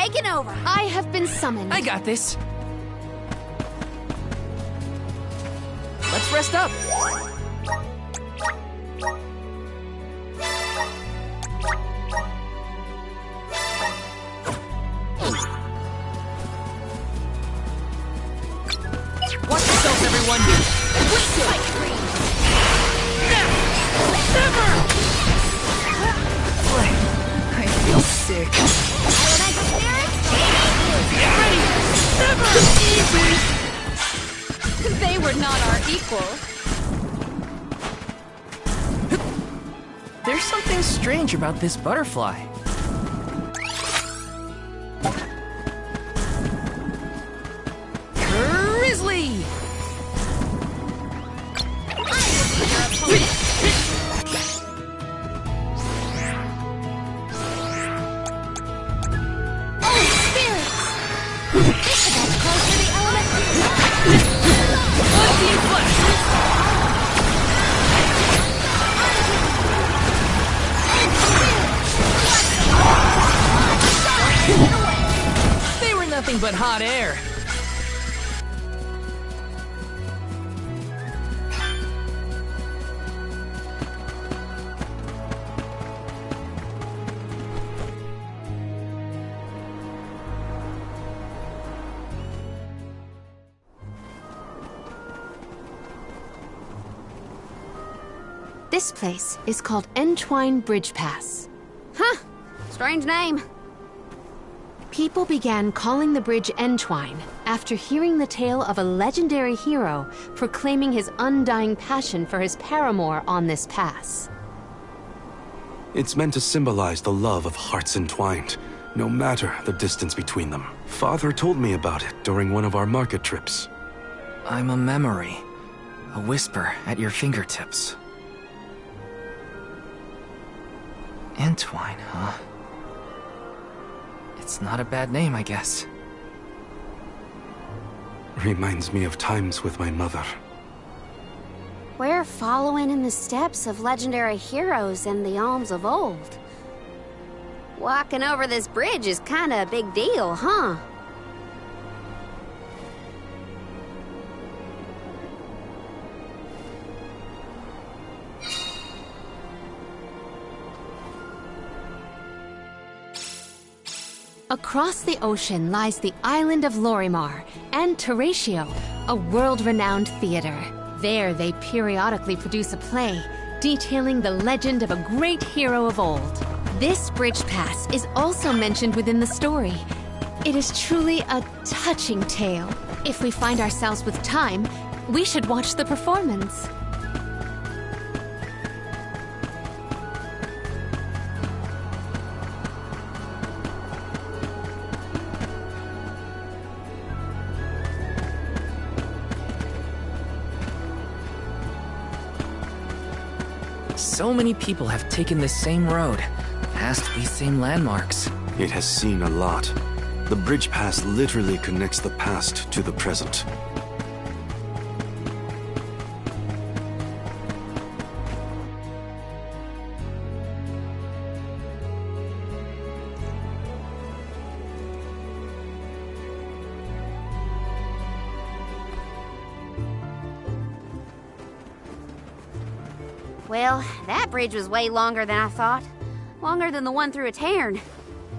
taken over. I have been summoned. I got this. Let's rest up. Watch yourselves, everyone. I feel sick. Get ready! They were not our equals. There's something strange about this butterfly. Grizzly! They were nothing but hot air. This place is called Entwine Bridge Pass. Huh. Strange name. People began calling the bridge Entwine after hearing the tale of a legendary hero proclaiming his undying passion for his paramour on this pass. It's meant to symbolize the love of hearts entwined, no matter the distance between them. Father told me about it during one of our market trips. I'm a memory, a whisper at your fingertips. Entwine, huh? It's not a bad name, I guess. Reminds me of times with my mother. We're following in the steps of legendary heroes in the Alms of old. Walking over this bridge is kinda a big deal, huh? Across the ocean lies the island of Lorimar and Teratio, a world-renowned theater. There they periodically produce a play detailing the legend of a great hero of old. This bridge pass is also mentioned within the story. It is truly a touching tale. If we find ourselves with time, we should watch the performance. So many people have taken this same road, past these same landmarks. It has seen a lot. The bridge pass literally connects the past to the present. Well, that bridge was way longer than I thought. Longer than the one through Aetern.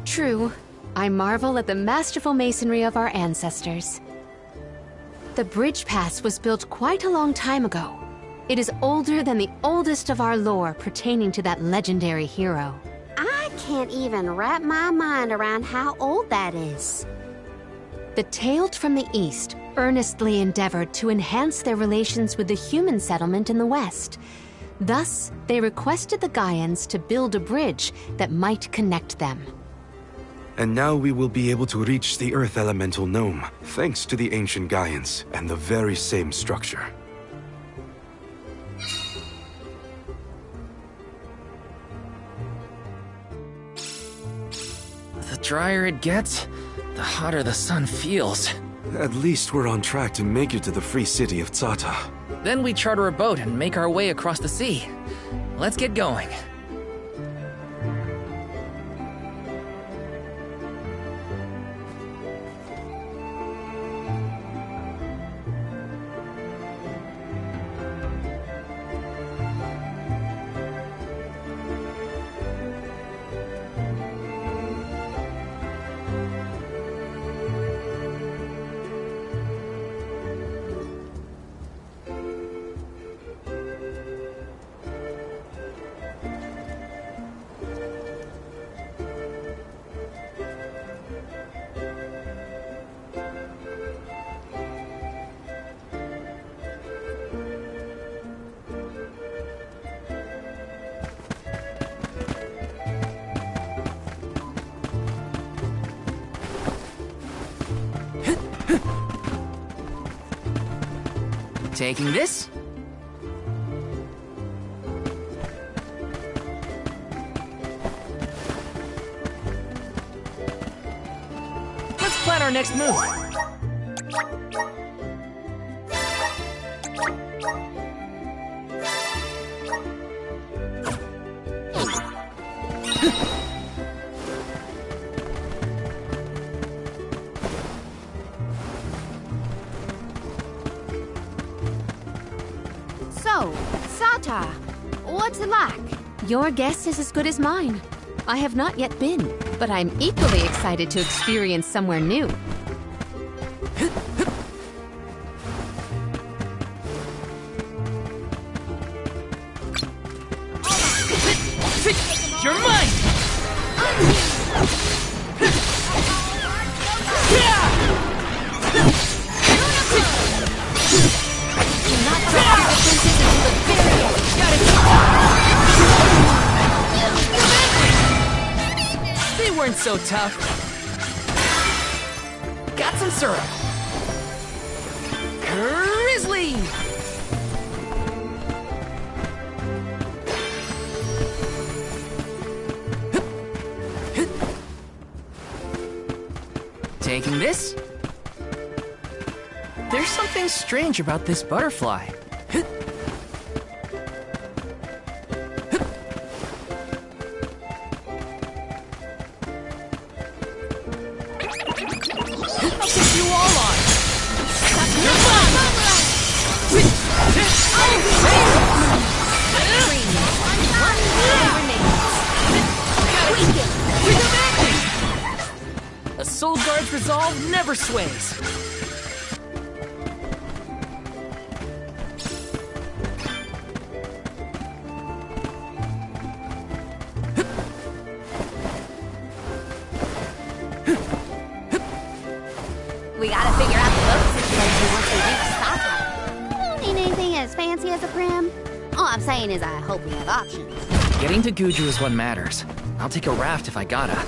True. I marvel at the masterful masonry of our ancestors. The bridge pass was built quite a long time ago. It is older than the oldest of our lore pertaining to that legendary hero. I can't even wrap my mind around how old that is. The Tailed from the East earnestly endeavored to enhance their relations with the human settlement in the West. Thus, they requested the Gaians to build a bridge that might connect them. And now we will be able to reach the Earth Elemental Gnome, thanks to the ancient Gaians and the very same structure. The drier it gets, the hotter the sun feels. At least we're on track to make it to the free city of Tsata. Then we charter a boat and make our way across the sea. Let's get going. Taking this. Let's plan our next move. So, Sata, what's it like? Your guess is as good as mine. I have not yet been, but I'm equally excited to experience somewhere new. You're mine! They weren't so tough. Got some syrup. Grizzly! Taking this? There's something strange about this butterfly. I'll take you all on. You're a Soul Guard's resolve never sways. We gotta figure out the boat situation once we reach Sata. Don't need anything as fancy as a prim. All I'm saying is I hope we have options. Getting to Guju is what matters. I'll take a raft if I gotta.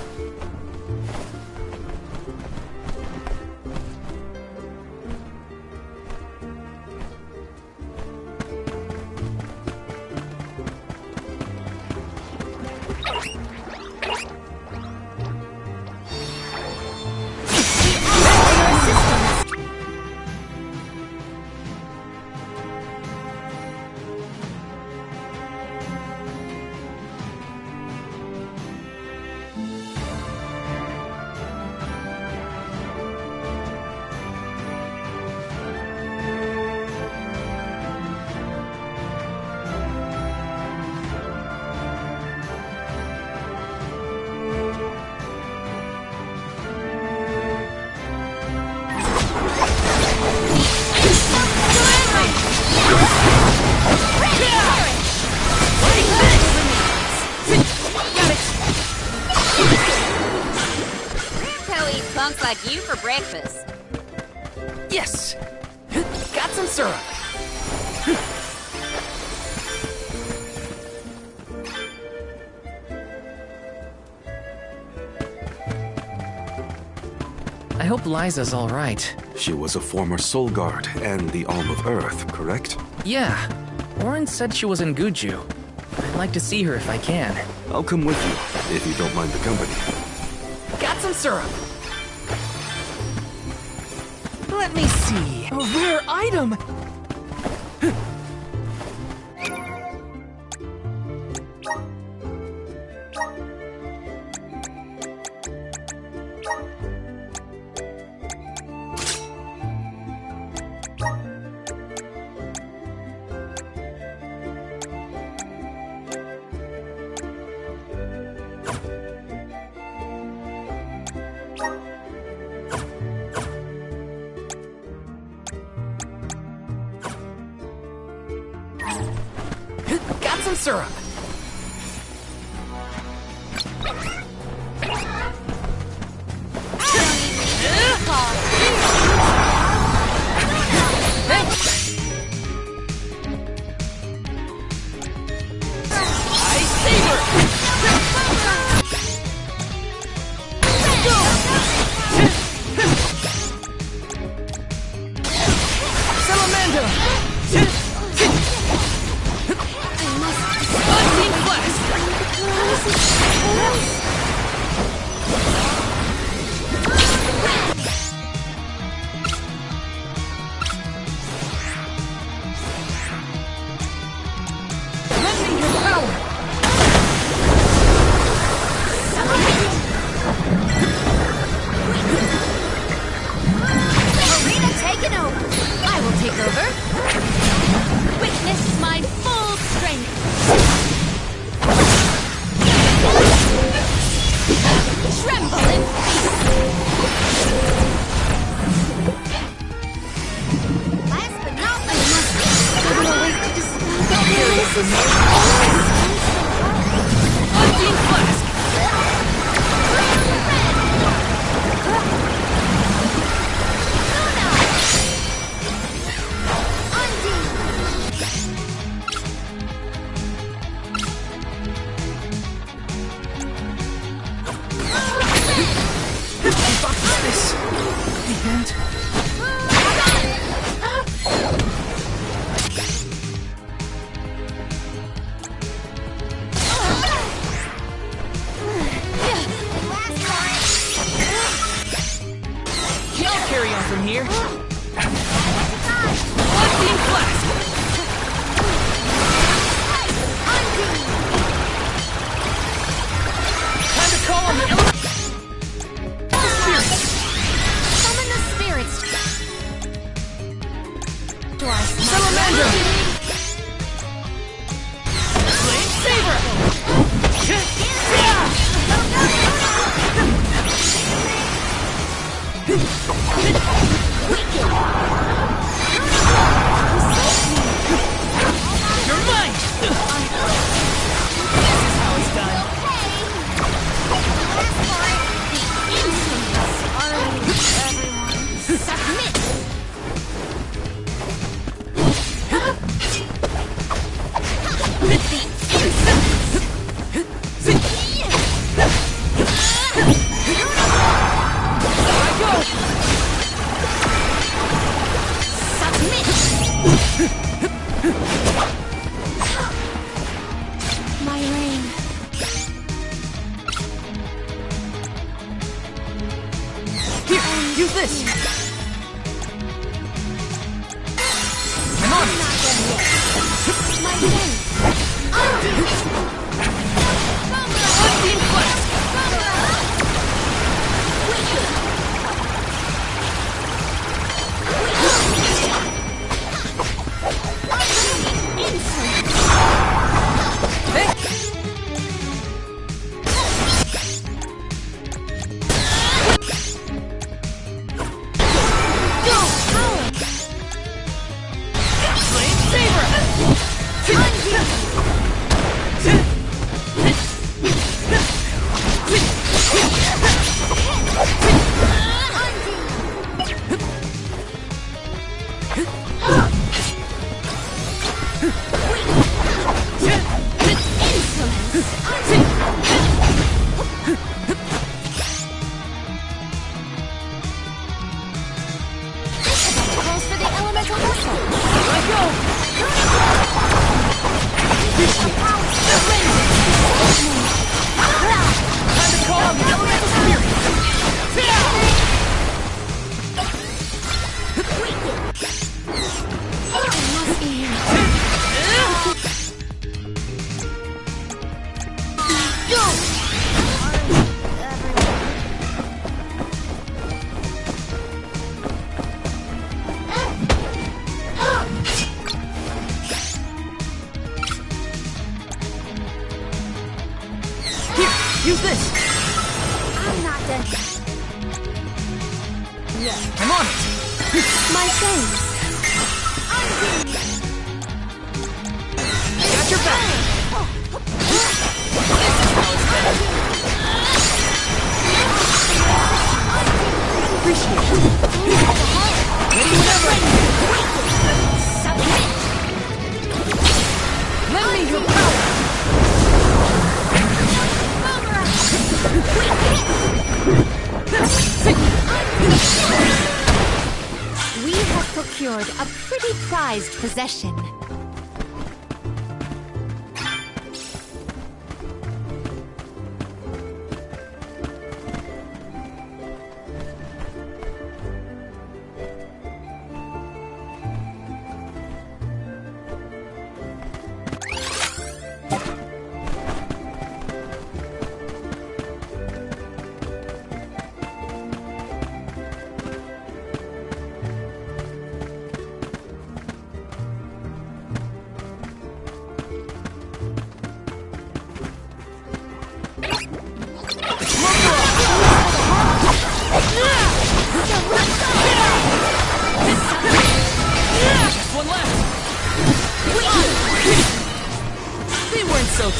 Punks like you for breakfast. Yes! Got some syrup. I hope Liza's all right. She was a former Soul Guard and the Alm of Earth, correct? Yeah. Orin said she was in Guju. I'd like to see her if I can. I'll come with you, if you don't mind the company. Got some syrup. Let me see. A rare item! Got some syrup. Undine Flask! Carry on from here. Undine Flask! Time to call on the spirits! Summon the spirits! To our Salamander! Flame Saber! You're mine! This is how it's done. Submit! My reign. Here, use this! I'm on it! My reign. Undine Flask! Calls for the elemental vessel. Let go! Time to call on the elemental spirit! Must be here. Here, use this! I'm not done. I'm on it! My thanks. Got your back! Appreciate it! Ready whenever! Lend me your power! We have procured a pretty prized possession.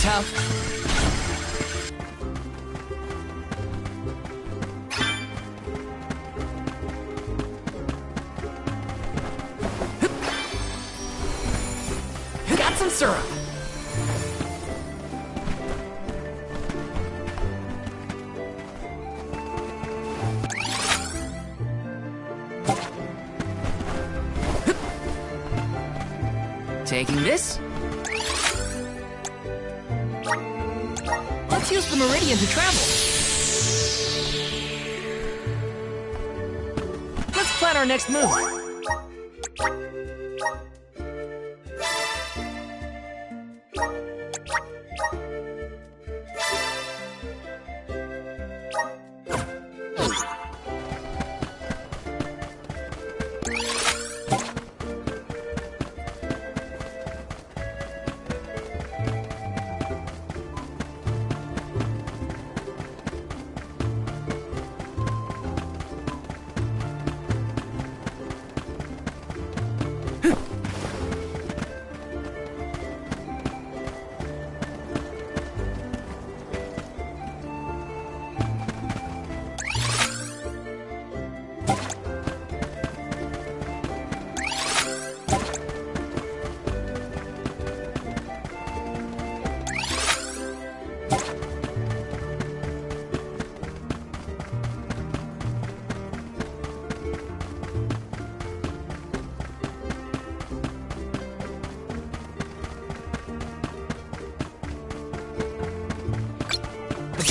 tough. Got some syrup. Taking this. Let's use the meridian to travel. Let's plan our next move.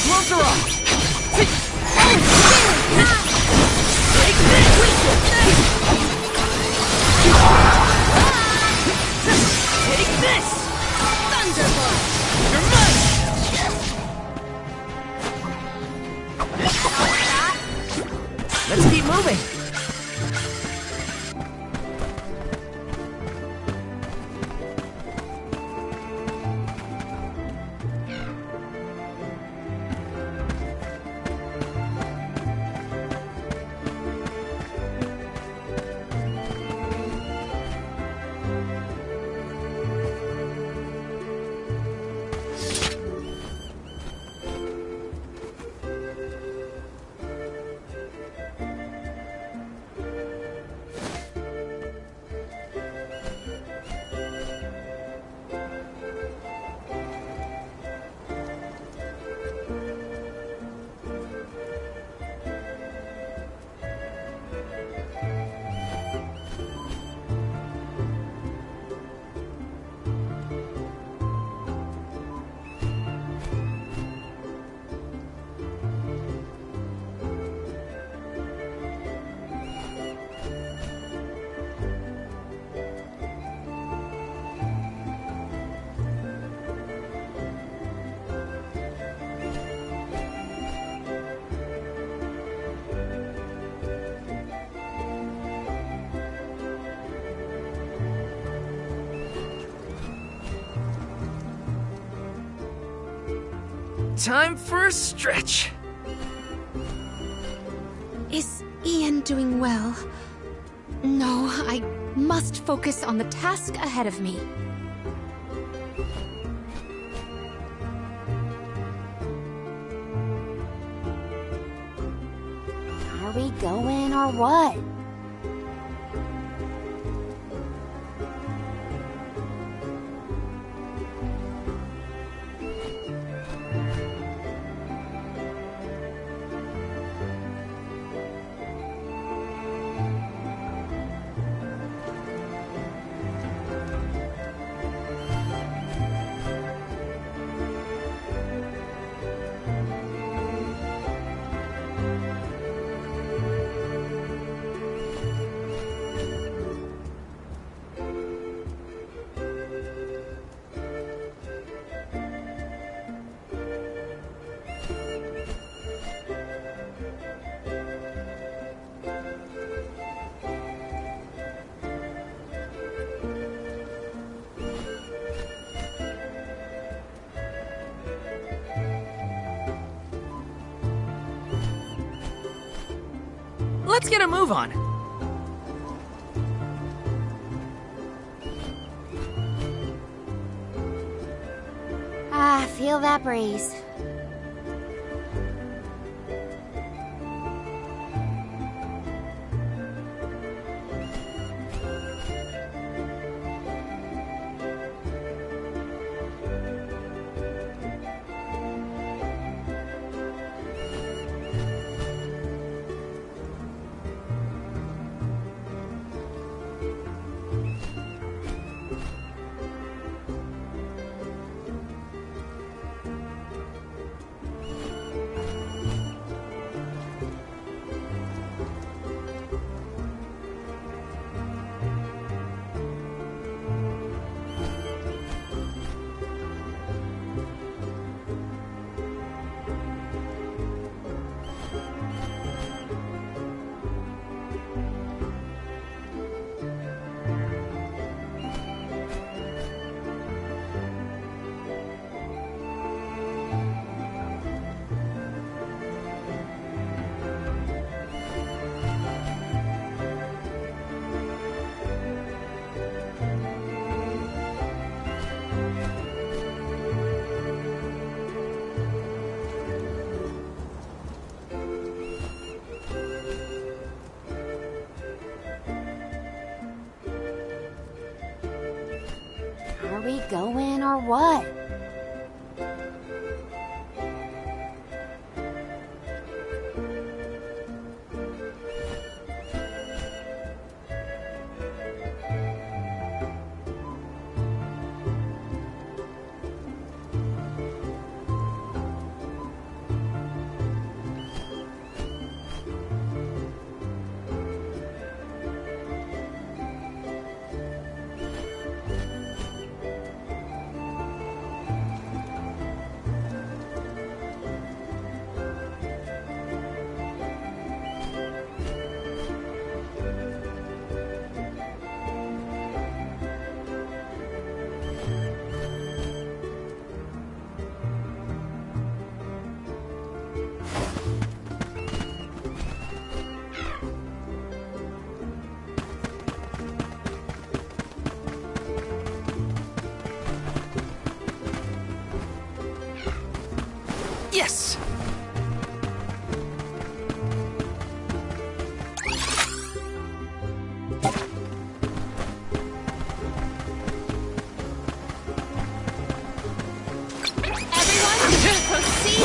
Gloves are off! Take this! Thunderbolt! You're mine! Let's keep moving! Time for a stretch. Is Ian doing well? No, I must focus on the task ahead of me. Are we going or what? Let's get a move on. Ah, feel that breeze. Are we going or what? Yes! Proceed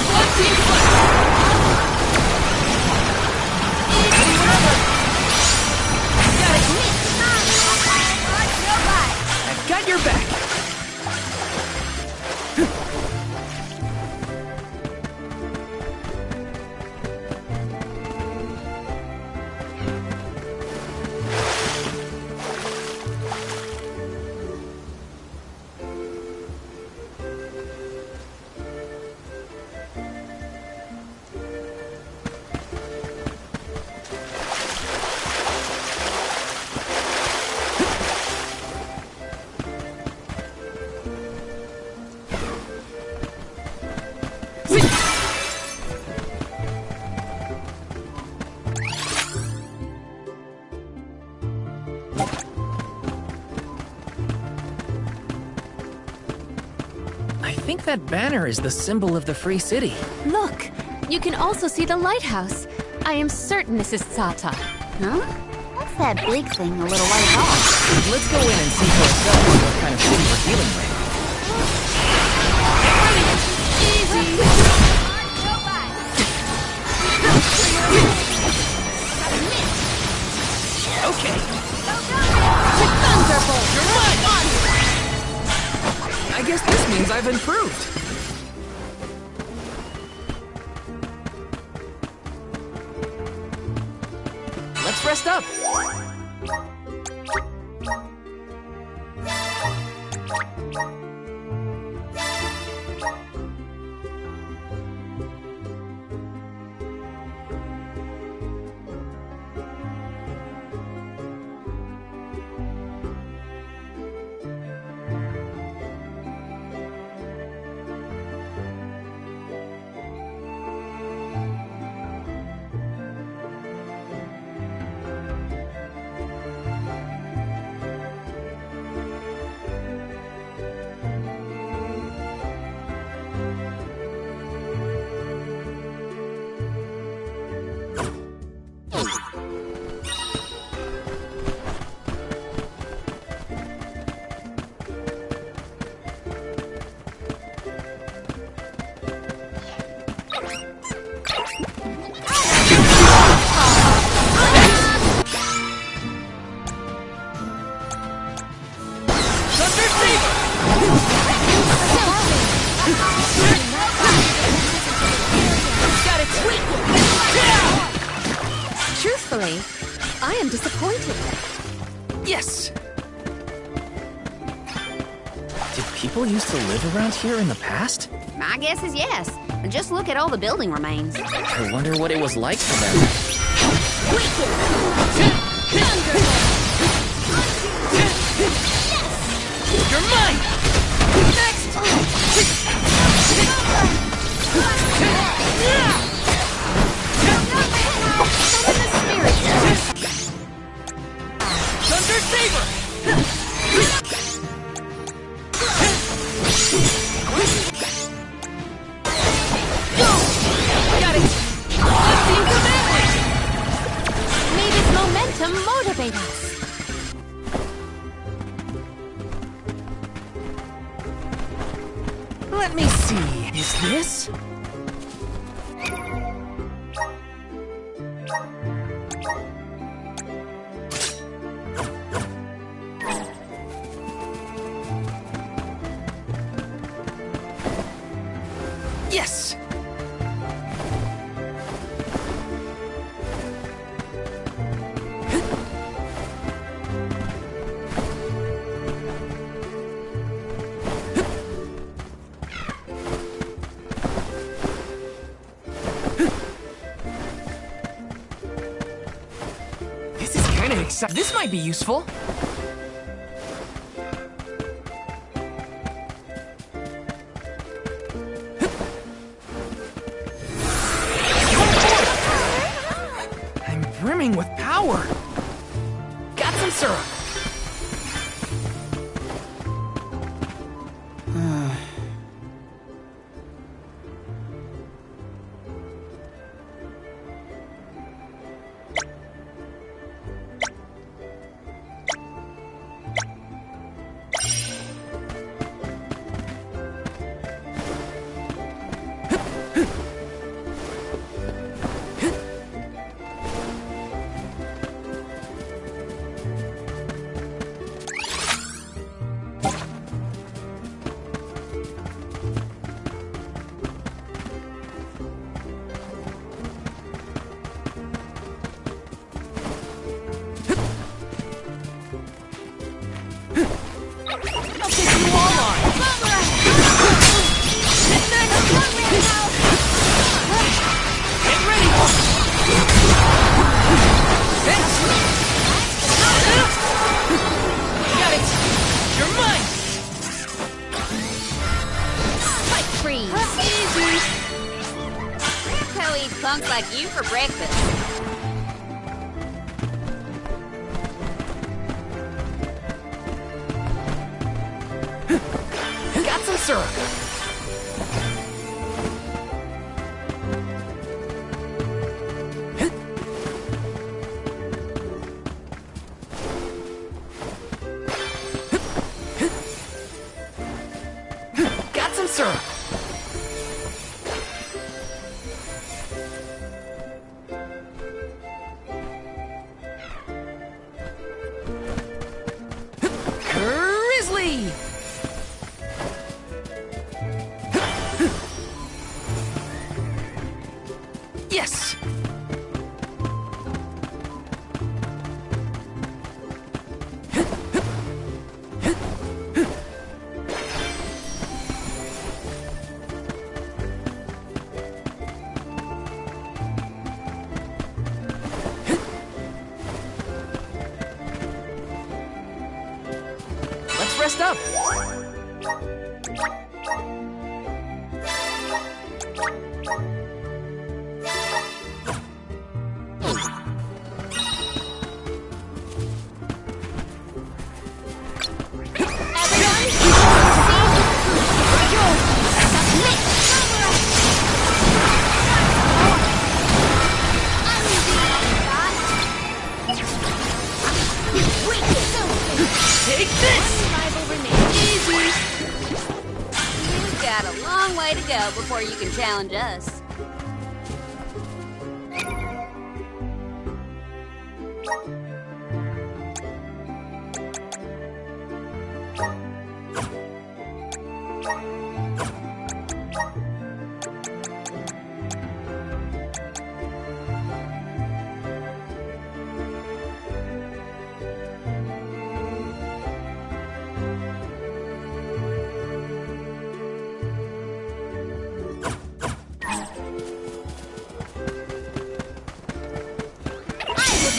I've got your back! I think that banner is the symbol of the Free City. Look, you can also see the lighthouse. I am certain this is Sata. Huh? What's that big thing a little way off? Let's go in and see for ourselves what kind of city we're dealing with. Okay. Thunderbolt! You're mine! I guess this means I've improved. Let's rest up. Truthfully, I am disappointed. Yes! Did people used to live around here in the past? My guess is yes. Just look at all the building remains. I wonder what it was like for them. You're mine! Next! Thunder Saber! Got it! Let's see for that! May this momentum motivate us. Let me see. Is this? Yes! This is kind of exciting. This might be useful. I'm brimming with power. Got some syrup. Punks like you for breakfast. Got some syrup. Got some syrup. Grizzly! Yes! Let's rest up. Take this! Easy. You've got a long way to go before you can challenge us.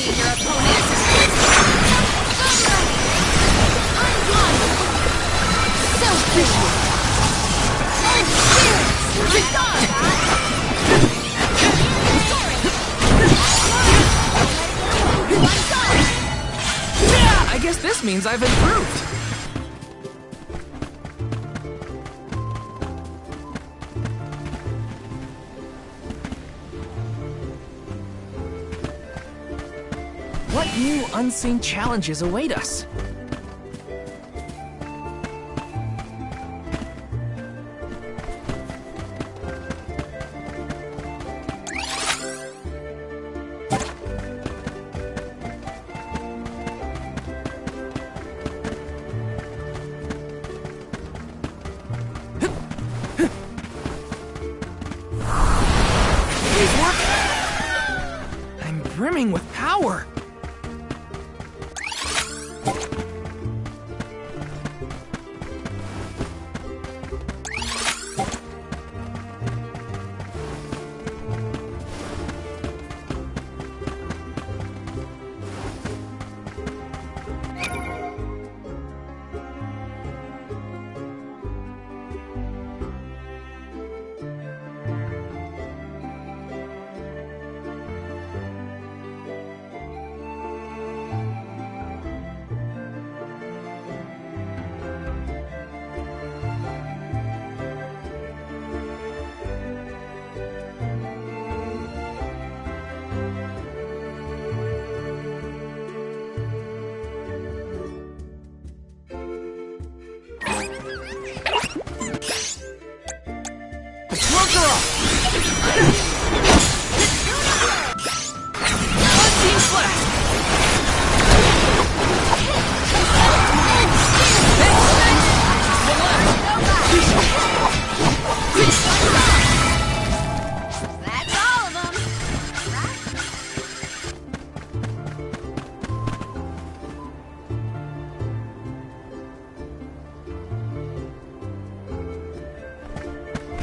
seeing your opponent. I guess this means I've improved. What new unseen challenges await us? I'm brimming with power.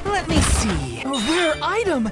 Let me see. A rare item!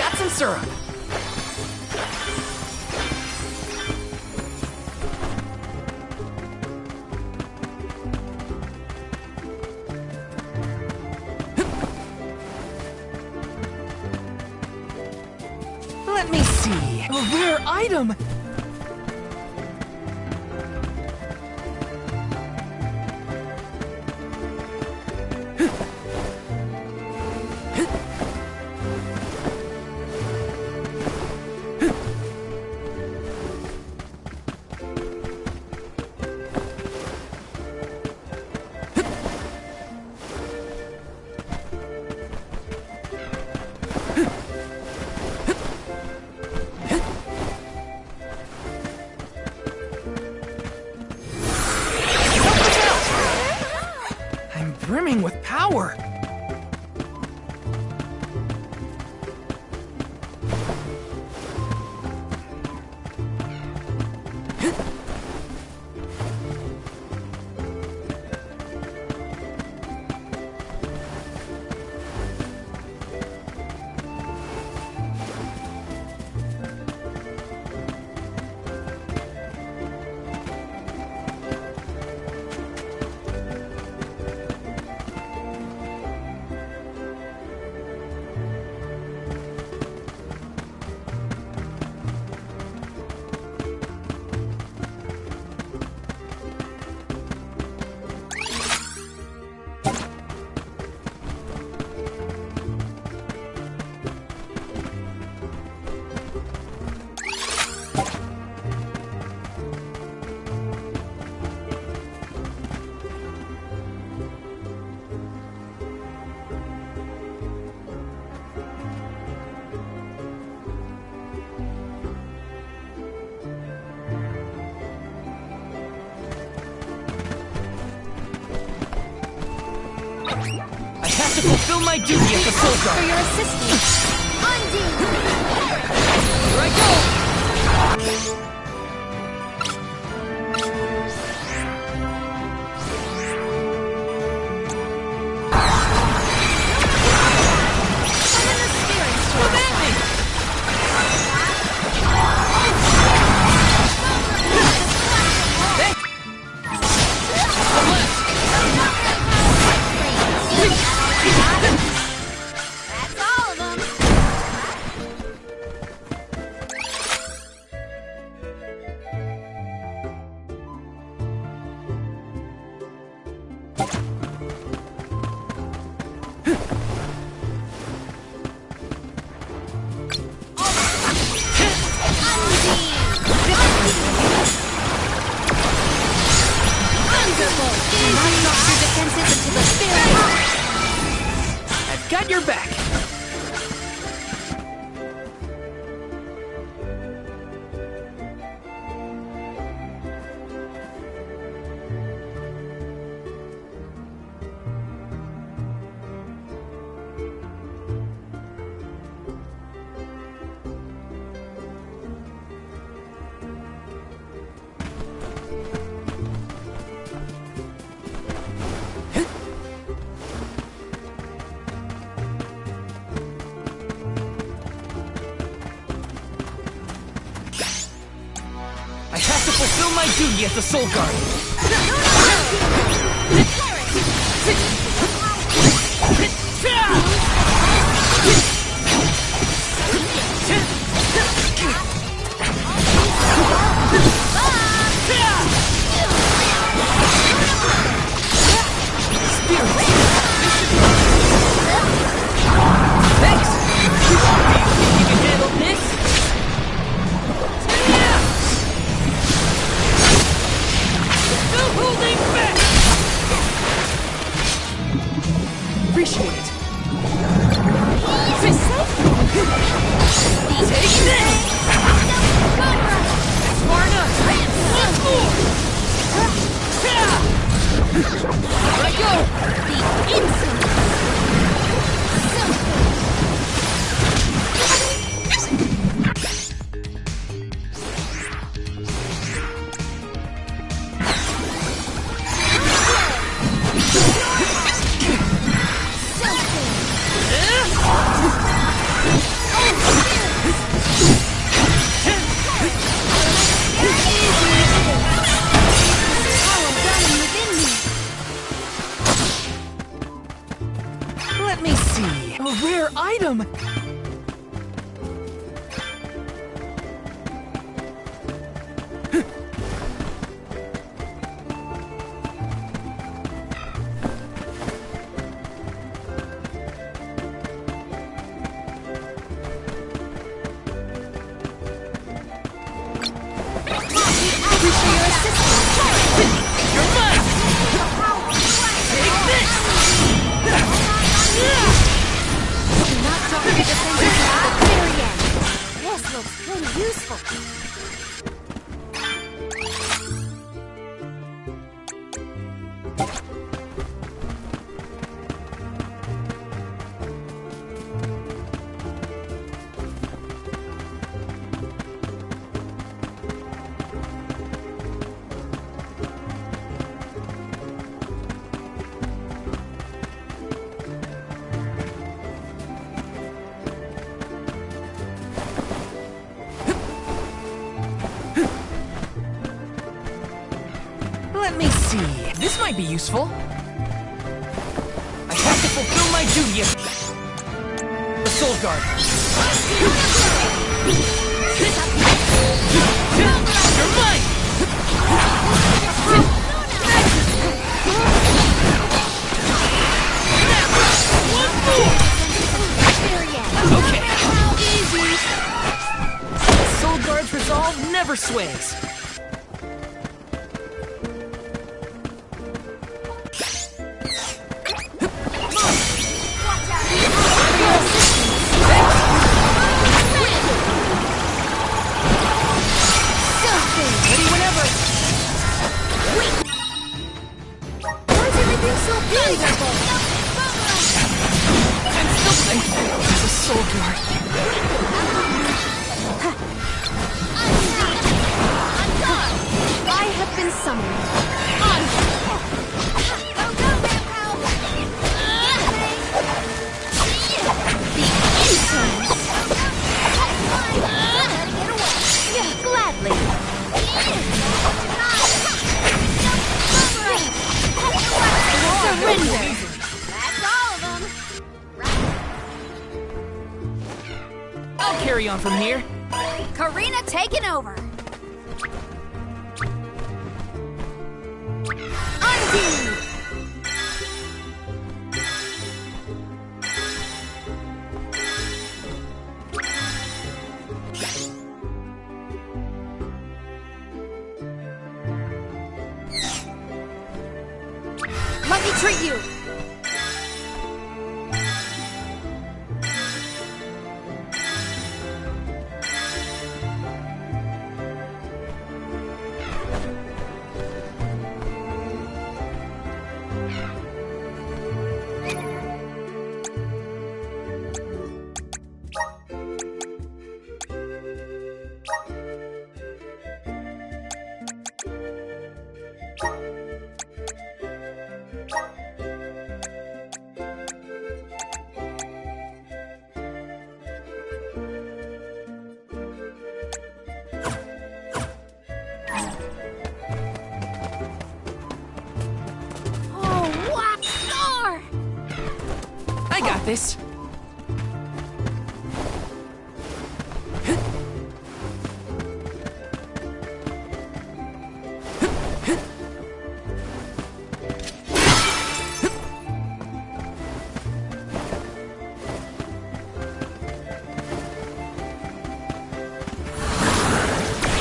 got some syrup. Let me see. A rare item! Brimming with power. I have to fulfill my duty as the Soul Guard. For your assistance. Undo. Here I go. I've got your back. I have to fulfill my duty as the Soul Guard. Thanks! You can handle this? No holding back! Appreciate it. Take this! Sparta! Once more! Here I go! The instant! This looks pretty useful. Let me see. This might be useful. I have to fulfill my duty as the Soul Guard. You're mine! Okay. Easy. Soul Guard's resolve never sways. I have been summoned. Gladly. Surrender. That's all of them. I'll carry on from here. Karina taking over. Undo. Let me treat you. I got this.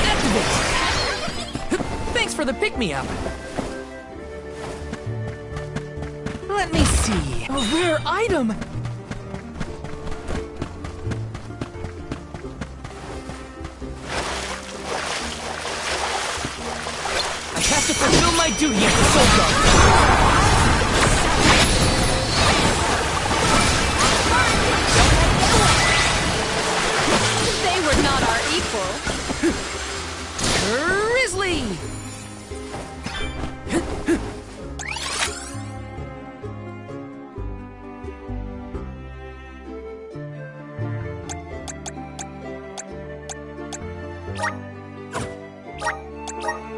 Activate. Thanks for the pick-me-up. Let me see. A rare item! I have to fulfill my duty as the Soul Guard. They were not our equal. Grizzly!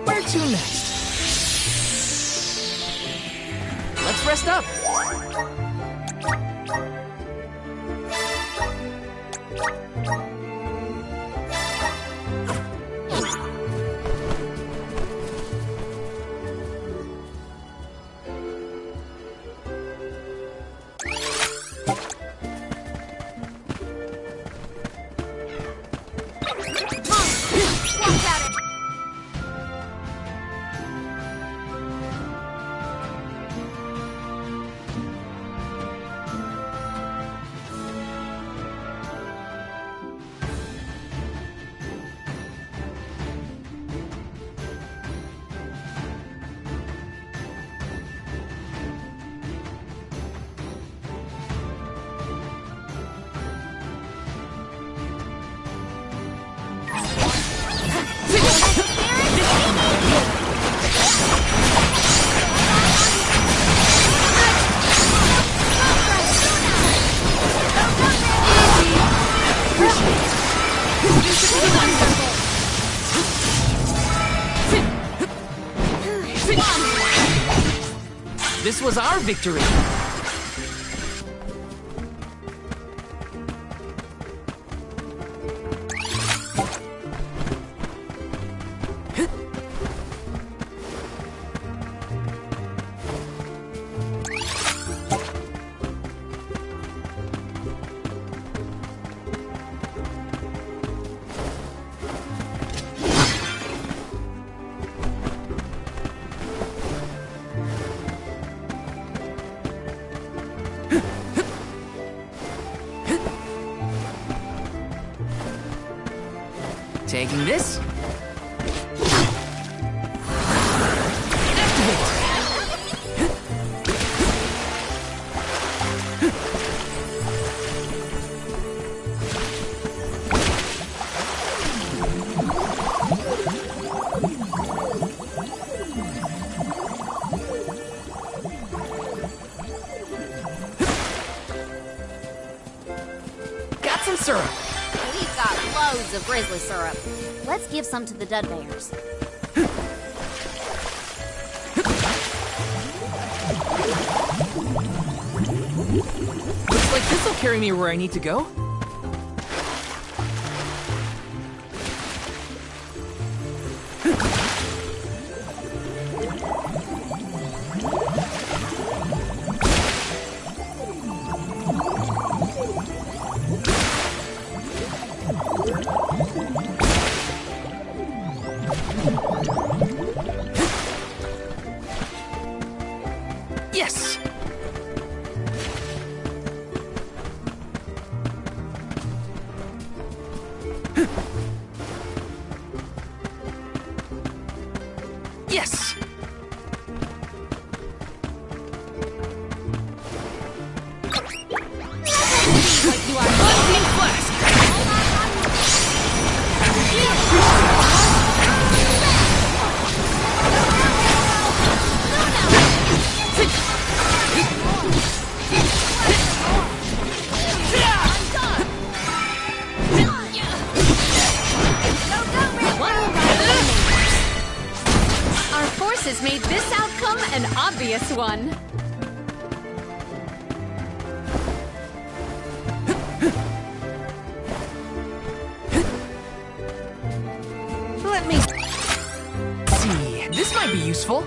Where to next? Let's rest up. This was our victory! Taking this. Got some syrup. We've got loads of grizzly syrup. Let's give some to the Dud Bears. Looks like this'll carry me where I need to go. Yes! Yes! Like you are Unseen Flask! Our forces made this outcome an obvious one. Let me see. This might be useful.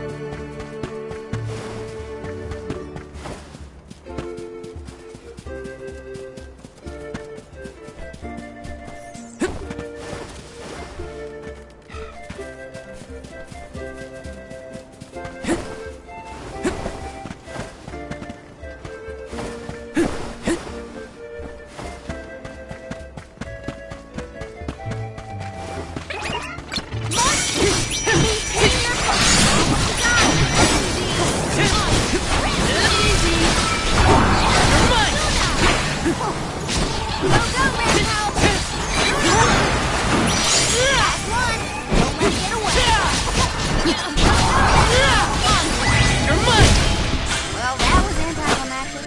Well, that was anticlimactic.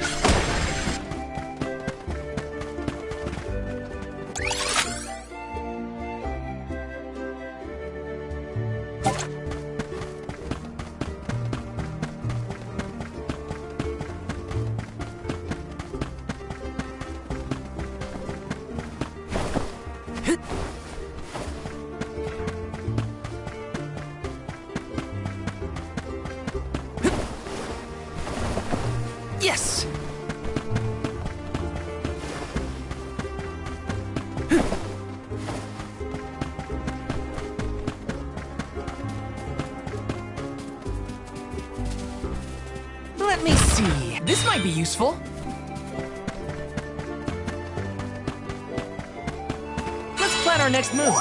Yes! Let me see. This might be useful. Let's plan our next move.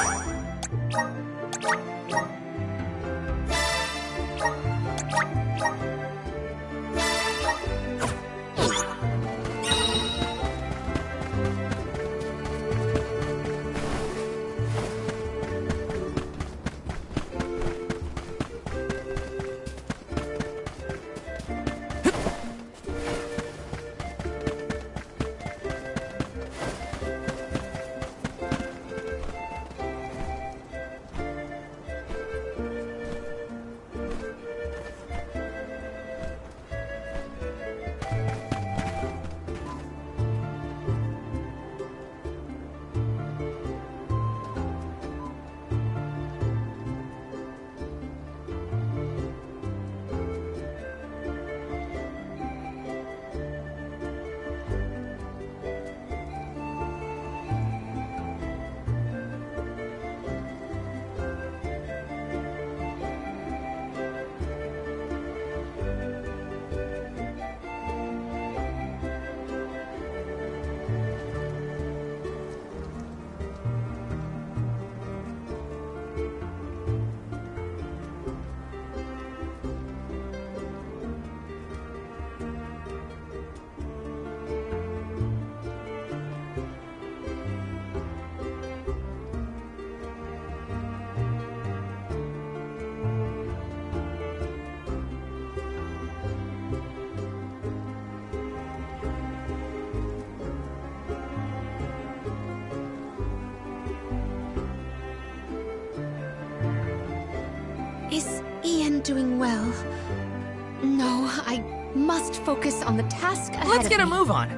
I must focus on the task ahead Let's of get a me. move on.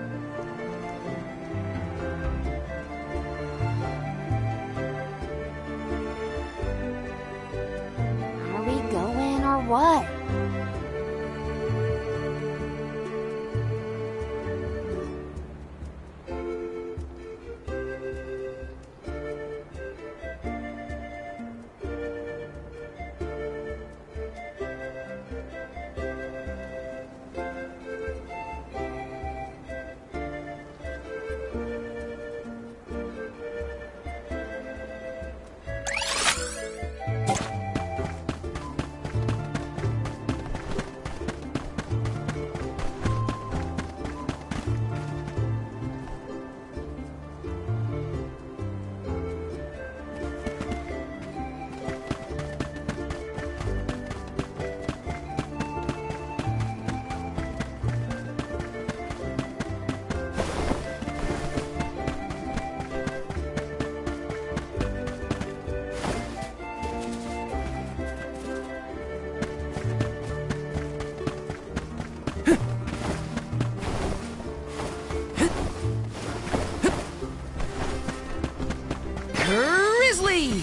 Are we going or what? Grizzly!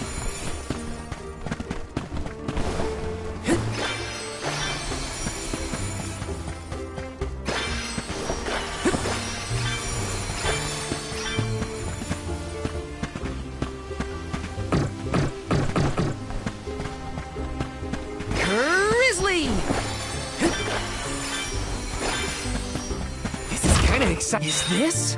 Grizzly! This is kind of exciting. Is this?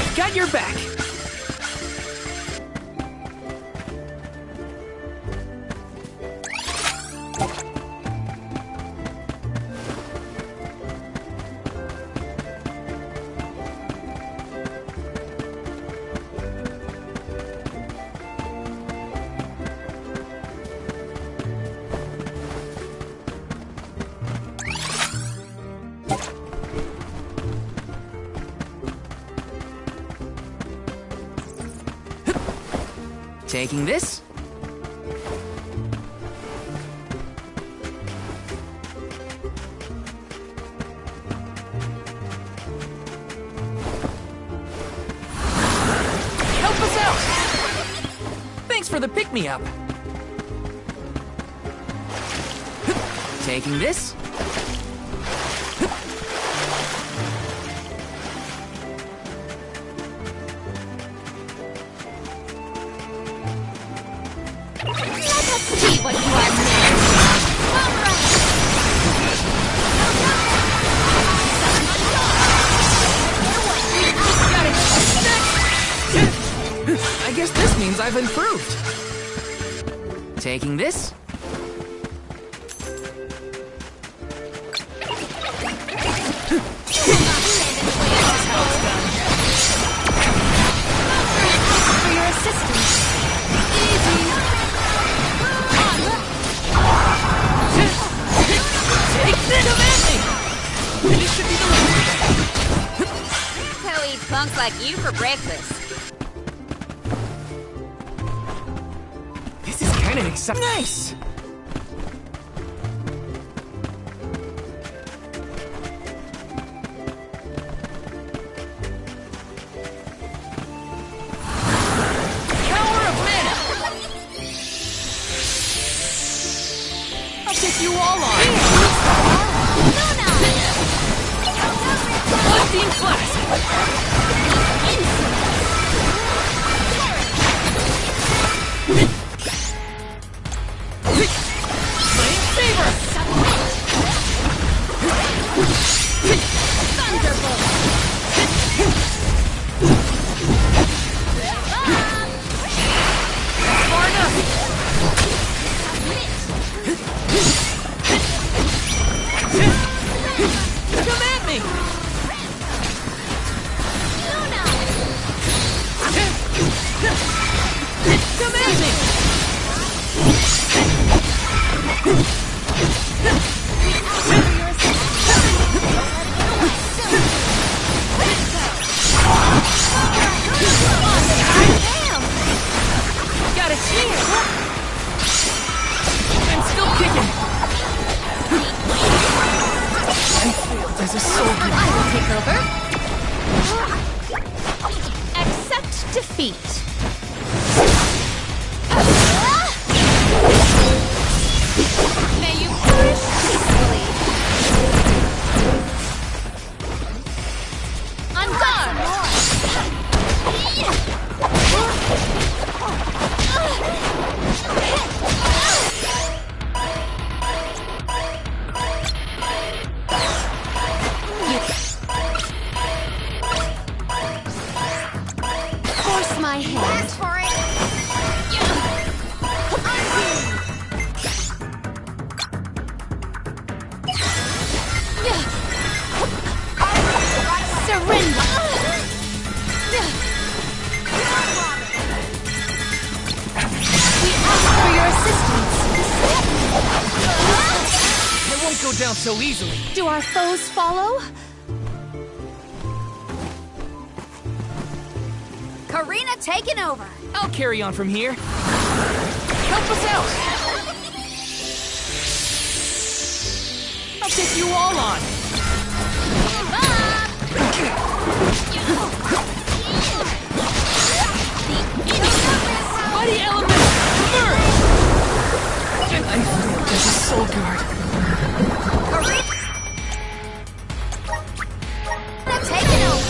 I've got your back. Taking this. Help us out! Thanks for the pick-me-up. Taking this. See what you are I guess this means I've improved. Taking this. for your assistance. Take this! This should be the one. Who eats punks like you for breakfast? This is kind of exciting. Nice! Power of mana! I'll take you all on! Lightning Flash! Got a chance! I'm still kicking! I failed as a soldier. I will take over. Accept defeat. May you perish peacefully. On guard! Force my hand. For it. Surrender. We ask for your assistance. It won't go down so easily. Do our foes follow? Karina taking over. I'll carry on from here. Help us out! I'll take you all on! Mighty element, emerge! I failed as a soul guard. Karina taking over.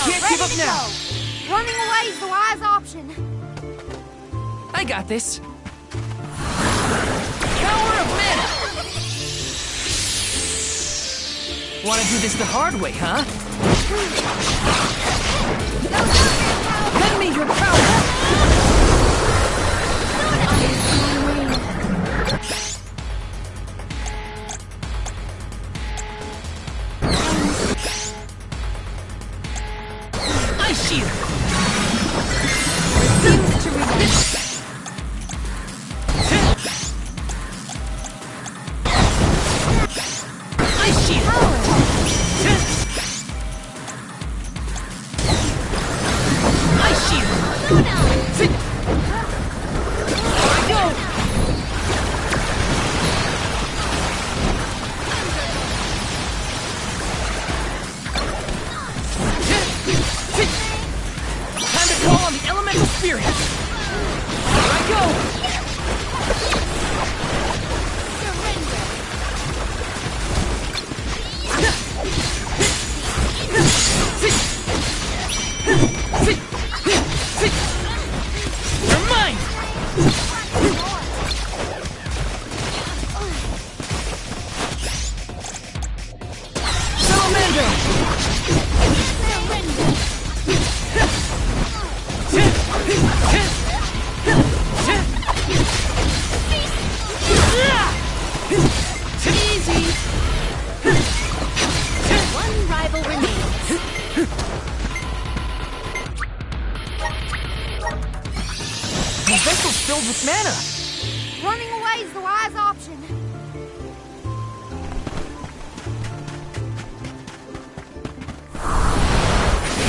Can't give up now. Running away is the wise option. I got this. Power of mana! Wanna do this the hard way, huh? Lend me your power! Ice shield! Refuse to release! Ice shield! Ice shield! There I go! Time to call on the elemental spirit! Here I go! You're mine! Salamander! Easy. One rival remains. The vessel's filled with mana! Running away is the wise option.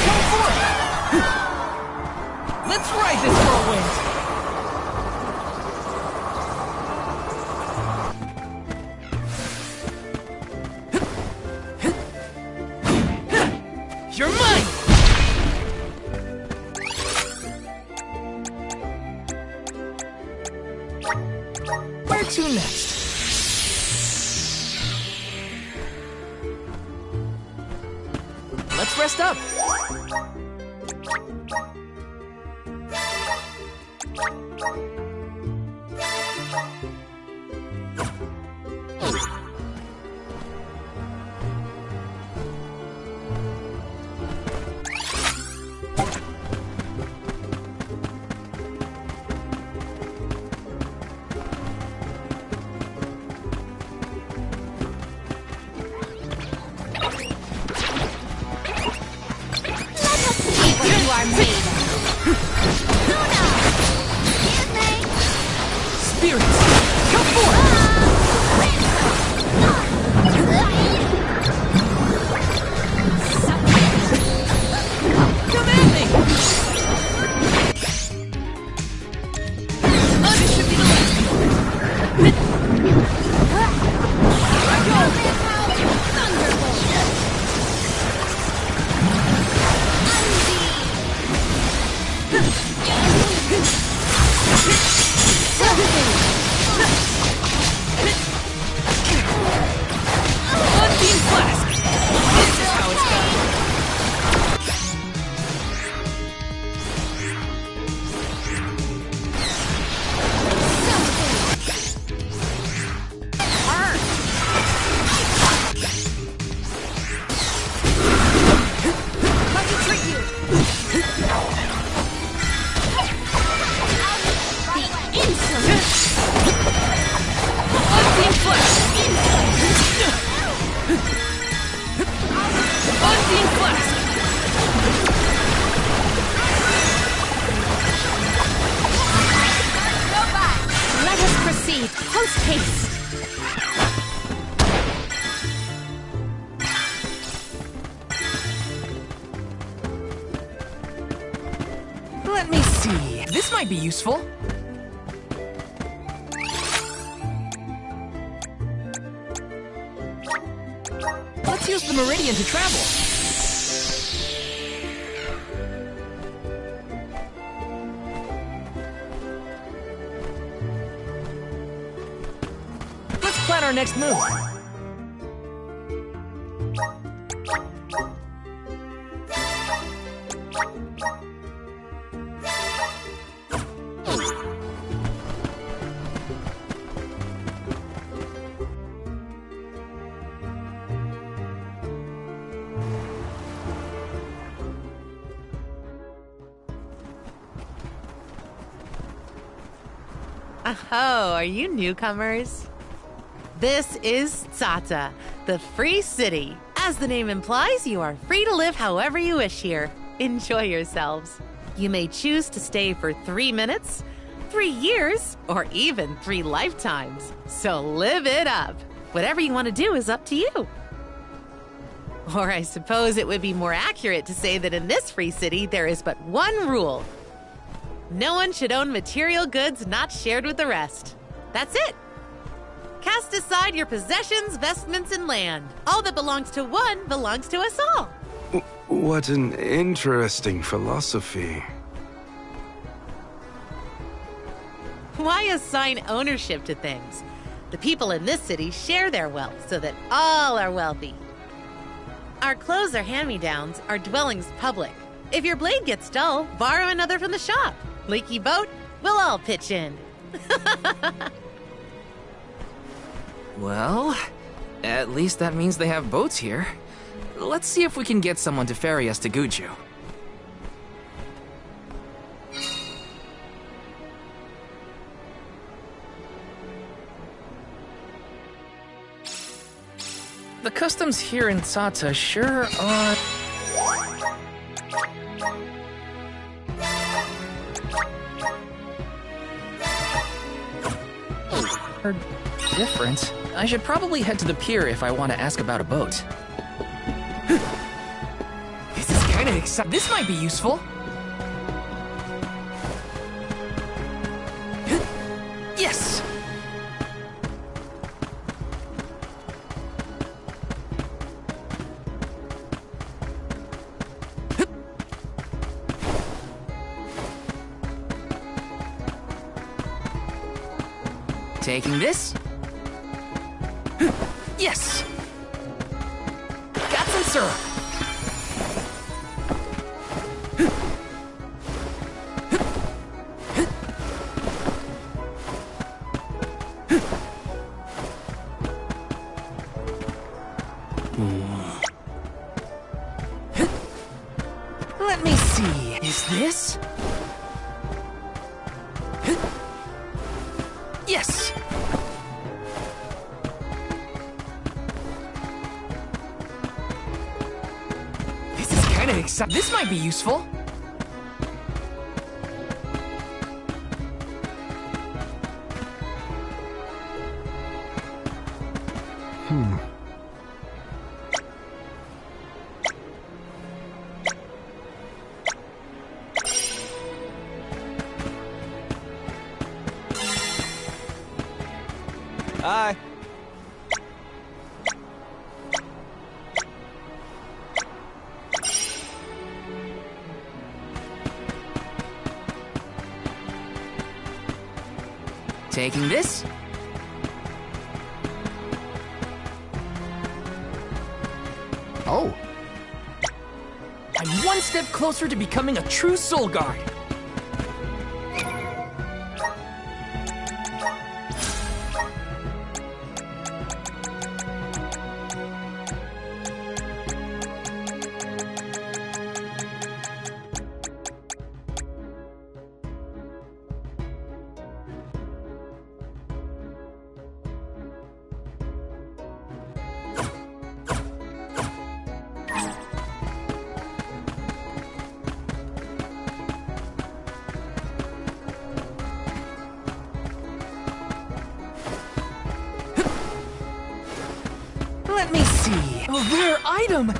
Go for it! Let's ride this whirlwind! You're mine! Where to next? Let's rest up. You are made of. Spirits! taste. Let me see. This might be useful. Let's use the meridian to travel. Let's plan our next move. Oh, are you newcomers? This is Tsata, the free city. As the name implies, you are free to live however you wish here. Enjoy yourselves. You may choose to stay for 3 minutes, 3 years, or even 3 lifetimes. So live it up. Whatever you want to do is up to you. Or I suppose it would be more accurate to say that in this free city, there is but one rule. No one should own material goods not shared with the rest. That's it. Cast aside your possessions, vestments, and land. All that belongs to one belongs to us all. What an interesting philosophy. Why assign ownership to things? The people in this city share their wealth so that all are wealthy. Our clothes are hand-me-downs, our dwellings public. If your blade gets dull, borrow another from the shop. Leaky boat, we'll all pitch in. Well, at least that means they have boats here. Let's see if we can get someone to ferry us to Guju. The customs here in Tsata sure are... different. I should probably head to the pier if I want to ask about a boat. This is kind of exciting. This might be useful. Yes! Taking this. Yes! Got some syrup! Let me see. Is this? Yes! This might be useful. Hi. Taking this. Oh. I'm one step closer to becoming a true Soul Guard. A rare item!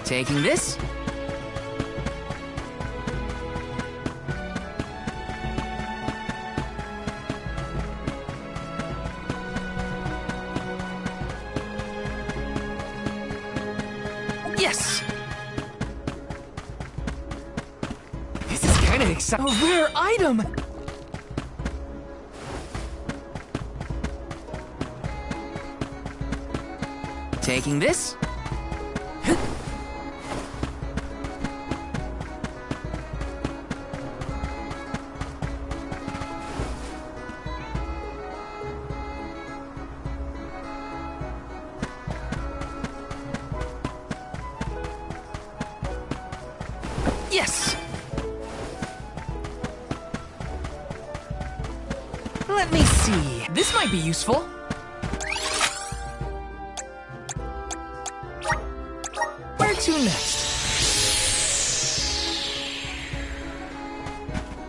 Taking this? Yes! This is kinda exciting. A rare item! Taking this? Yes! Let me see. This might be useful. Where to next?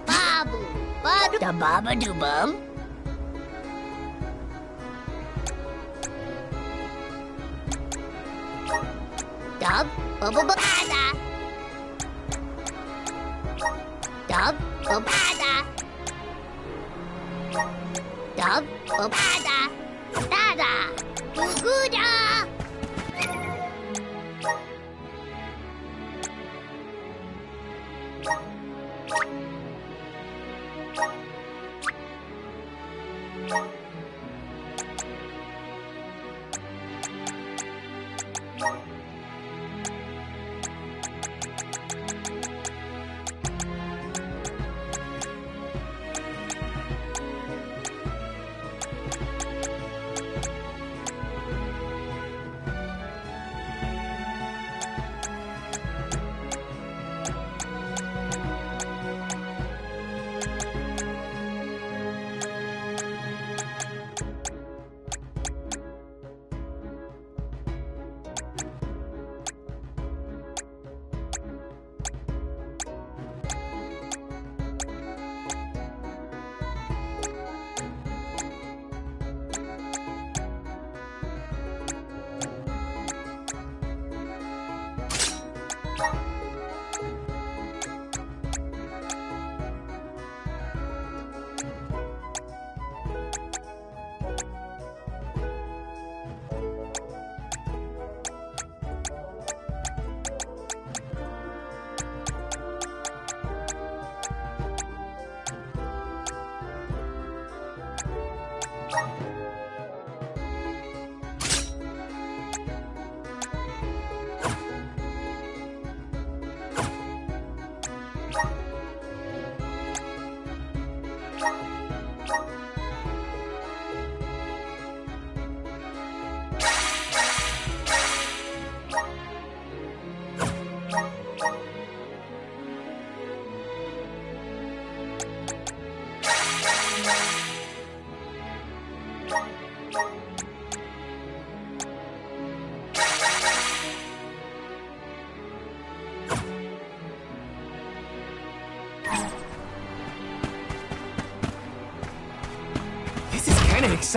Babu, badu, da baba do bum. Dub, bubble bada. Dub, bada. Dub, bada. Dada, guguda.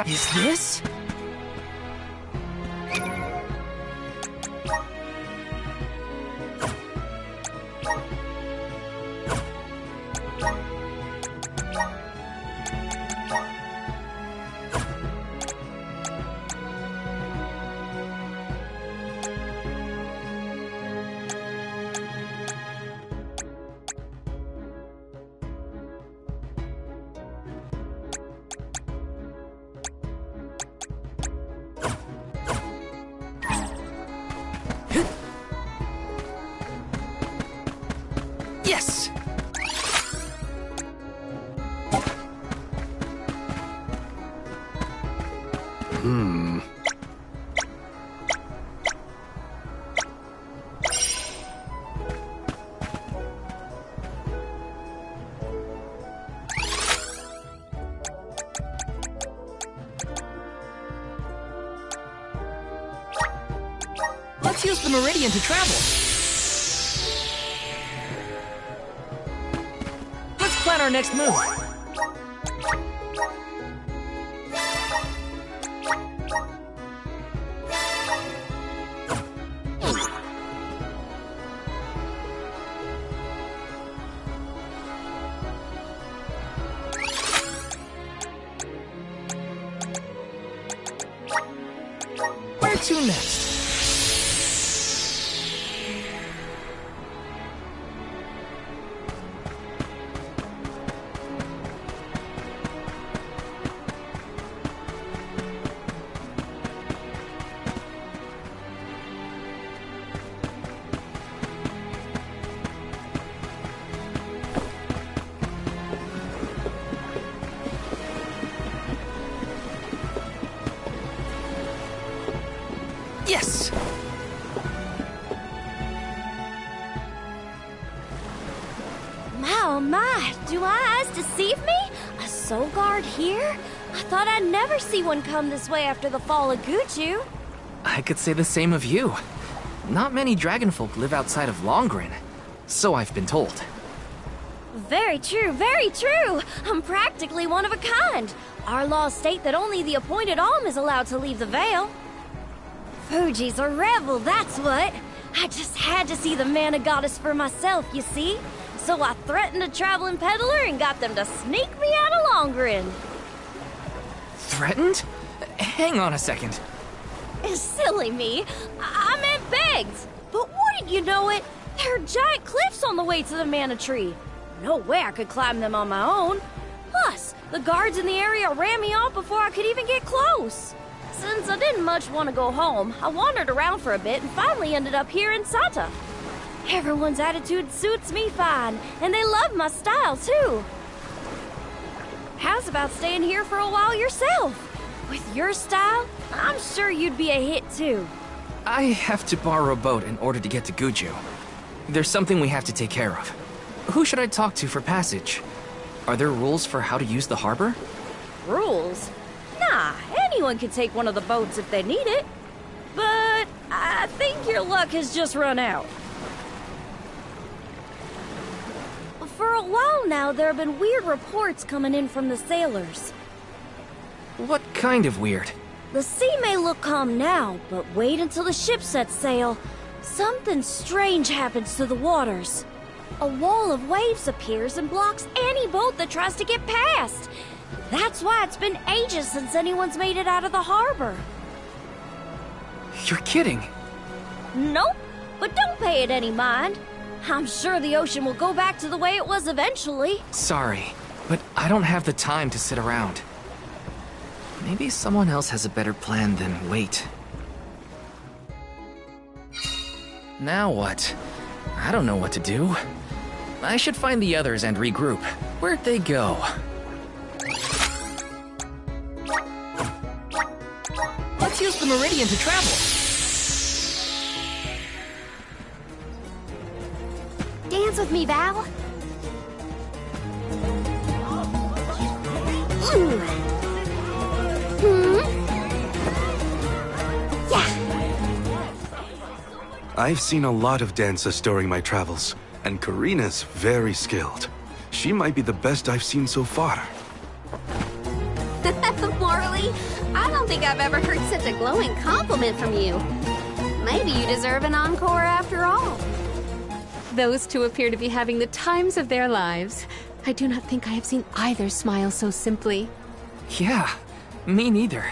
Is this? Yes! Let's use the Meridian to travel. Let's plan our next move. Where to next? Yes! Oh my, do my eyes deceive me? A soul guard here? I thought I'd never see one come this way after the fall of Guju. I could say the same of you. Not many dragonfolk live outside of Longren, so I've been told. Very true, very true. I'm practically one of a kind. Our laws state that only the appointed Alm is allowed to leave the Vale. Fuji's a rebel, that's what. I just had to see the mana goddess for myself, you see? So I threatened a traveling peddler and got them to sneak me out of Longren. Threatened? Hang on a second. Silly me. I meant begged. But wouldn't you know it? There are giant cliffs on the way to the mana tree. No way I could climb them on my own. Plus, the guards in the area ran me off before I could even get close. Since I didn't much want to go home, I wandered around for a bit and finally ended up here in Sata. Everyone's attitude suits me fine, and they love my style too. How's about staying here for a while yourself? With your style, I'm sure you'd be a hit too. I have to borrow a boat in order to get to Guju. There's something we have to take care of. Who should I talk to for passage? Are there rules for how to use the harbor? Rules? Nah, anyone can take one of the boats if they need it. But I think your luck has just run out. For a while now, there have been weird reports coming in from the sailors. What kind of weird? The sea may look calm now, but wait until the ship sets sail. Something strange happens to the waters. A wall of waves appears and blocks any boat that tries to get past. That's why it's been ages since anyone's made it out of the harbor. You're kidding. Nope, but don't pay it any mind. I'm sure the ocean will go back to the way it was eventually. Sorry, but I don't have the time to sit around. Maybe someone else has a better plan than wait. Now what? I don't know what to do. I should find the others and regroup. Where'd they go? Let's use the Meridian to travel. Dance with me, Val. I've seen a lot of dances during my travels, and Karina's very skilled. She might be the best I've seen so far. Morley, I don't think I've ever heard such a glowing compliment from you. Maybe you deserve an encore after all. Those two appear to be having the times of their lives. I do not think I have seen either smile so simply. Yeah, me neither.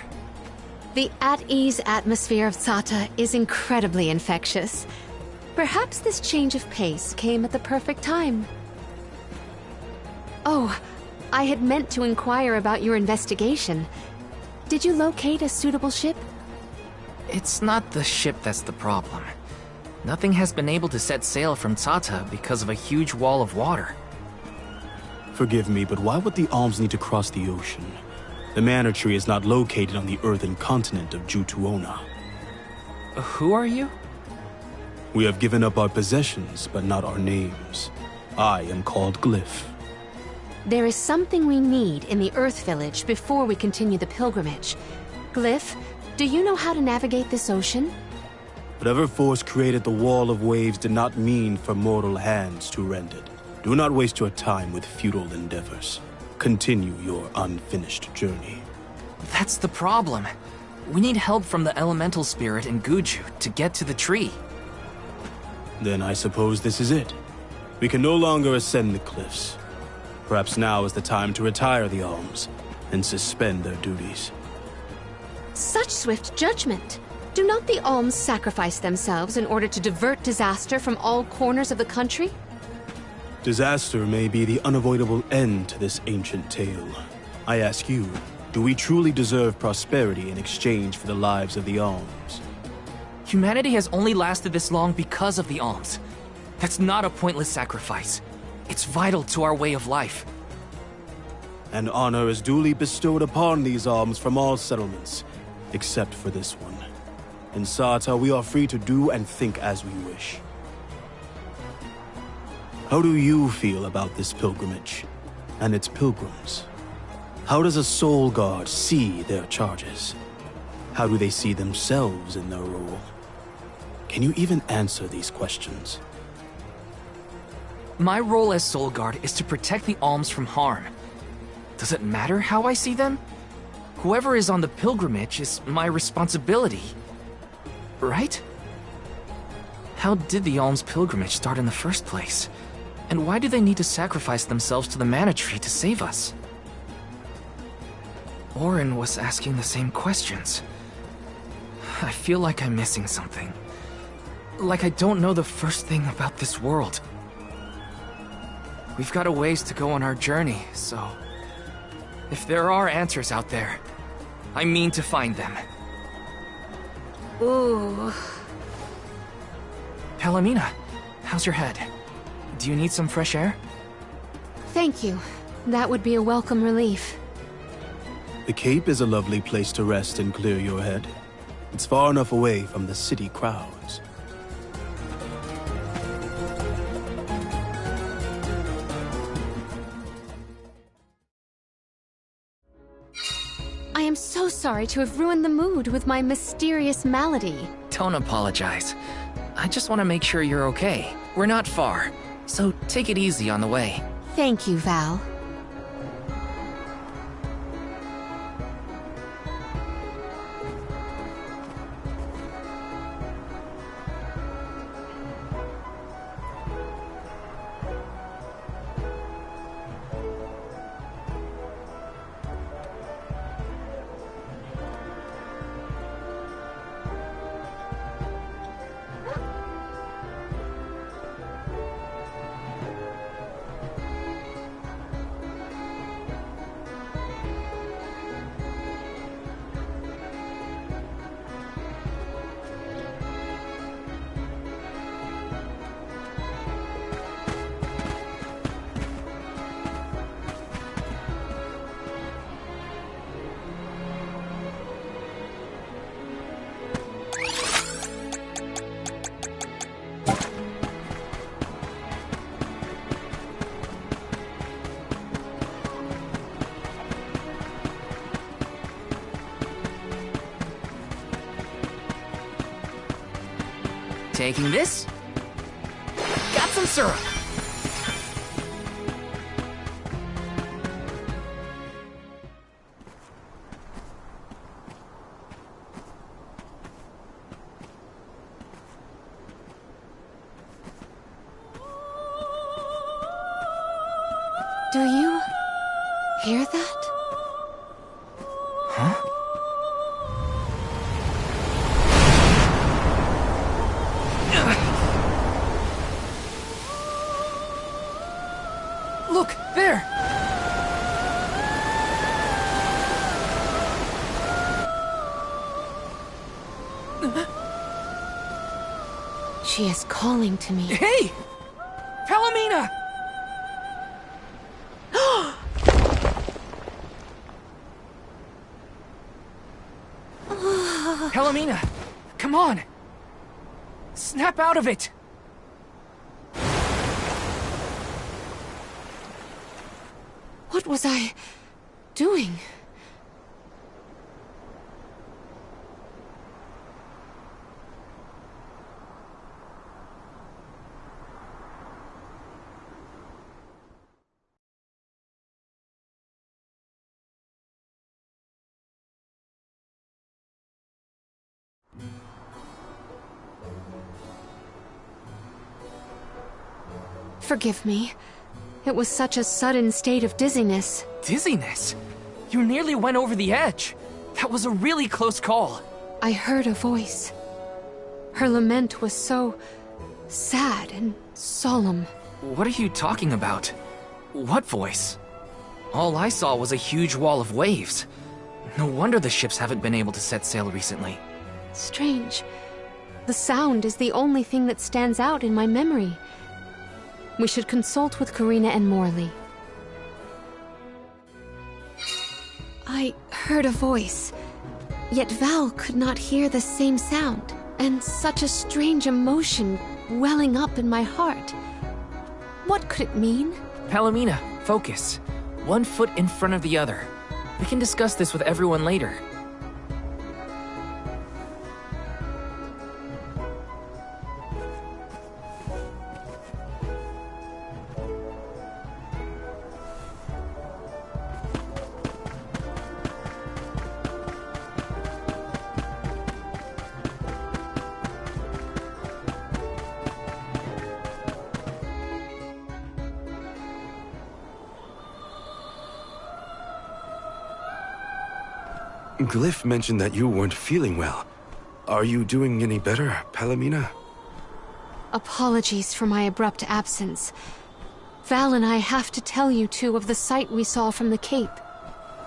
The at-ease atmosphere of Sata is incredibly infectious. Perhaps this change of pace came at the perfect time. Oh, I had meant to inquire about your investigation. Did you locate a suitable ship? It's not the ship that's the problem. Nothing has been able to set sail from Tata because of a huge wall of water. Forgive me, but why would the alms need to cross the ocean? The Manor Tree is not located on the earthen continent of Jutuona. Who are you? We have given up our possessions, but not our names. I am called Glyph. There is something we need in the Earth Village before we continue the pilgrimage. Glyph, do you know how to navigate this ocean? Whatever force created the wall of waves did not mean for mortal hands to rend it. Do not waste your time with futile endeavors. Continue your unfinished journey. That's the problem. We need help from the elemental spirit in Guju to get to the tree. Then I suppose this is it. We can no longer ascend the cliffs. Perhaps now is the time to retire the alms and suspend their duties. Such swift judgment! Do not the alms sacrifice themselves in order to divert disaster from all corners of the country? Disaster may be the unavoidable end to this ancient tale. I ask you, do we truly deserve prosperity in exchange for the lives of the alms? Humanity has only lasted this long because of the alms. That's not a pointless sacrifice. It's vital to our way of life. And honor is duly bestowed upon these alms from all settlements, except for this one. In Sarta, we are free to do and think as we wish. How do you feel about this pilgrimage and its pilgrims? How does a soul guard see their charges? How do they see themselves in their role? Can you even answer these questions? My role as Soul Guard is to protect the alms from harm. Does it matter how I see them? Whoever is on the pilgrimage is my responsibility. Right? How did the alms pilgrimage start in the first place? And why do they need to sacrifice themselves to the Mana Tree to save us? Orin was asking the same questions. I feel like I'm missing something. Like I don't know the first thing about this world. We've got a ways to go on our journey, so... if there are answers out there, I mean to find them. Ooh. Palomina, how's your head? Do you need some fresh air? Thank you. That would be a welcome relief. The Cape is a lovely place to rest and clear your head. It's far enough away from the city crowds. I am so sorry to have ruined the mood with my mysterious malady. Don't apologize. I just want to make sure you're okay. We're not far, so take it easy on the way. Thank you, Val. Taking this. Got some syrup. Do you hear that? Huh? Look, there! She is calling to me. Hey! Palomina! Palomina, come on! Snap out of it! What was I doing? Forgive me. It was such a sudden state of dizziness. Dizziness? You nearly went over the edge. That was a really close call. I heard a voice. Her lament was so sad and solemn. What are you talking about? What voice? All I saw was a huge wall of waves. No wonder the ships haven't been able to set sail recently. Strange. The sound is the only thing that stands out in my memory. We should consult with Karina and Morley. I heard a voice, yet Val could not hear the same sound, and such a strange emotion welling up in my heart. What could it mean? Palomina, focus. One foot in front of the other. We can discuss this with everyone later. Glyph mentioned that you weren't feeling well. Are you doing any better, Palomina? Apologies for my abrupt absence. Val and I have to tell you two of the sight we saw from the Cape.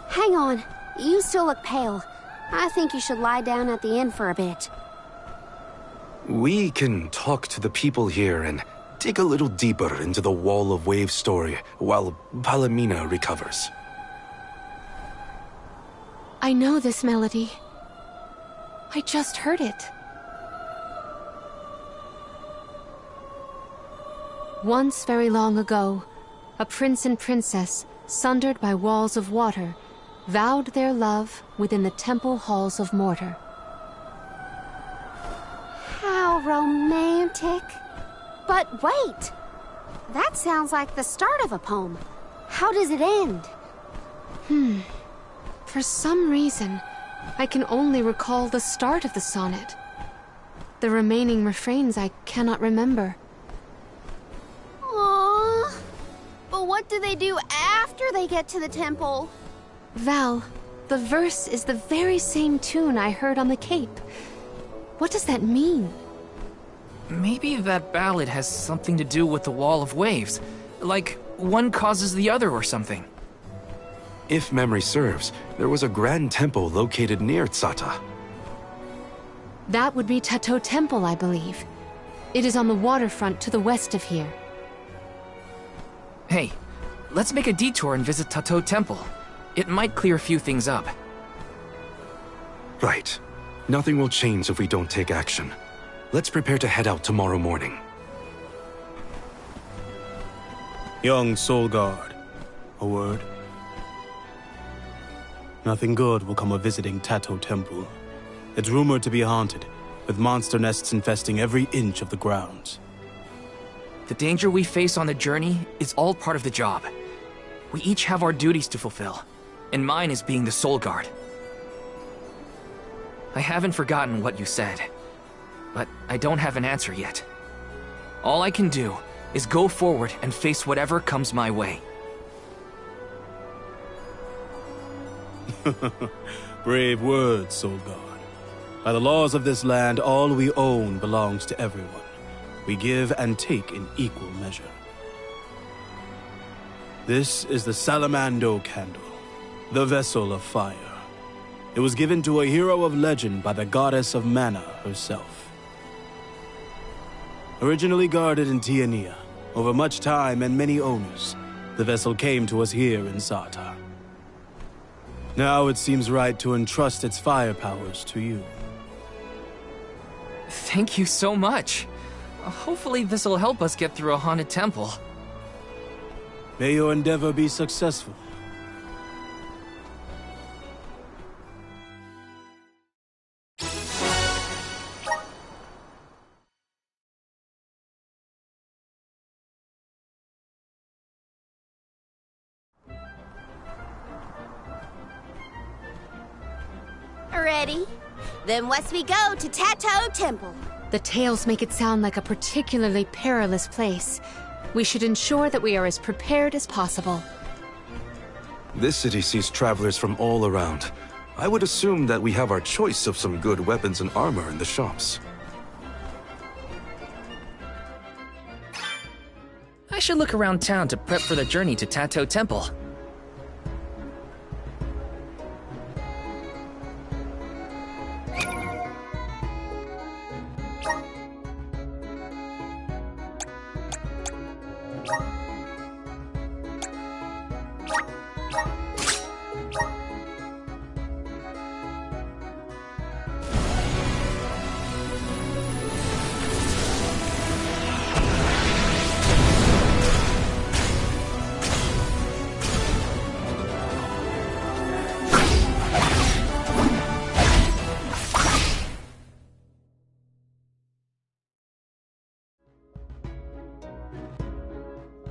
Hang on. You still look pale. I think you should lie down at the inn for a bit. We can talk to the people here and dig a little deeper into the Wall of Waves story while Palomina recovers. I know this melody. I just heard it. Once very long ago, a prince and princess, sundered by walls of water, vowed their love within the temple halls of Mortar. How romantic. But wait! That sounds like the start of a poem. How does it end? For some reason, I can only recall the start of the sonnet. The remaining refrains I cannot remember. Aww. But what do they do after they get to the temple? Val, the verse is the very same tune I heard on the Cape. What does that mean? Maybe that ballad has something to do with the Wall of Waves. Like, one causes the other or something. If memory serves, there was a grand temple located near Tsata. That would be Tato Temple, I believe. It is on the waterfront to the west of here. Hey, let's make a detour and visit Tato Temple. It might clear a few things up. Right. Nothing will change if we don't take action. Let's prepare to head out tomorrow morning. Young Soul Guard, a word? Nothing good will come of visiting Tato Temple. It's rumored to be haunted, with monster nests infesting every inch of the grounds. The danger we face on the journey is all part of the job. We each have our duties to fulfill, and mine is being the Soul Guard. I haven't forgotten what you said, but I don't have an answer yet. All I can do is go forward and face whatever comes my way. Brave words, Soul Guard. By the laws of this land, all we own belongs to everyone. We give and take in equal measure. This is the Salamando Candle, the vessel of fire. It was given to a hero of legend by the goddess of mana herself. Originally guarded in Tiania, over much time and many owners, the vessel came to us here in Sartar. Now it seems right to entrust its fire powers to you. Thank you so much. Hopefully this'll help us get through a haunted temple. May your endeavor be successful. Ready? Then west we go to Tato Temple. The tales make it sound like a particularly perilous place. We should ensure that we are as prepared as possible. This city sees travelers from all around. I would assume that we have our choice of some good weapons and armor in the shops. I should look around town to prep for the journey to Tato Temple.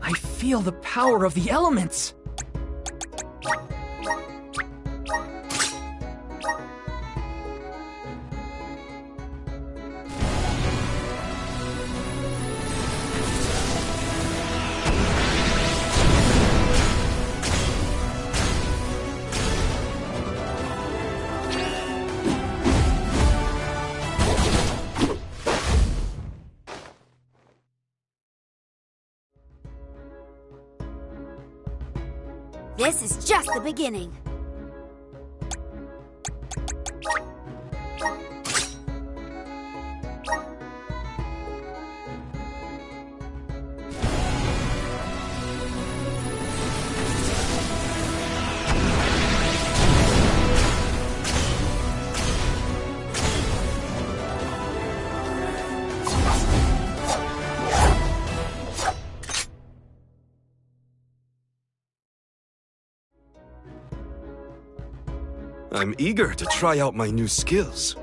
I feel the power of the elements! This is just the beginning. I'm eager to try out my new skills.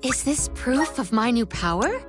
Is this proof of my new power?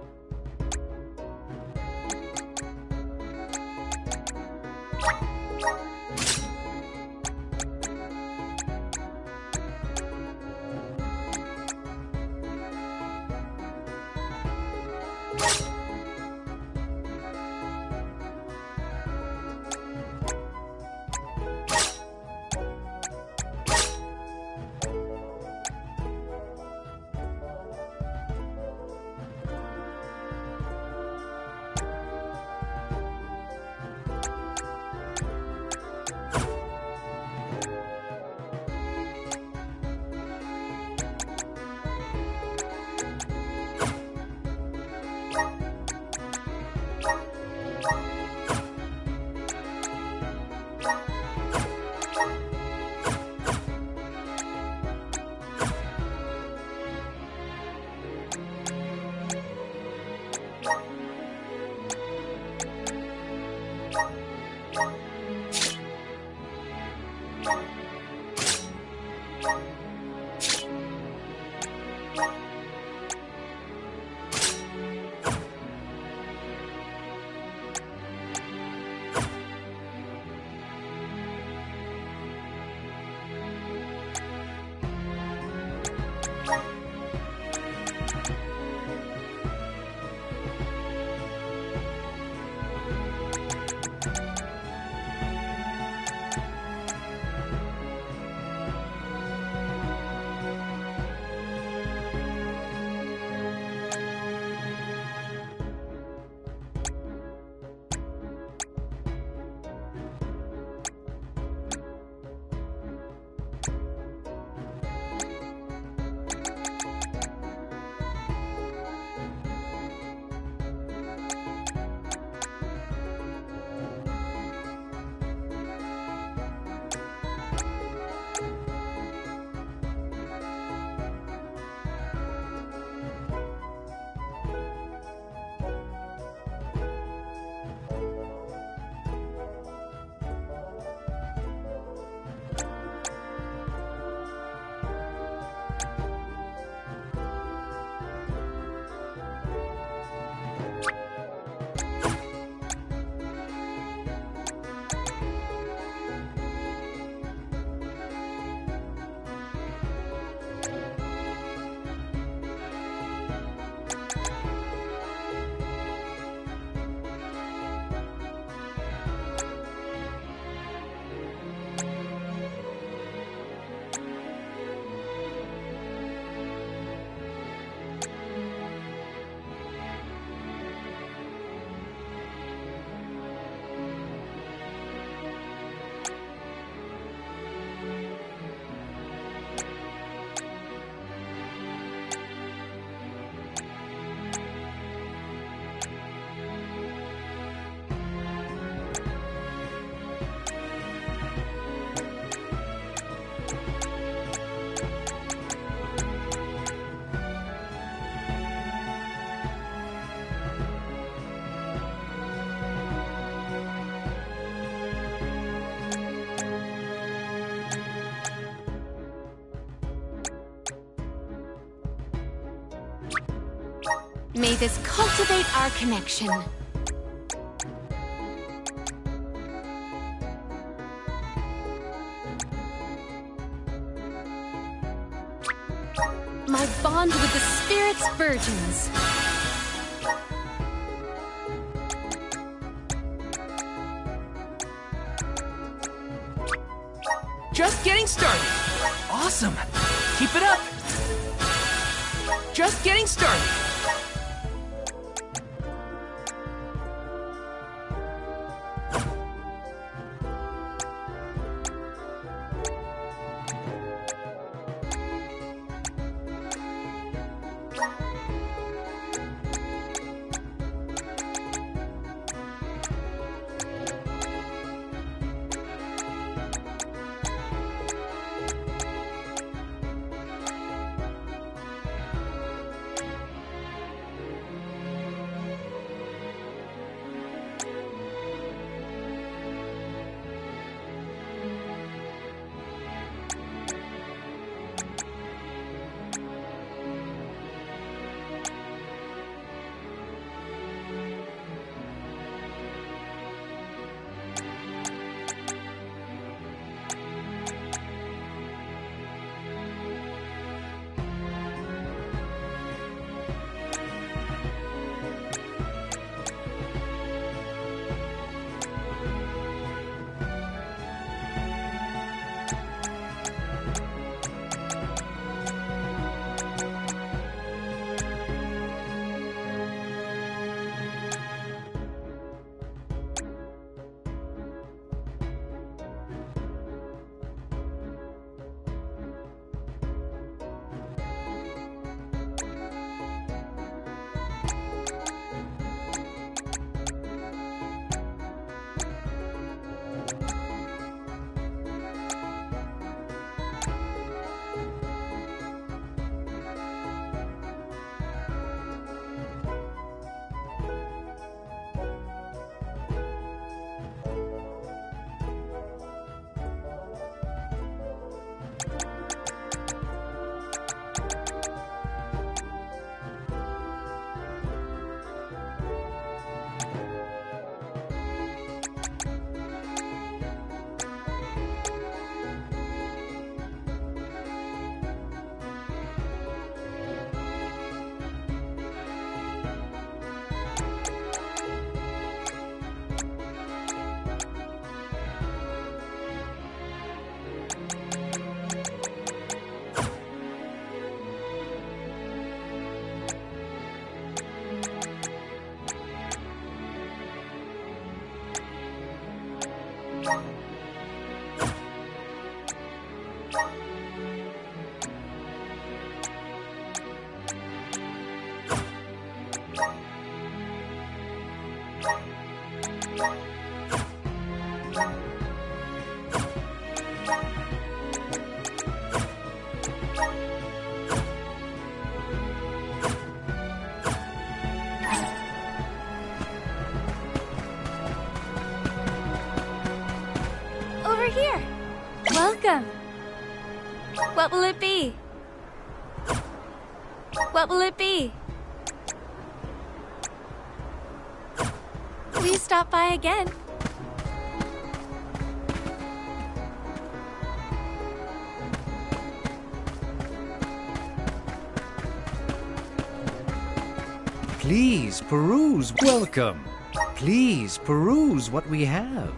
May this cultivate our connection. My bond with the Spirit's virgins. Just getting started. Awesome. Keep it up. Just getting started. Here. Welcome. What will it be? What will it be? Please stop by again. Please peruse. Welcome. Please peruse what we have.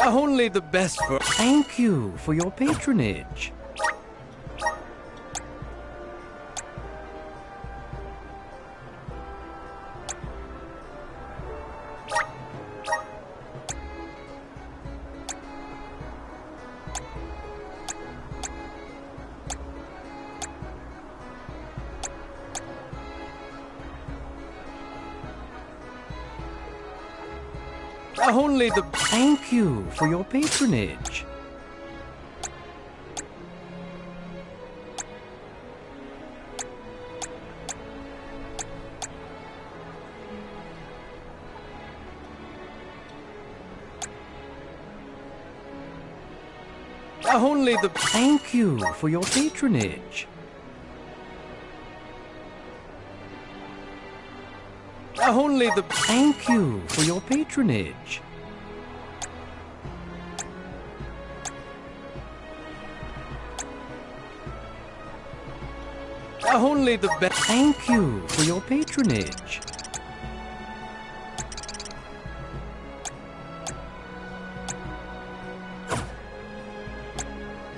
Only the best for... Thank you for your patronage. Only the... Thank you for your patronage. Only the... Thank you for your patronage. Only the... Thank you for your patronage. Only the best. Thank you for your patronage.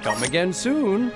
Come again soon.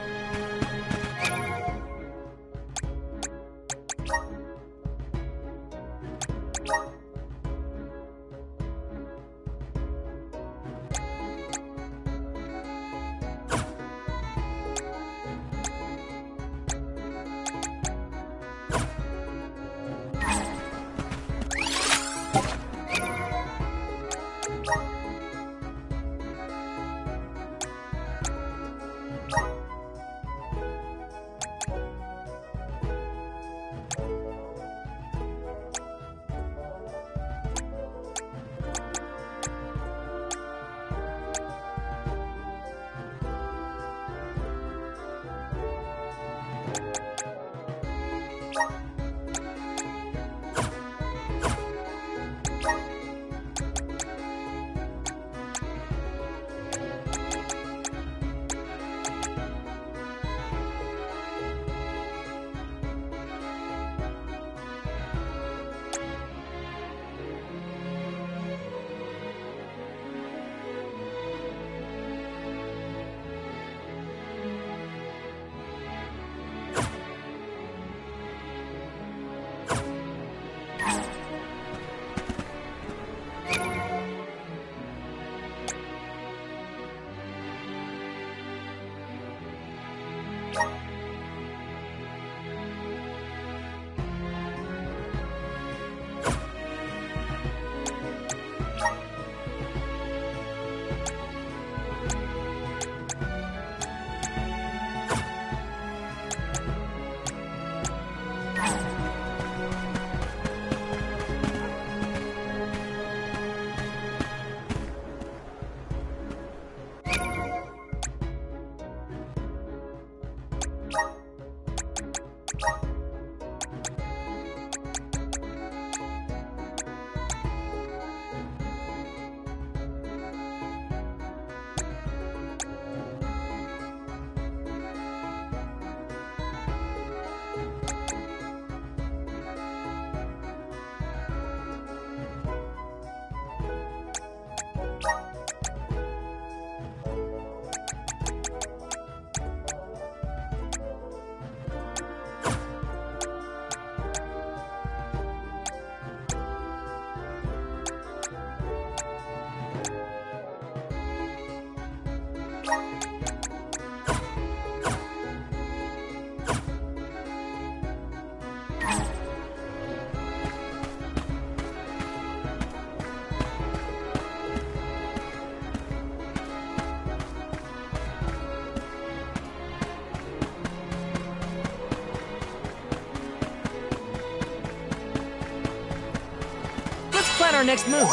Plan our next move.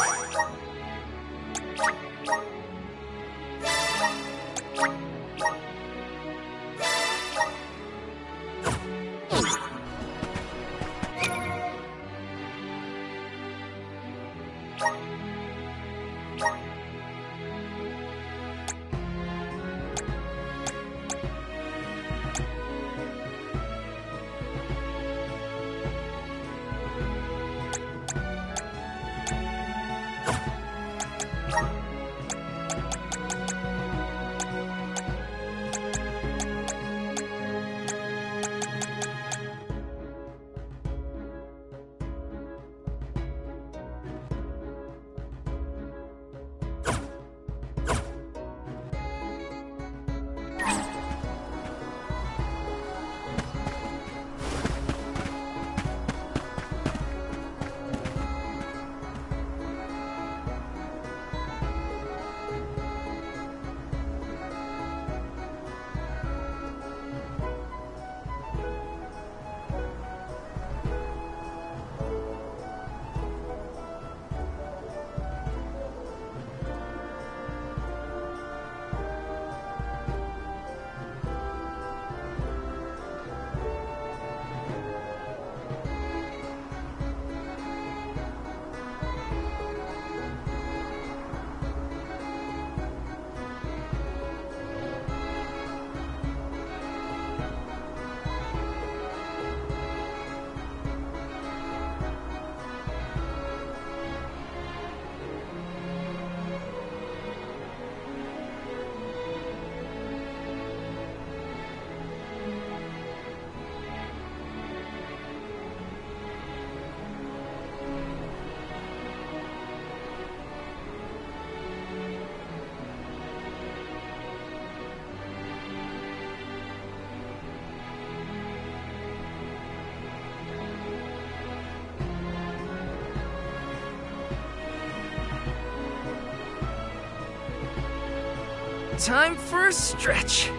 Time for a stretch.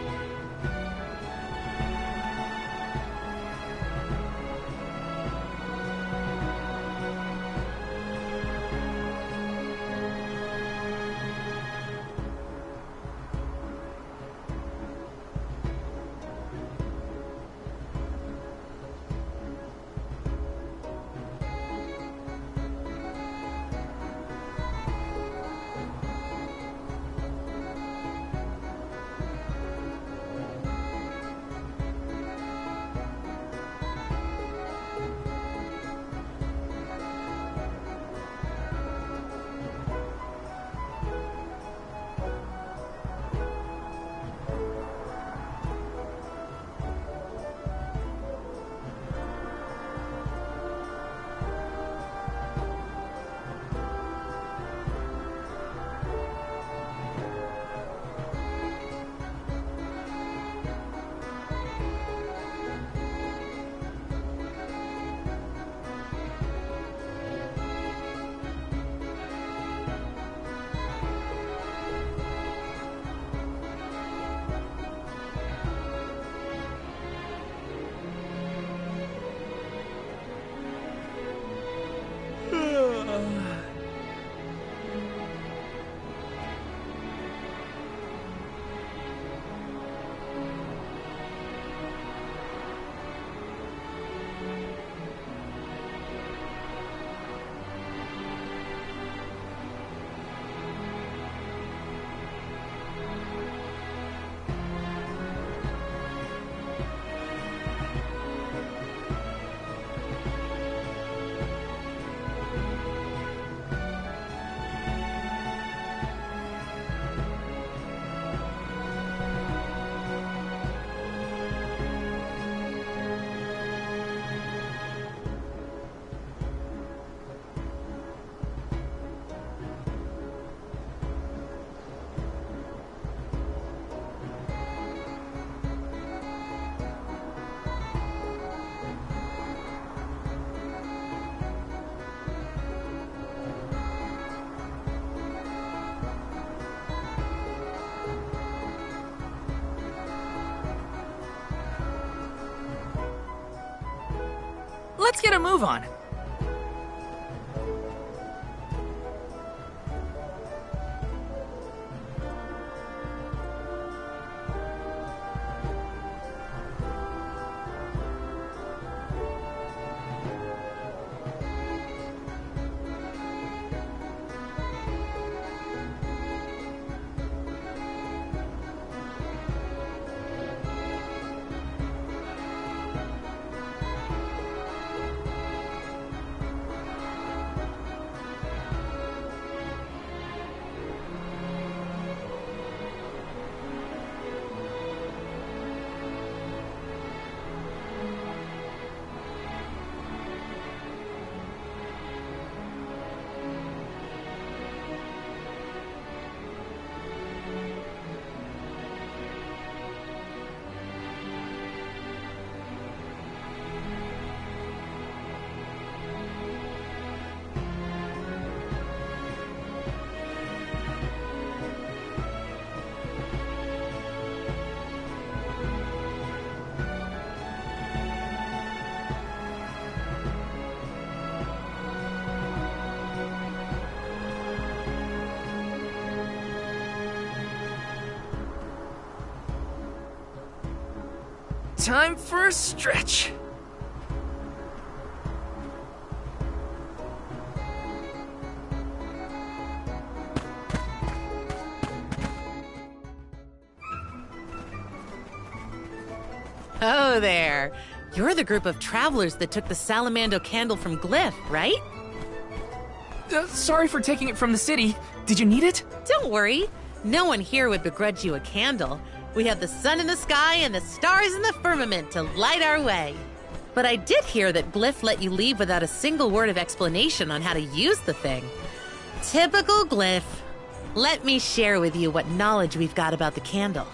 Let's get a move on. Time for a stretch. Oh there. You're the group of travelers that took the Salamando candle from Glyph, right? Sorry for taking it from the city. Did you need it? Don't worry. No one here would begrudge you a candle. We have the sun in the sky and the stars in the firmament to light our way. But I did hear that Glyph let you leave without a single word of explanation on how to use the thing. Typical Glyph. Let me share with you what knowledge we've got about the candle.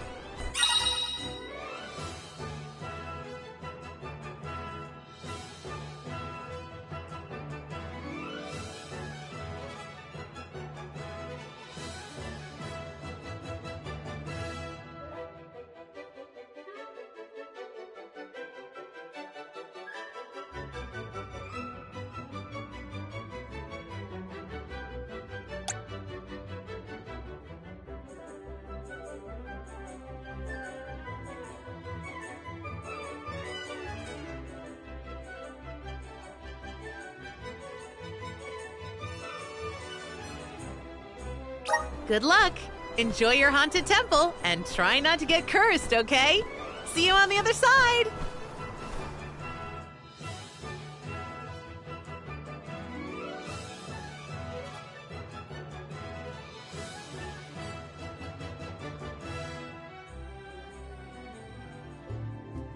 Good luck. Enjoy your haunted temple and try not to get cursed, okay? See you on the other side.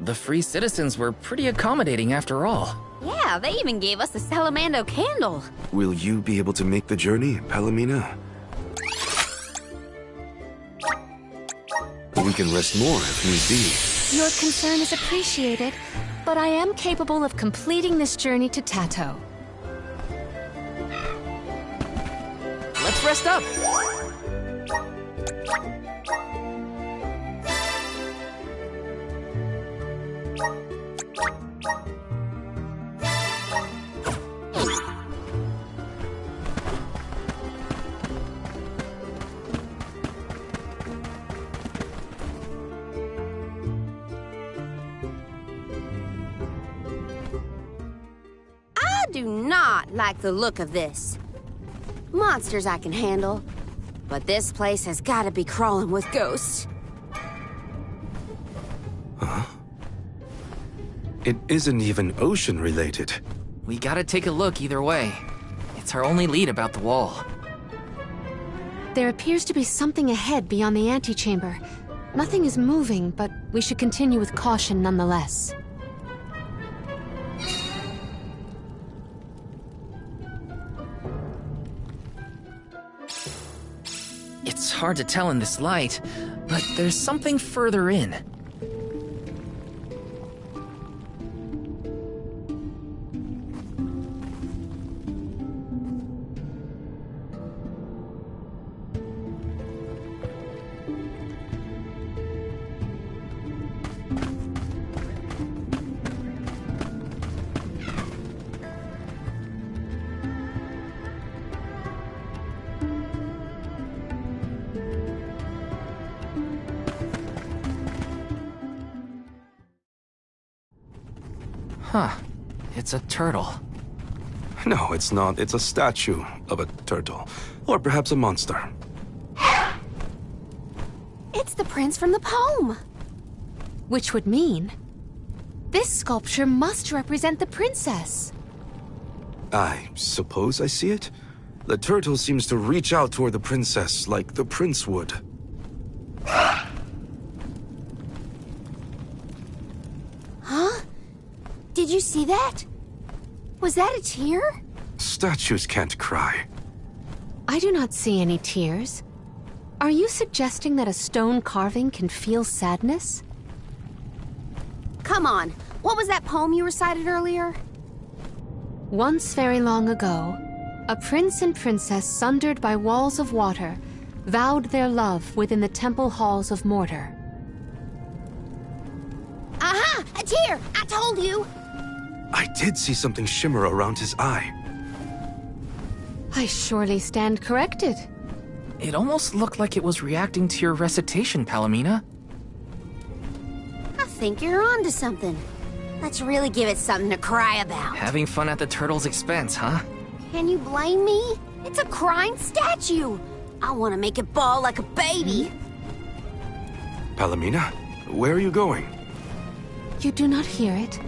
The free citizens were pretty accommodating after all. Yeah, they even gave us a Salamando candle. Will you be able to make the journey, Palomina? We can rest more if need be. Your concern is appreciated, but I am capable of completing this journey to Tato. Let's rest up. I do not like the look of this. Monsters I can handle, but this place has got to be crawling with ghosts. Huh? It isn't even ocean-related. We gotta take a look either way. It's our only lead about the wall. There appears to be something ahead beyond the antechamber. Nothing is moving, but we should continue with caution nonetheless. It's hard to tell in this light, but there's something further in. Huh. It's a turtle. No, it's not. It's a statue of a turtle. Or perhaps a monster. It's the prince from the poem! Which would mean... this sculpture must represent the princess. I suppose I see it. The turtle seems to reach out toward the princess like the prince would. Huh? Did you see that? Was that a tear? Statues can't cry. I do not see any tears. Are you suggesting that a stone carving can feel sadness? Come on, what was that poem you recited earlier? Once very long ago, a prince and princess sundered by walls of water vowed their love within the temple halls of Mortar. Aha! A tear! I told you! I did see something shimmer around his eye. I surely stand corrected. It almost looked like it was reacting to your recitation, Palomina. I think you're onto something. Let's really give it something to cry about. Having fun at the turtle's expense, huh? Can you blame me? It's a crying statue. I want to make it bawl like a baby. Palomina, where are you going? You do not hear it?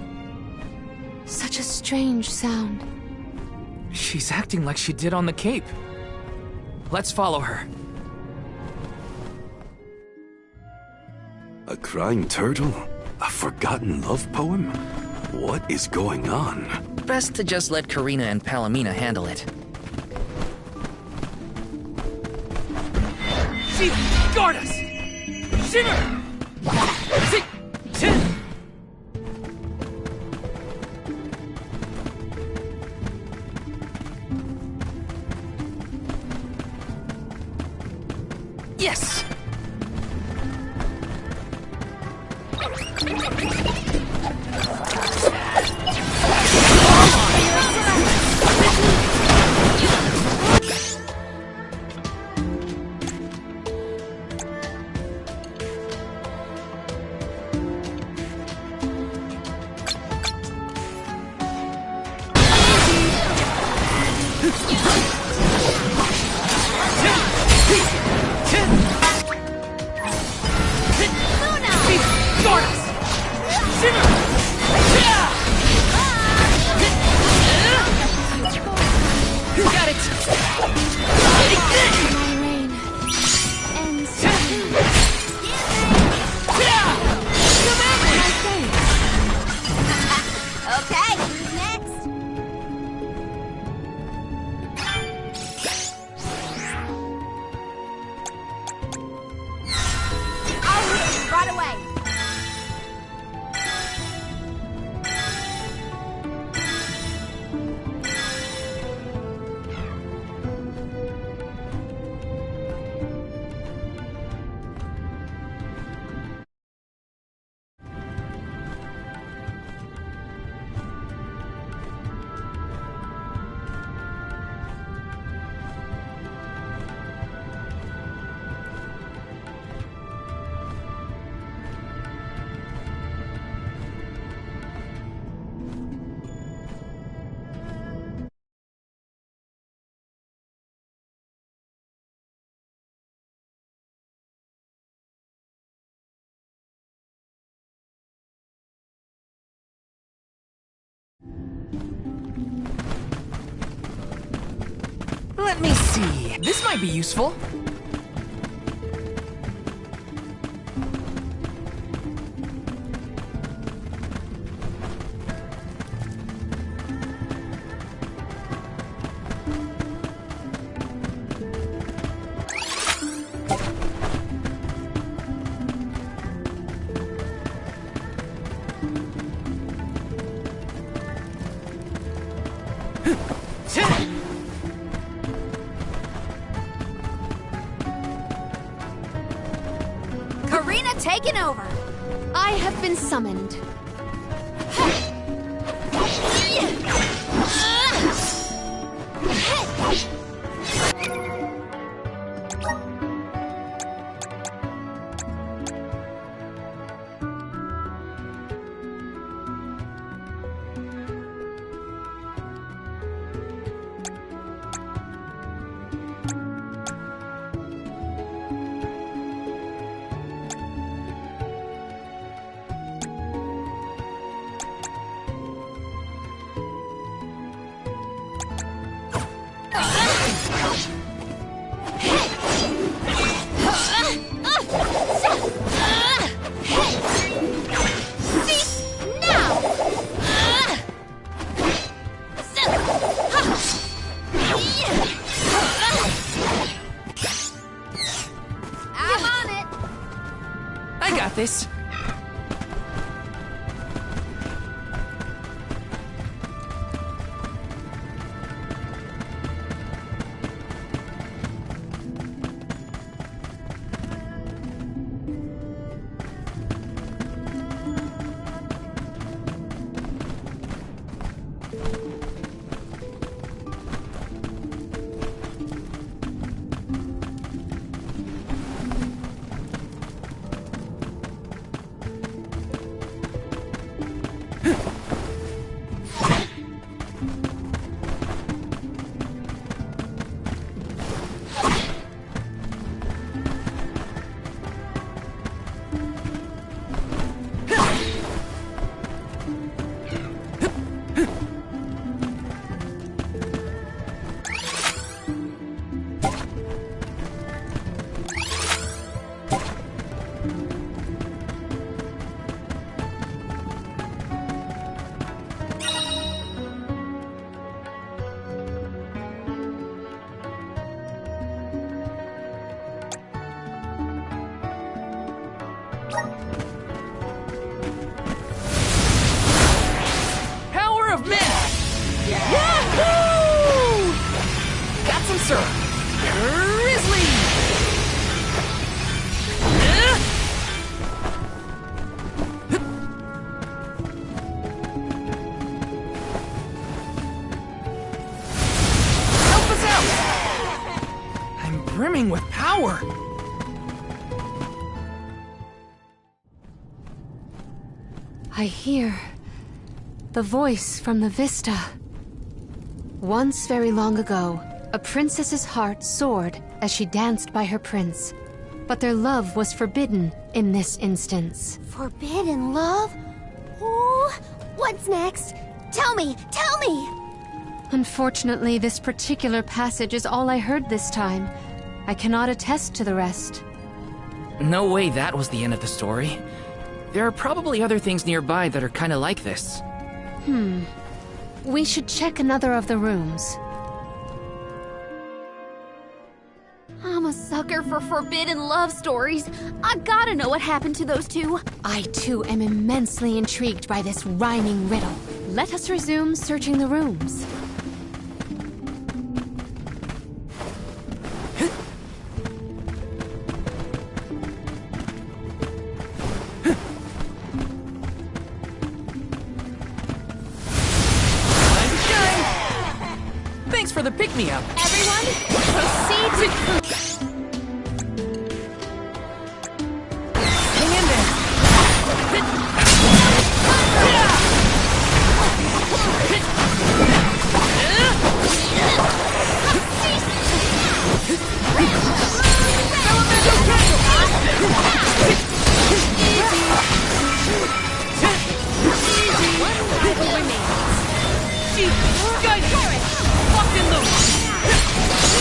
Such a strange sound. She's acting like she did on the Cape. Let's follow her. A crying turtle? A forgotten love poem? What is going on? Best to just let Karina and Palomina handle it. She guard us! Shimmer! Yes! Let me see. This might be useful. Karina taking over. I have been summoned. I'm on it. I got this. Power of men! Yahoo! Got some syrup. Grizzly! Help us out! I'm brimming with power. I hear the voice from the vista. Once very long ago, a princess's heart soared as she danced by her prince. But their love was forbidden in this instance. Forbidden love? Ooh, what's next? Tell me, tell me! Unfortunately, this particular passage is all I heard this time. I cannot attest to the rest. No way that was the end of the story. There are probably other things nearby that are kinda like this. We should check another of the rooms. I'm a sucker for forbidden love stories. I gotta know what happened to those two. I too am immensely intrigued by this rhyming riddle. Let us resume searching the rooms. Thanks for the pick-me-up. Everyone, proceed to... Hang in there. Guys, locked in loose.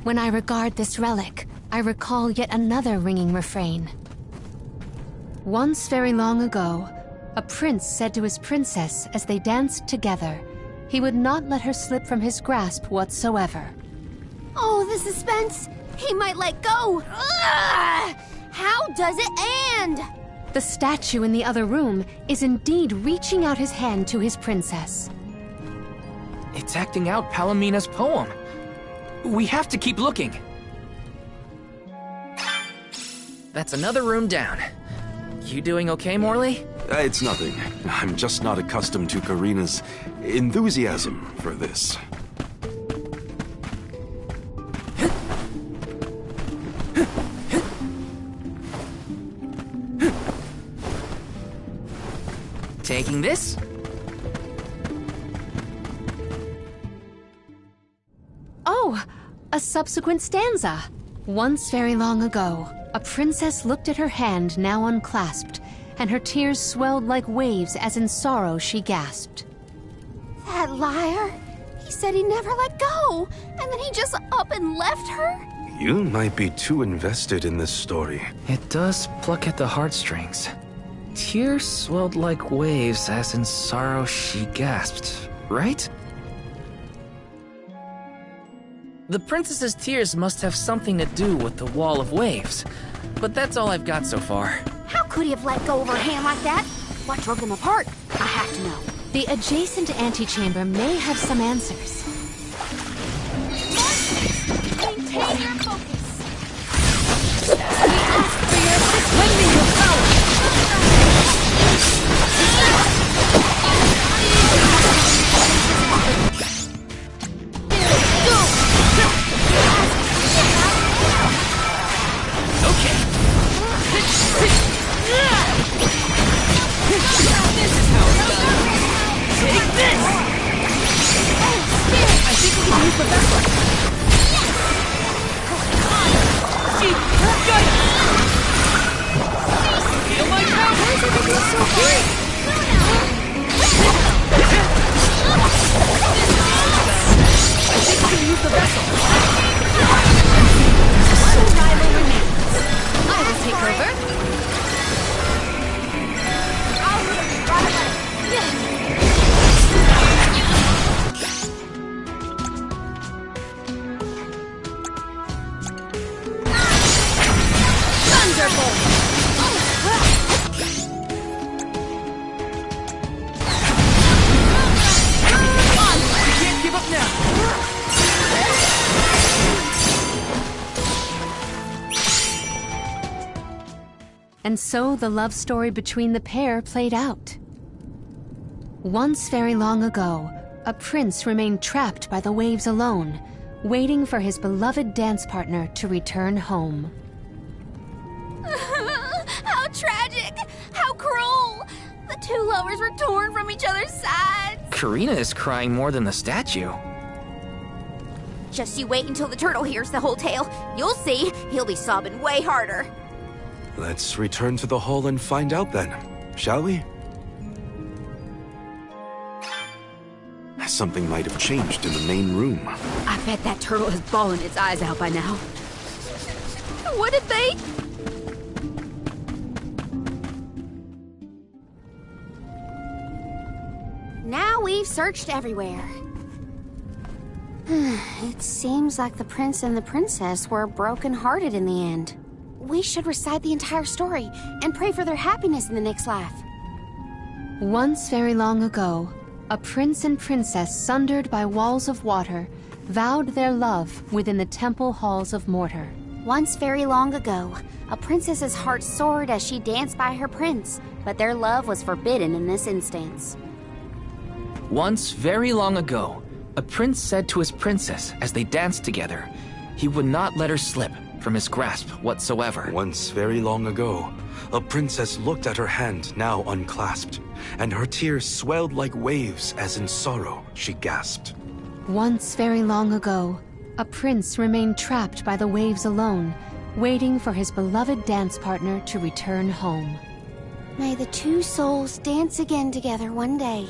When I regard this relic, I recall yet another ringing refrain. Once very long ago, a prince said to his princess as they danced together, he would not let her slip from his grasp whatsoever. Oh, the suspense! He might let go! Ugh! How does it end? The statue in the other room is indeed reaching out his hand to his princess. It's acting out Palamina's poem. We have to keep looking. That's another room down. You doing okay, Morley? It's nothing. I'm just not accustomed to Karina's enthusiasm for this. Taking this? Oh, a subsequent stanza. Once very long ago, a princess looked at her hand now unclasped, and her tears swelled like waves as in sorrow she gasped. That liar! He said he never let go, and then he just up and left her? You might be too invested in this story. It does pluck at the heartstrings. Tears swelled like waves as in sorrow she gasped, right? The princess's tears must have something to do with the wall of waves, but that's all I've got so far. How could he have let go of her hand like that? What drove them apart? I have to know. The adjacent antechamber may have some answers. Maintain your focus. Lend me your power! Okay. Take this! I think we can use the best one. Feel my power! Why is everything so great? I think we can use the vessel. One rival remains. I will take over. And so the love story between the pair played out. Once very long ago, a prince remained trapped by the waves alone, waiting for his beloved dance partner to return home. How tragic! How cruel! The two lovers were torn from each other's sides. Karina is crying more than the statue. Just you wait until the turtle hears the whole tale. You'll see, he'll be sobbing way harder. Let's return to the hall and find out then, shall we? Something might have changed in the main room. I bet that turtle is bawling its eyes out by now. What did they... Now we've searched everywhere. It seems like the prince and the princess were broken-hearted in the end. We should recite the entire story and pray for their happiness in the next life. Once very long ago, a prince and princess sundered by walls of water vowed their love within the temple halls of mortar. Once very long ago, a princess's heart soared as she danced by her prince, but their love was forbidden in this instance. Once very long ago, a prince said to his princess as they danced together, he would not let her slip from his grasp whatsoever. Once very long ago, a princess looked at her hand now unclasped, and her tears swelled like waves as in sorrow she gasped. Once very long ago, a prince remained trapped by the waves alone, waiting for his beloved dance partner to return home. May the two souls dance again together one day.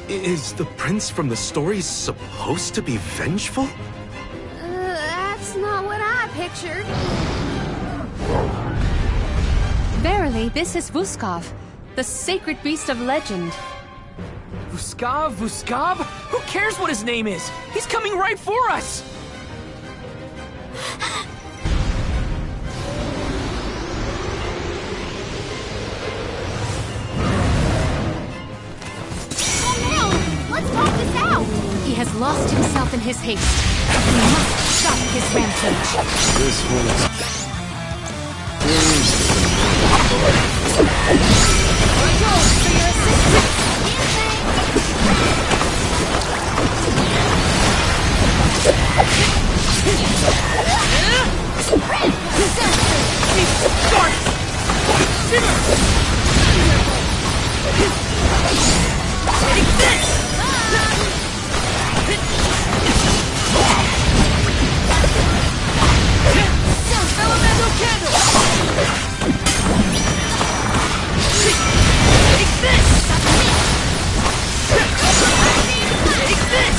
Is the prince from the stories supposed to be vengeful? That's not what I pictured. Verily, this is Vuskov, the sacred beast of legend. Vuskov? Who cares what his name is? He's coming right for us! Let's talk this out! He has lost himself in his haste. We must stop his rampage. This one's... Take this! Elemental candle! Take this! Take this!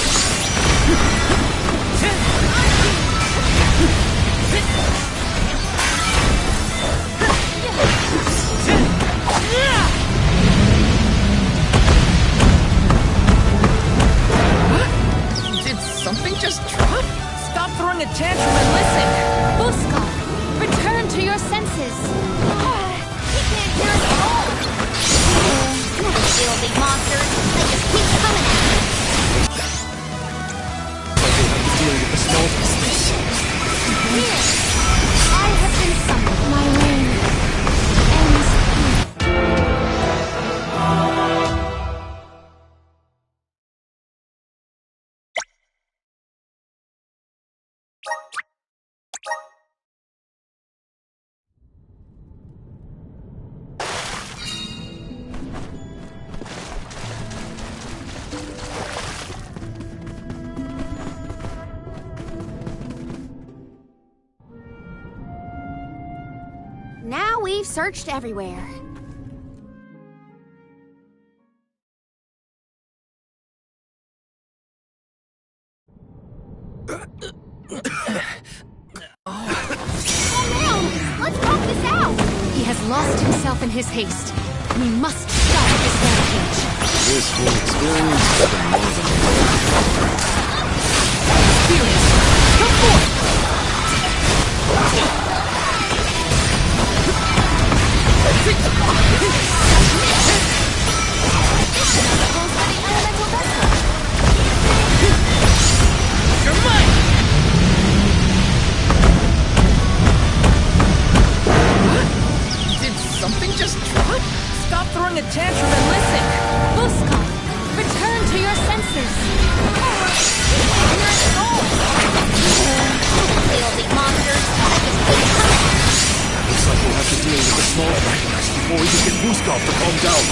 Did something just drop? Stop throwing a tantrum and listen! Vuskov, return to your senses. He can't hear us at all. Never feel big monsters. They just keep coming at me. Dealing with the small business. Here, I have been summoned. My reign ends here. Now we've searched everywhere. Let's talk this out! He has lost himself in his haste. We must stop his rampage. This whole experience has been more than Spirits, come forth! You're mine! Did something just drop? Stop throwing a tantrum and listen! Vuskov, return to your senses. Filthy monsters. They just keep coming at me. Looks like we'll have to deal with the small fragments before we can get Vuskov to calm down.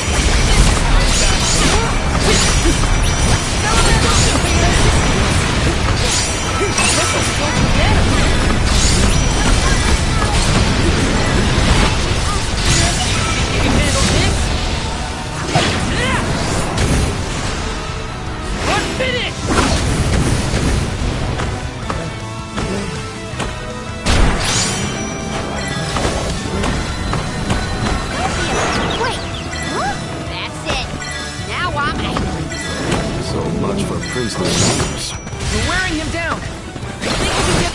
Wait! Huh? That's it. Now I'm angry. so much for princely manners. We're wearing him down! I think we can get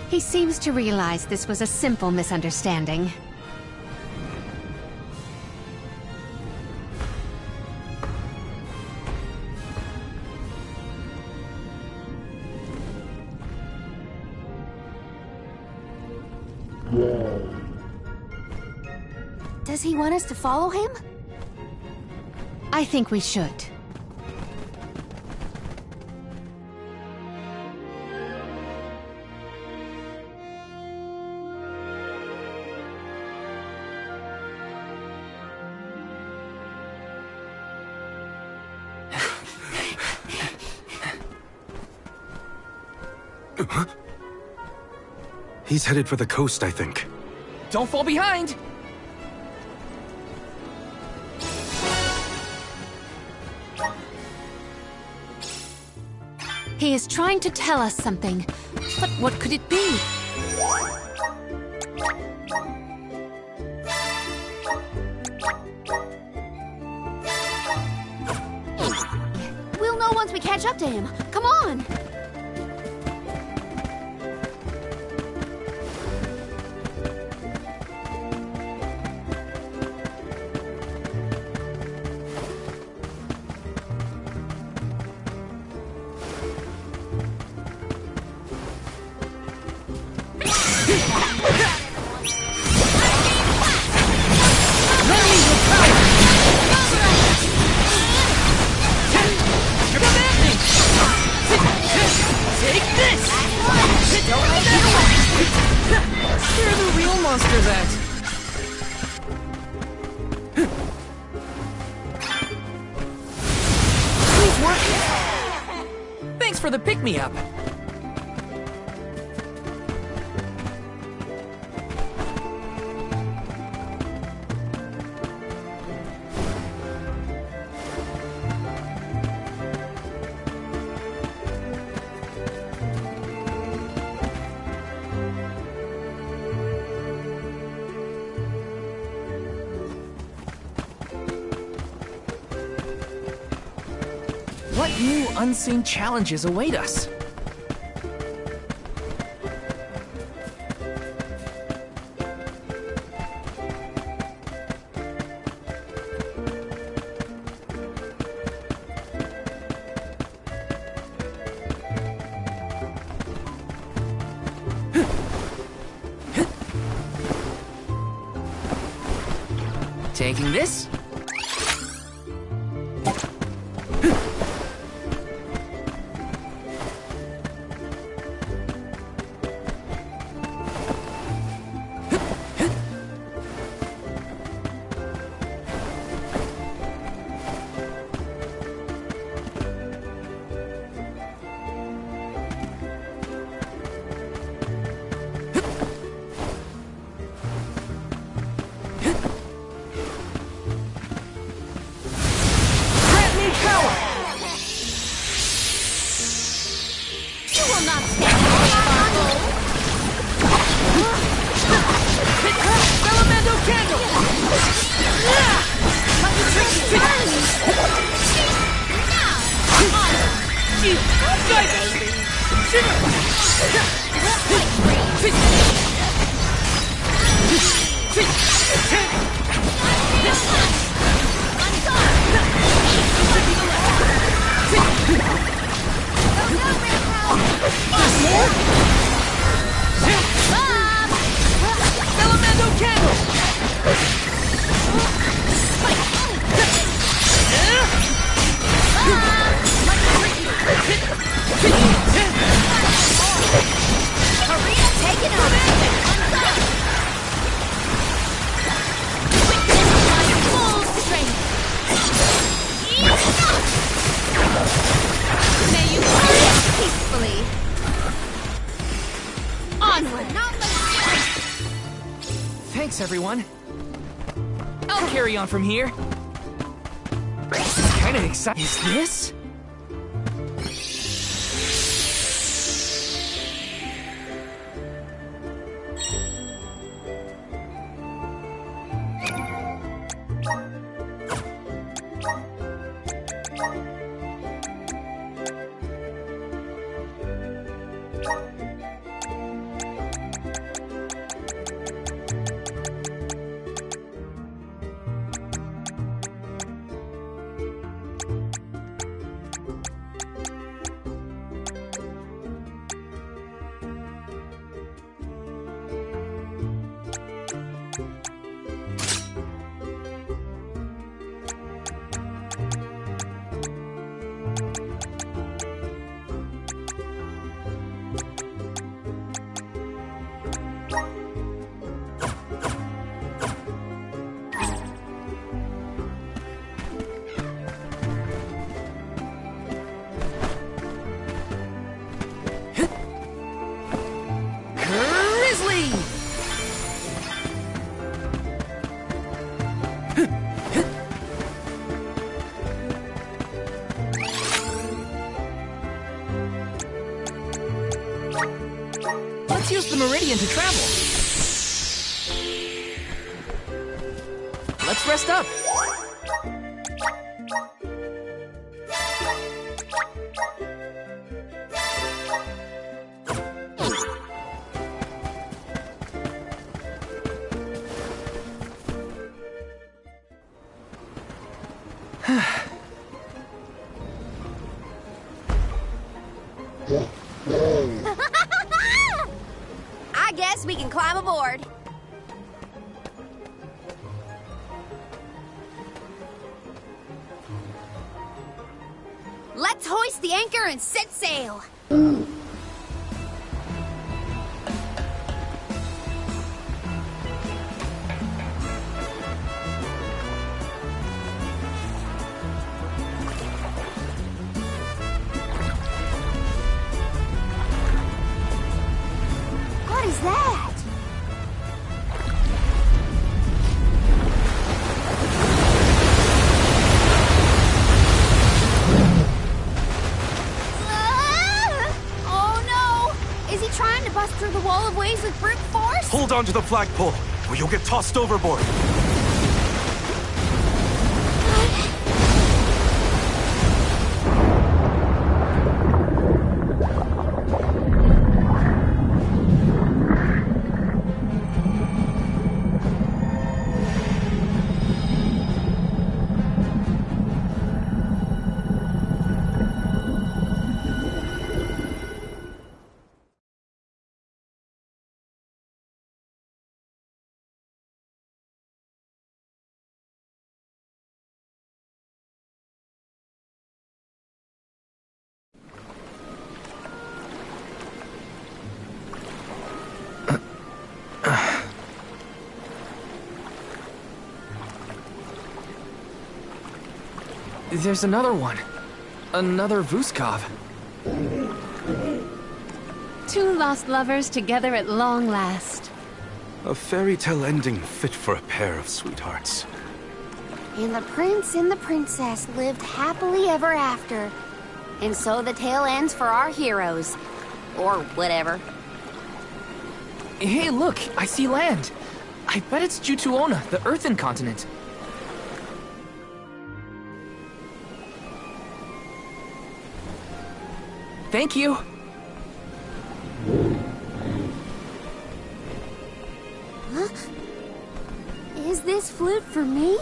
He seems to realize this was a simple misunderstanding. Does he want us to follow him? I think we should. He's headed for the coast, I think. Don't fall behind! He is trying to tell us something, but what could it be? We'll know once we catch up to him. Come on! Thanks for the pick-me-up. What new unseen challenges await us? Taking this? Thanks, everyone. I'll carry on from here. This is kind of exciting. Is this? Let's use the Meridian to travel. Let's rest up. I guess we can climb aboard. Let's hoist the anchor and set sail. What is that? Oh no! Is he trying to bust through the wall of waves with brute force? Hold on to the flagpole, or you'll get tossed overboard. There's another one. Another Vuskov. Two lost lovers together at long last. A fairy tale ending fit for a pair of sweethearts. And the prince and the princess lived happily ever after. And so the tale ends for our heroes. Or whatever. Hey, look! I see land! I bet it's Jutuona, the Earthen continent. Thank you! Huh? Is this flute for me?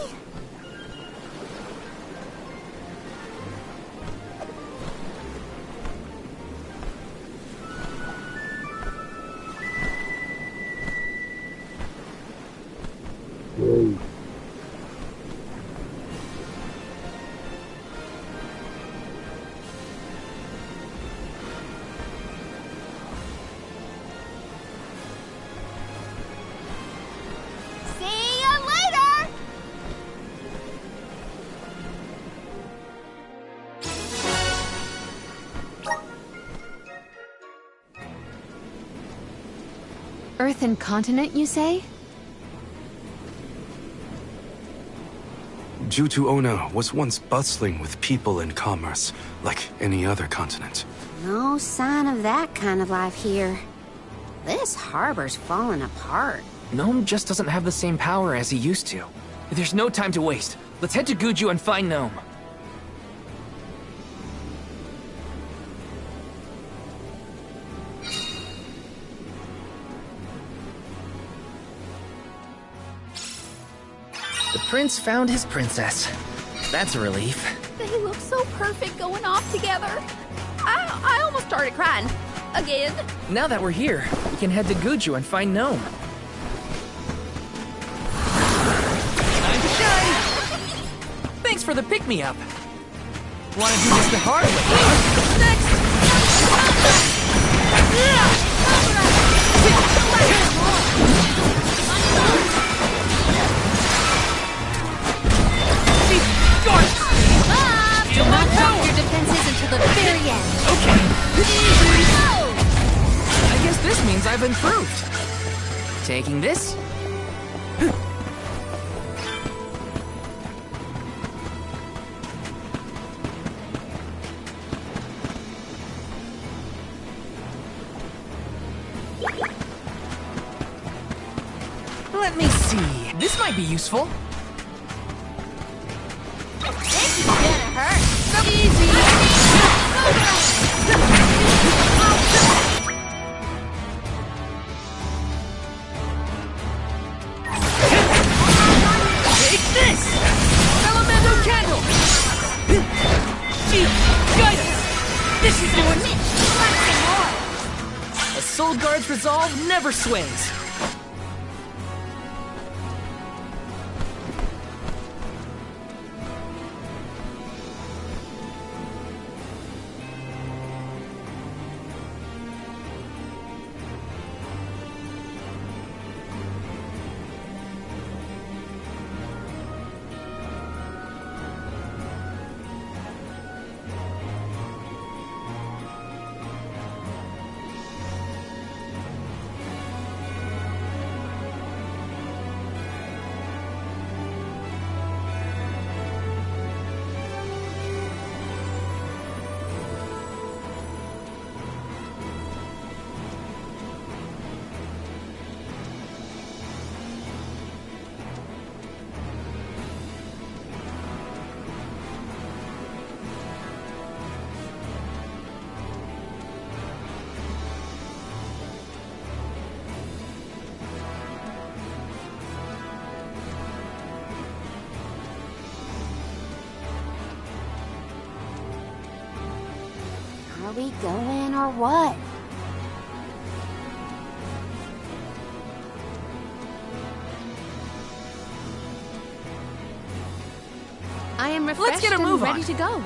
See ya later! Earthen continent, you say? Jutuona was once bustling with people and commerce, like any other continent. No sign of that kind of life here. This harbor's falling apart. Gnome just doesn't have the same power as he used to. There's no time to waste. Let's head to Guju and find Gnome. The prince found his princess. That's a relief. They look so perfect going off together. I almost started crying. Again. Now that we're here, we can head to Guju and find Gnome. Time to shine! Thanks for the pick-me-up. Wanna do this the hard way? Next! Do not drop your defenses until the very end. Okay. I guess this means I've improved. Taking this? Let me see. This might be useful. This is gonna hurt. Easy. Take this! Elemento candle! Shield! Guidance! This is doing it! A Soul Guard's resolve never sways. Are we going or what? I am refreshed Let's get a and move ready on. to go.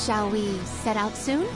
Shall we set out soon?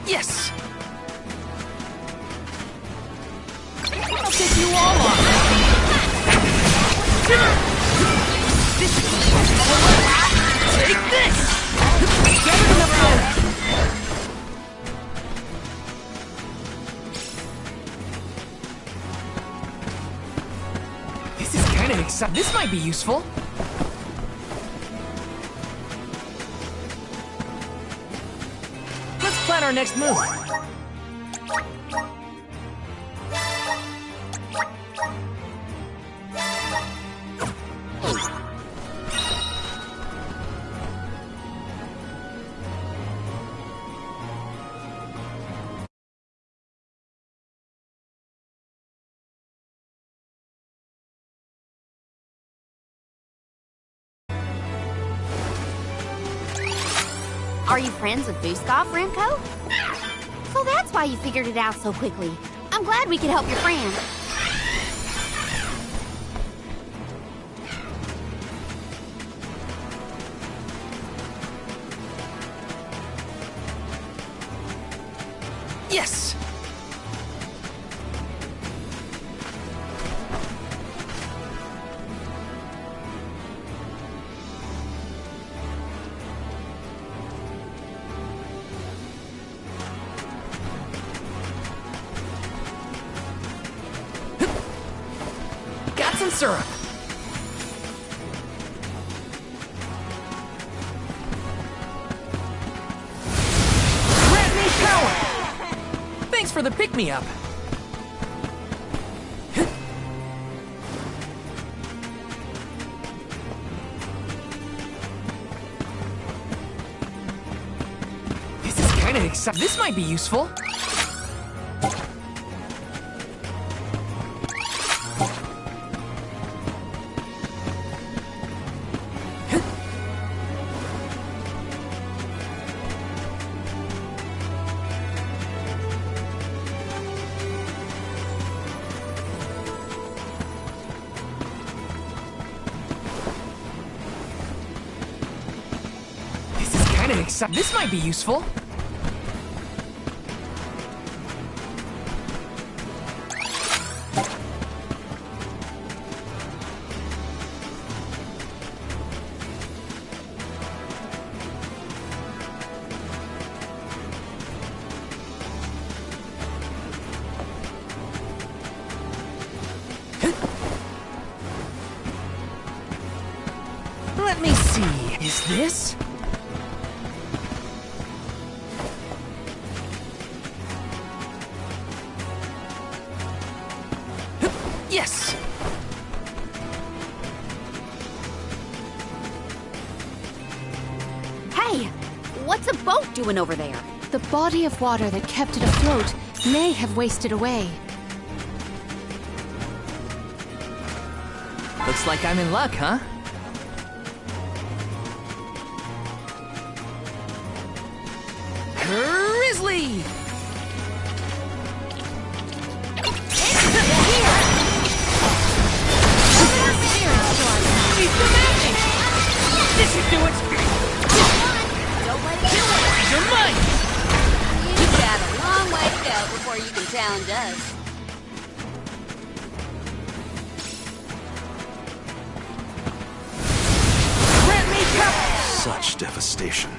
Yes! I'll take you all on! Take this! Gather enough mana! This is kind of exciting. This might be useful. Let's plan our next move. Are you friends with Booskov, Remco? So that's why you figured it out so quickly. I'm glad we could help your friend. Yes! Got some syrup. Grant me power! Thanks for the pick-me-up. This is kind of exciting. This might be useful. This might be useful. Let me see. Is this? Yes! Hey! What's a boat doing over there? The body of water that kept it afloat may have wasted away. Looks like I'm in luck, huh? Grizzly! This should do it! Don't let it do it! You're mine! You've got a long way to go before you can challenge us. Grant me power! Such devastation.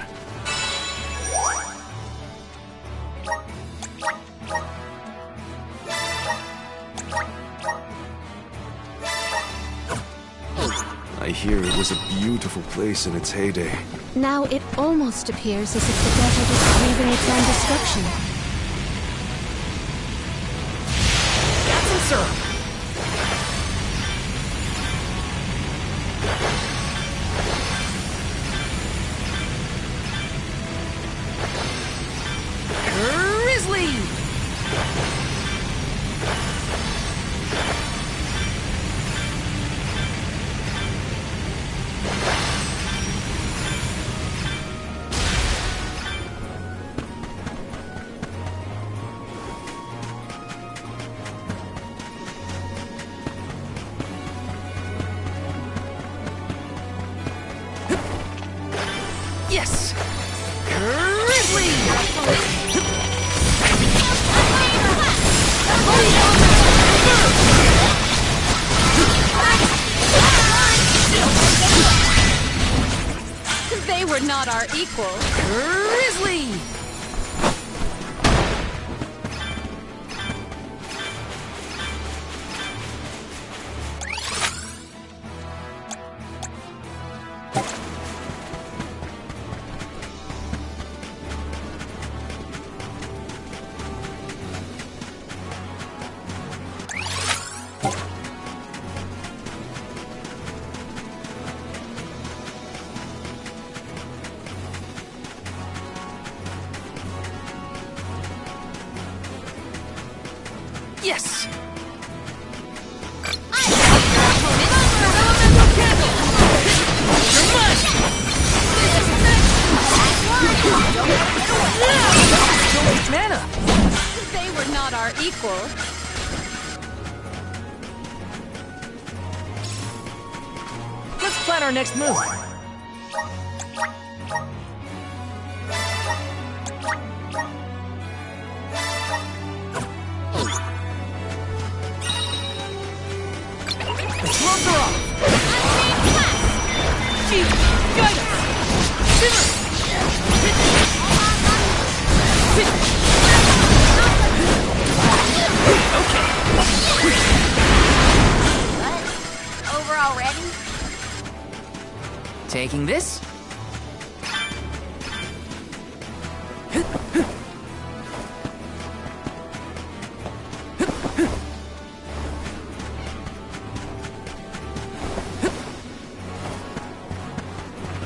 I hear it was a beautiful place in its heyday. Now it almost appears as if the desert is craving its own destruction. Got some syrup. Grizzly! Yes! Grizzly! were not our equal. Grizzly! Yes! Mana! They were not our equal. Let's plan our next move. Let's close her off. Chief, guide us! Shimmer! Over already? Taking this.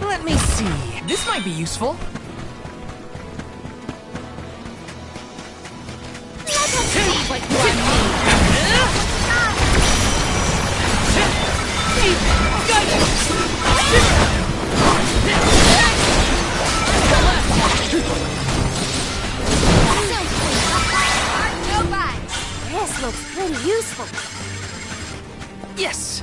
Let me see. This might be useful. Let us see what you are made This looks pretty useful. Yes!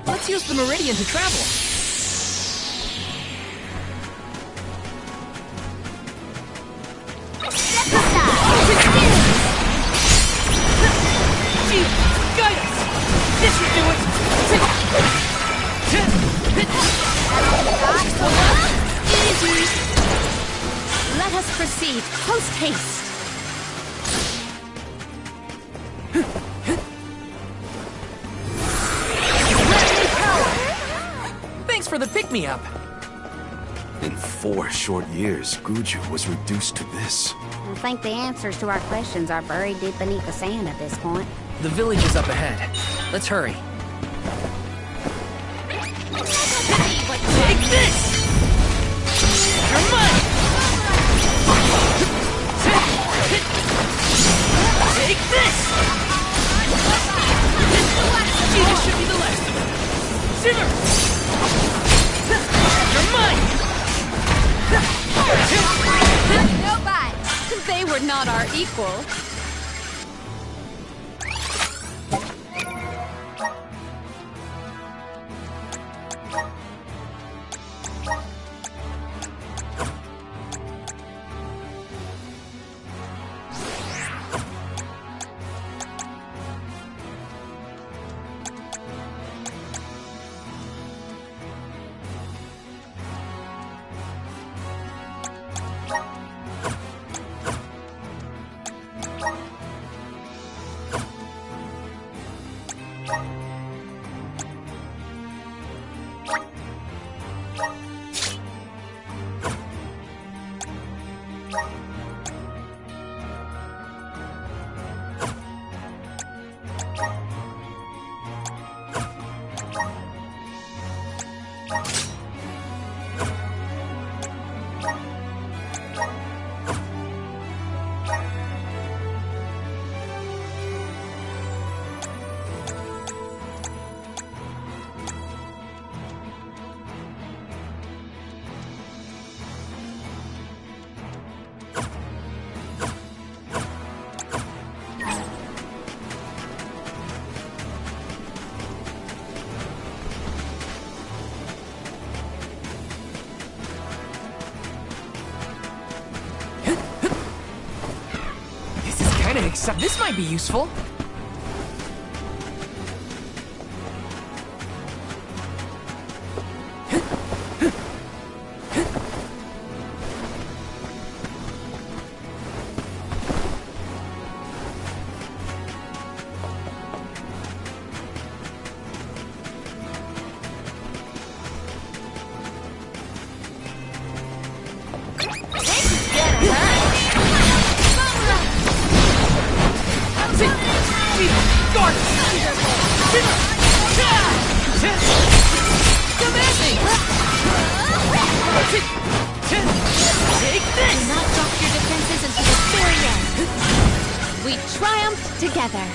Let's use the Meridian to travel. Chief, guide us! This should do it! easy. Let us proceed post haste. Thanks for the pick-me-up. In 4 short years, Guju was reduced to this. I think the answers to our questions are buried deep beneath the sand at this point. The village is up ahead. Let's hurry. Take this! You're mine! Take this! Gee, this should be the last of it. Shimmer! You're mine! Nobody! They were not our equal. This might be useful. We triumphed together.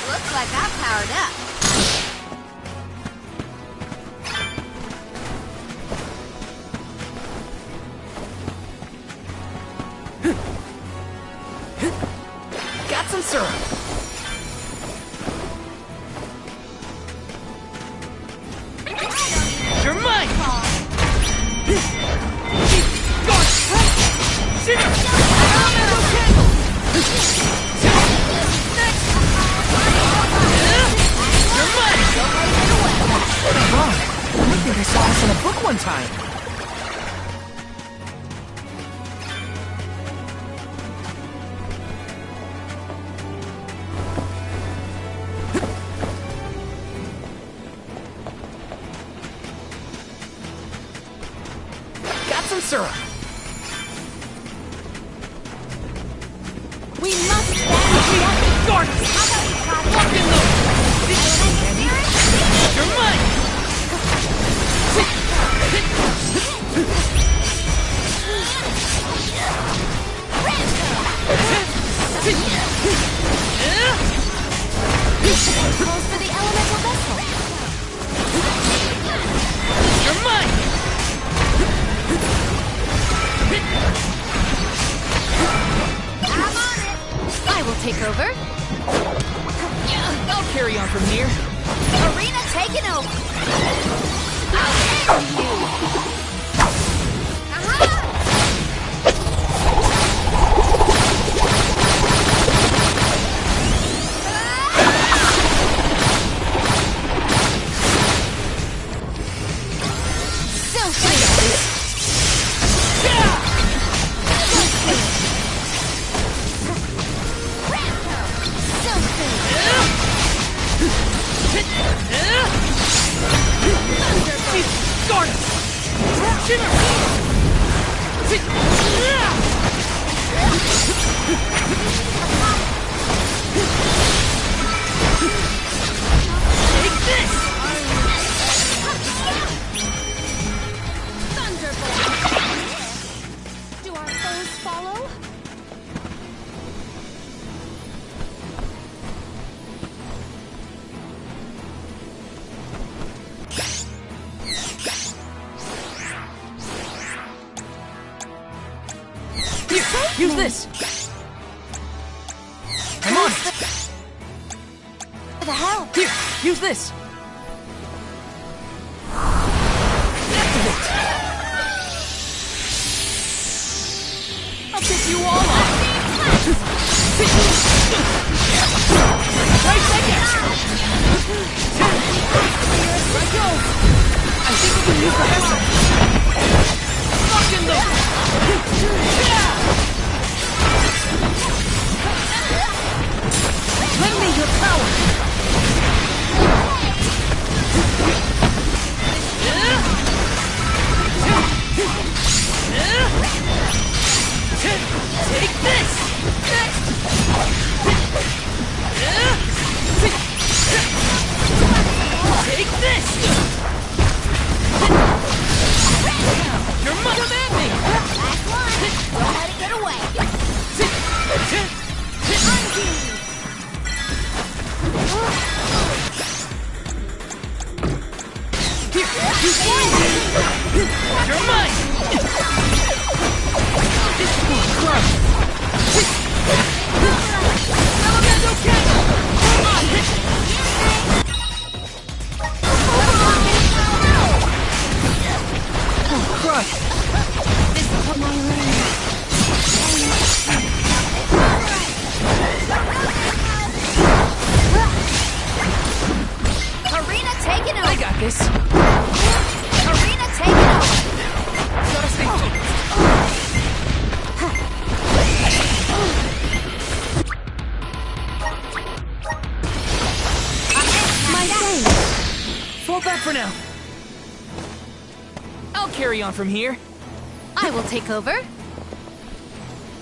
Looks like I powered up. Got some syrup. You're mine! I think I saw this in a book one time. Got some syrup. We must band together. Gordon! How about we try Walk in those! Andy! You're mine! Close to the elemental vessel. You're mine! I'm on it. I will take over. I'll carry on from here. Arena taken over. I'll end you. Do our foes follow? Here, use this. I'm on it. The hell? Here, use this. Activate. I'll take you all on. Right second. Let go. I think we can use the vessel. Lock in Lend me your power. Take this! Take this! cry! Discipline my lane. Karina taking over. I got this. Karina taking over. Gotta stay focused. My thing. Fall back for now. I'll carry on from here. I will take over.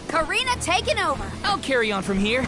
Karina taking over. I'll carry on from here.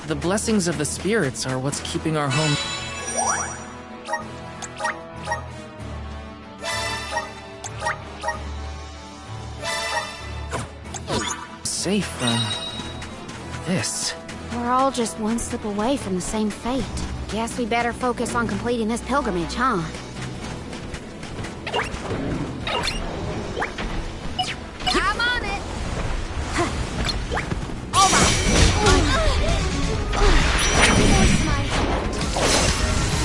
The blessings of the spirits are what's keeping our home safe from this. We're all just one slip away from the same fate. Guess we better focus on completing this pilgrimage, huh? I'm on it! Oh my!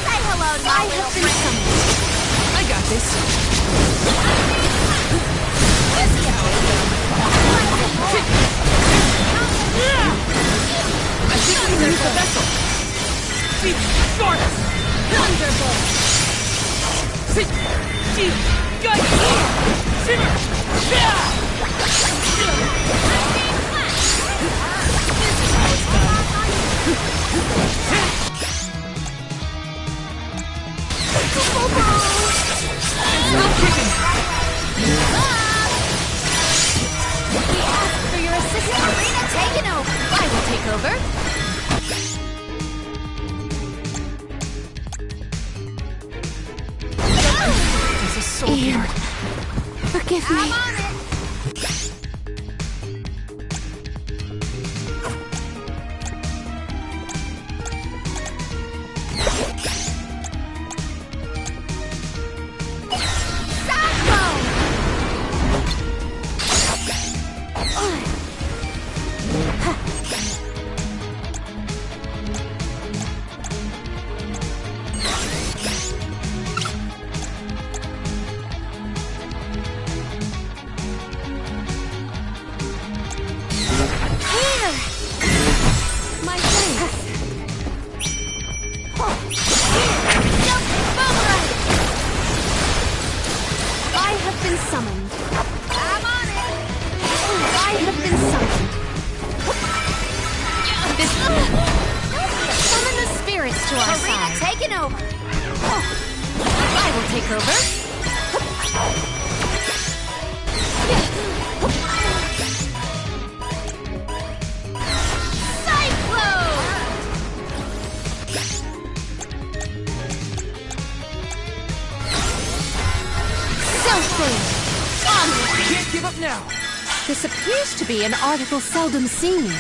Say hello to my little friend. I got this. I think we there's the vessel. See, Spartus! Thunderbolt! See, Gut! Shimmer! Still kicking! We asked for your assistance. Arena taking over. I will take over. This is so weird. Forgive me. I'm on it. to our Karina side. taking over. I will take over. Can't give up now. This appears to be an article seldom seen.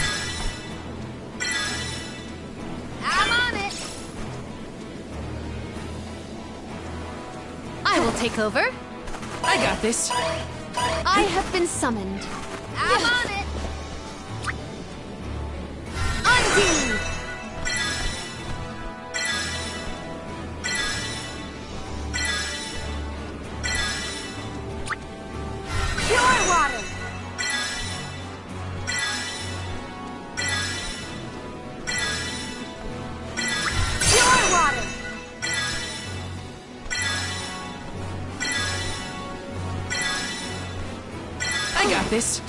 I'm on it. I will take over. I got this. I have been summoned. I'm on it. Undo! Pure water. Pure water. I got this.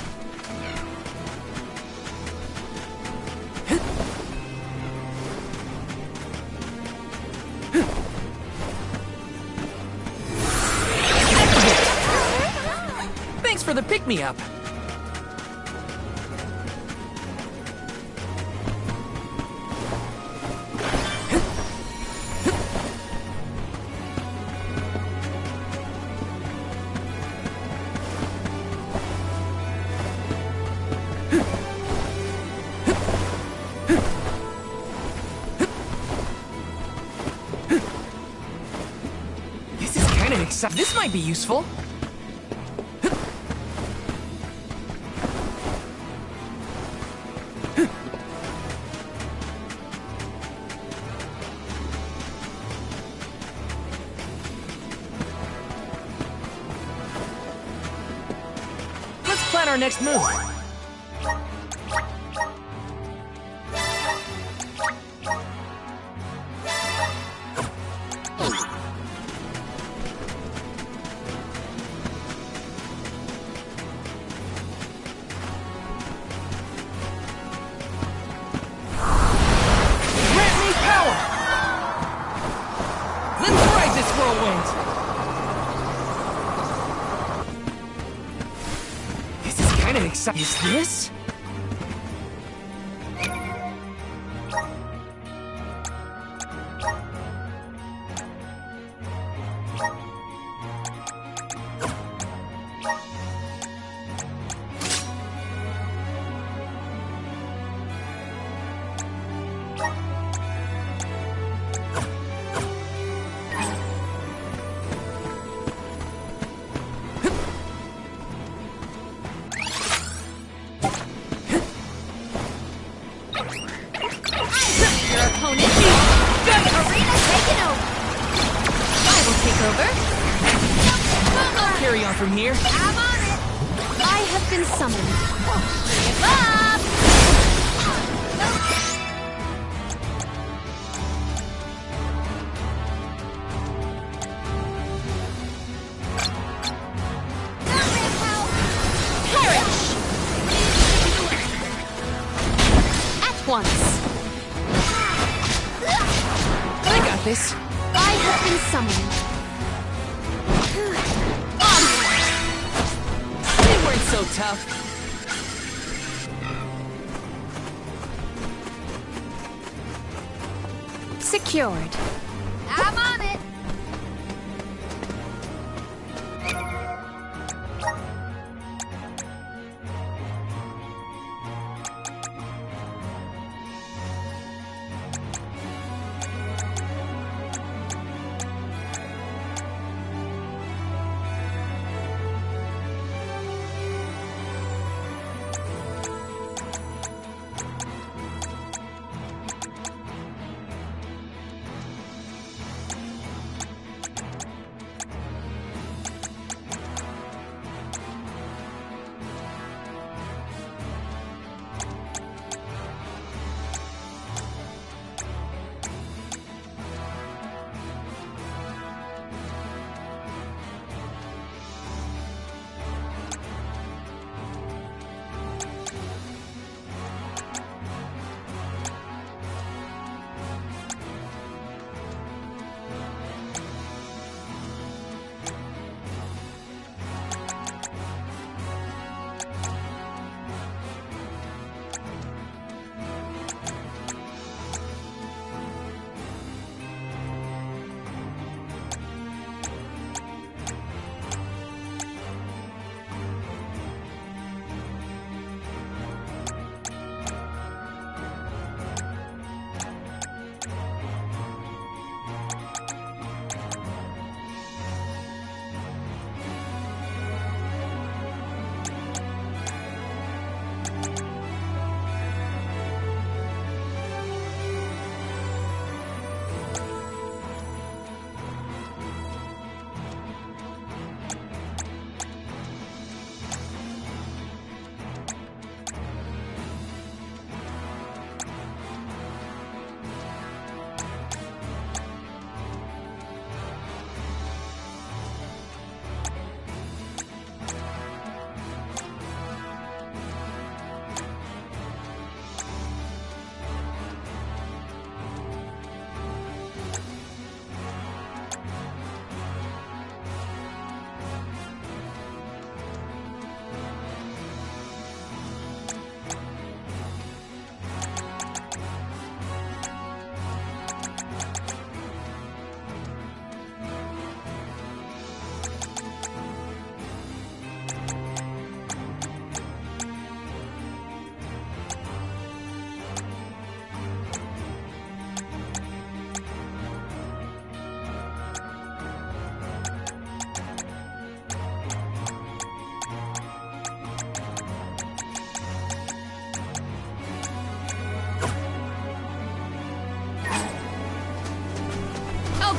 Thanks for the pick-me-up. This is kind of exciting. This might be useful. Let's plan our next move. Grant me power! Let's ride this whirlwind! This is kind of exciting. Is this? Your opponent. Karina taking over. I will take over. I'll carry on from here. I'm on it. I have been summoned. Give up. Perish! At once. I got this. I have been summoned. They weren't so tough. Secured. I'm on it.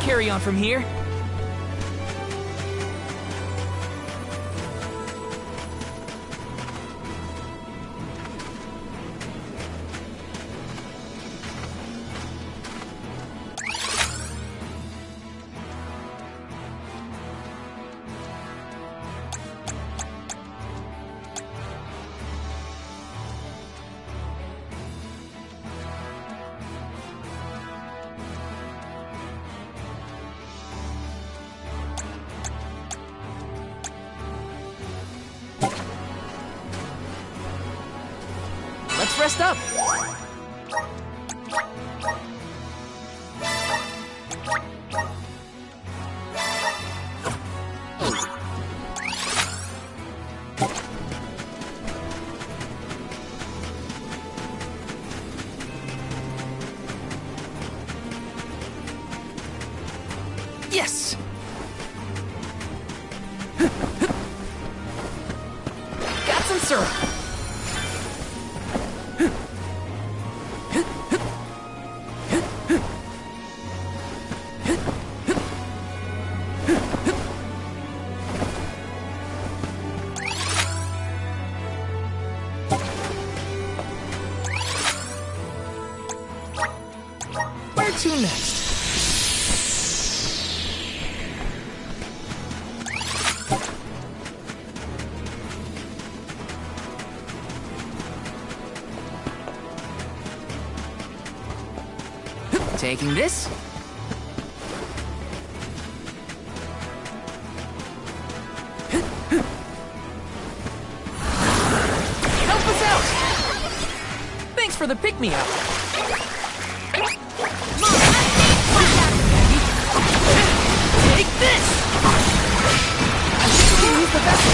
carry on from here. Let's rest up. Yes! Got some syrup. Where to next? Taking this. Help us out! Thanks for the pick-me-up. Take this! I think we can use the vessel.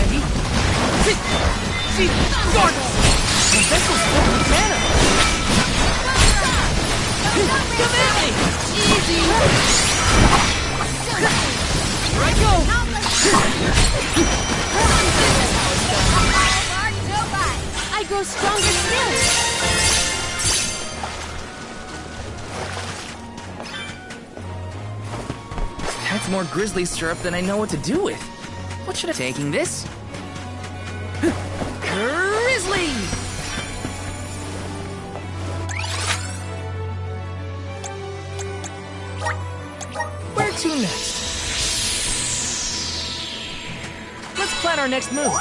Andy. She's gorgeous! The vessel's full of mana! Come at me! Easy! Here I go! I grow stronger still! That's more grizzly syrup than I know what to do with. What should I... Taking this? Grizzly! Where to next? Let's plan our next move.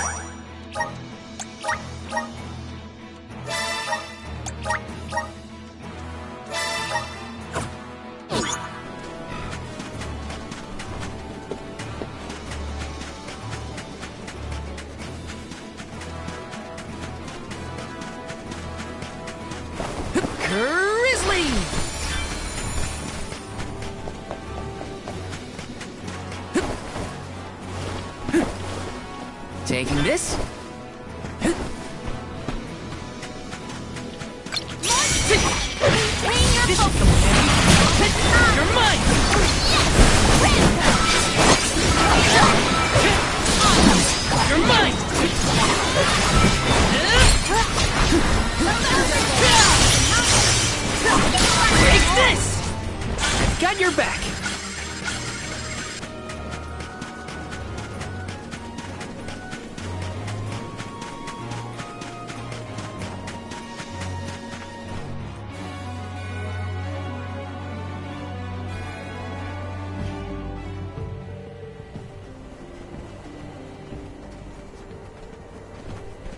Grizzly! Taking this? You're mine! You're mine! Take this! I've got your back!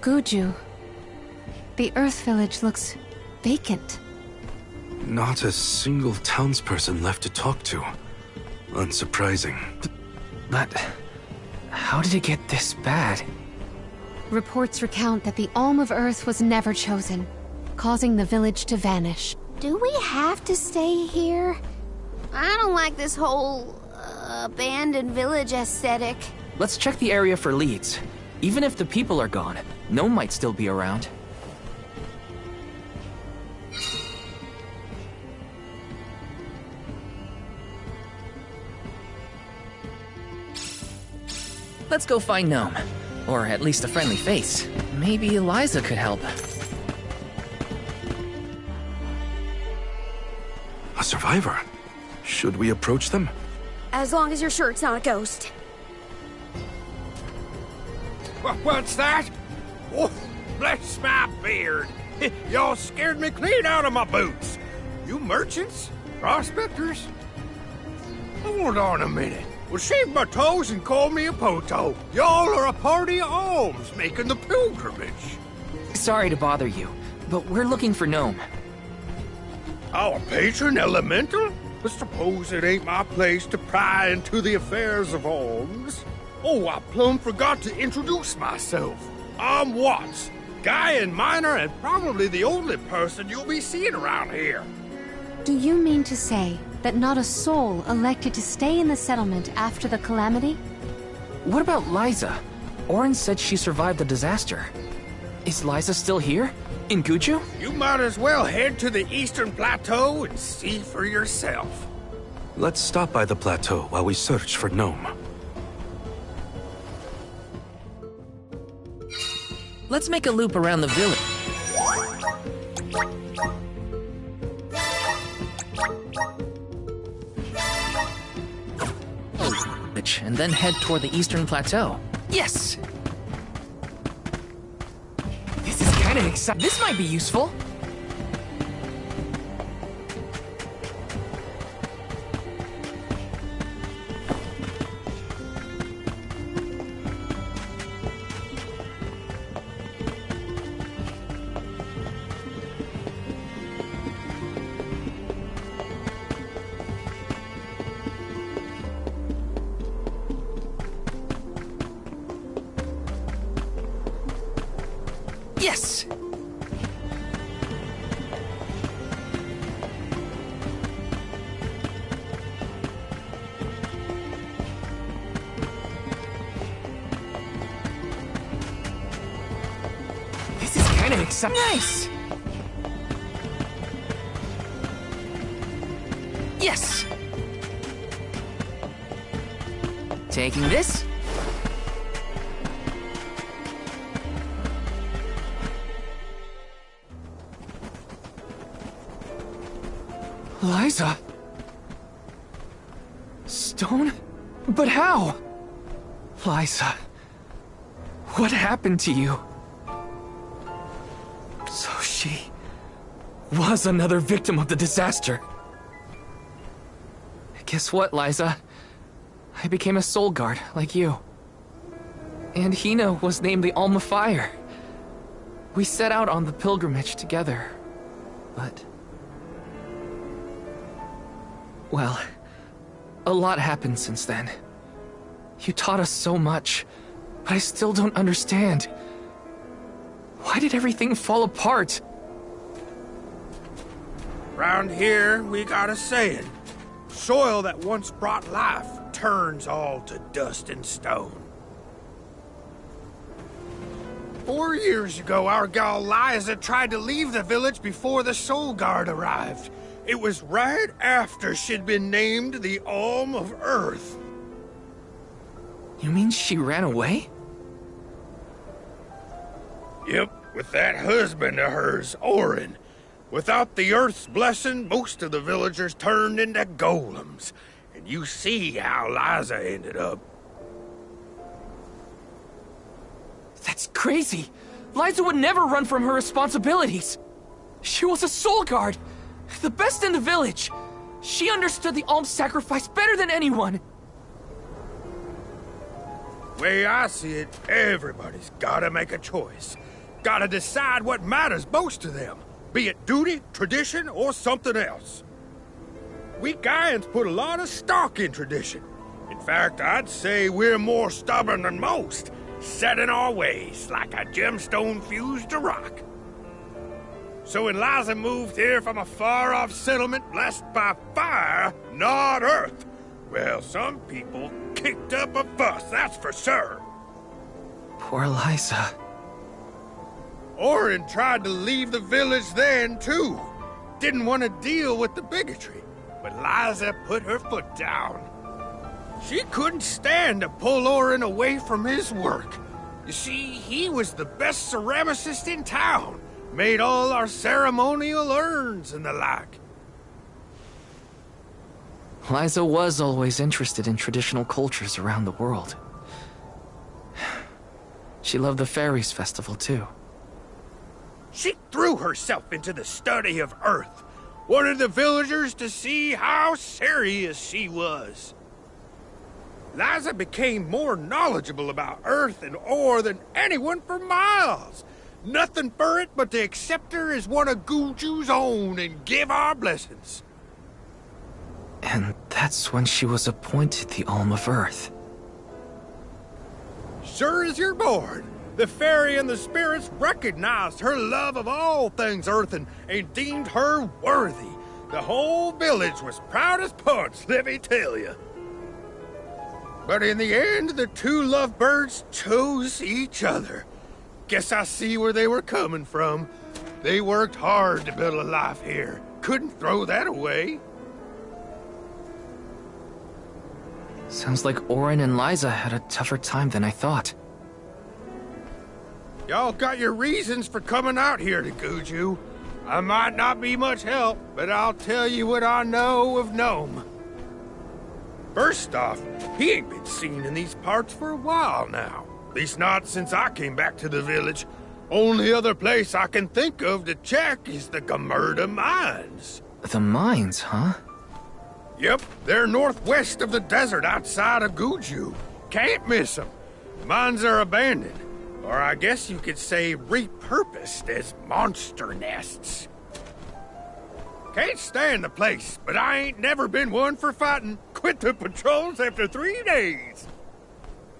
Guju. The Earth Village looks vacant. Not a single townsperson left to talk to. Unsurprising. But how did it get this bad? Reports recount that the Alm of Earth was never chosen, causing the village to vanish. Do we have to stay here? I don't like this whole abandoned village aesthetic. Let's check the area for leads. Even if the people are gone, Gnome might still be around. Let's go find Gnome. Or at least a friendly face. Maybe Eliza could help. A survivor? Should we approach them? As long as you're sure it's not a ghost. What's that? Oh, bless my beard. Y'all scared me clean out of my boots. You merchants? Prospectors? Hold on a minute. Well, shave my toes and call me a poto. Y'all are a party of alms making the pilgrimage. Sorry to bother you, but we're looking for Gnome. Our patron elemental? I suppose it ain't my place to pry into the affairs of alms. Oh, I plumb forgot to introduce myself. I'm Watts, Gaian miner, and probably the only person you'll be seeing around here. Do you mean to say that not a soul elected to stay in the settlement after the calamity? What about Liza? Orin said she survived the disaster. Is Liza still here? In Guju? You might as well head to the Eastern Plateau and see for yourself. Let's stop by the plateau while we search for Gnome. Let's make a loop around the village. And then head toward the Eastern Plateau. Yes! This is kind of exciting. This might be useful. Yes! This is kind of exciting. Nice! Yes! Taking this. Liza? Stone? But how? Liza, what happened to you? So she was another victim of the disaster. Guess what, Liza? I became a soul guard, like you. And Hina was named the Alm of Fire. We set out on the pilgrimage together, but... well, a lot happened since then. You taught us so much, but I still don't understand. Why did everything fall apart? Round here, we got a saying. Soil that once brought life turns all to dust and stone. 4 years ago, our gal Liza tried to leave the village before the Soul Guard arrived. It was right after she'd been named the Alm of Earth. You mean she ran away? Yep, with that husband of hers, Orin. Without the Earth's blessing, most of the villagers turned into golems. And you see how Liza ended up. That's crazy! Liza would never run from her responsibilities! She was a soul guard! The best in the village! She understood the alms sacrifice better than anyone! Way I see it, everybody's gotta make a choice. Gotta decide what matters most to them. Be it duty, tradition, or something else. We Gaians put a lot of stock in tradition. In fact, I'd say we're more stubborn than most, set in our ways like a gemstone fused to rock. So when Liza moved here from a far-off settlement blessed by fire, not earth, well, some people kicked up a fuss, that's for sure. Poor Liza. Orin tried to leave the village then, too. Didn't want to deal with the bigotry, but Liza put her foot down. She couldn't stand to pull Orin away from his work. You see, he was the best ceramicist in town. Made all our ceremonial urns and the like. Liza was always interested in traditional cultures around the world. She loved the Fairies Festival, too. She threw herself into the study of Earth, wanted the villagers to see how serious she was. Liza became more knowledgeable about Earth and ore than anyone for miles. Nothing for it but to accept her as one of Guju's own and give our blessings. And that's when she was appointed the Alm of Earth. Sure as you're born, the fairy and the spirits recognized her love of all things Earth and deemed her worthy. The whole village was proud as punch, let me tell you. But in the end, the two lovebirds chose each other. Guess I see where they were coming from. They worked hard to build a life here. Couldn't throw that away. Sounds like Orin and Liza had a tougher time than I thought. Y'all got your reasons for coming out here to Guju. I might not be much help, but I'll tell you what I know of Gnome. First off, he ain't been seen in these parts for a while now. At least not since I came back to the village. Only other place I can think of to check is the Gamerda Mines. The mines, huh? Yep, they're northwest of the desert outside of Guju. Can't miss them. Mines are abandoned, or I guess you could say repurposed as monster nests. Can't stand the place, but I ain't never been one for fighting. Quit the patrols after 3 days.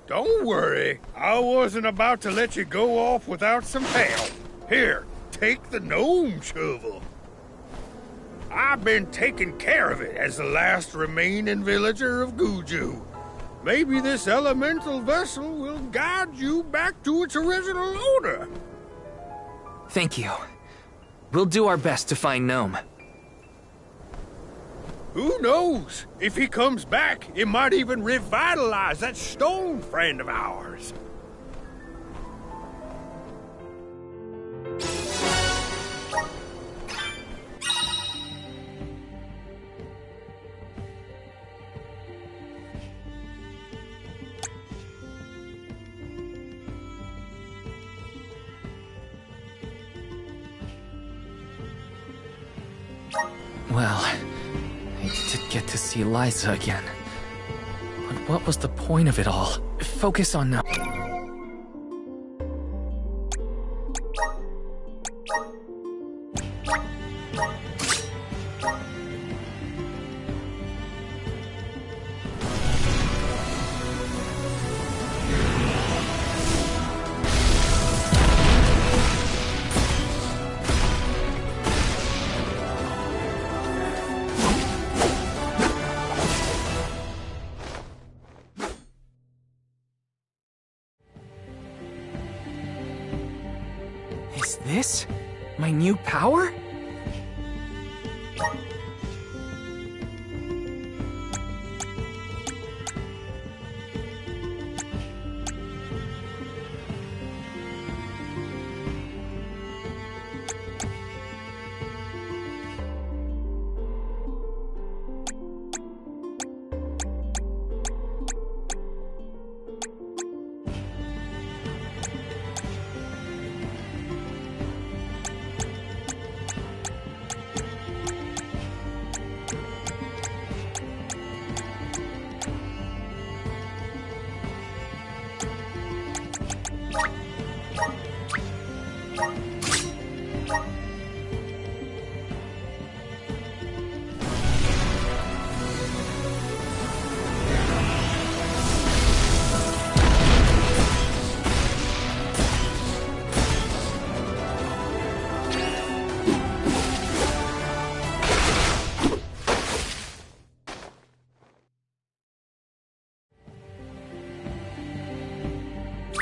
Don't worry, I wasn't about to let you go off without some help. Here, take the gnome shovel. I've been taking care of it as the last remaining villager of Guju. Maybe this elemental vessel will guide you back to its original owner. Thank you. We'll do our best to find Gnome. Who knows? If he comes back, it might even revitalize that stone friend of ours. Well, I did get to see Liza again. But what was the point of it all? Focus on Gnome. Is this my new power?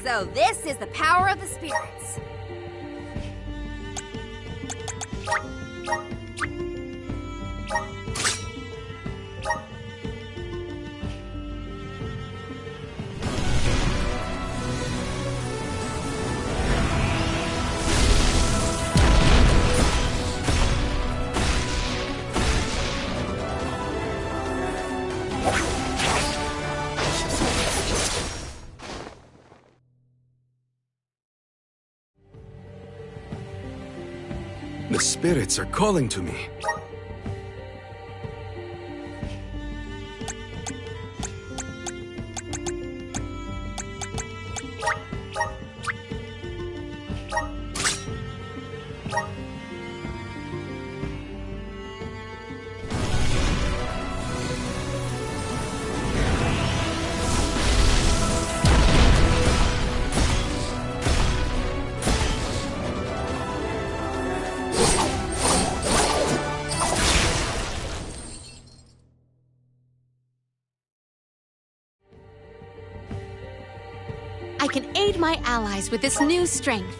So this is the power of the spirits. spirits are calling to me. I can aid my allies with this new strength.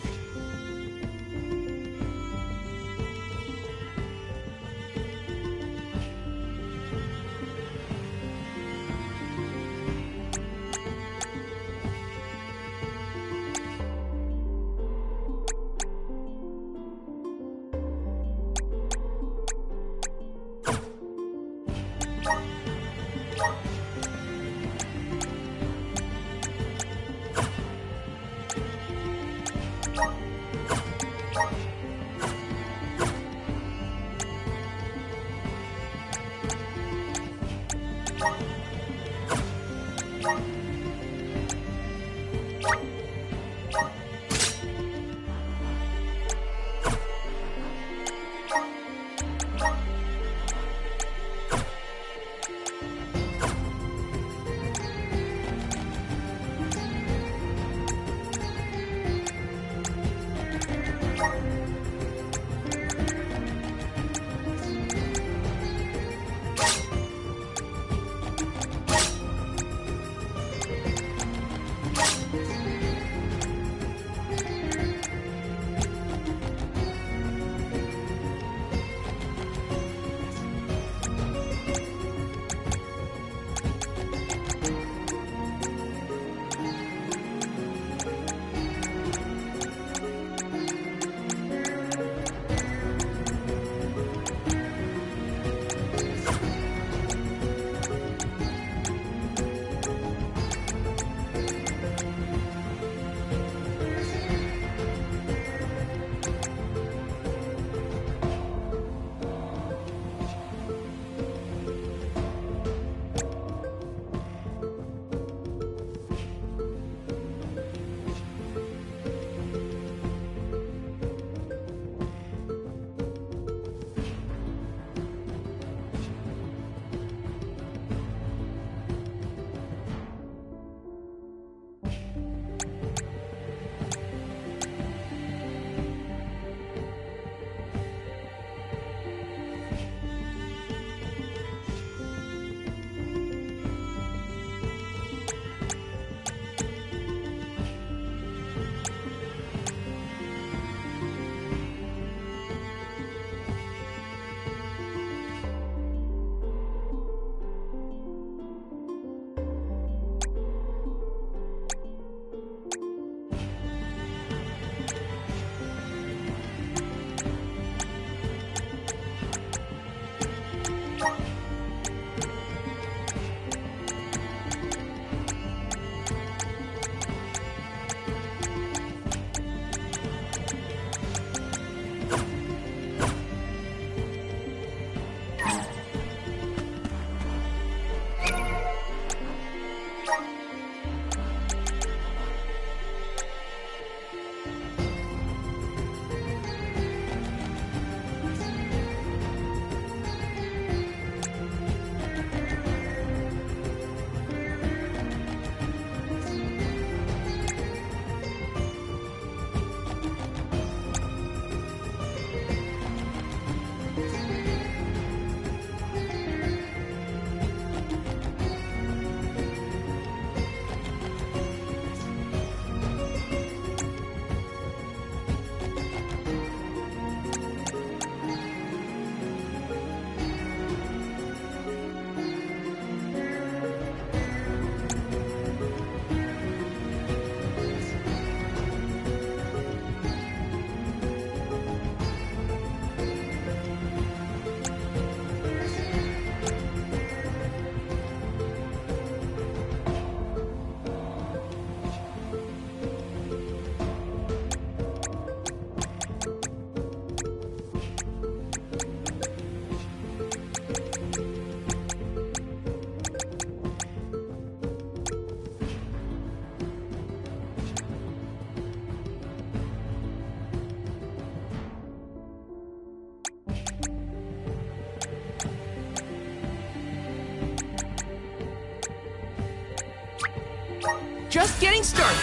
Just getting started.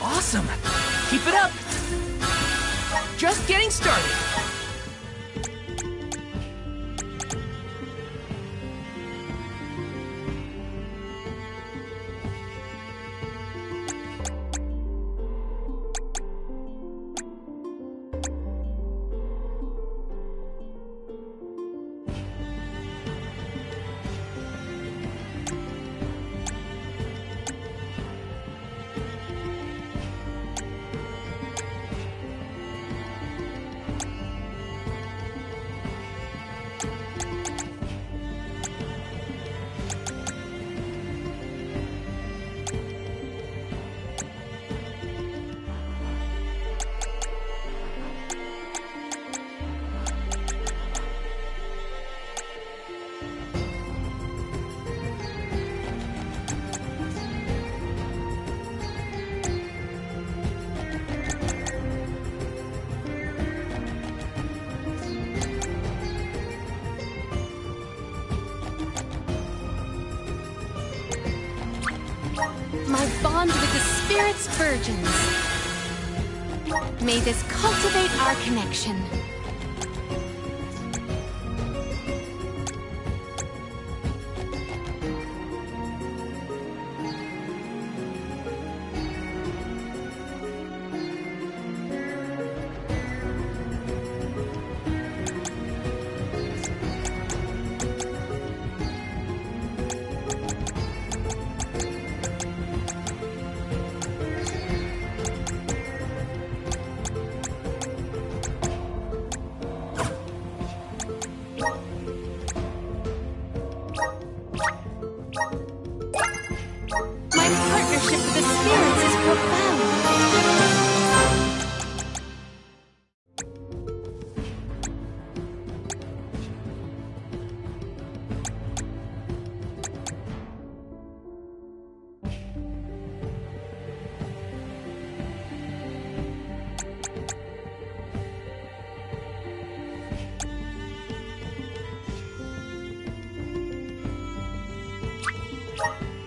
Awesome. Keep it up. Just getting started. My bond with the Spirit's virgins. May this cultivate our connection. My partnership with the spirits is profound.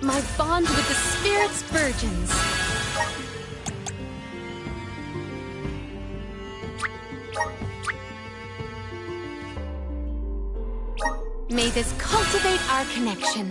My bond with the Spirit's virgins. May this cultivate our connection.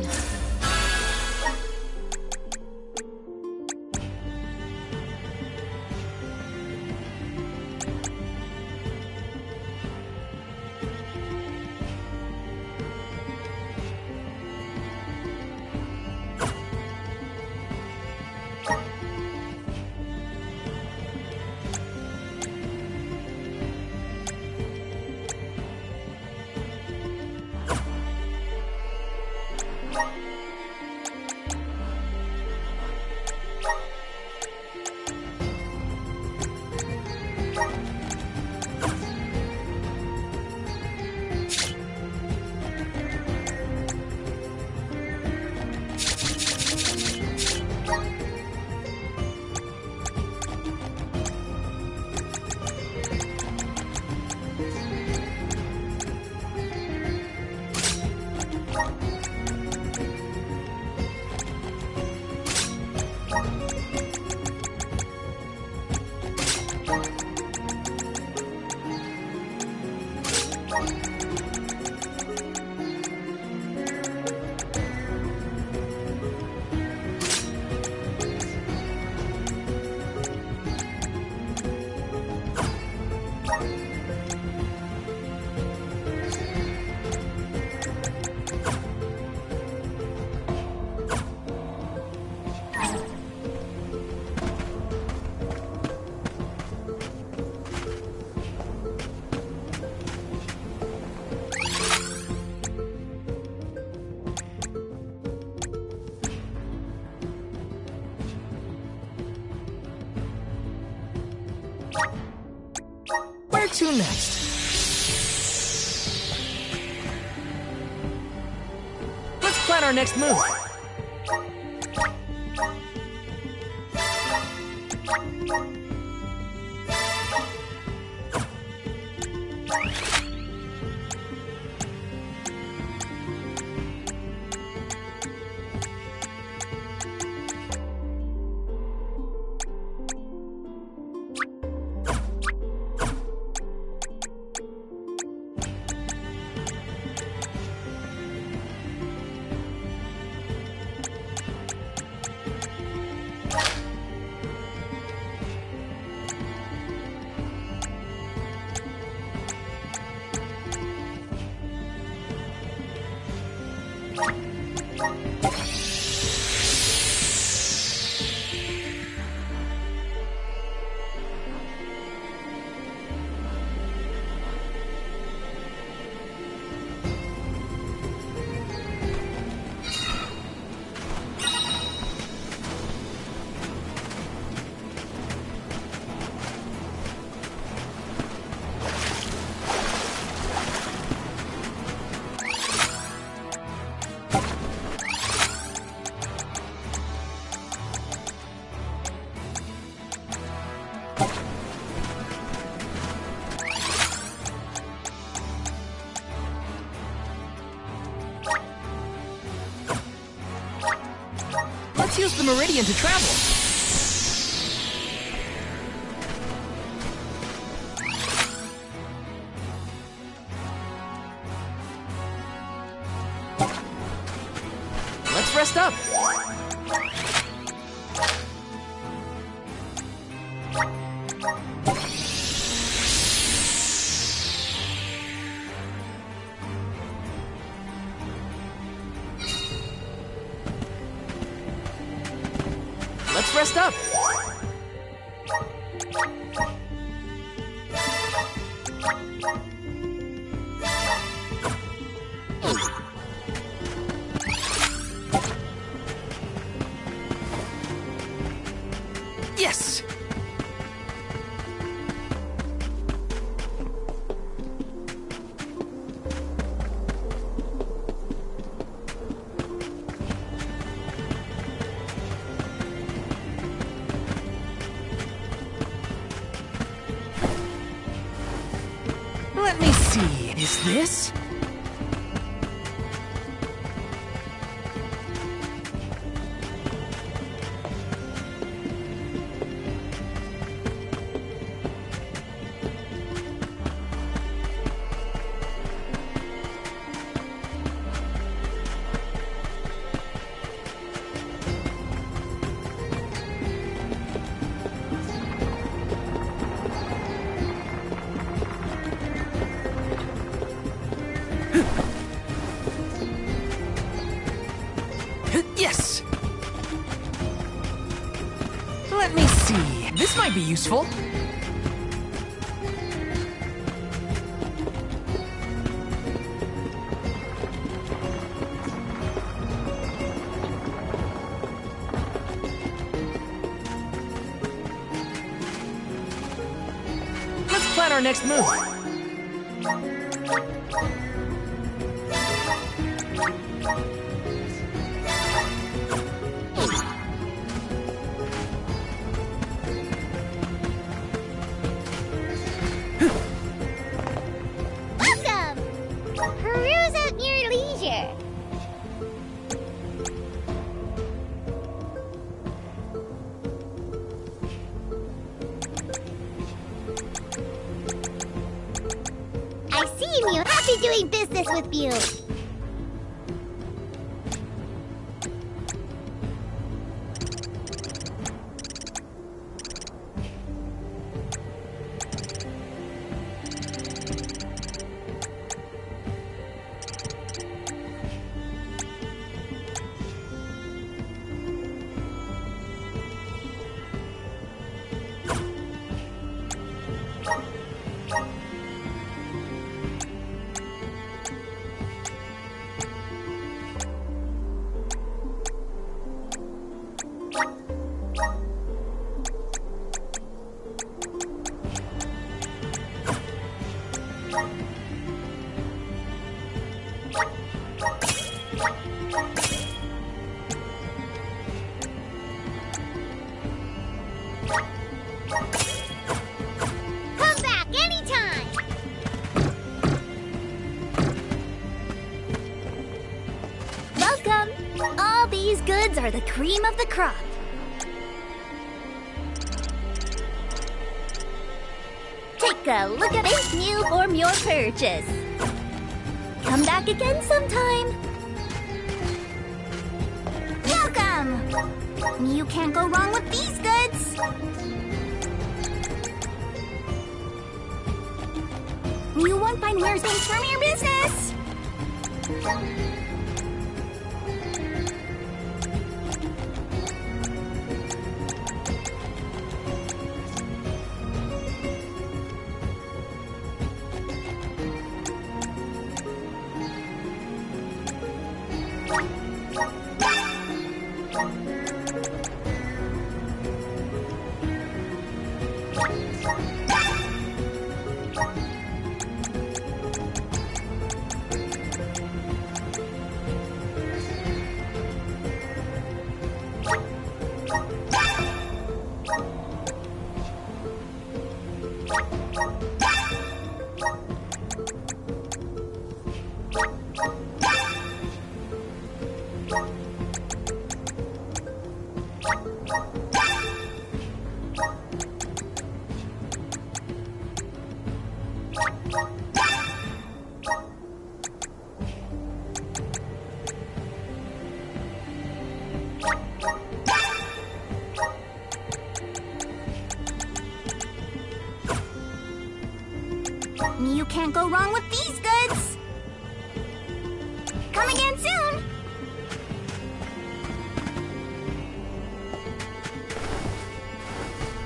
Where to next? Let's plan our next move. Let's use the Meridian to travel. Let's rest up. Let's rest up. Yes! Let me see. Is this? Yes! Let me see. This might be useful. Let's plan our next move. Welcome! Peruse at your leisure. I see you. Happy doing business with you. Come back anytime. Welcome. All these goods are the cream of the crop. Take a look at this new form your purchase. Come back again sometime. Welcome. You can't go wrong with these goods. You won't find worse things from your business. go wrong with these goods. Come again soon.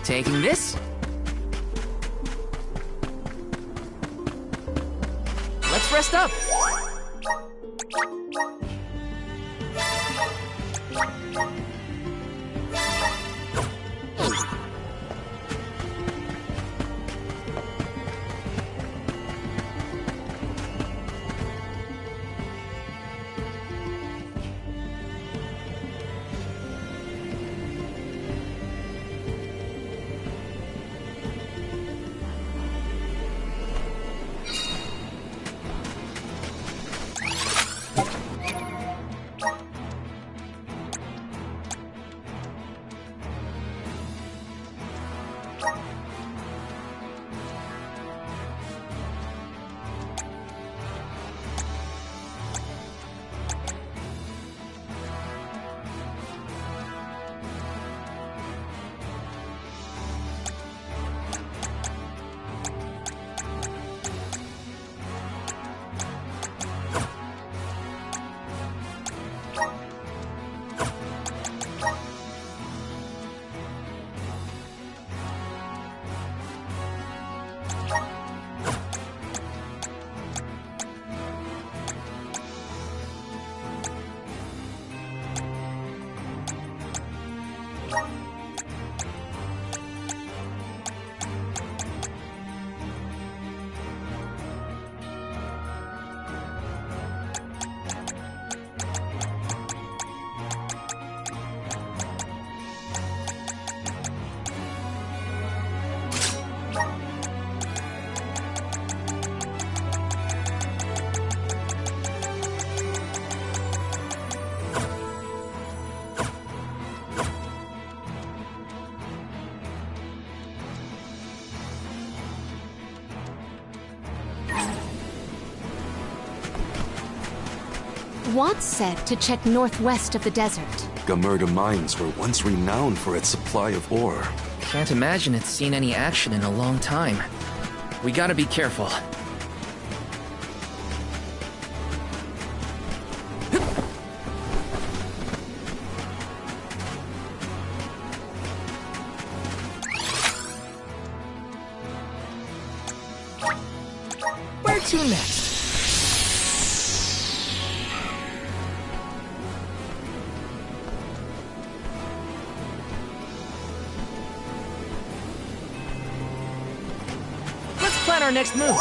Taking this. Let's rest up. Watt said to check northwest of the desert. Gamerda Mines were once renowned for its supply of ore. Can't imagine it's seen any action in a long time. We gotta be careful. Where to next? Plan our next move.